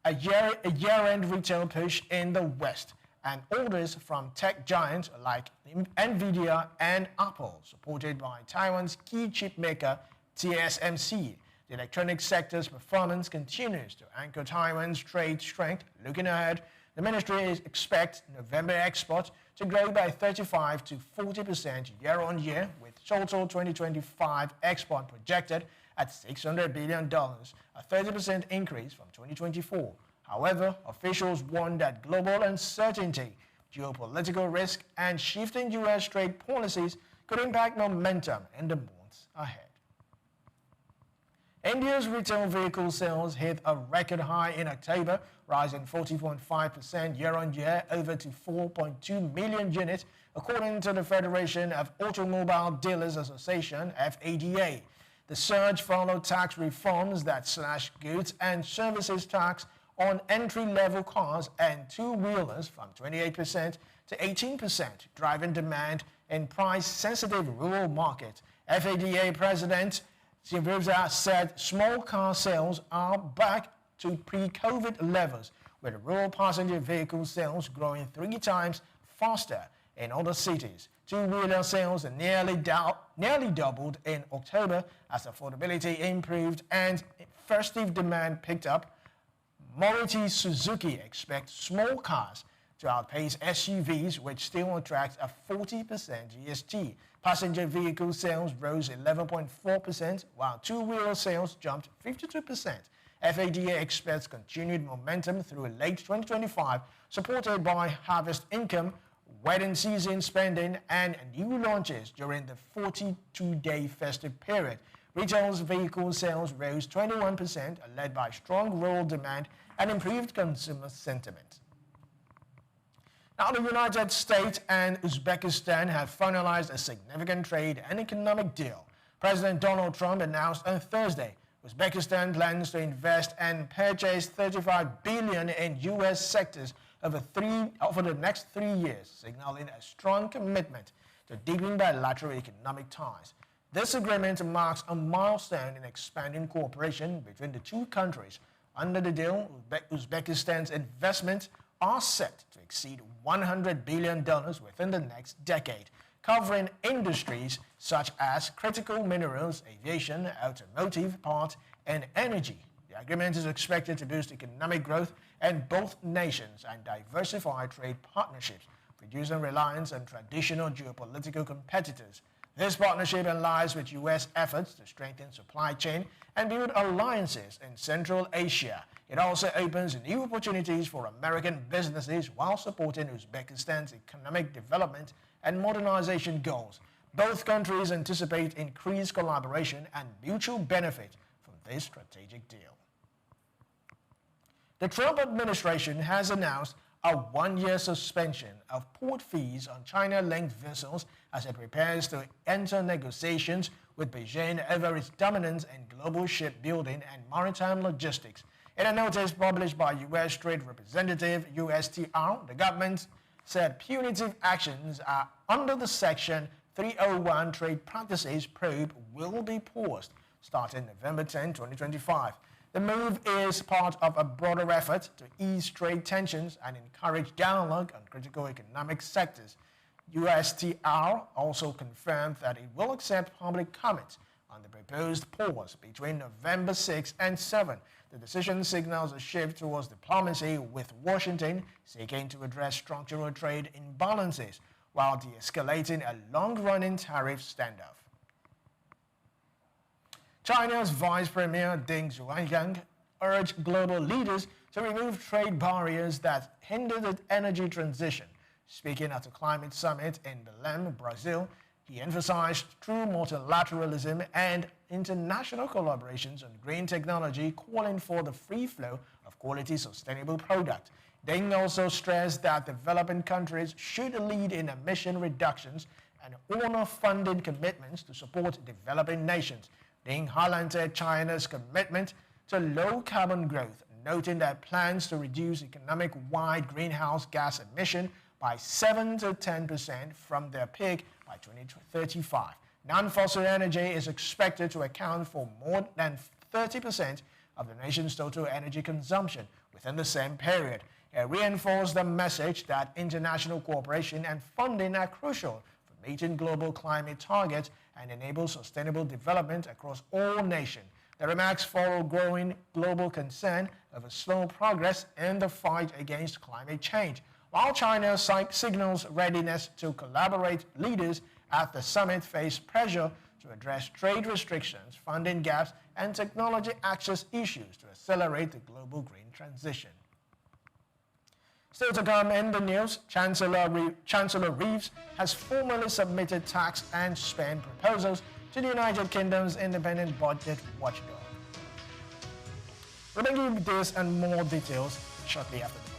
a year-end retail push in the West, and orders from tech giants like NVIDIA and Apple, supported by Taiwan's key chip maker TSMC. The electronic sector's performance continues to anchor Taiwan's trade strength. Looking ahead, the ministry expects November exports to grow by 35 to 40% year-on-year, with total 2025 export projected at $600 billion, a 30% increase from 2024. However, officials warn that global uncertainty, geopolitical risk, and shifting U.S. trade policies could impact momentum in the months ahead. India's retail vehicle sales hit a record high in October, rising 40.5% year-on-year over to 4.2 million units, according to the Federation of Automobile Dealers Association, FADA. The surge followed tax reforms that slashed goods and services tax on entry-level cars and two-wheelers from 28% to 18%, driving demand in price-sensitive rural markets. FADA President Sivrza said small car sales are back to pre-COVID levels, with rural passenger vehicle sales growing 3 times faster in other cities. Two-wheeler sales nearly doubled in October as affordability improved and festive demand picked up. Maruti Suzuki expects small cars to outpace SUVs, which still attract a 40% GST. Passenger vehicle sales rose 11.4%, while two-wheeler sales jumped 52%. FADA expects continued momentum through late 2025, supported by harvest income, wedding season spending, and new launches during the 42-day festive period. Retail vehicle sales rose 21%, led by strong rural demand and improved consumer sentiment. Now, the United States and Uzbekistan have finalized a significant trade and economic deal. President Donald Trump announced on Thursday Uzbekistan plans to invest and purchase $35 billion in U.S. sectors over the next 3 years, signaling a strong commitment to deepening bilateral economic ties. This agreement marks a milestone in expanding cooperation between the two countries. Under the deal, Uzbekistan's investments are set to exceed $100 billion within the next decade, covering industries such as critical minerals, aviation, automotive parts, and energy. The agreement is expected to boost economic growth in both nations and diversify trade partnerships, reducing reliance on traditional geopolitical competitors. This partnership aligns with U.S. efforts to strengthen supply chain and build alliances in Central Asia. It also opens new opportunities for American businesses while supporting Uzbekistan's economic development and modernization goals. Both countries anticipate increased collaboration and mutual benefit from this strategic deal. The Trump administration has announced a 1-year suspension of port fees on China-linked vessels as it prepares to enter negotiations with Beijing over its dominance in global shipbuilding and maritime logistics. In a notice published by U.S. Trade Representative USTR, the government said punitive actions are under the Section 301 Trade Practices probe will be paused starting November 10, 2025. The move is part of a broader effort to ease trade tensions and encourage dialogue on critical economic sectors. USTR also confirmed that it will accept public comments on the proposed pause between November 6 and 7. The decision signals a shift towards diplomacy, with Washington seeking to address structural trade imbalances while de-escalating a long-running tariff standoff. China's Vice Premier Deng Xuegang urged global leaders to remove trade barriers that hinder the energy transition. Speaking at a climate summit in Belém, Brazil, he emphasized true multilateralism and international collaborations on green technology, calling for the free flow of quality, sustainable products. Deng also stressed that developing countries should lead in emission reductions and honor funding commitments to support developing nations. Deng highlighted China's commitment to low-carbon growth, noting their plans to reduce economic-wide greenhouse gas emission by 7 to 10% from their peak by 2035. Non-fossil energy is expected to account for more than 30% of the nation's total energy consumption within the same period. It reinforced the message that international cooperation and funding are crucial for meeting global climate targets and enable sustainable development across all nations. The remarks follow growing global concern over slow progress in the fight against climate change. While China signals readiness to collaborate, leaders at the summit face pressure to address trade restrictions, funding gaps, and technology access issues to accelerate the global green transition. Still to come in the news, Chancellor Reeves has formally submitted tax and spend proposals to the United Kingdom's independent budget watchdog. We'll bring you this and more details shortly after the break.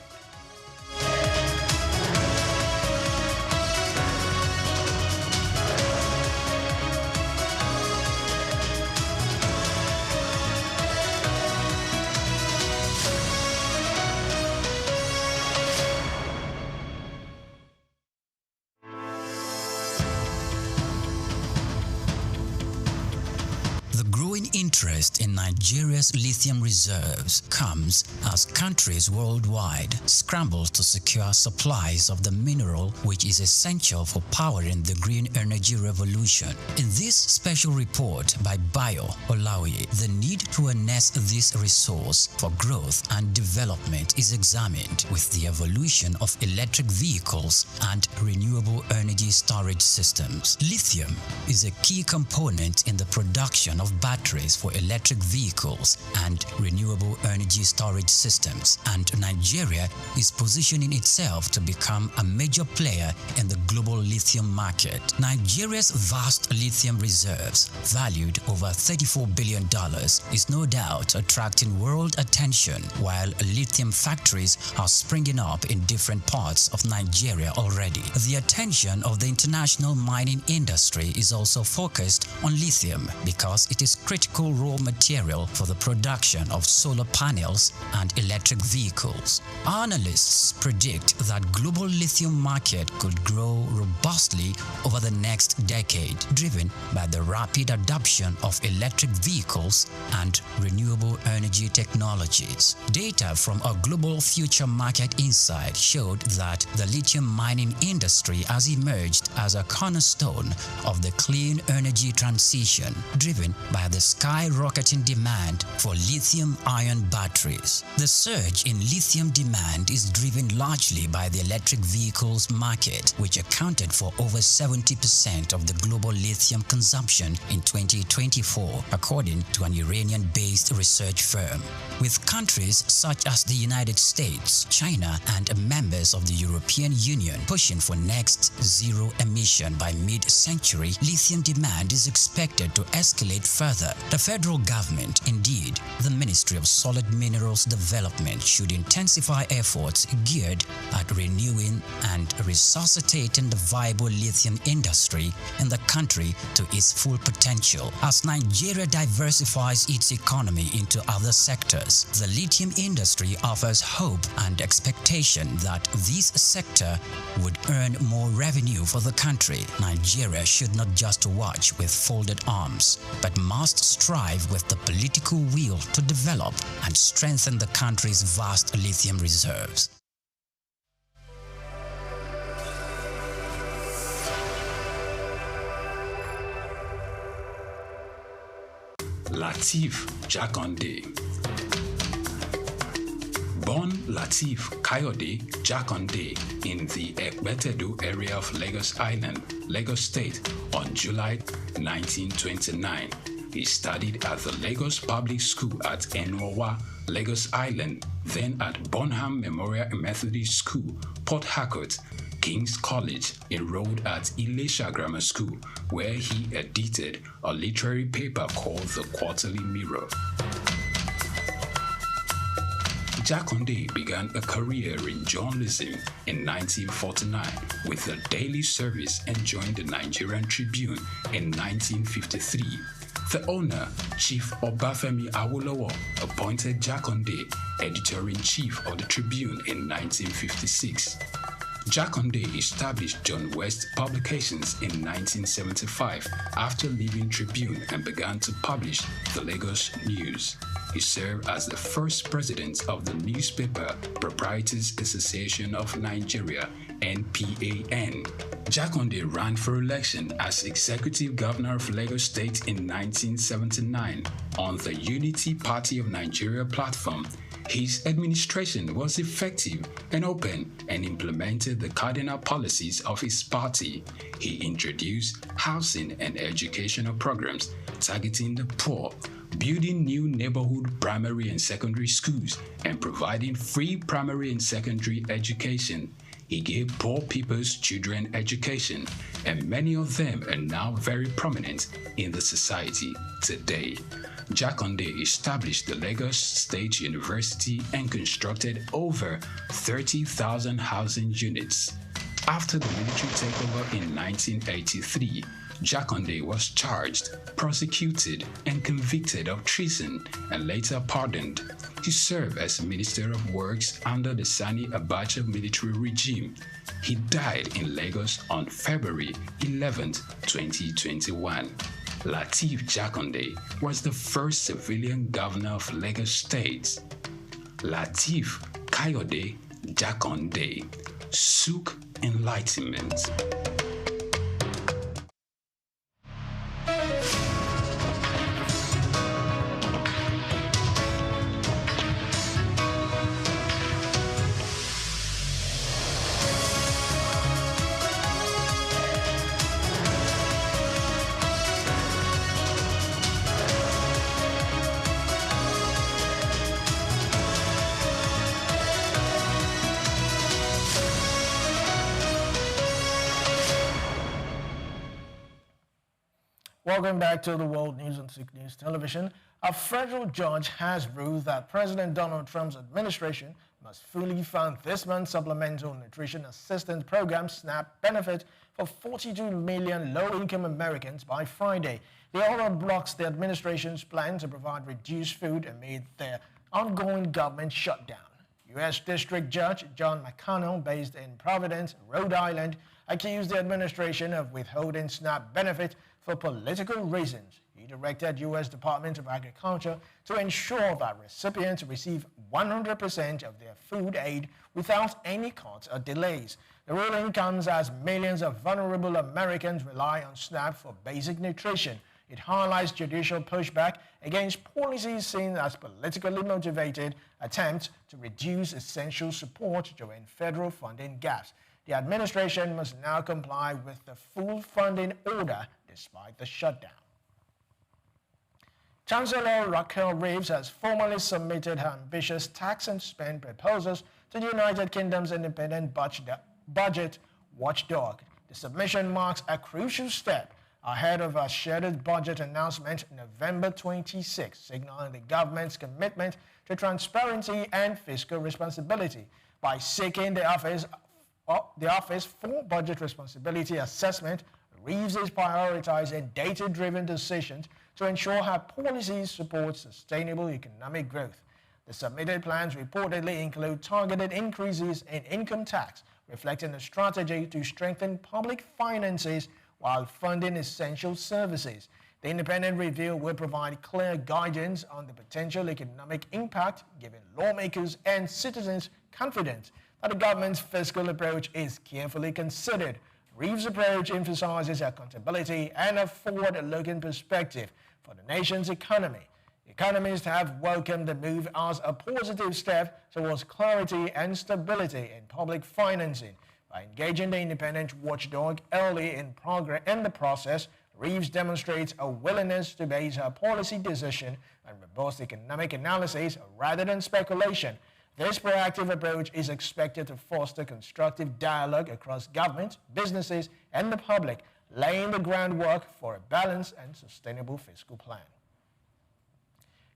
interest in Nigeria's lithium reserves comes as countries worldwide scramble to secure supplies of the mineral which is essential for powering the green energy revolution. In this special report by Bayo Olaoye, the need to harness this resource for growth and development is examined, with the evolution of electric vehicles and renewable energy storage systems. Lithium is a key component in the production of batteries for electric vehicles and renewable energy storage systems, and Nigeria is positioning itself to become a major player in the global lithium market. Nigeria's vast lithium reserves, valued over $34 billion, is no doubt attracting world attention, while lithium factories are springing up in different parts of Nigeria already. The attention of the international mining industry is also focused on lithium because it is critical raw material for the production of solar panels and electric vehicles. Analysts predict that global lithium market could grow robustly over the next decade, driven by the rapid adoption of electric vehicles and renewable energy technologies. Data from a global future market insight showed that the lithium mining industry has emerged as a cornerstone of the clean energy transition, driven by the skyrocketing demand for lithium-ion batteries. The surge in lithium demand is driven largely by the electric vehicles market, which accounted for over 70% of the global lithium consumption in 2024, according to an Iranian-based research firm. With countries such as the United States, China, and members of the European Union pushing for next zero emission by mid-century, lithium demand is expected to escalate further. The federal government, indeed, the Ministry of Solid Minerals Development, should intensify efforts geared at renewing and resuscitating the viable lithium industry in the country to its full potential. As Nigeria diversifies its economy into other sectors, the lithium industry offers hope and expectation that this sector would earn more revenue for the country. Nigeria should not just watch with folded arms, but must strive with the political will to develop and strengthen the country's vast lithium reserves. Lateef Jakande. Born Lateef Kayode Jakande in the Ekpetedo area of Lagos Island, Lagos State on July 1929. He studied at the Lagos Public School at Enowa, Lagos Island, then at Bonham Memorial Methodist School, Port Harcourt, King's College, enrolled at Ilesha Grammar School, where he edited a literary paper called The Quarterly Mirror. Jakande began a career in journalism in 1949 with the Daily Service and joined the Nigerian Tribune in 1953. The owner, Chief Obafemi Awolowo, appointed Jakande editor-in-chief of the Tribune in 1956. Jakande established John West Publications in 1975 after leaving Tribune and began to publish the Lagos News. He served as the first president of the Newspaper Proprietors Association of Nigeria, NPAN. Jakande ran for election as executive governor of Lagos State in 1979 on the Unity Party of Nigeria platform. His administration was effective and open and implemented the cardinal policies of his party. He introduced housing and educational programs targeting the poor, building new neighborhood primary and secondary schools, and providing free primary and secondary education. He gave poor people's children education, and many of them are now very prominent in the society today. Jakande established the Lagos State University and constructed over 30,000 housing units. After the military takeover in 1983, Jakande was charged, prosecuted, and convicted of treason and later pardoned. He served as Minister of Works under the Sani Abacha military regime. He died in Lagos on February 11, 2021. Lateef Jakande was the first civilian governor of Lagos State. Lateef Kayode Jakande, SOUQ Enlightenment. Welcome back to the World News on SOUQ News Television. A federal judge has ruled that President Donald Trump's administration must fully fund this month's Supplemental Nutrition Assistance Program SNAP benefit for 42 million low-income Americans by Friday. The order blocks the administration's plan to provide reduced food amid their ongoing government shutdown. U.S. District Judge John McConnell, based in Providence, Rhode Island, accused the administration of withholding SNAP benefit for political reasons. He directed U.S. Department of Agriculture to ensure that recipients receive 100% of their food aid without any cuts or delays. The ruling comes as millions of vulnerable Americans rely on SNAP for basic nutrition. It highlights judicial pushback against policies seen as politically motivated attempts to reduce essential support during federal funding gaps. The administration must now comply with the full funding order despite the shutdown. Chancellor Raquel Reeves has formally submitted her ambitious tax and spend proposals to the United Kingdom's independent budget watchdog. The submission marks a crucial step ahead of a scheduled budget announcement November 26, signaling the government's commitment to transparency and fiscal responsibility. By seeking the Office for Budget Responsibility Assessment, Reeves is prioritizing data-driven decisions to ensure her policies support sustainable economic growth. The submitted plans reportedly include targeted increases in income tax, reflecting a strategy to strengthen public finances while funding essential services. The independent review will provide clear guidance on the potential economic impact, giving lawmakers and citizens confidence that the government's fiscal approach is carefully considered. Reeves' approach emphasizes accountability and a forward-looking perspective for the nation's economy. Economists have welcomed the move as a positive step towards clarity and stability in public financing. By engaging the independent watchdog early in the process, Reeves demonstrates a willingness to base her policy decision on robust economic analysis rather than speculation. This proactive approach is expected to foster constructive dialogue across government, businesses, and the public, laying the groundwork for a balanced and sustainable fiscal plan.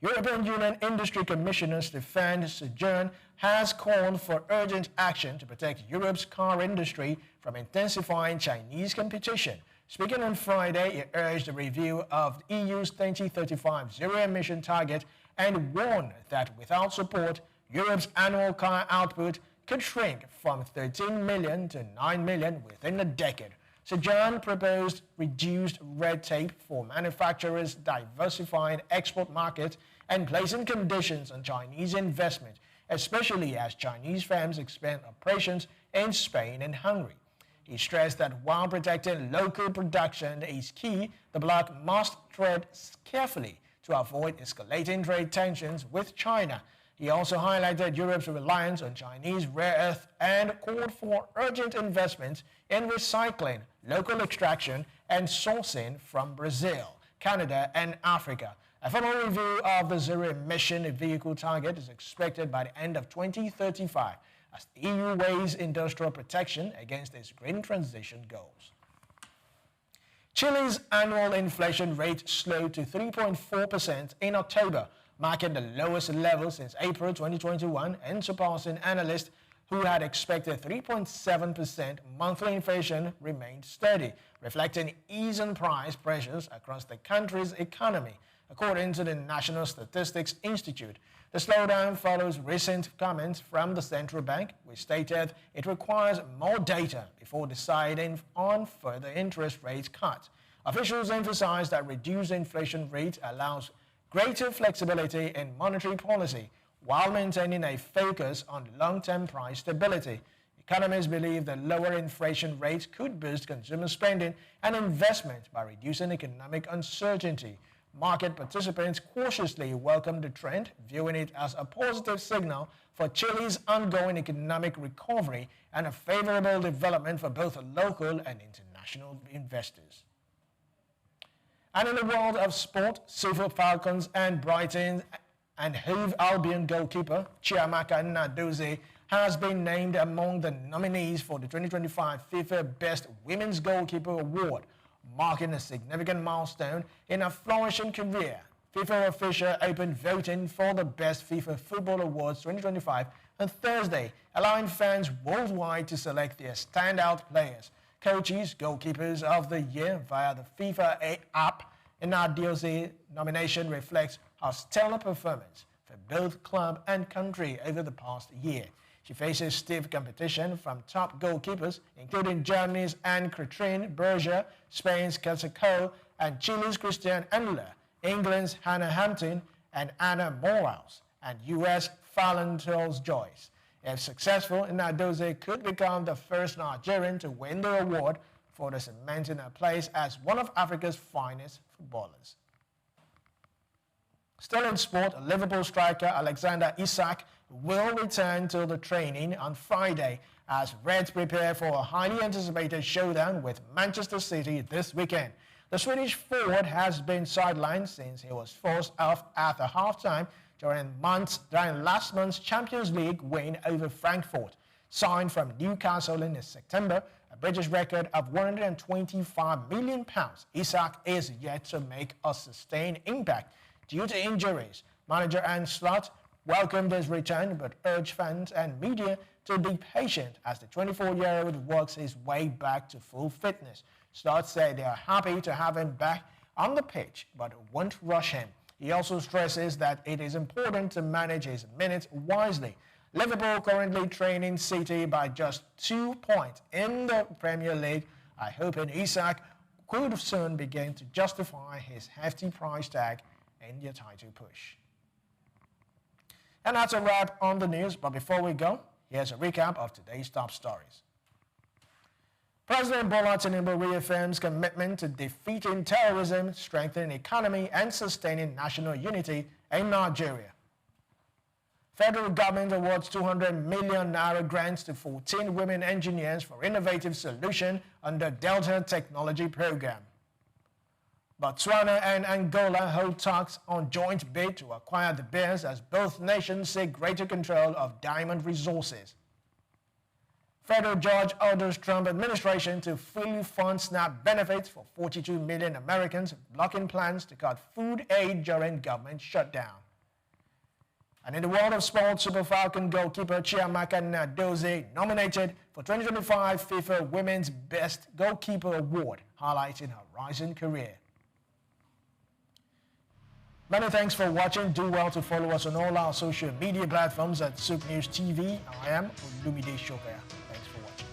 European Union Industry Commissioner Stefan Sejourne has called for urgent action to protect Europe's car industry from intensifying Chinese competition. Speaking on Friday, he urged a review of the EU's 2035 zero-emission target and warned that without support, Europe's annual car output could shrink from 13 million to 9 million within a decade. Sejourne proposed reduced red tape for manufacturers, diversifying export markets, and placing conditions on Chinese investment, especially as Chinese firms expand operations in Spain and Hungary. He stressed that while protecting local production is key, the bloc must tread carefully to avoid escalating trade tensions with China. He also highlighted Europe's reliance on Chinese rare earth and called for urgent investments in recycling, local extraction, and sourcing from Brazil, Canada, and Africa. A final review of the zero-emission vehicle target is expected by the end of 2035 as the EU weighs industrial protection against its green transition goals. Chile's annual inflation rate slowed to 3.4% in October, marking the lowest level since April 2021 and surpassing analysts who had expected 3.7%. Monthly inflation remained steady, reflecting easing price pressures across the country's economy, according to the National Statistics Institute. The slowdown follows recent comments from the central bank, which stated it requires more data before deciding on further interest rate cuts. Officials emphasize that reduced inflation rate allows greater flexibility in monetary policy while maintaining a focus on long-term price stability. Economists believe the lower inflation rate could boost consumer spending and investment by reducing economic uncertainty. Market participants cautiously welcome the trend, viewing it as a positive signal for Chile's ongoing economic recovery and a favorable development for both local and international investors. And in the world of sport, Super Falcons and Brighton and Hove Albion goalkeeper Chiamaka Nnadozie has been named among the nominees for the 2025 FIFA Best Women's Goalkeeper Award, marking a significant milestone in her flourishing career. FIFA official opened voting for the Best FIFA Football Awards 2025 on Thursday, allowing fans worldwide to select their standout players, coaches, goalkeepers of the year via the FIFA app. Nnadozie's nomination reflects her stellar performance for both club and country over the past year. She faces stiff competition from top goalkeepers, including Germany's Anne-Catherine Berger, Spain's Casaco, and Chile's Christian Endler, England's Hannah Hampton and Anna Morales, and U.S. Fallon Joyce. If successful, Nnadozie could become the first Nigerian to win the award for the cementing her place as one of Africa's finest footballers. Still in sport, Liverpool striker Alexander Isak will return to the training on Friday as Reds prepare for a highly anticipated showdown with Manchester City this weekend. The Swedish forward has been sidelined since he was forced off at the halftime during last month's Champions League win over Frankfurt. Signed from Newcastle in September, a British record of £125 million, Isak is yet to make a sustained impact due to injuries. Manager Arne Slot welcomed his return but urged fans and media to be patient as the 24-year-old works his way back to full fitness. Slot said they are happy to have him back on the pitch but won't rush him. He also stresses that it is important to manage his minutes wisely. Liverpool currently trailing City by just 2 points in the Premier League. I hope Isak could soon begin to justify his hefty price tag in their title push. And that's a wrap on the news, but before we go, here's a recap of today's top stories. President Bola Tinubu reaffirms commitment to defeating terrorism, strengthening economy, and sustaining national unity in Nigeria. Federal government awards 200 million naira grants to 14 women engineers for innovative solution under Delta Technology Program. Botswana and Angola hold talks on joint bid to acquire the bears as both nations seek greater control of diamond resources. Federal judge orders Trump administration to fully fund SNAP benefits for 42 million Americans, blocking plans to cut food aid during government shutdown. And in the world of sports, Super Falcon goalkeeper Chiamaka Nnadozie nominated for 2025 FIFA Women's Best Goalkeeper Award, highlighting her rising career. Many thanks for watching. Do well to follow us on all our social media platforms at SOUQ News TV. I am Olumide Shokaya. Thanks for watching.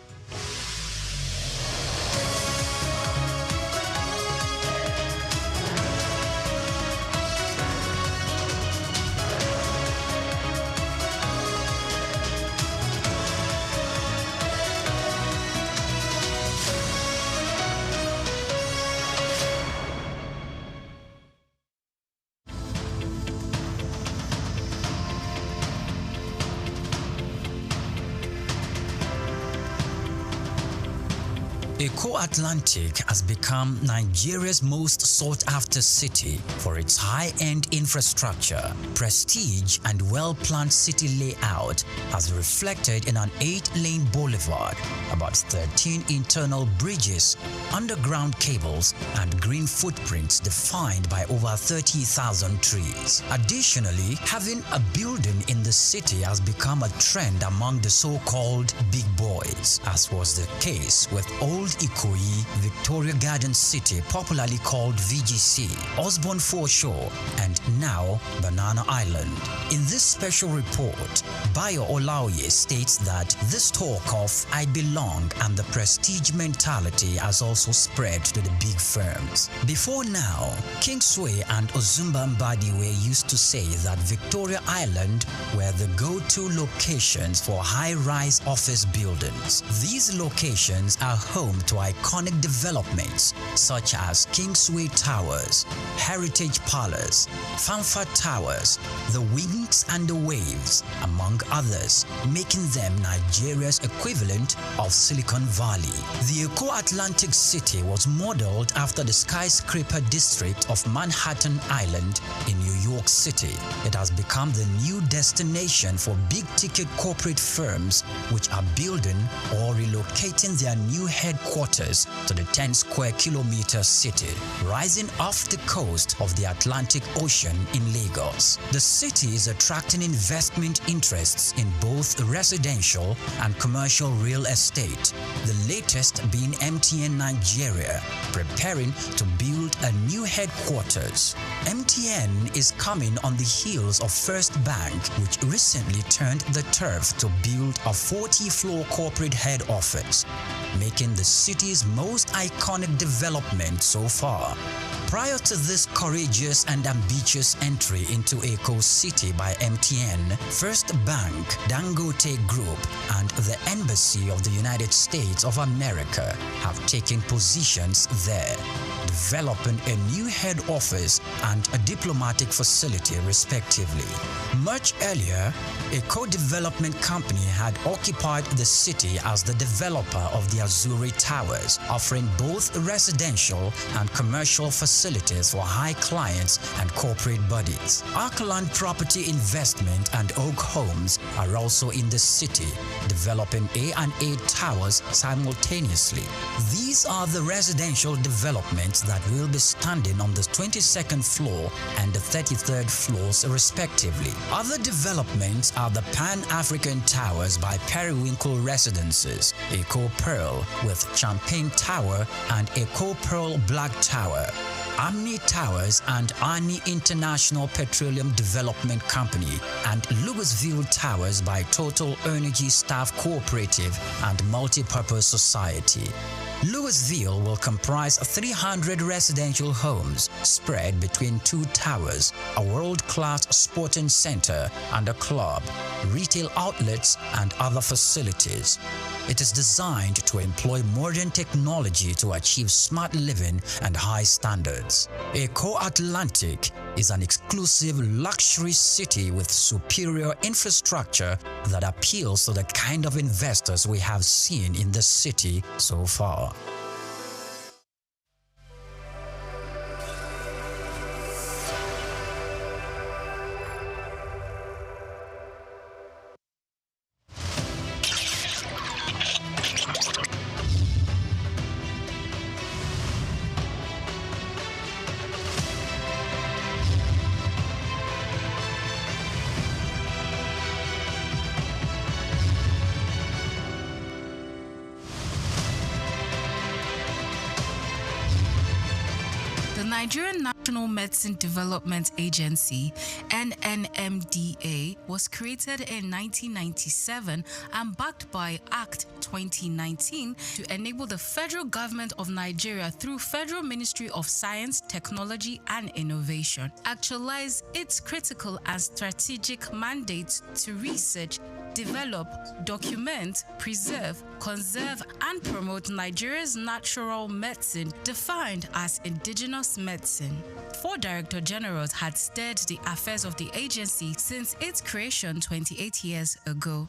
Eko Atlantic has become Nigeria's most sought-after city for its high-end infrastructure, prestige, and well-planned city layout, as reflected in an 8-lane boulevard, about 13 internal bridges, underground cables, and green footprints defined by over 30,000 trees. Additionally, having a building in the city has become a trend among the so-called big boys, as was the case with Old Ikoyi, Victoria Garden City, popularly called VGC, Osborne Foreshore, and now Banana Island. In this special report, Bayo Olaoye states that this talk of I belong and the prestige mentality has also spread to the big firms. Before now, Kingsway and Ozumba Mbadiwe used to say that Victoria Island were the go-to locations for high-rise office buildings. These locations are home to iconic developments such as Kingsway Towers, Heritage Palace, Fanfa Towers, the Wings and the Waves, among others, making them Nigeria's equivalent of Silicon Valley. The Eko Atlantic City was modeled after the skyscraper district of Manhattan Island in New York City. It has become the new destination for big-ticket corporate firms which are building or relocating their new headquarters to the 10-square-kilometer city, rising off the coast of the Atlantic Ocean in Lagos. The city is attracting investment interests in both residential and commercial real estate, the latest being MTN Nigeria, preparing to build a new headquarters. MTN is coming on the heels of First Bank, which recently turned the turf to build a 40-floor corporate head office, making the city's most iconic development so far. Prior to this courageous and ambitious entry into Eko City by MTN, First Bank, Dangote Group, and the Embassy of the United States of America have taken positions there, developing a new head office and a diplomatic facility respectively. Much earlier, a co-development company had occupied the city as the developer of the Azuri Towers, offering both residential and commercial facilities for high clients and corporate bodies. Arkland Property Investment and Oak Homes are also in the city, developing A&A Towers simultaneously. These are the residential developments that will be standing on the 22nd floor and the 33rd floors respectively. Other developments are the Pan-African Towers by Periwinkle Residences, Eco Pearl with Champagne Tower and Eco Pearl Black Tower, Amni Towers and Ani International Petroleum Development Company, and Louisville Towers by Total Energy Staff Cooperative and Multipurpose Society. Louisville will comprise 300 residential homes spread between 2 towers, a world-class sporting center and a club, retail outlets and other facilities. It is designed to employ modern technology to achieve smart living and high standards. Eko Atlantic is an exclusive luxury city with superior infrastructure that appeals to the kind of investors we have seen in the city so far. Nigerian National Medicine Development Agency, NNMDA, was created in 1997 and backed by Act 2019 to enable the federal government of Nigeria through Federal Ministry of Science, Technology and Innovation actualize its critical and strategic mandates to research, develop, document, preserve, conserve, and promote Nigeria's natural medicine, defined as indigenous medicine. 4 Director Generals had steered the affairs of the agency since its creation 28 years ago.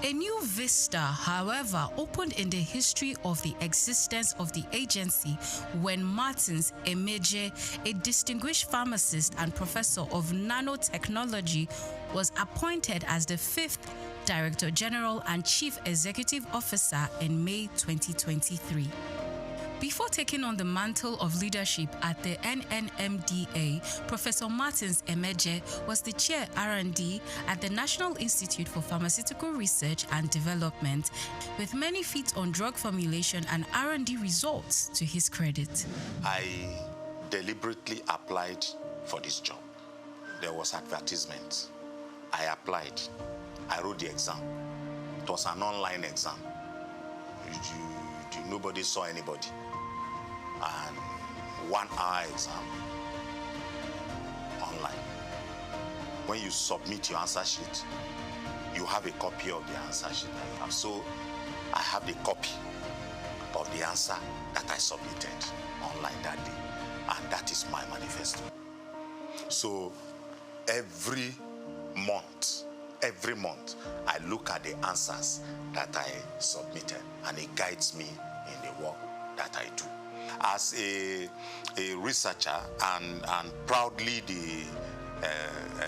A new vista, however, opened in the history of the existence of the agency when Martins Emeje, a distinguished pharmacist and professor of nanotechnology, was appointed as the 5th Director General and Chief Executive Officer in May 2023. Before taking on the mantle of leadership at the NNMDA, Professor Martins Emeje was the chair R&D at the National Institute for Pharmaceutical Research and Development, with many feats on drug formulation and R&D results to his credit. I deliberately applied for this job. There was advertisement. I applied. I wrote the exam. It was an online exam. Nobody saw anybody. And 1 hour exam online. When you submit your answer sheet, you have a copy of the answer sheet that you have. So I have the copy of the answer that I submitted online that day. And that is my manifesto. So every month, I look at the answers that I submitted, and it guides me in the work that I do. As a researcher and proudly the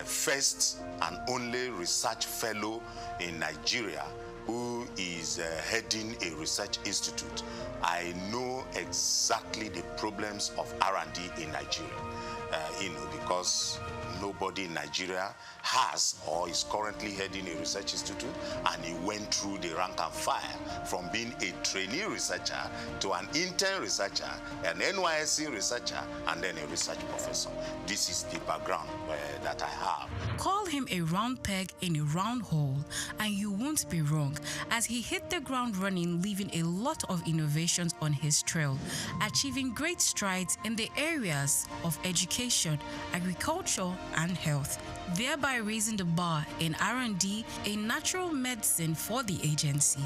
first and only research fellow in Nigeria who is heading a research institute, I know exactly the problems of R&D in Nigeria, because nobody in Nigeria has or is currently heading a research institute, and he went through the rank and file from being a trainee researcher to an intern researcher, an NYSC researcher, and then a research professor. This is the background that I have. Call him a round peg in a round hole, and you won't be wrong, as he hit the ground running, leaving a lot of innovations on his trail, achieving great strides in the areas of education, agriculture, and health, thereby raising the bar in R&D in natural medicine for the agency.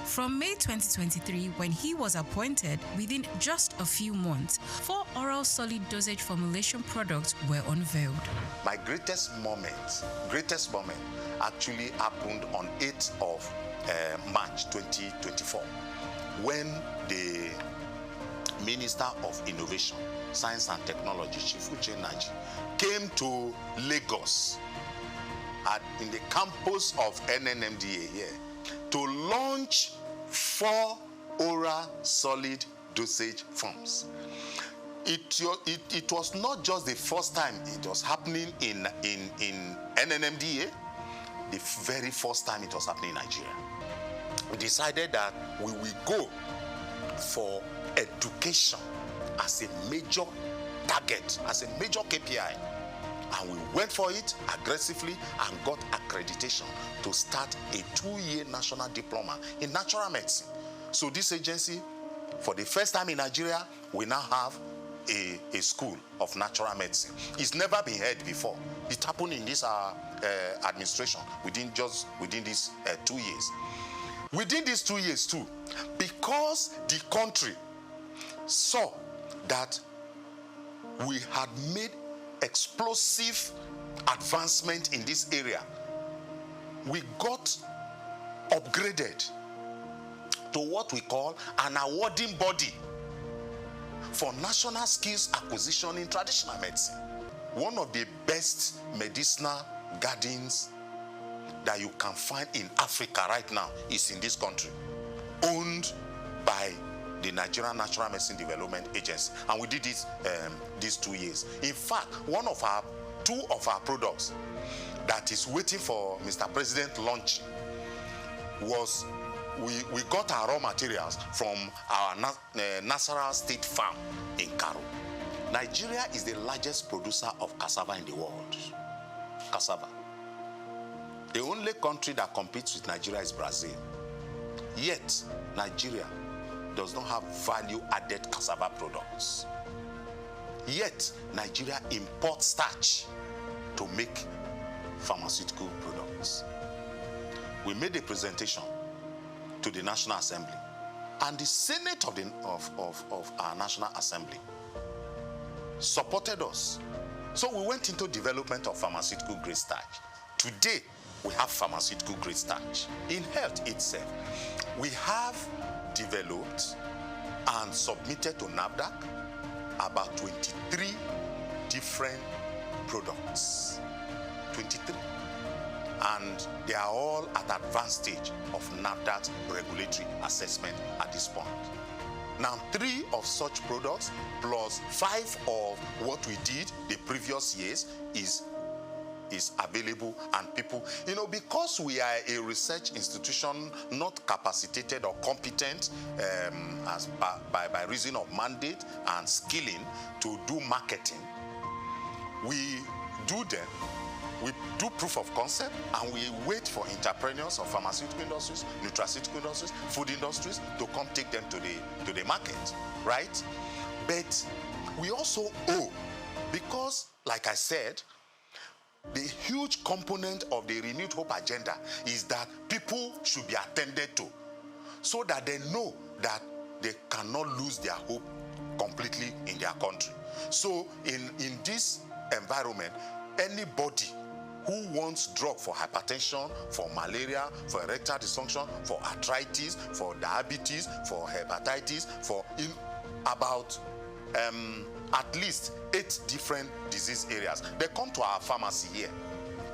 From May 2023, when he was appointed, within just a few months, 4 oral solid dosage formulation products were unveiled. My greatest moment actually happened on 8th of March 2024, when the Minister of Innovation, Science and Technology, Chief Uche Naji, came to Lagos in the campus of NNMDA here to launch 4 oral solid dosage forms. It was not just the first time it was happening in NNMDA, the very first time it was happening in Nigeria. We decided that we will go for education as a major target, as a major KPI. And we went for it aggressively and got accreditation to start a 2-year national diploma in natural medicine. So this agency, for the first time in Nigeria, we now have a school of natural medicine. It's never been heard before. It happened in this administration within these 2 years. Within these 2 years too, because the country saw that we had made explosive advancement in this area, we got upgraded to what we call an awarding body for national skills acquisition in traditional medicine. One of the best medicinal gardens that you can find in Africa right now is in this country, owned by the Nigerian Natural Medicine Development Agency, and we did this these 2 years. In fact, two of our products that is waiting for Mr. President launch was we got our raw materials from our Nasarawa State Farm in Karo. Nigeria is the largest producer of cassava in the world. Cassava. The only country that competes with Nigeria is Brazil. Yet, Nigeria does not have value-added cassava products. Yet, Nigeria imports starch to make pharmaceutical products. We made a presentation to the National Assembly, and the Senate of our National Assembly supported us. So we went into development of pharmaceutical grade starch. Today, we have pharmaceutical grade starch. In health itself, we have developed and submitted to NAFDAC about 23 different products. 23. And they are all at advanced stage of NAFDAC's regulatory assessment at this point. Now 3 of such products plus 5 of what we did the previous years is available, and people, because we are a research institution not capacitated or competent as by reason of mandate and skilling to do marketing, we do proof of concept, and we wait for entrepreneurs of pharmaceutical industries, nutraceutical industries, food industries to come take them to the market, right? But we also owe, because like I said, the huge component of the Renewed Hope agenda is that people should be attended to so that they know that they cannot lose their hope completely in their country. So in this environment, anybody who wants drug for hypertension, for malaria, for erectile dysfunction, for arthritis, for diabetes, for hepatitis, for about at least 8 different disease areas, they come to our pharmacy here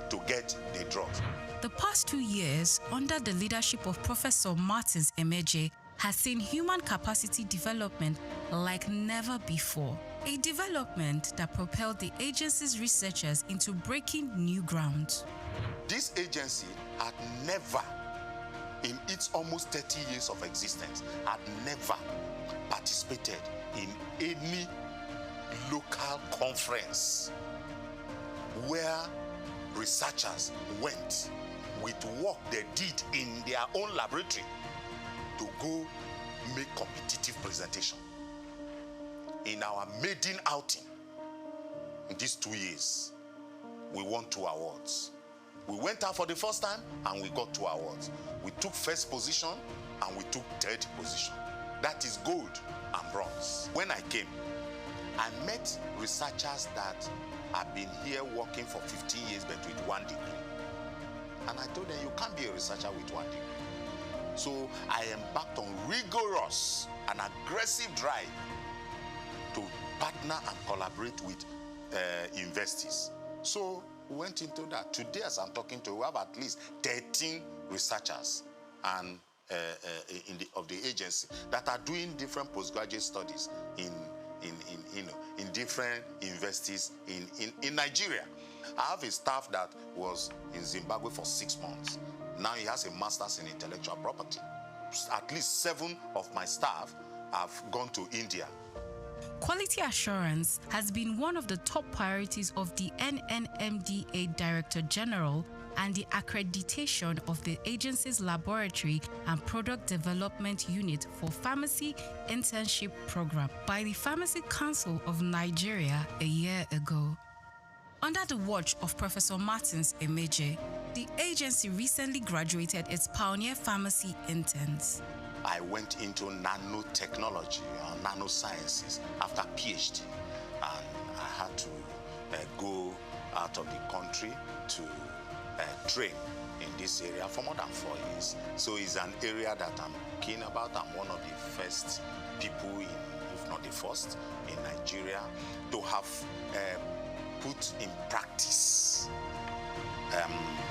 to get the drugs. The past 2 years, under the leadership of Professor Martins Emeje, has seen human capacity development like never before. A development that propelled the agency's researchers into breaking new ground. This agency had never, in its almost 30 years of existence, had never participated in any local conference where researchers went with work they did in their own laboratory to go make competitive presentation. In our maiden outing in these 2 years, we won 2 awards. We went out for the first time and we got 2 awards. We took first position and we took third position. That is gold and bronze. When I came, I met researchers that have been here working for 15 years but with 1 degree. And I told them, you can't be a researcher with 1 degree. So I embarked on rigorous and aggressive drive to partner and collaborate with investors. So we went into that. Today, as I'm talking to you, we have at least 13 researchers and of the agency that are doing different postgraduate studies in different universities in Nigeria. I have a staff that was in Zimbabwe for 6 months. Now he has a master's in intellectual property. At least 7 of my staff have gone to India. Quality assurance has been one of the top priorities of the NNMDA Director General, and the accreditation of the agency's laboratory and product development unit for pharmacy internship program by the Pharmacy Council of Nigeria a year ago. Under the watch of Professor Martins Emeje, the agency recently graduated its pioneer pharmacy interns. I went into nanotechnology or nanosciences after PhD, and I had to go out of the country to train in this area for more than 4 years. So it's an area that I'm keen about. I'm one of the first people, if not the first, in Nigeria to have put in practice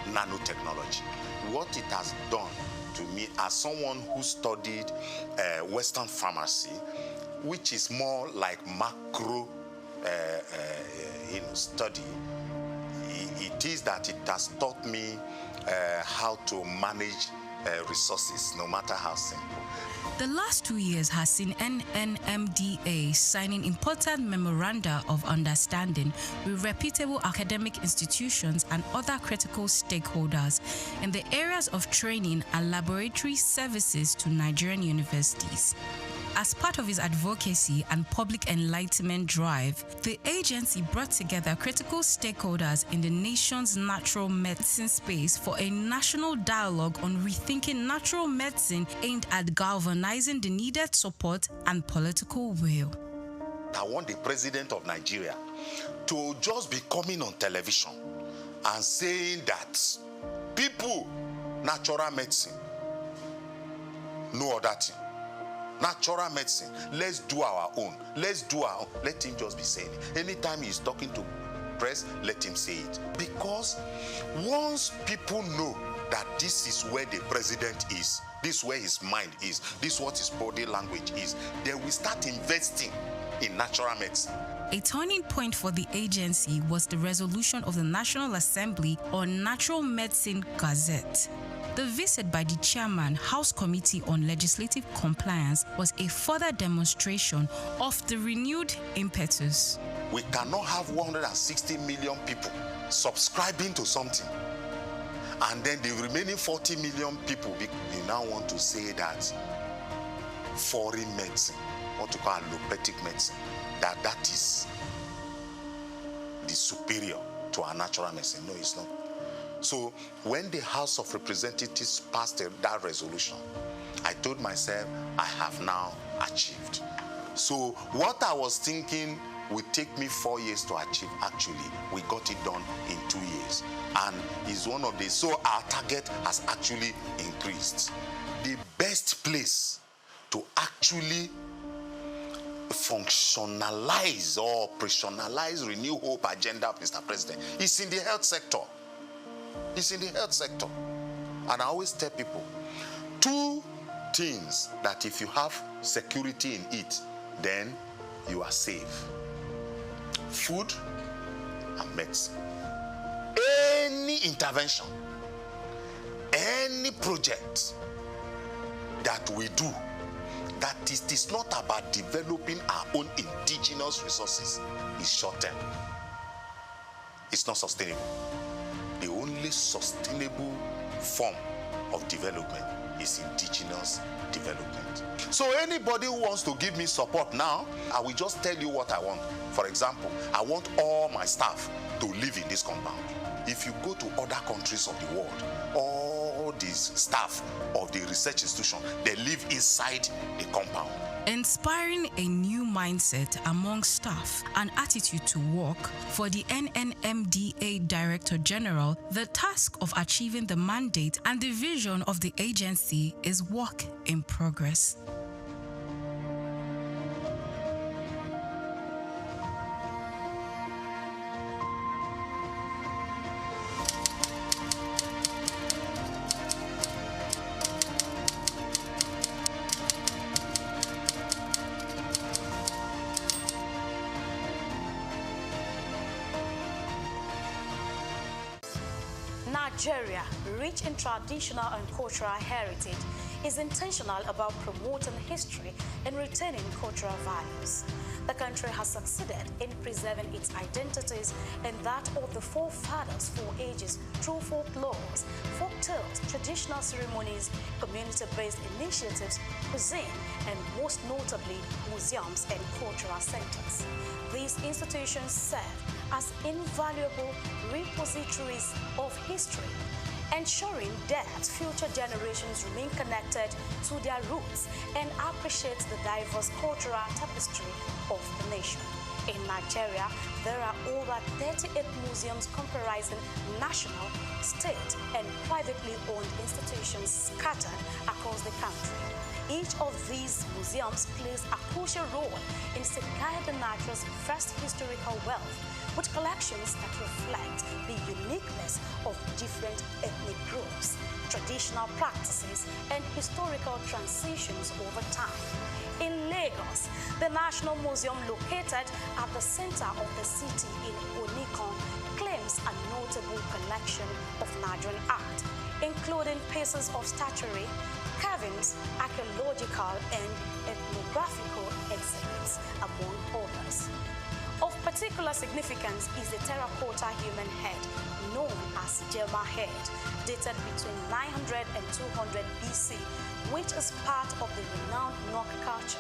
nanotechnology. What it has done to me as someone who studied Western pharmacy, which is more like macro study, it is that it has taught me how to manage resources, no matter how simple. The last 2 years has seen NNMDA signing important memoranda of understanding with reputable academic institutions and other critical stakeholders in the areas of training and laboratory services to Nigerian universities. As part of its advocacy and public enlightenment drive, the agency brought together critical stakeholders in the nation's natural medicine space for a national dialogue on rethinking natural medicine aimed at galvanizing the needed support and political will. I want the president of Nigeria to just be coming on television and saying that people, natural medicine, no other thing. Natural medicine, let's do our own. Let's do our own. Let him just be saying it. Anytime he's talking to press, let him say it. Because once people know that this is where the president is, this is where his mind is, this is what his body language is, then we start investing in natural medicine. A turning point for the agency was the resolution of the National Assembly on Natural Medicine Gazette. The visit by the chairman, House Committee on Legislative Compliance, was a further demonstration of the renewed impetus. We cannot have 160 million people subscribing to something, and then the remaining 40 million people, you now want to say that foreign medicine, what you call allopathic medicine, that is the superior to our natural medicine. No, it's not. So when the House of Representatives passed that resolution, I told myself, I have now achieved. So what I was thinking would take me 4 years to achieve, actually, we got it done in 2 years. And is one of the, so our target has actually increased. The best place to actually functionalize or operationalize Renew Hope agenda, Mr. President, is in the health sector. It's in the health sector. And I always tell people, 2 things that if you have security in it, then you are safe. Food and medicine. Any intervention, any project that we do, that it is not about developing our own indigenous resources, is short-term. It's not sustainable. The only sustainable form of development is indigenous development. So anybody who wants to give me support now, I will just tell you what I want. For example, I want all my staff to live in this compound. If you go to other countries of the world, all these staff of the research institution, they live inside the compound. Inspiring a new mindset among staff and attitude to work, for the NNMDA Director General, the task of achieving the mandate and the vision of the agency is work in progress. Nigeria, rich in traditional and cultural heritage, is intentional about promoting history and retaining cultural values. The country has succeeded in preserving its identities and that of the forefathers for ages through folklores, folk tales, traditional ceremonies, community-based initiatives, cuisine, and most notably, museums and cultural centers. These institutions serve as invaluable repositories of history, ensuring that future generations remain connected to their roots and appreciate the diverse cultural tapestry of the nation. In Nigeria, there are over 38 museums comprising national, state, and privately owned institutions scattered across the country. Each of these museums plays a crucial role in safeguarding Nigeria's vast historical wealth, with collections that reflect the uniqueness of different ethnic groups, traditional practices, and historical transitions over time. In Lagos, the National Museum, located at the center of the city in Onikon, claims a notable collection of Nigerian art, including pieces of statuary, carvings, archaeological and ethnographical exhibits, among others. Of particular significance is the terracotta human head, known as Jema head, dated between 900 and 200 BC, which is part of the renowned Nok culture.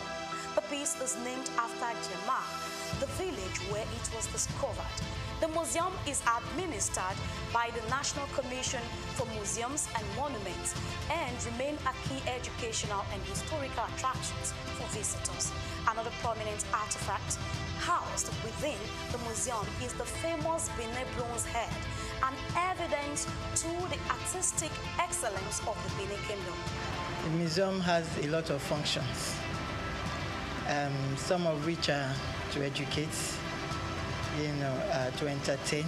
The piece is named after Jema, the village where it was discovered. The museum is administered by the National Commission for Museums and Monuments and remain a key educational and historical attractions for visitors. Another prominent artifact housed within the museum is the famous Benin bronze head, an evidence to the artistic excellence of the Benin Kingdom. The museum has a lot of functions, some of which are to educate, to entertain,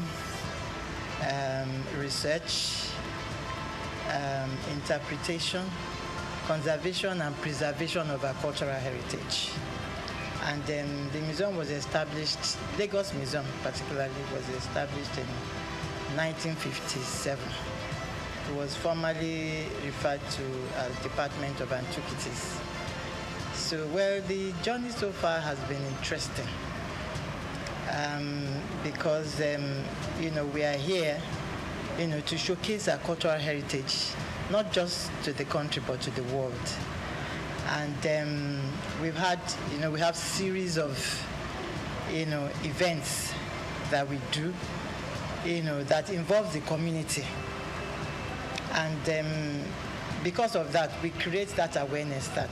research, interpretation, conservation and preservation of our cultural heritage. And the museum was established, Lagos Museum particularly, was established in 1957. It was formerly referred to as Department of Antiquities. So, well, the journey so far has been interesting because, we are here, to showcase our cultural heritage, not just to the country, but to the world. And we've had, we have series of, events that we do, that involve the community. And because of that, we create that awareness that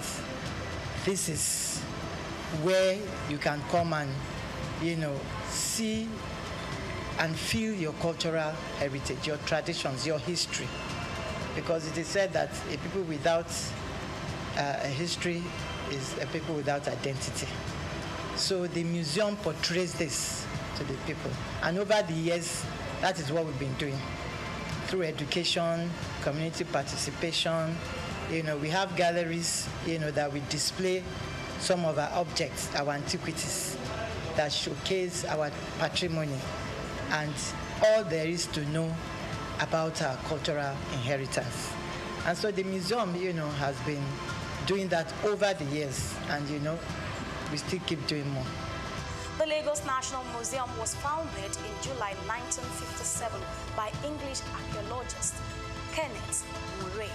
this is where you can come and, see and feel your cultural heritage, your traditions, your history. Because it is said that a people without a history is a people without identity. So the museum portrays this to the people. And over the years, that is what we've been doing. Through education, community participation, we have galleries, that we display some of our objects, our antiquities, that showcase our patrimony and all there is to know about our cultural inheritance. And so the museum, has been doing that over the years, and, we still keep doing more. The Lagos National Museum was founded in July 1957 by English archaeologist Kenneth Murray,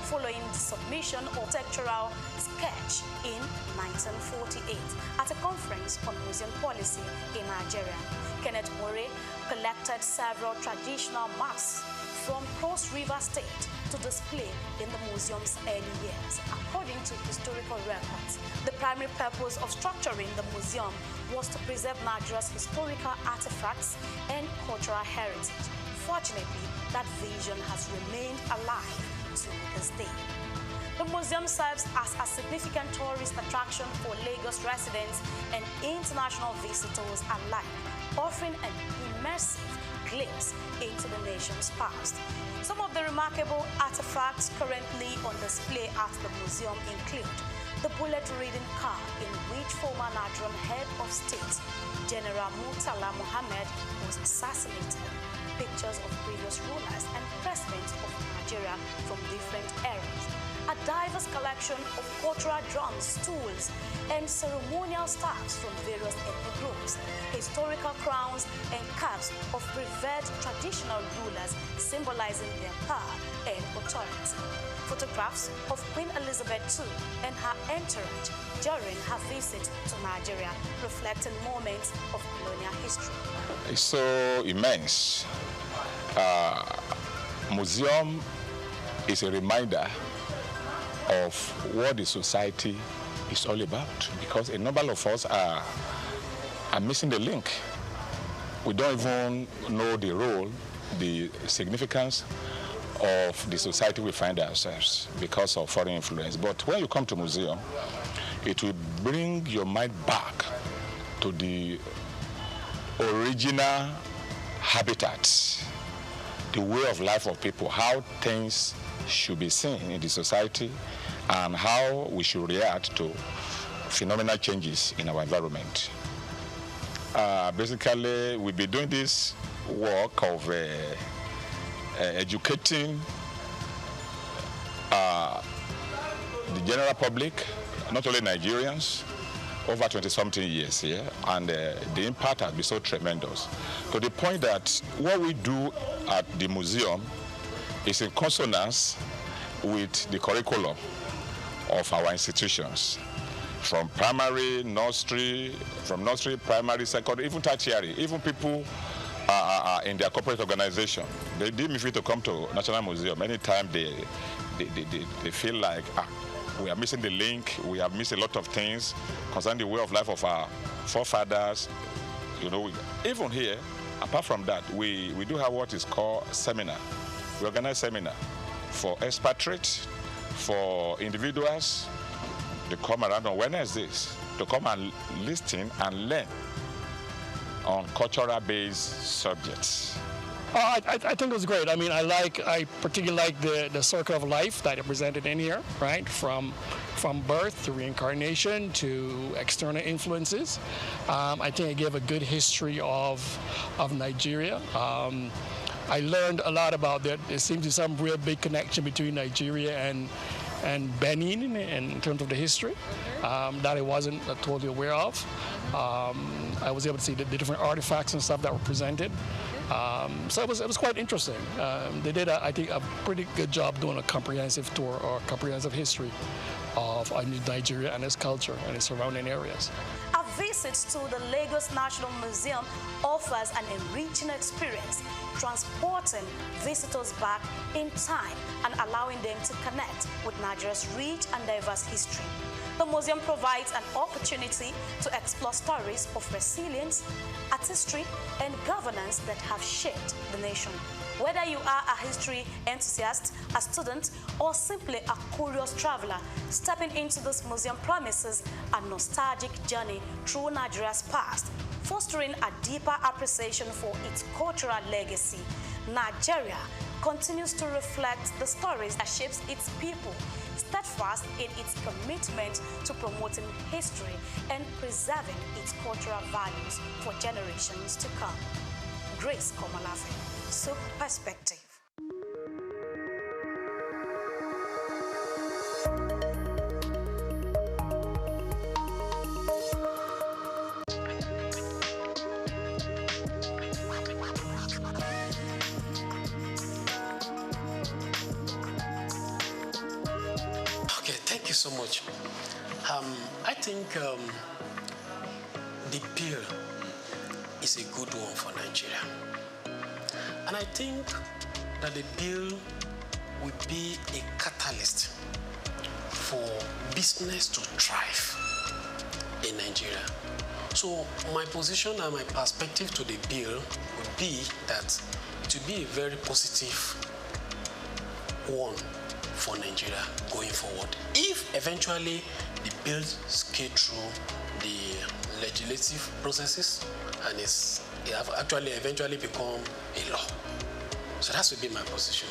following the submission of architectural sketch in 1948 at a conference on museum policy in Nigeria. Kenneth Murray collected several traditional masks from Cross River State to display in the museum's early years. According to historical records, the primary purpose of structuring the museum was to preserve Nigeria's historical artifacts and cultural heritage. Fortunately, that vision has remained alive to this day. The museum serves as a significant tourist attraction for Lagos residents and international visitors alike, offering an immersive glimpse into the nation's past. Some of the remarkable artifacts currently on display at the museum include the bullet-ridden car in which former Nigerian head of state, General Murtala Muhammad, was assassinated, pictures of previous rulers and presidents of Nigeria from different eras, a diverse collection of cultural drums, tools, and ceremonial staffs from various ethnic groups, historical crowns and caps of revered traditional rulers symbolizing their power and authority, photographs of Queen Elizabeth II and her entourage during her visit to Nigeria, reflecting moments of colonial history. It's so immense. Museum is a reminder of what the society is all about, because a number of us are missing the link. We don't even know the role, the significance of the society we find ourselves because of foreign influence. But when you come to museum, it will bring your mind back to the original habitat, the way of life of people, how things should be seen in the society, and how we should react to phenomenal changes in our environment. Basically, we'll be doing this work of educating the general public, not only Nigerians, over 20-something years here, and the impact has been so tremendous, to the point that what we do at the museum is in consonance with the curriculum of our institutions, from primary, nursery, primary, secondary, even tertiary, even people in their corporate organization. They deem me free to come to National Museum. Anytime they feel like we are missing the link, we have missed a lot of things concerning the way of life of our forefathers. Even here, apart from that, we do have what is called seminar. We organize seminar for expatriates, for individuals. They come around on Wednesdays to come and listen and learn on cultural-based subjects. I think it was great. I mean, I particularly like the circle of life that it presented in here, right? From birth to reincarnation to external influences. I think it gave a good history of Nigeria. I learned a lot about that. There seems to be some real big connection between Nigeria and Benin in terms of the history that I wasn't totally aware of. I was able to see the different artifacts and stuff that were presented. So it was quite interesting. They did, I think, a pretty good job doing a comprehensive tour or comprehensive history of Nigeria and its culture and its surrounding areas. A visit to the Lagos National Museum offers an enriching experience, transporting visitors back in time and allowing them to connect with Nigeria's rich and diverse history. The museum provides an opportunity to explore stories of resilience, artistry, and governance that have shaped the nation. Whether you are a history enthusiast, a student, or simply a curious traveler, stepping into this museum promises a nostalgic journey through Nigeria's past, fostering a deeper appreciation for its cultural legacy. Nigeria continues to reflect the stories that shapes its people, steadfast in its commitment to promoting history and preserving its cultural values for generations to come. Grace Komalafe, SOUQ Perspective. Thank you so much. I think the bill is a good one for Nigeria. And I think that the bill will be a catalyst for business to thrive in Nigeria. So my position and my perspective to the bill would be that it will be a very positive one for Nigeria going forward. If eventually the bill scales through the legislative processes and it have actually eventually become a law. So that would be my position.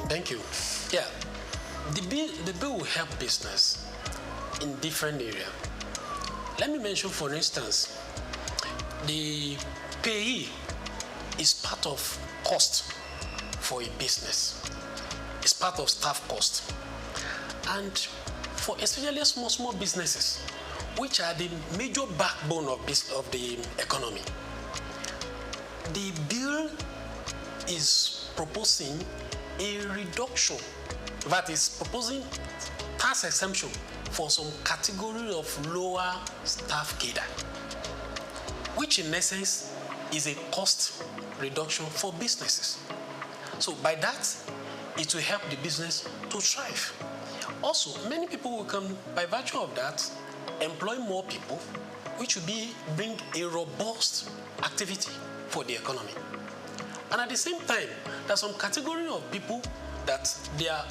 Thank you. Yeah, the bill will help business in different areas. Let me mention, for instance, the payee is part of cost for a business. It's part of staff cost. And for especially small businesses, which are the major backbone of the economy, the bill is proposing a reduction, that is proposing tax exemption for some category of lower staff cadre, which in essence is a cost reduction for businesses. So by that, it will help the business to thrive. Also, many people will come, by virtue of that, employ more people, which will bring a robust activity for the economy. And at the same time, there's some category of people that their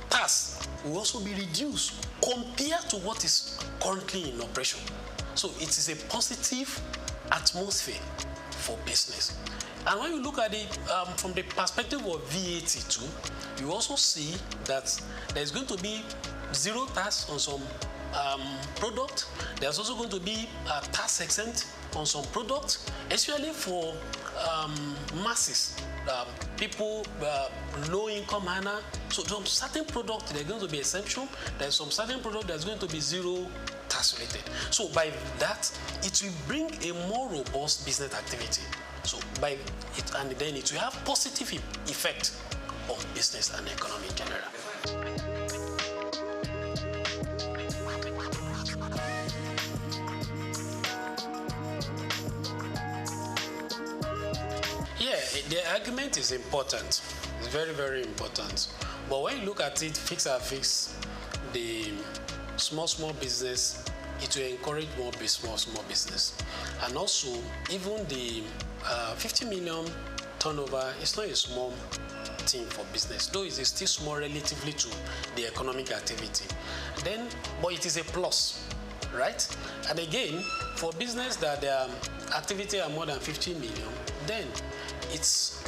tax will also be reduced compared to what is currently in operation. So it is a positive atmosphere for business. And when you look at it from the perspective of VAT too, you also see that there's going to be zero tax on some product. There's also going to be a tax exempt on some products, especially for masses, people, low-income earner. So some certain products, they're going to be exemption. There's some certain product that's going to be zero tax related. So by that, it will bring a more robust business activity. So by it, and then it will have positive effect on business and economy in general. Yeah, the argument is important. It's very, very important. But when you look at it, fix the small business, it will encourage more small business. And also, even the 50 million turnover is not a small thing for business, though it is still small relatively to the economic activity. Then, but it is a plus, right? And again, for business that their activity are more than 50 million, then it's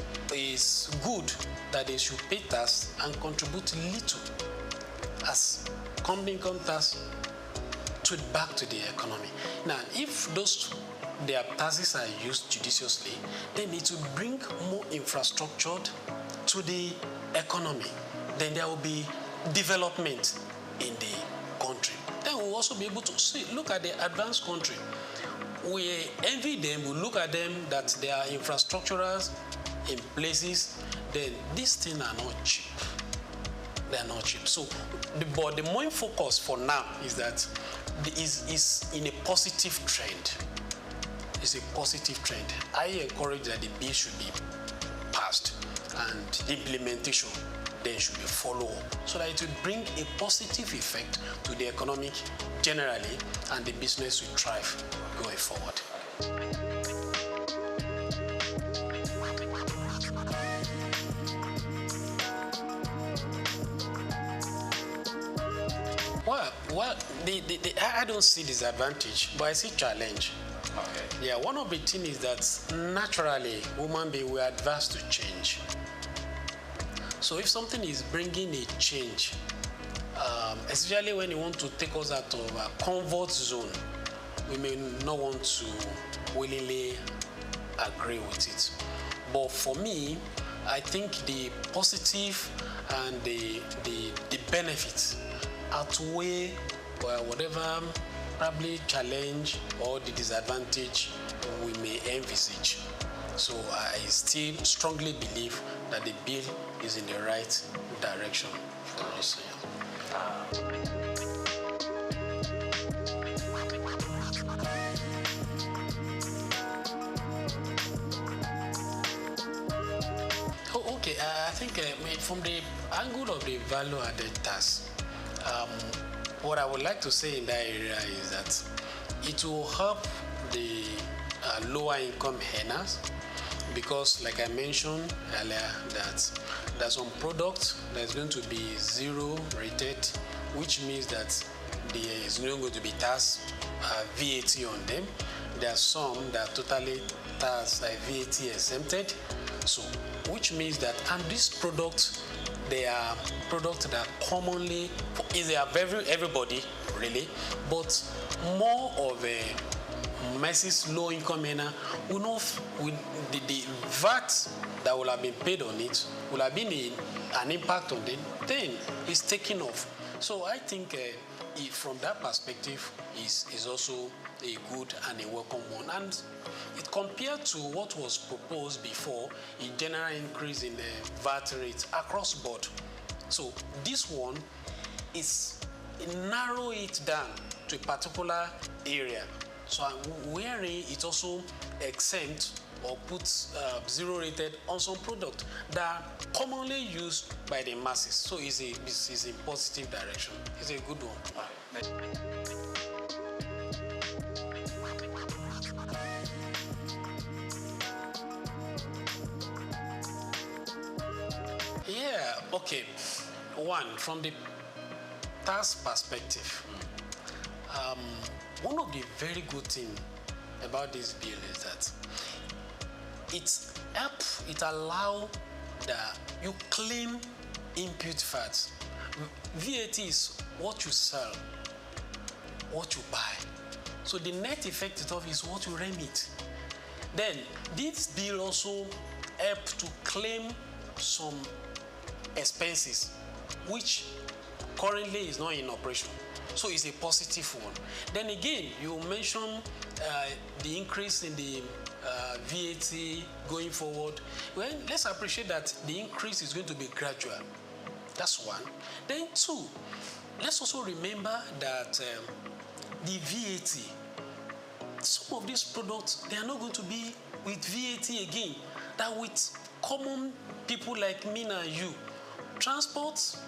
good that they should pay tax and contribute little as company income tax to back to the economy. Now, if their taxes are used judiciously, they need to bring more infrastructure to the economy. Then there will be development in the country. Then we'll also be able to look at the advanced country. We envy them, we look at them that there are infrastructures in places, then these things are not cheap. They are not cheap. So, but the main focus for now is that is in a positive trend. It's a positive trend. I encourage that the bill should be passed and the implementation then should be followed so that it will bring a positive effect to the economic generally and the business will thrive going forward. Well, I don't see disadvantage, but I see challenge. Okay. Yeah, one of the things is that naturally, human beings were adverse to change. So if something is bringing a change, especially when you want to take us out of a comfort zone, we may not want to willingly agree with it. But for me, I think the positive and the benefits outweigh whatever probably challenge or the disadvantage we may envisage. So I still strongly believe that the bill is in the right direction for this year. Okay, I think from the angle of the value-added tax, what I would like to say in that area is that it will help the lower income earners because, like I mentioned earlier, that there's some products that's going to be zero rated, which means that there is not going to be tax VAT on them. There are some that are totally tax VAT exempted, so which means that, and these products, they are products that are commonly, they are everybody really, but more of a masses low-income earner will not, with the VAT that will have been paid on it will have been an impact on them, then it's taking off. So I think from that perspective is also a good and a welcome one. And it compared to what was proposed before, a general increase in the VAT rate across board. So this one is narrow it down to a particular area. So wherein it also exempt or puts zero rated on some product that are commonly used by the masses. So it's a positive direction. It's a good one. Yeah, okay. One, from the tax perspective, one of the very good things about this bill is that it allows that you claim input fats. VAT is what you sell, what you buy. So the net effect of is what you remit. Then this bill also helps to claim some expenses which currently is not in operation. So it's a positive one. Then again, you mentioned the increase in the VAT going forward. Well, let's appreciate that the increase is going to be gradual. That's one. Then two, let's also remember that the VAT, some of these products, they are not going to be with VAT again. That with common people like me and you, transport,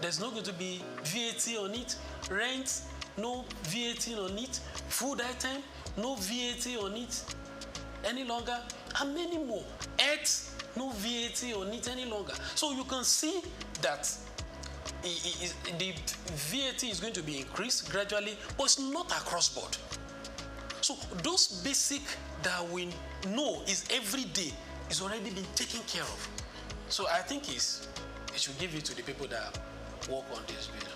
there's not going to be VAT on it. Rent, no VAT on it. Food item, no VAT on it any longer. And many more. Health, no VAT on it any longer. So you can see that the VAT is going to be increased gradually, but it's not across board. So those basic that we know is every day is already been taken care of. So I think it should give it to the people that work on this bill.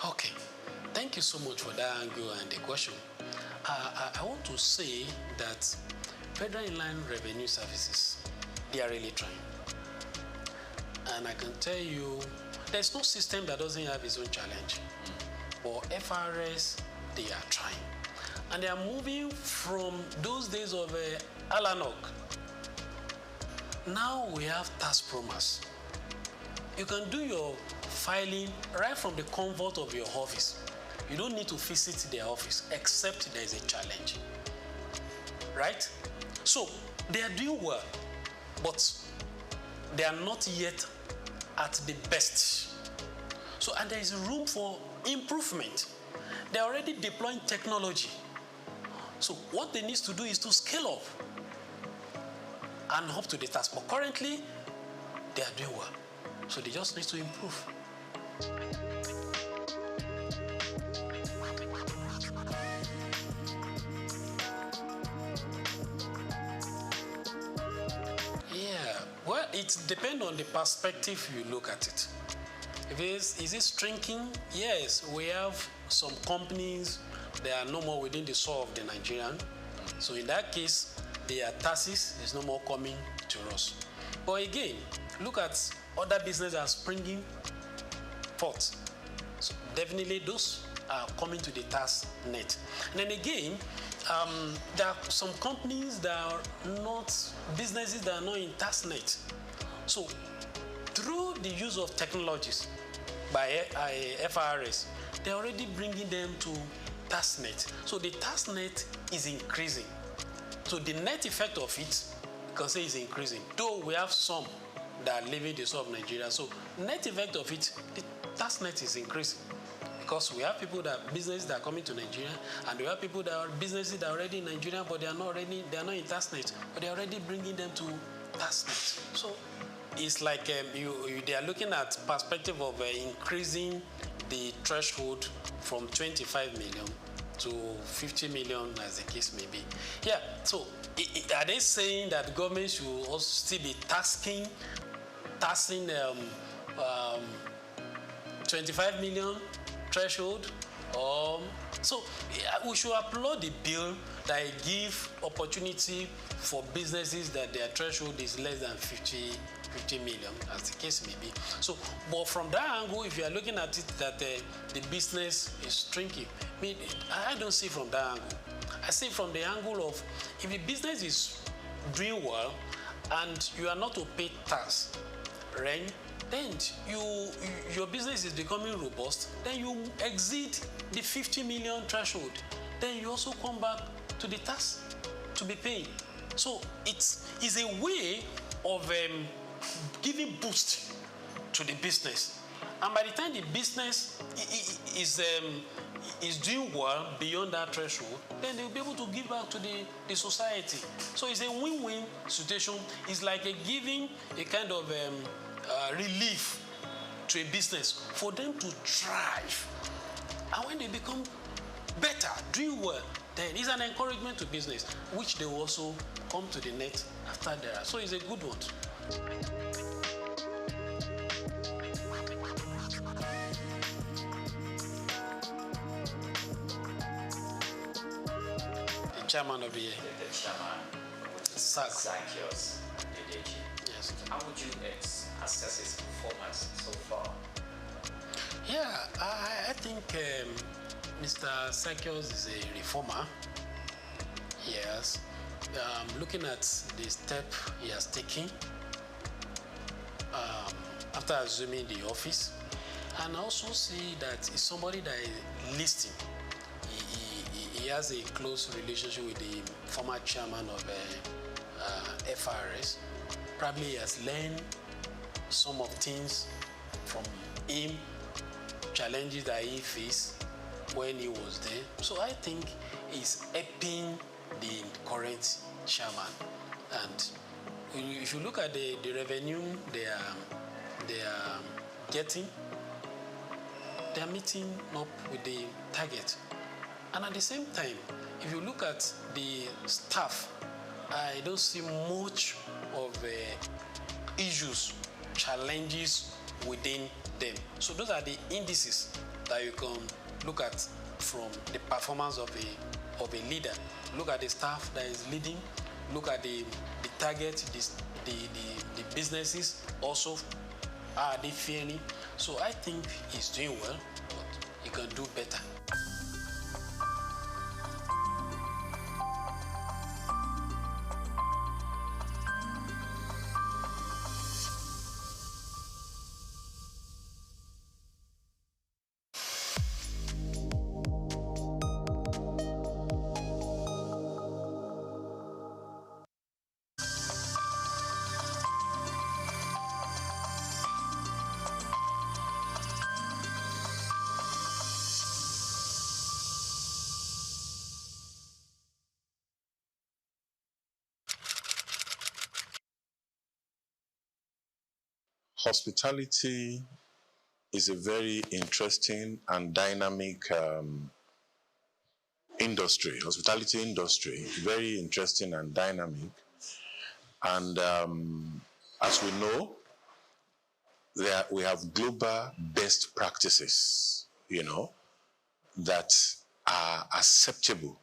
Okay, thank you so much for that angle and the question. I want to say that Federal Inland Revenue Services, they are really trying. And I can tell you, there's no system that doesn't have its own challenge. But FRS, they are trying. And they are moving from those days of Alanok. Now we have task promise. You can do your filing right from the comfort of your office. You don't need to visit their office except there is a challenge. Right? So they are doing well, but they are not yet at the best. So, and there is room for improvement. They are already deploying technology. So what they need to do is to scale up and up to the task. But currently, they are doing well. So they just need to improve. Yeah, well, it depends on the perspective you look at it. If is it shrinking? Yes, we have some companies that are no more within the soul of the Nigerian. So in that case, their taxes is no more coming to us. But again, look at other businesses that are springing forth. So definitely those are coming to the tax net. And then again, there are some companies that are not, businesses that are not in tax net. So through the use of technologies by FRS, they're already bringing them to tax net. So the tax net is increasing. So the net effect of it, you can say, is increasing. Though we have some that are leaving the soul of Nigeria. So net effect of it, the tax net is increasing. Because we have people that businesses that are coming to Nigeria, and we have people that are businesses that are already in Nigeria, but they are not in tax net, but they are already bringing them to tax net. So it's like they are looking at perspective of increasing the threshold from 25 million to 50 million, as the case may be. Yeah. So are they saying that the government should also still be taxing 25 million threshold? So we should applaud the bill that give opportunity for businesses that their threshold is less than 50 million, as the case may be. So, but from that angle, if you are looking at it that the business is shrinking, I don't see from that angle. I see from the angle of if the business is doing well and you are not to pay tax, rent, then your business is becoming robust, then you exceed the 50 million threshold, then you also come back to the tax to be paid. So it's a way of giving boost to the business. And by the time the business is doing well beyond that threshold, then they'll be able to give back to the society. So it's a win-win situation. It's like giving a kind of relief to a business for them to thrive. And when they become better, doing well, then it's an encouragement to business, which they will also come to the net after that. So it's a good one. The chairman of the SOUQ. Yes. How would you assess his performance so far? Yeah, I think Mr. SOUQ is a reformer. Yes. Looking at the step he has taken after assuming the office, and I also see that he's somebody that is listening. He has a close relationship with the former chairman of FRS. Probably he has learned some of things from him challenges that he faced when he was there. So I think he's helping the current chairman. And if you look at the revenue they are getting, they are meeting up with the target. And at the same time, if you look at the staff, I don't see much of issues, challenges within them. So those are the indices that you can look at from the performance of a leader. Look at the staff that is leading, look at the target, the businesses also, are they fairly? So I think he's doing well, but he can do better. Hospitality is a very interesting and dynamic industry. Hospitality industry, very interesting and dynamic. And as we know, we have global best practices, that are acceptable.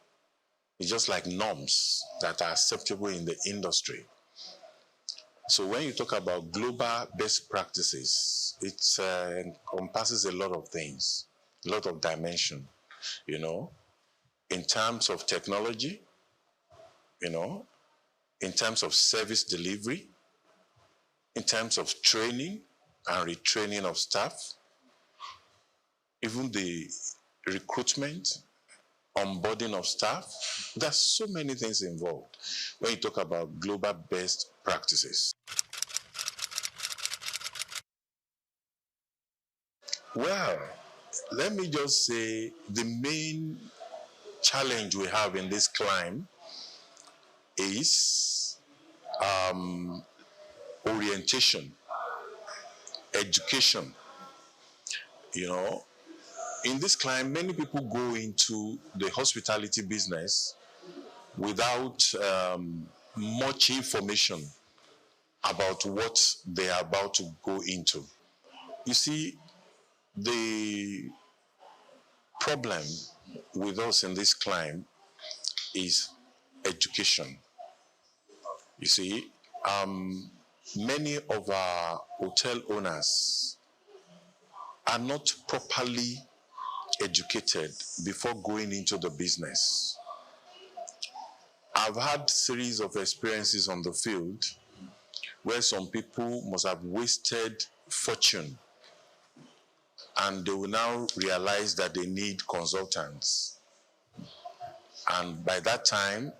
It's just like norms that are acceptable in the industry. So when you talk about global best practices, it encompasses a lot of things, a lot of dimension, in terms of technology, in terms of service delivery, in terms of training and retraining of staff, even the recruitment, onboarding of staff. There's so many things involved when you talk about global best practices. Well, let me just say the main challenge we have in this climb is orientation, education. In this climb, many people go into the hospitality business without much information about what they are about to go into. You see, the problem with us in this climb is education. You see, many of our hotel owners are not properly educated before going into the business. I've had series of experiences on the field where some people must have wasted fortune and they will now realize that they need consultants. And by that time,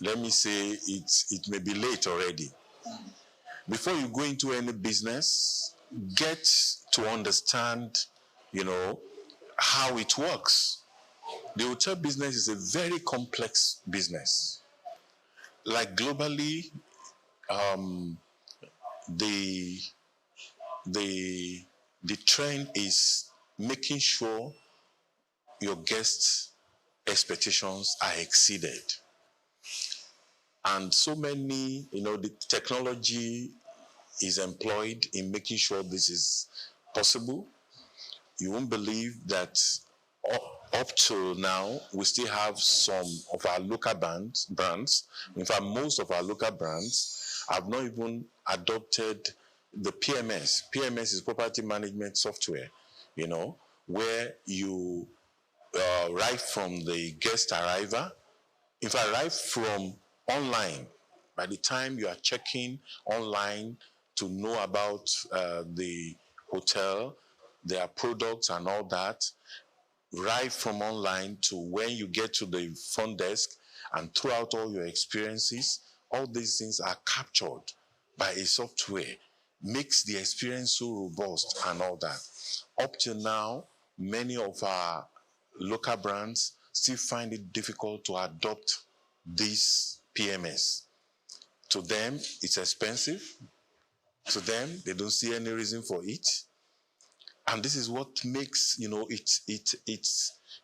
let me say it may be late already. Before you go into any business, get to understand, how it works. The hotel business is a very complex business. Like globally, the trend is making sure your guests' expectations are exceeded. And so many, the technology is employed in making sure this is possible. You won't believe that up to now, we still have some of our local brands. In fact, most of our local brands have not even adopted the PMS. PMS is property management software, where you right from the guest arrival, in fact, right from online, by the time you are checking online to know about the hotel, their products and all that, right from online to when you get to the front desk and throughout all your experiences, all these things are captured by a software makes the experience so robust and all that. Up till now, many of our local brands still find it difficult to adopt this PMS. To them, it's expensive. To them, they don't see any reason for it. And this is what makes,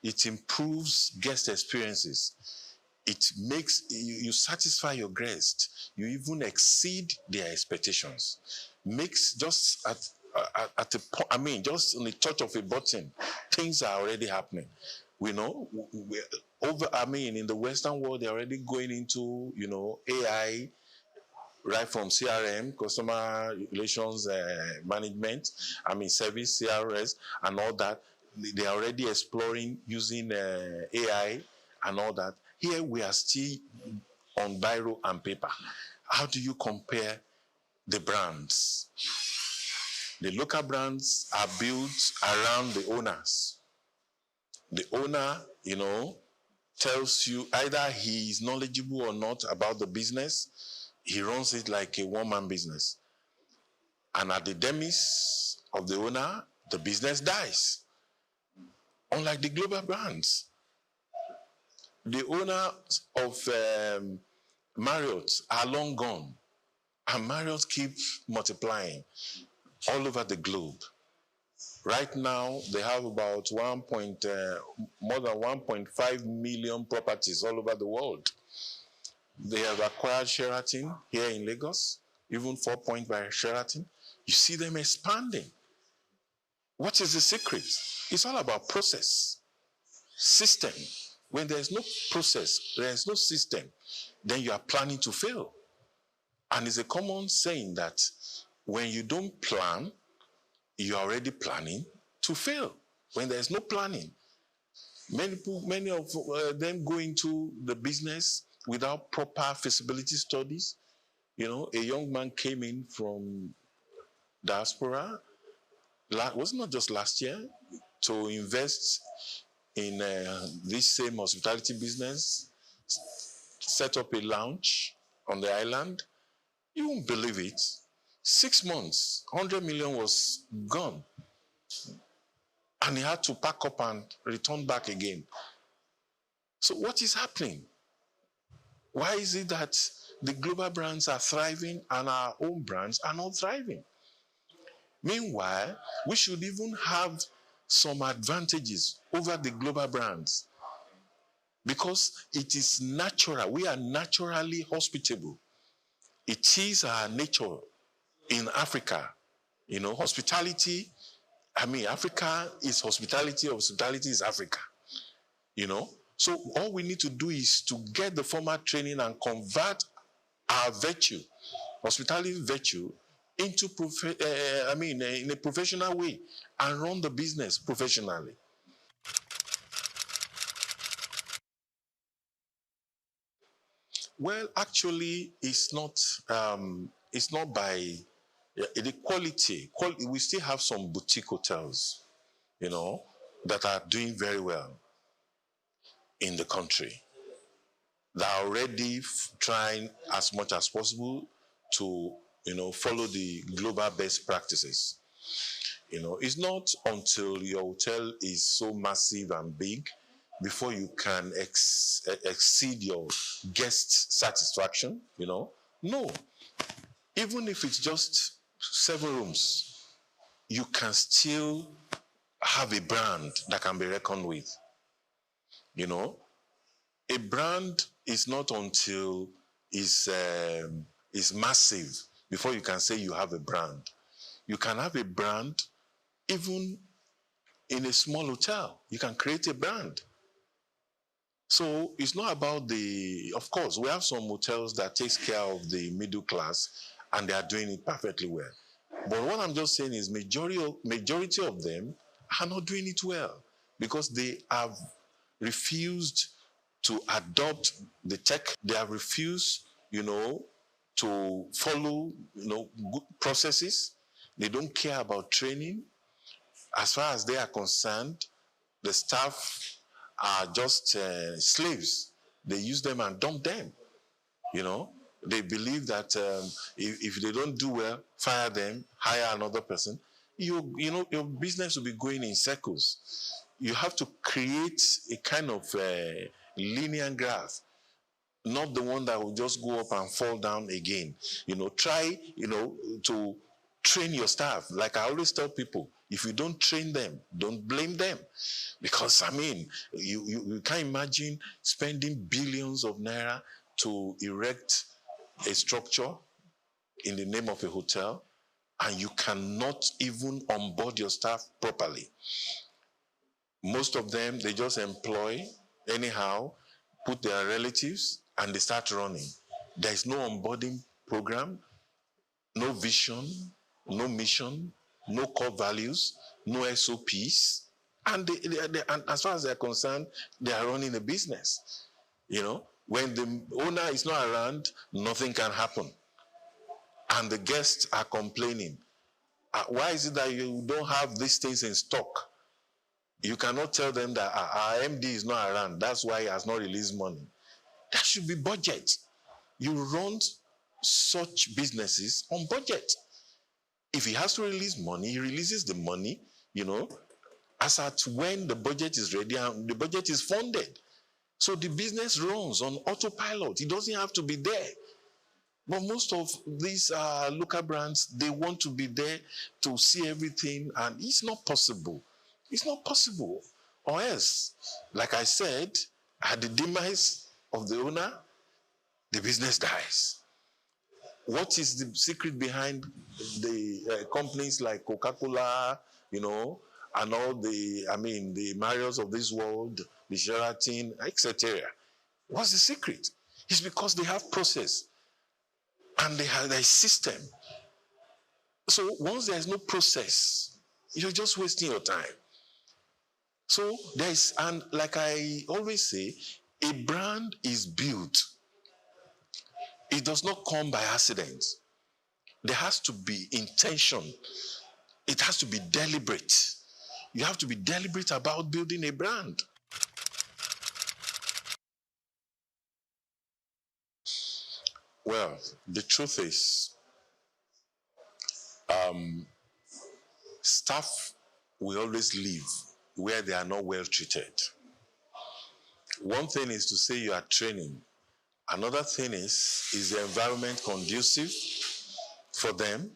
it improves guest experiences. It makes you satisfy your guests. You even exceed their expectations. Makes just just on the touch of a button, things are already happening. We know in the Western world, they're already going into, AI, right from CRM, customer relations management, service, CRS, and all that. They're already exploring using AI and all that. Here we are still on biro and paper. How do you compare the brands? The local brands are built around the owners. The owner, tells you either he is knowledgeable or not about the business. He runs it like a one-man business. And at the demise of the owner, the business dies. Unlike the global brands. The owners of Marriott are long gone. And Marriott keeps multiplying all over the globe. Right now, they have about more than 1.5 million properties all over the world. They have acquired Sheraton here in Lagos, even 4 Point by Sheraton. You see them expanding. What is the secret? It's all about process, system. When there's no process, there's no system, then you are planning to fail. And it's a common saying that when you don't plan, you're already planning to fail. When there's no planning, many of them go into the business without proper feasibility studies. A young man came in from diaspora, was not just last year, to invest in this same hospitality business, set up a lounge on the island. You won't believe it. 6 months, 100 million was gone. And he had to pack up and return back again. So what is happening? Why is it that the global brands are thriving and our own brands are not thriving? Meanwhile, we should even have some advantages over the global brands because it is natural. We are naturally hospitable. It is our nature in Africa. Hospitality, Africa is hospitality is Africa. So all we need to do is to get the formal training and convert our virtue, hospitality virtue, into in a professional way and run the business professionally. Well, actually, it's not by the quality. We still have some boutique hotels, that are doing very well in the country. They are already trying as much as possible to, follow the global best practices. It's not until your hotel is so massive and big before you can exceed your guest satisfaction, No. Even if it's just 7 rooms, you can still have a brand that can be reckoned with. A brand is not until it's massive before you can say you have a brand. You can have a brand even in a small hotel. You can create a brand. So it's not about of course, we have some hotels that takes care of the middle class and they are doing it perfectly well. But what I'm just saying is majority of them are not doing it well because they have refused to adopt the tech. They have refused, to follow, good processes. They don't care about training. As far as they are concerned, the staff are just slaves. They use them and dump them, They believe that if they don't do well, fire them, hire another person. You know, your business will be going in circles. You have to create a kind of linear graph, not the one that will just go up and fall down again. You know, try, you know, to train your staff. Like I always tell people, if you don't train them, don't blame them. Because, I mean, you can't imagine spending billions of naira to erect a structure in the name of a hotel, and you cannot even onboard your staff properly. Most of them, they just employ anyhow, put their relatives, and they start running. There is no onboarding program, no vision, no mission, no core values, no SOPs. And, and as far as they're concerned, they are running a business. You know, when the owner is not around, nothing can happen. And the guests are complaining. Why is it that you don't have these things in stock? You cannot tell them that our MD is not around. That's why he has not released money. That should be budget. You run such businesses on budget. If he has to release money, he releases the money, you know, as at when the budget is ready and the budget is funded. So the business runs on autopilot. It doesn't have to be there. But most of these local brands, they want to be there to see everything, and it's not possible. It's not possible. Or else, like I said, at the demise of the owner, the business dies. What is the secret behind the companies like Coca-Cola, you know, and all the, I mean, the Marriotts of this world, the Sheraton, etc.? What's the secret? It's because they have process and they have a system. So once there's no process, you're just wasting your time. So there's, and like I always say, a brand is built. It does not come by accident. There has to be intention. It has to be deliberate. You have to be deliberate about building a brand. Well, the truth is, staff will always live where they are not well treated. One thing is to say you are training. Another thing is the environment conducive for them?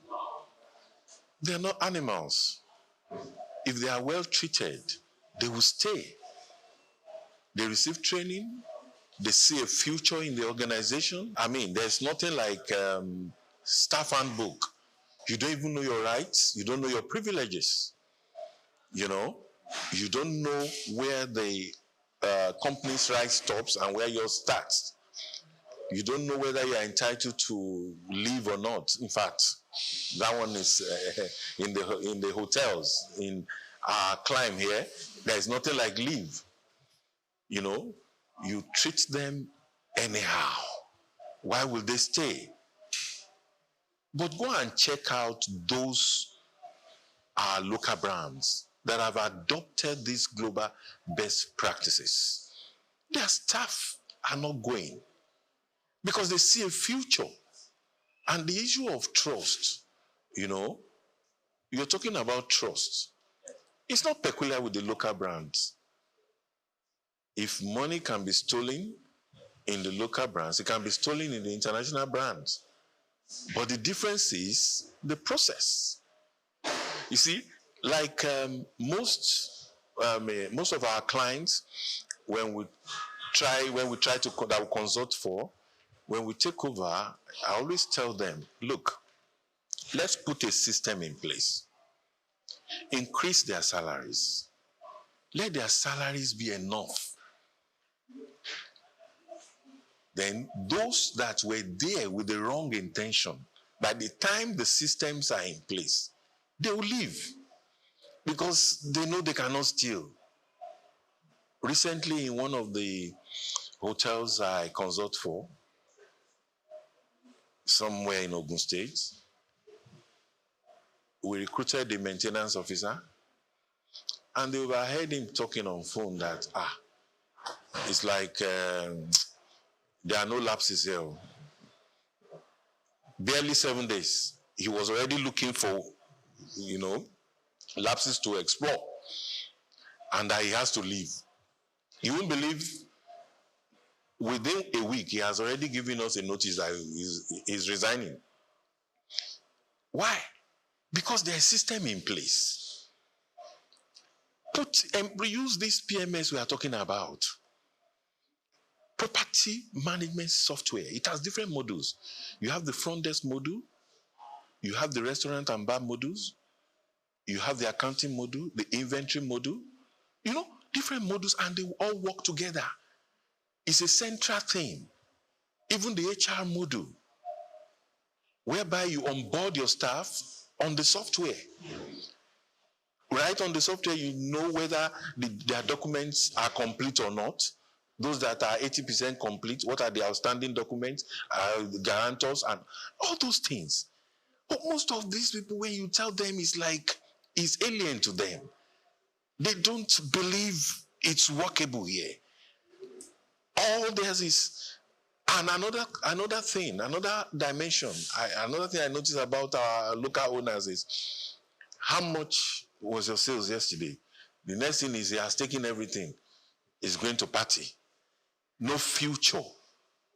They are not animals. If they are well treated, they will stay. They receive training. They see a future in the organization. I mean, there's nothing like staff handbook. You don't even know your rights. You don't know your privileges. You know, you don't know where the company's right stops and where yours starts. You don't know whether you are entitled to leave or not. In fact, that one is in the hotels. In our climb here, there is nothing like leave. You know, you treat them anyhow. Why will they stay? But go and check out those local brands that have adopted these global best practices. Their staff are not going because they see a future. And the issue of trust, you know, you're talking about trust. It's not peculiar with the local brands. If money can be stolen in the local brands, it can be stolen in the international brands. But the difference is the process. You see, like most of our clients, when we try to that we consult for, when we take over, I always tell them, look, let's put a system in place. Increase their salaries. Let their salaries be enough. Then those that were there with the wrong intention, by the time the systems are in place, they will leave because they know they cannot steal. Recently, in one of the hotels I consult for, somewhere in Ogun State, we recruited the maintenance officer, and they overheard him talking on phone that, it's like there are no lapses here. barely 7 days, he was already looking for, lapses to explore, and that he has to leave. You won't believe, within a week, he has already given us a notice that he's resigning. Why? Because there's a system in place. Use this PMS we are talking about. Property management software. It has different modules. You have the front desk module, you have the restaurant and bar modules, you have the accounting module, the inventory module, different modules, and they all work together. It's a central thing. Even the HR module, whereby you onboard your staff on the software. Right on the software, you know whether their documents are complete or not. Those that are 80% complete, what are the outstanding documents, the guarantors, and all those things. But most of these people, when you tell them, it's alien to them. They don't believe it's workable here. All there is, and another thing, another dimension, another thing I noticed about our local owners is, how much was your sales yesterday? The next thing is he has taken everything. He's going to party. No future.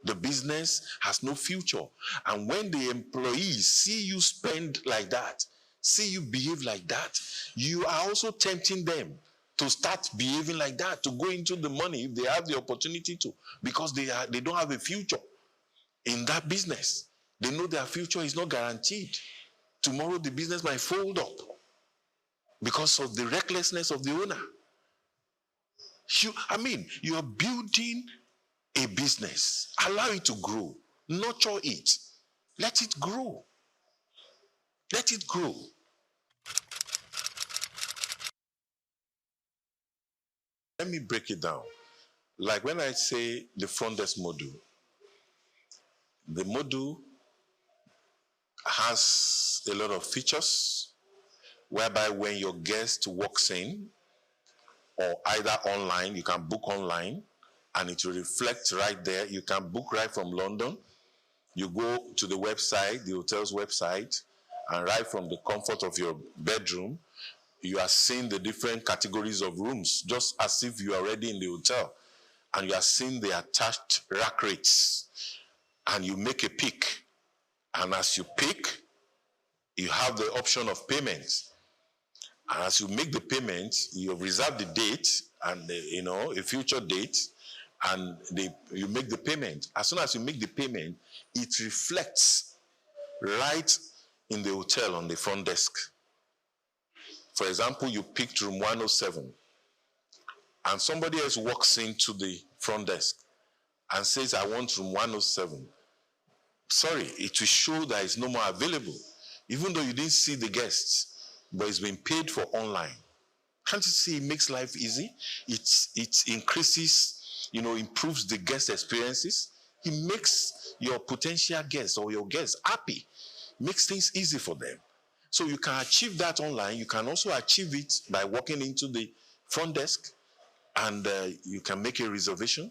The business has no future. And when the employees see you spend like that, see you behave like that, you are also tempting them to start behaving like that, to go into the money if they have the opportunity to, because they don't have a future in that business. They know their future is not guaranteed. Tomorrow the business might fold up because of the recklessness of the owner. You are building a business. Allow it to grow. Nurture it. Let it grow. Let it grow. Let me break it down. Like when I say the front desk module, the module has a lot of features whereby when your guest walks in, or either online, you can book online, and it will reflect right there. You can book right from London. You go to the website, the hotel's website, and right from the comfort of your bedroom, you are seeing the different categories of rooms, just as if you are already in the hotel. And you are seeing the attached rack rates. And you make a pick. And as you pick, you have the option of payments. And as you make the payment, you reserve the date and a future date, and you make the payment. As soon as you make the payment, it reflects right in the hotel on the front desk. For example, you picked room 107, and somebody else walks into the front desk and says, I want room 107. Sorry, it will show that it's no more available, even though you didn't see the guests, but it's been paid for online. Can't you see it makes life easy? It increases, improves the guest experiences. It makes your potential guests or your guests happy, makes things easy for them. So you can achieve that online. You can also achieve it by walking into the front desk, and you can make a reservation.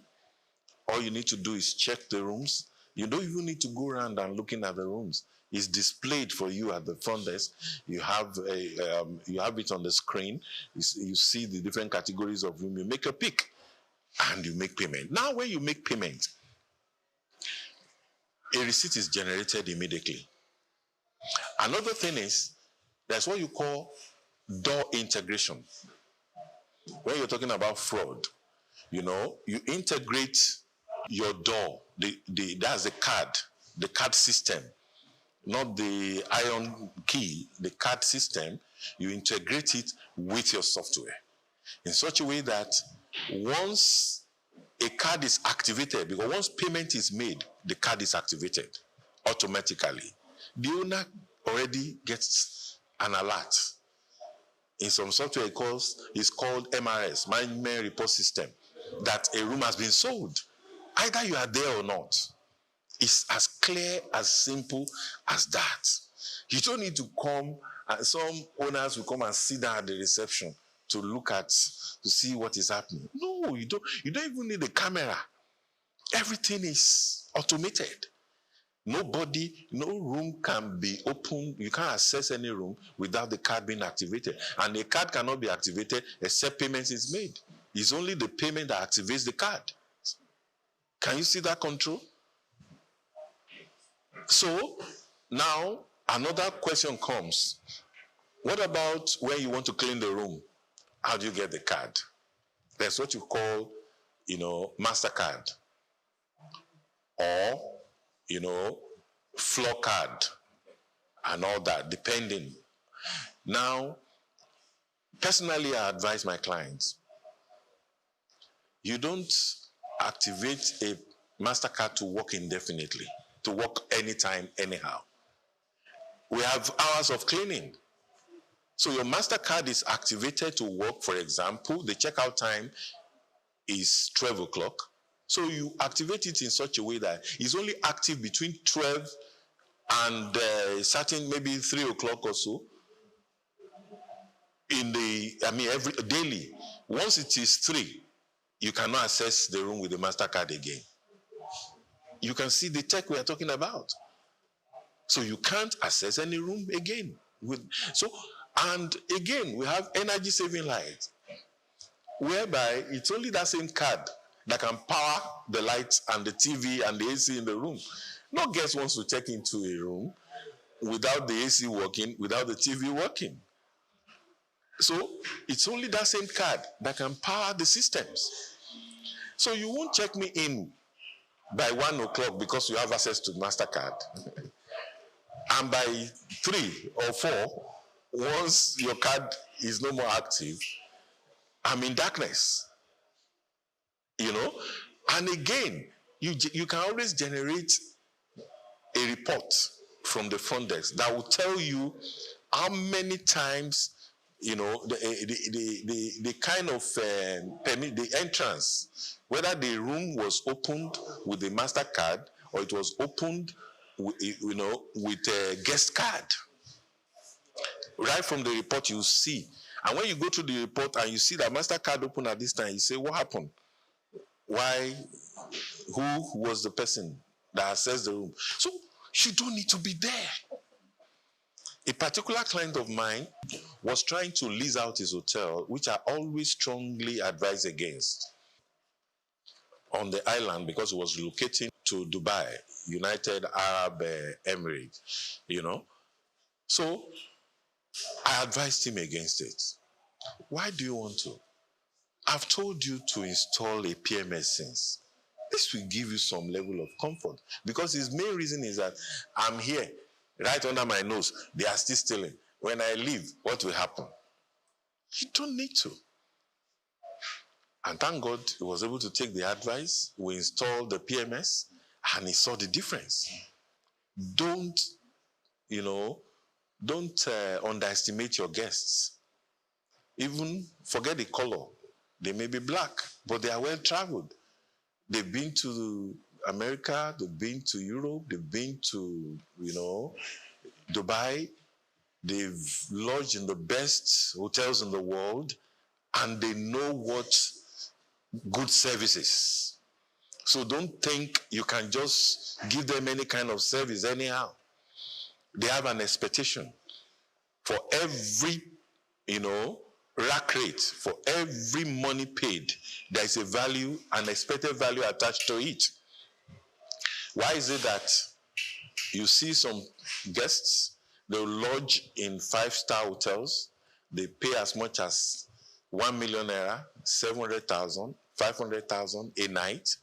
All you need to do is check the rooms. You don't even need to go around and looking at the rooms. It's displayed for you at the front desk. You have it on the screen. You see the different categories of room. You make a pick, and you make payment. Now, when you make payment, a receipt is generated immediately. Another thing is, there's what you call door integration. When you're talking about fraud, you integrate your door. That's the card system, not the iron key, the card system. You integrate it with your software in such a way that once a card is activated, because once payment is made, the card is activated automatically. The owner already gets an alert. In some software, it's called MRS, Management Report System, that a room has been sold. Either you are there or not. It's as clear, as simple as that. You don't need to come, and some owners will come and sit down at the reception to see what is happening. No, you don't even need a camera. Everything is automated. Nobody, no room can be opened. You can't access any room without the card being activated. And the card cannot be activated except payment is made. It's only the payment that activates the card. Can you see that control? So now another question comes. What about when you want to clean the room? How do you get the card? There's what you call, MasterCard, or, floor card and all that, depending. Now, personally, I advise my clients, you don't activate a MasterCard to work indefinitely, to work anytime, anyhow. We have hours of cleaning. So your MasterCard is activated to work. For example, the checkout time is 12 o'clock. So you activate it in such a way that it's only active between 12 and certain maybe 3 o'clock or so. Every daily. Once it is 3, you cannot access the room with the MasterCard again. You can see the tech we are talking about. So you can't access any room again. And again, we have energy saving lights, whereby it's only that same card that can power the lights and the TV and the AC in the room. No guest wants to check into a room without the AC working, without the TV working. So it's only that same card that can power the systems. So you won't check me in by 1 o'clock because you have access to MasterCard. And by 3 or 4, once your card is no more active, I'm in darkness. And again, you can always generate a report from the front desk that will tell you how many times, the kind of permit, the entrance, whether the room was opened with the MasterCard or it was opened with a guest card. Right from the report, you see. And when you go to the report and you see that MasterCard open at this time, you say, what happened? Why? Who was the person that accessed the room? So you don't need to be there. A particular client of mine was trying to lease out his hotel, which I always strongly advise against, on the island because he was relocating to Dubai, United Arab Emirates, So I advised him against it. Why do you want to? I've told you to install a PMS since. This will give you some level of comfort because his main reason is that I'm here, right under my nose. They are still stealing. When I leave, what will happen? You don't need to. And thank God he was able to take the advice. We installed the PMS and he saw the difference. Don't underestimate your guests. Even forget the color. They may be black, but they are well traveled. They've been to America, they've been to Europe, they've been to, Dubai. They've lodged in the best hotels in the world, and they know what good service is. So don't think you can just give them any kind of service anyhow. They have an expectation. For every, rack rate, for every money paid, there is a value, an expected value attached to it. Why is it that you see some guests, they'll lodge in 5-star hotels, they pay as much as 1 million naira, 700,000, 500,000 a night,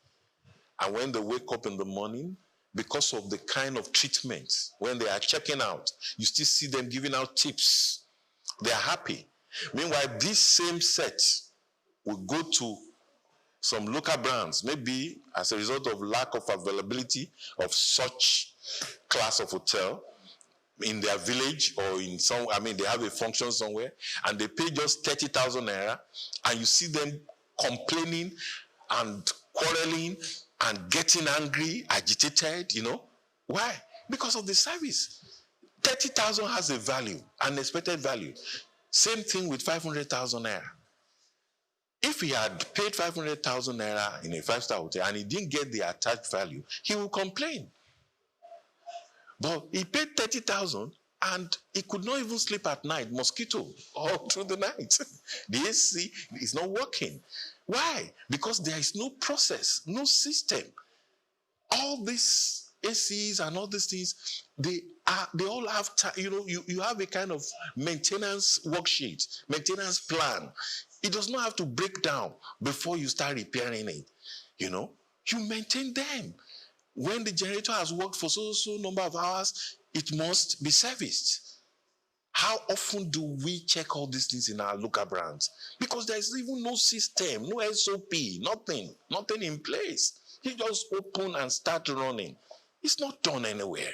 and when they wake up in the morning, because of the kind of treatment, when they are checking out, you still see them giving out tips. They are happy. Meanwhile, this same set will go to some local brands, maybe as a result of lack of availability of such class of hotel in their village or in some, they have a function somewhere, and they pay just 30,000 naira, and you see them complaining and quarreling and getting angry, agitated, Why? Because of the service. 30,000 has a value, an expected value. Same thing with 500,000 naira. If he had paid 500,000 naira in a 5-star hotel and he didn't get the attached value, he will complain. But he paid 30,000 and he could not even sleep at night, mosquito, all through the night. The AC is not working. Why? Because there is no process, no system. All these ACs and all these things, they all have, you have a kind of maintenance worksheet, maintenance plan. It does not have to break down before you start repairing it. You maintain them. When the generator has worked for so number of hours, it must be serviced. How often do we check all these things in our local brands? Because there is even no system, no SOP, nothing in place. You just open and start running. It's not done anywhere.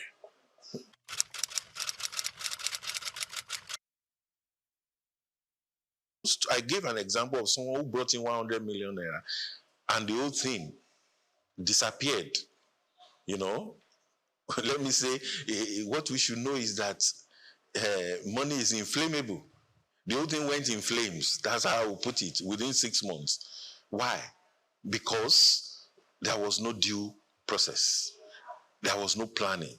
I gave an example of someone who brought in 100 million naira and the whole thing disappeared. Let me say, what we should know is that money is inflammable. The whole thing went in flames. That's how I will put it, within 6 months. Why? Because there was no due process. There was no planning.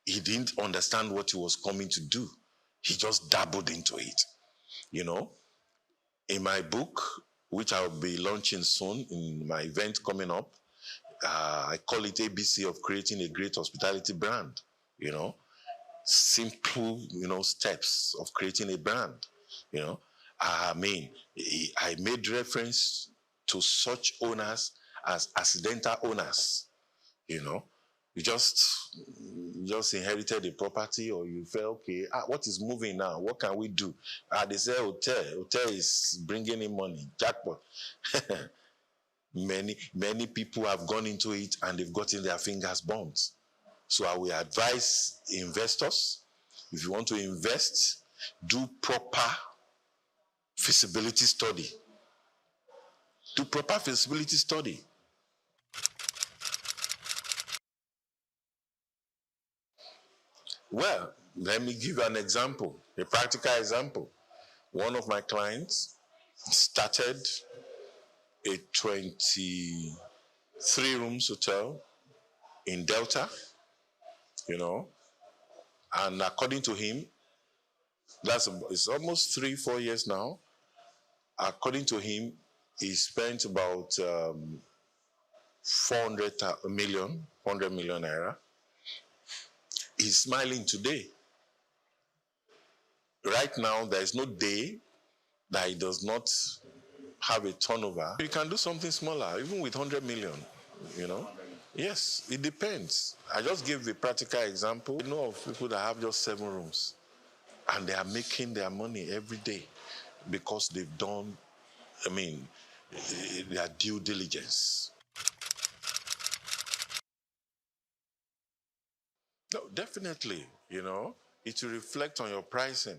He didn't understand what he was coming to do. He just dabbled into it. In my book, which I'll be launching soon in my event coming up, I call it ABC of creating a great hospitality brand. Simple, steps of creating a brand. I made reference to such owners as accidental owners. You just inherited a property, or you felt, okay, what is moving now? What can we do? They say hotel is bringing in money, jackpot. Many people have gone into it and they've gotten their fingers burnt. So I will advise investors, if you want to invest, do proper feasibility study. Do proper feasibility study. Well, let me give you an example, a practical example. One of my clients started a 23 rooms hotel in Delta, and according to him, it's almost 3-4 years now. According to him, he spent about 400 million naira. He's smiling today. Right now, there is no day that he does not have a turnover. You can do something smaller, even with 100 million, Yes, it depends. I just gave a practical example. I know of people that have just 7 rooms, and they are making their money every day because they've done, their due diligence. No, definitely, it will reflect on your pricing.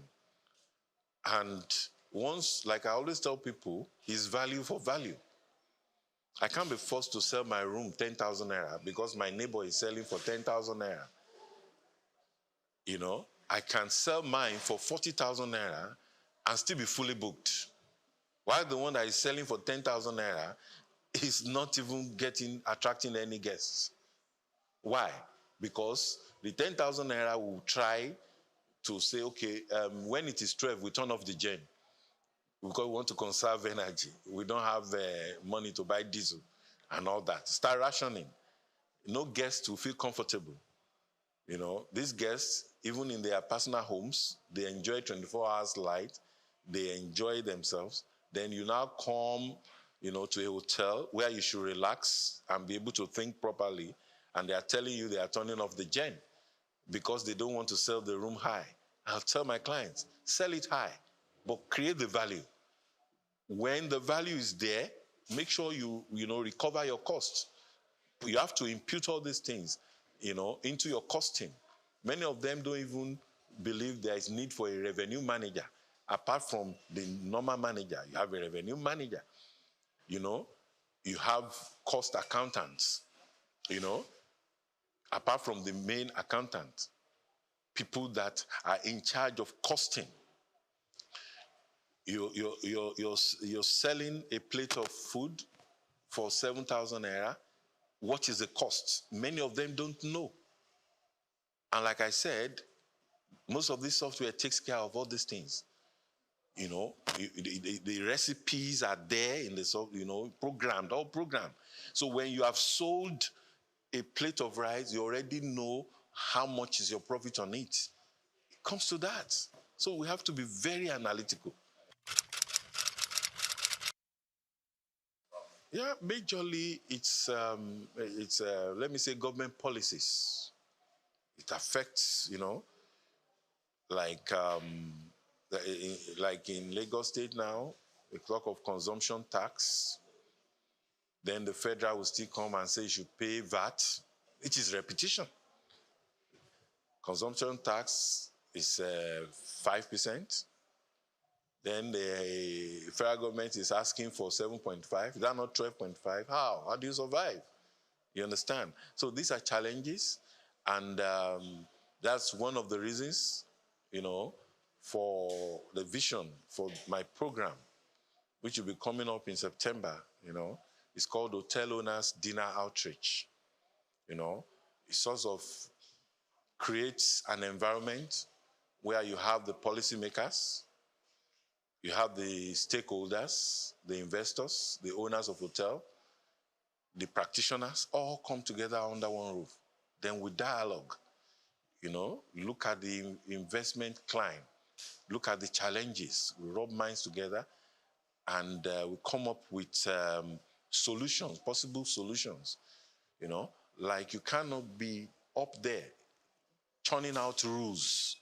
And once, like I always tell people, is value for value. I can't be forced to sell my room 10,000 naira because my neighbor is selling for 10,000 naira. I can sell mine for 40,000 naira and still be fully booked. While the one that is selling for 10,000 naira is not even attracting any guests. Why? Because the 10,000 naira will try to say, okay, when it is 12, we turn off the gen because we want to conserve energy. We don't have money to buy diesel and all that. Start rationing. No guests will feel comfortable. These guests, even in their personal homes, they enjoy 24 hours light. They enjoy themselves. Then you now come, to a hotel where you should relax and be able to think properly. And they are telling you they are turning off the gen because they don't want to sell the room high. I'll tell my clients, sell it high, but create the value. When the value is there, make sure you recover your costs. You have to impute all these things, into your costing. Many of them don't even believe there is need for a revenue manager. Apart from the normal manager, you have a revenue manager. You have cost accountants, apart from the main accountant, people that are in charge of costing. You're selling a plate of food for 7,000 naira. What is the cost? Many of them don't know. And like I said, most of this software takes care of all these things. You know, the recipes are there in the software, you know, programmed, all programmed. So when you have sold a plate of rice, you already know how much is your profit on it. It comes to that. So we have to be very analytical. Yeah, majorly it's let me say government policies. It affects, you know, like in Lagos State now, we talk of consumption tax. Then the federal will still come and say you should pay VAT, which is repetition. Consumption tax is 5%. Then the federal government is asking for 7.5. Is that not 12.5? How? How do you survive? You understand? So these are challenges, and that's one of the reasons, you know, for the vision for my program, which will be coming up in September, you know. It's called Hotel Owners Dinner Outreach. You know, it sort of creates an environment where you have the policymakers, you have the stakeholders, the investors, the owners of hotel, the practitioners, all come together under one roof. Then we dialogue, you know, look at the investment climb, look at the challenges, we rub minds together, and we come up with solutions, possible solutions, you know. Like you cannot be up there churning out rules.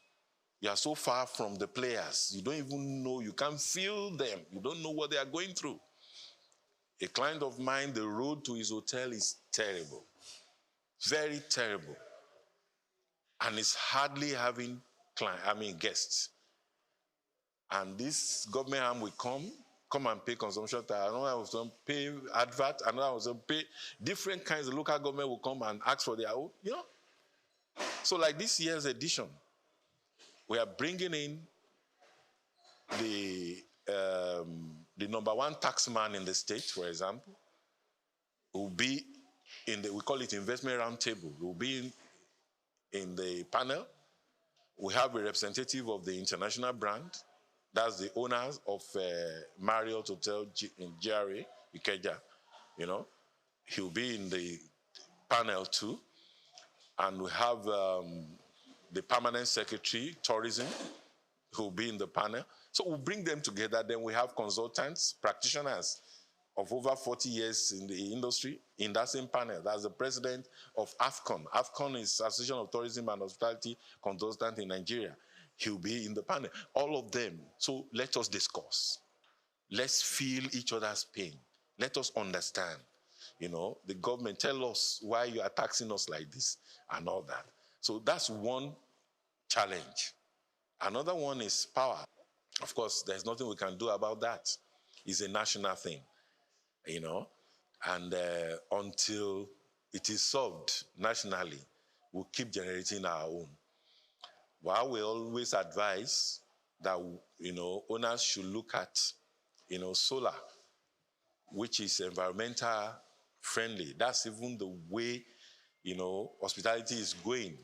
You are so far from the players. You don't even know, you can't feel them. You don't know what they are going through. A client of mine, the road to his hotel is terrible, very terrible. And it's hardly having guests. And this government arm will come and pay consumption tax. Another will pay advert. Another will pay different kinds of local government will come and ask for their own, you know. So like this year's edition, we are bringing in the number one taxman in the state, for example, will be in the, we call it investment roundtable, will be in the panel. We have a representative of the international brand. That's the owners of Marriott Hotel in GRA, Ikeja, you know. He'll be in the panel too. And we have the permanent secretary, tourism, who'll be in the panel. So we'll bring them together. Then we have consultants, practitioners of over 40 years in the industry in that same panel. That's the president of AFCON. AFCON is Association of Tourism and Hospitality Consultants in Nigeria. He'll be in the panel. All of them. So let us discuss. Let's feel each other's pain. Let us understand. You know, the government, tell us why you are taxing us like this and all that. So that's one challenge. Another one is power. Of course, there's nothing we can do about that. It's a national thing, you know. And until it is solved nationally, we'll keep generating our own. While we always advise that, you know, owners should look at, you know, solar, which is environmental friendly. That's even the way, you know, hospitality is going.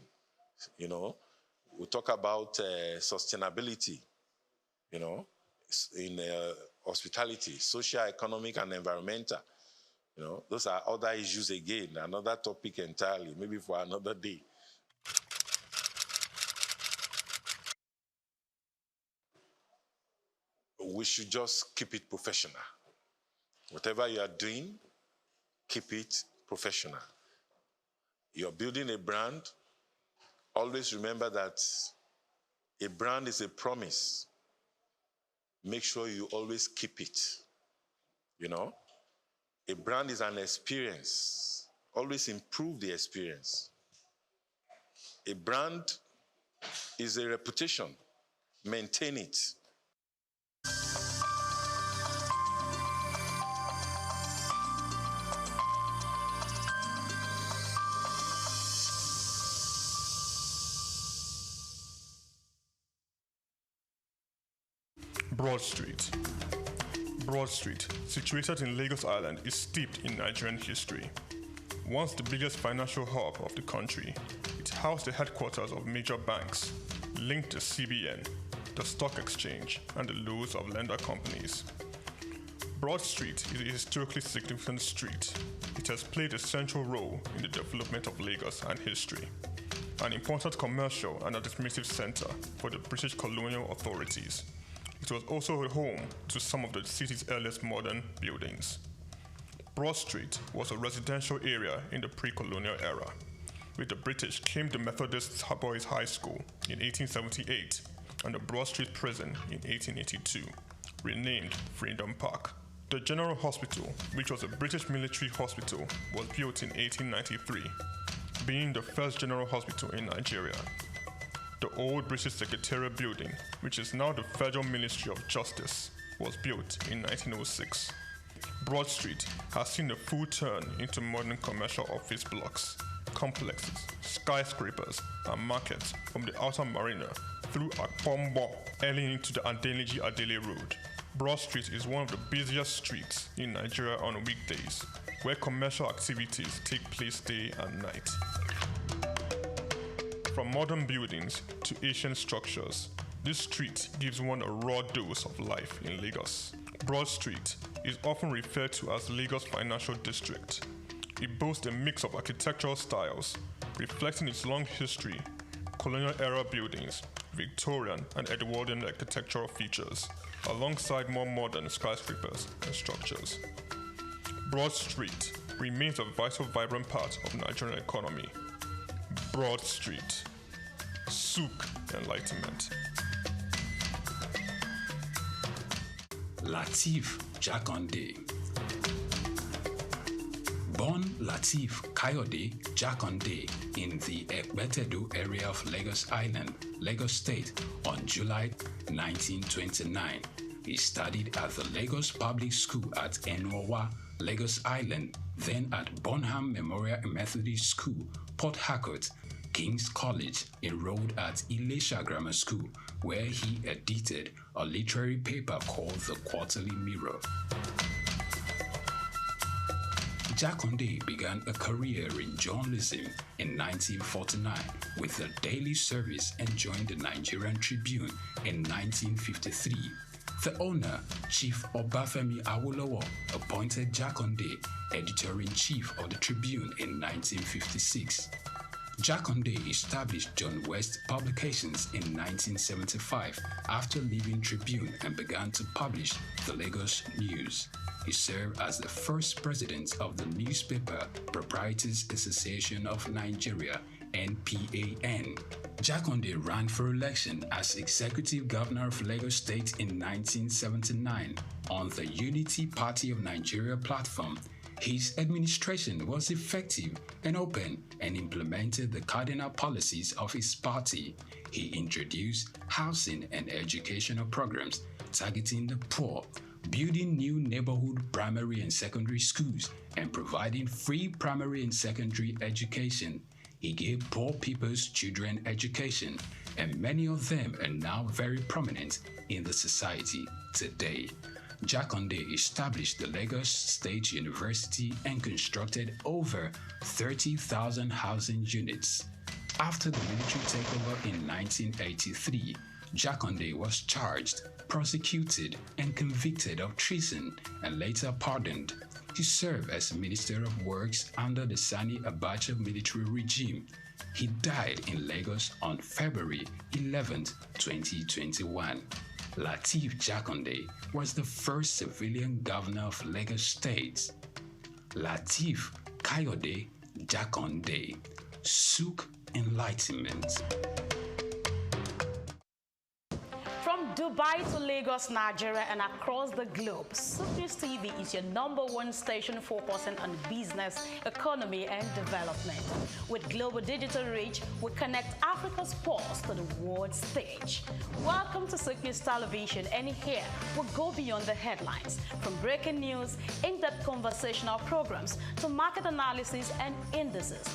You know, we talk about sustainability, you know, in hospitality, social, economic, and environmental. You know, those are other issues again, another topic entirely, maybe for another day. We should just keep it professional. Whatever you are doing, keep it professional. You're building a brand, always remember that a brand is a promise. Make sure you always keep it. You know, a brand is an experience. Always improve the experience. A brand is a reputation. Maintain it. Broad Street. Broad Street, situated in Lagos Island, is steeped in Nigerian history. Once the biggest financial hub of the country, it housed the headquarters of major banks, linked to CBN, the stock exchange, and the loads of lender companies. Broad Street is a historically significant street. It has played a central role in the development of Lagos and history, an important commercial and administrative center for the British colonial authorities. It was also a home to some of the city's earliest modern buildings. Broad Street was a residential area in the pre-colonial era. With the British came the Methodist Boys High School in 1878 and the Broad Street Prison in 1882, renamed Freedom Park. The General Hospital, which was a British military hospital, was built in 1893, being the first general hospital in Nigeria. The old British Secretariat building, which is now the Federal Ministry of Justice, was built in 1906. Broad Street has seen a full turn into modern commercial office blocks, complexes, skyscrapers, and markets from the outer marina through Akpombo, early into the Adeliji Adele Road. Broad Street is one of the busiest streets in Nigeria on weekdays, where commercial activities take place day and night. From modern buildings to ancient structures, this street gives one a raw dose of life in Lagos. Broad Street is often referred to as Lagos Financial District. It boasts a mix of architectural styles, reflecting its long history, colonial-era buildings, Victorian and Edwardian architectural features, alongside more modern skyscrapers and structures. Broad Street remains a vital, vibrant part of the Nigerian economy. Broad Street. SOUQ Enlightenment. Lateef Jakande. Born Lateef Kayode Jakande in the Ekpetedo area of Lagos Island, Lagos State on July 1929. He studied at the Lagos Public School at Enowa, Lagos Island, then at Bonham Memorial Methodist School, Port Harcourt, King's College, enrolled at Ilesha Grammar School, where he edited a literary paper called The Quarterly Mirror. Jakande began a career in journalism in 1949 with the Daily Service and joined the Nigerian Tribune in 1953. The owner, Chief Obafemi Awolowo, appointed Jakande editor-in-chief of the Tribune in 1956. Jakande established John West Publications in 1975 after leaving Tribune and began to publish the Lagos News. He served as the first president of the Newspaper Proprietors Association of Nigeria, NPAN. Jakande ran for election as executive governor of Lagos State in 1979 on the Unity Party of Nigeria platform. His administration was effective and open and implemented the cardinal policies of his party. He introduced housing and educational programs targeting the poor, building new neighborhood primary and secondary schools, and providing free primary and secondary education. He gave poor people's children education, and many of them are now very prominent in the society today. Jakande established the Lagos State University and constructed over 30,000 housing units. After the military takeover in 1983, Jakande was charged, prosecuted, and convicted of treason and later pardoned. He served as Minister of Works under the Sani Abacha military regime. He died in Lagos on February 11, 2021. Lateef Jakande was the first civilian governor of Lagos State. Lateef Kayode Jakande, SOUQ Enlightenment. From Dubai to Lagos, Nigeria, and across the globe, SOUQ News TV is your #1 station focusing on business, economy, and development. With global digital reach, we connect Africa's pulse to the world stage. Welcome to SOUQ News Television, and here we go beyond the headlines, from breaking news, in-depth conversational programs, to market analysis and indices.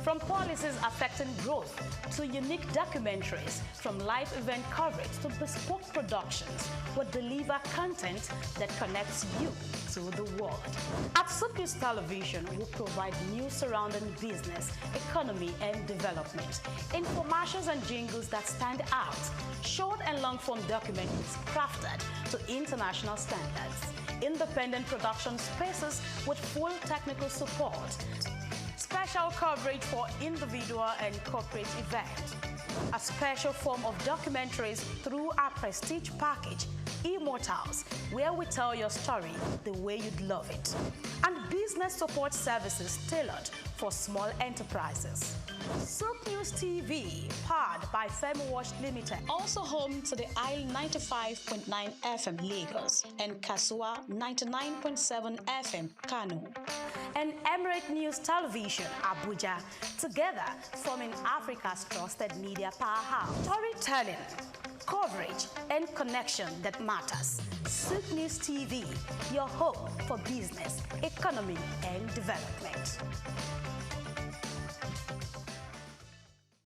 From policies affecting growth to unique documentaries, from live event coverage to bespoke productions, will deliver content that connects you to the world. At SOUQ News Television, we provide news surrounding business, economy, and development, infomercials and jingles that stand out, short and long-form documentaries crafted to international standards, independent production spaces with full technical support, special coverage for individual and corporate events, a special form of documentaries through our prestige package, Immortals, where we tell your story the way you'd love it, and business support services tailored for small enterprises. SOUQ News TV, powered by FemWatch Limited, also home to the Isle 95.9 FM Lagos and Kasua 99.7 FM Kano, and Emirate News Television Abuja, together forming Africa's trusted media powerhouse. Storytelling, coverage, and connection that matters. SOUQ News TV, your home for business, economy, and development.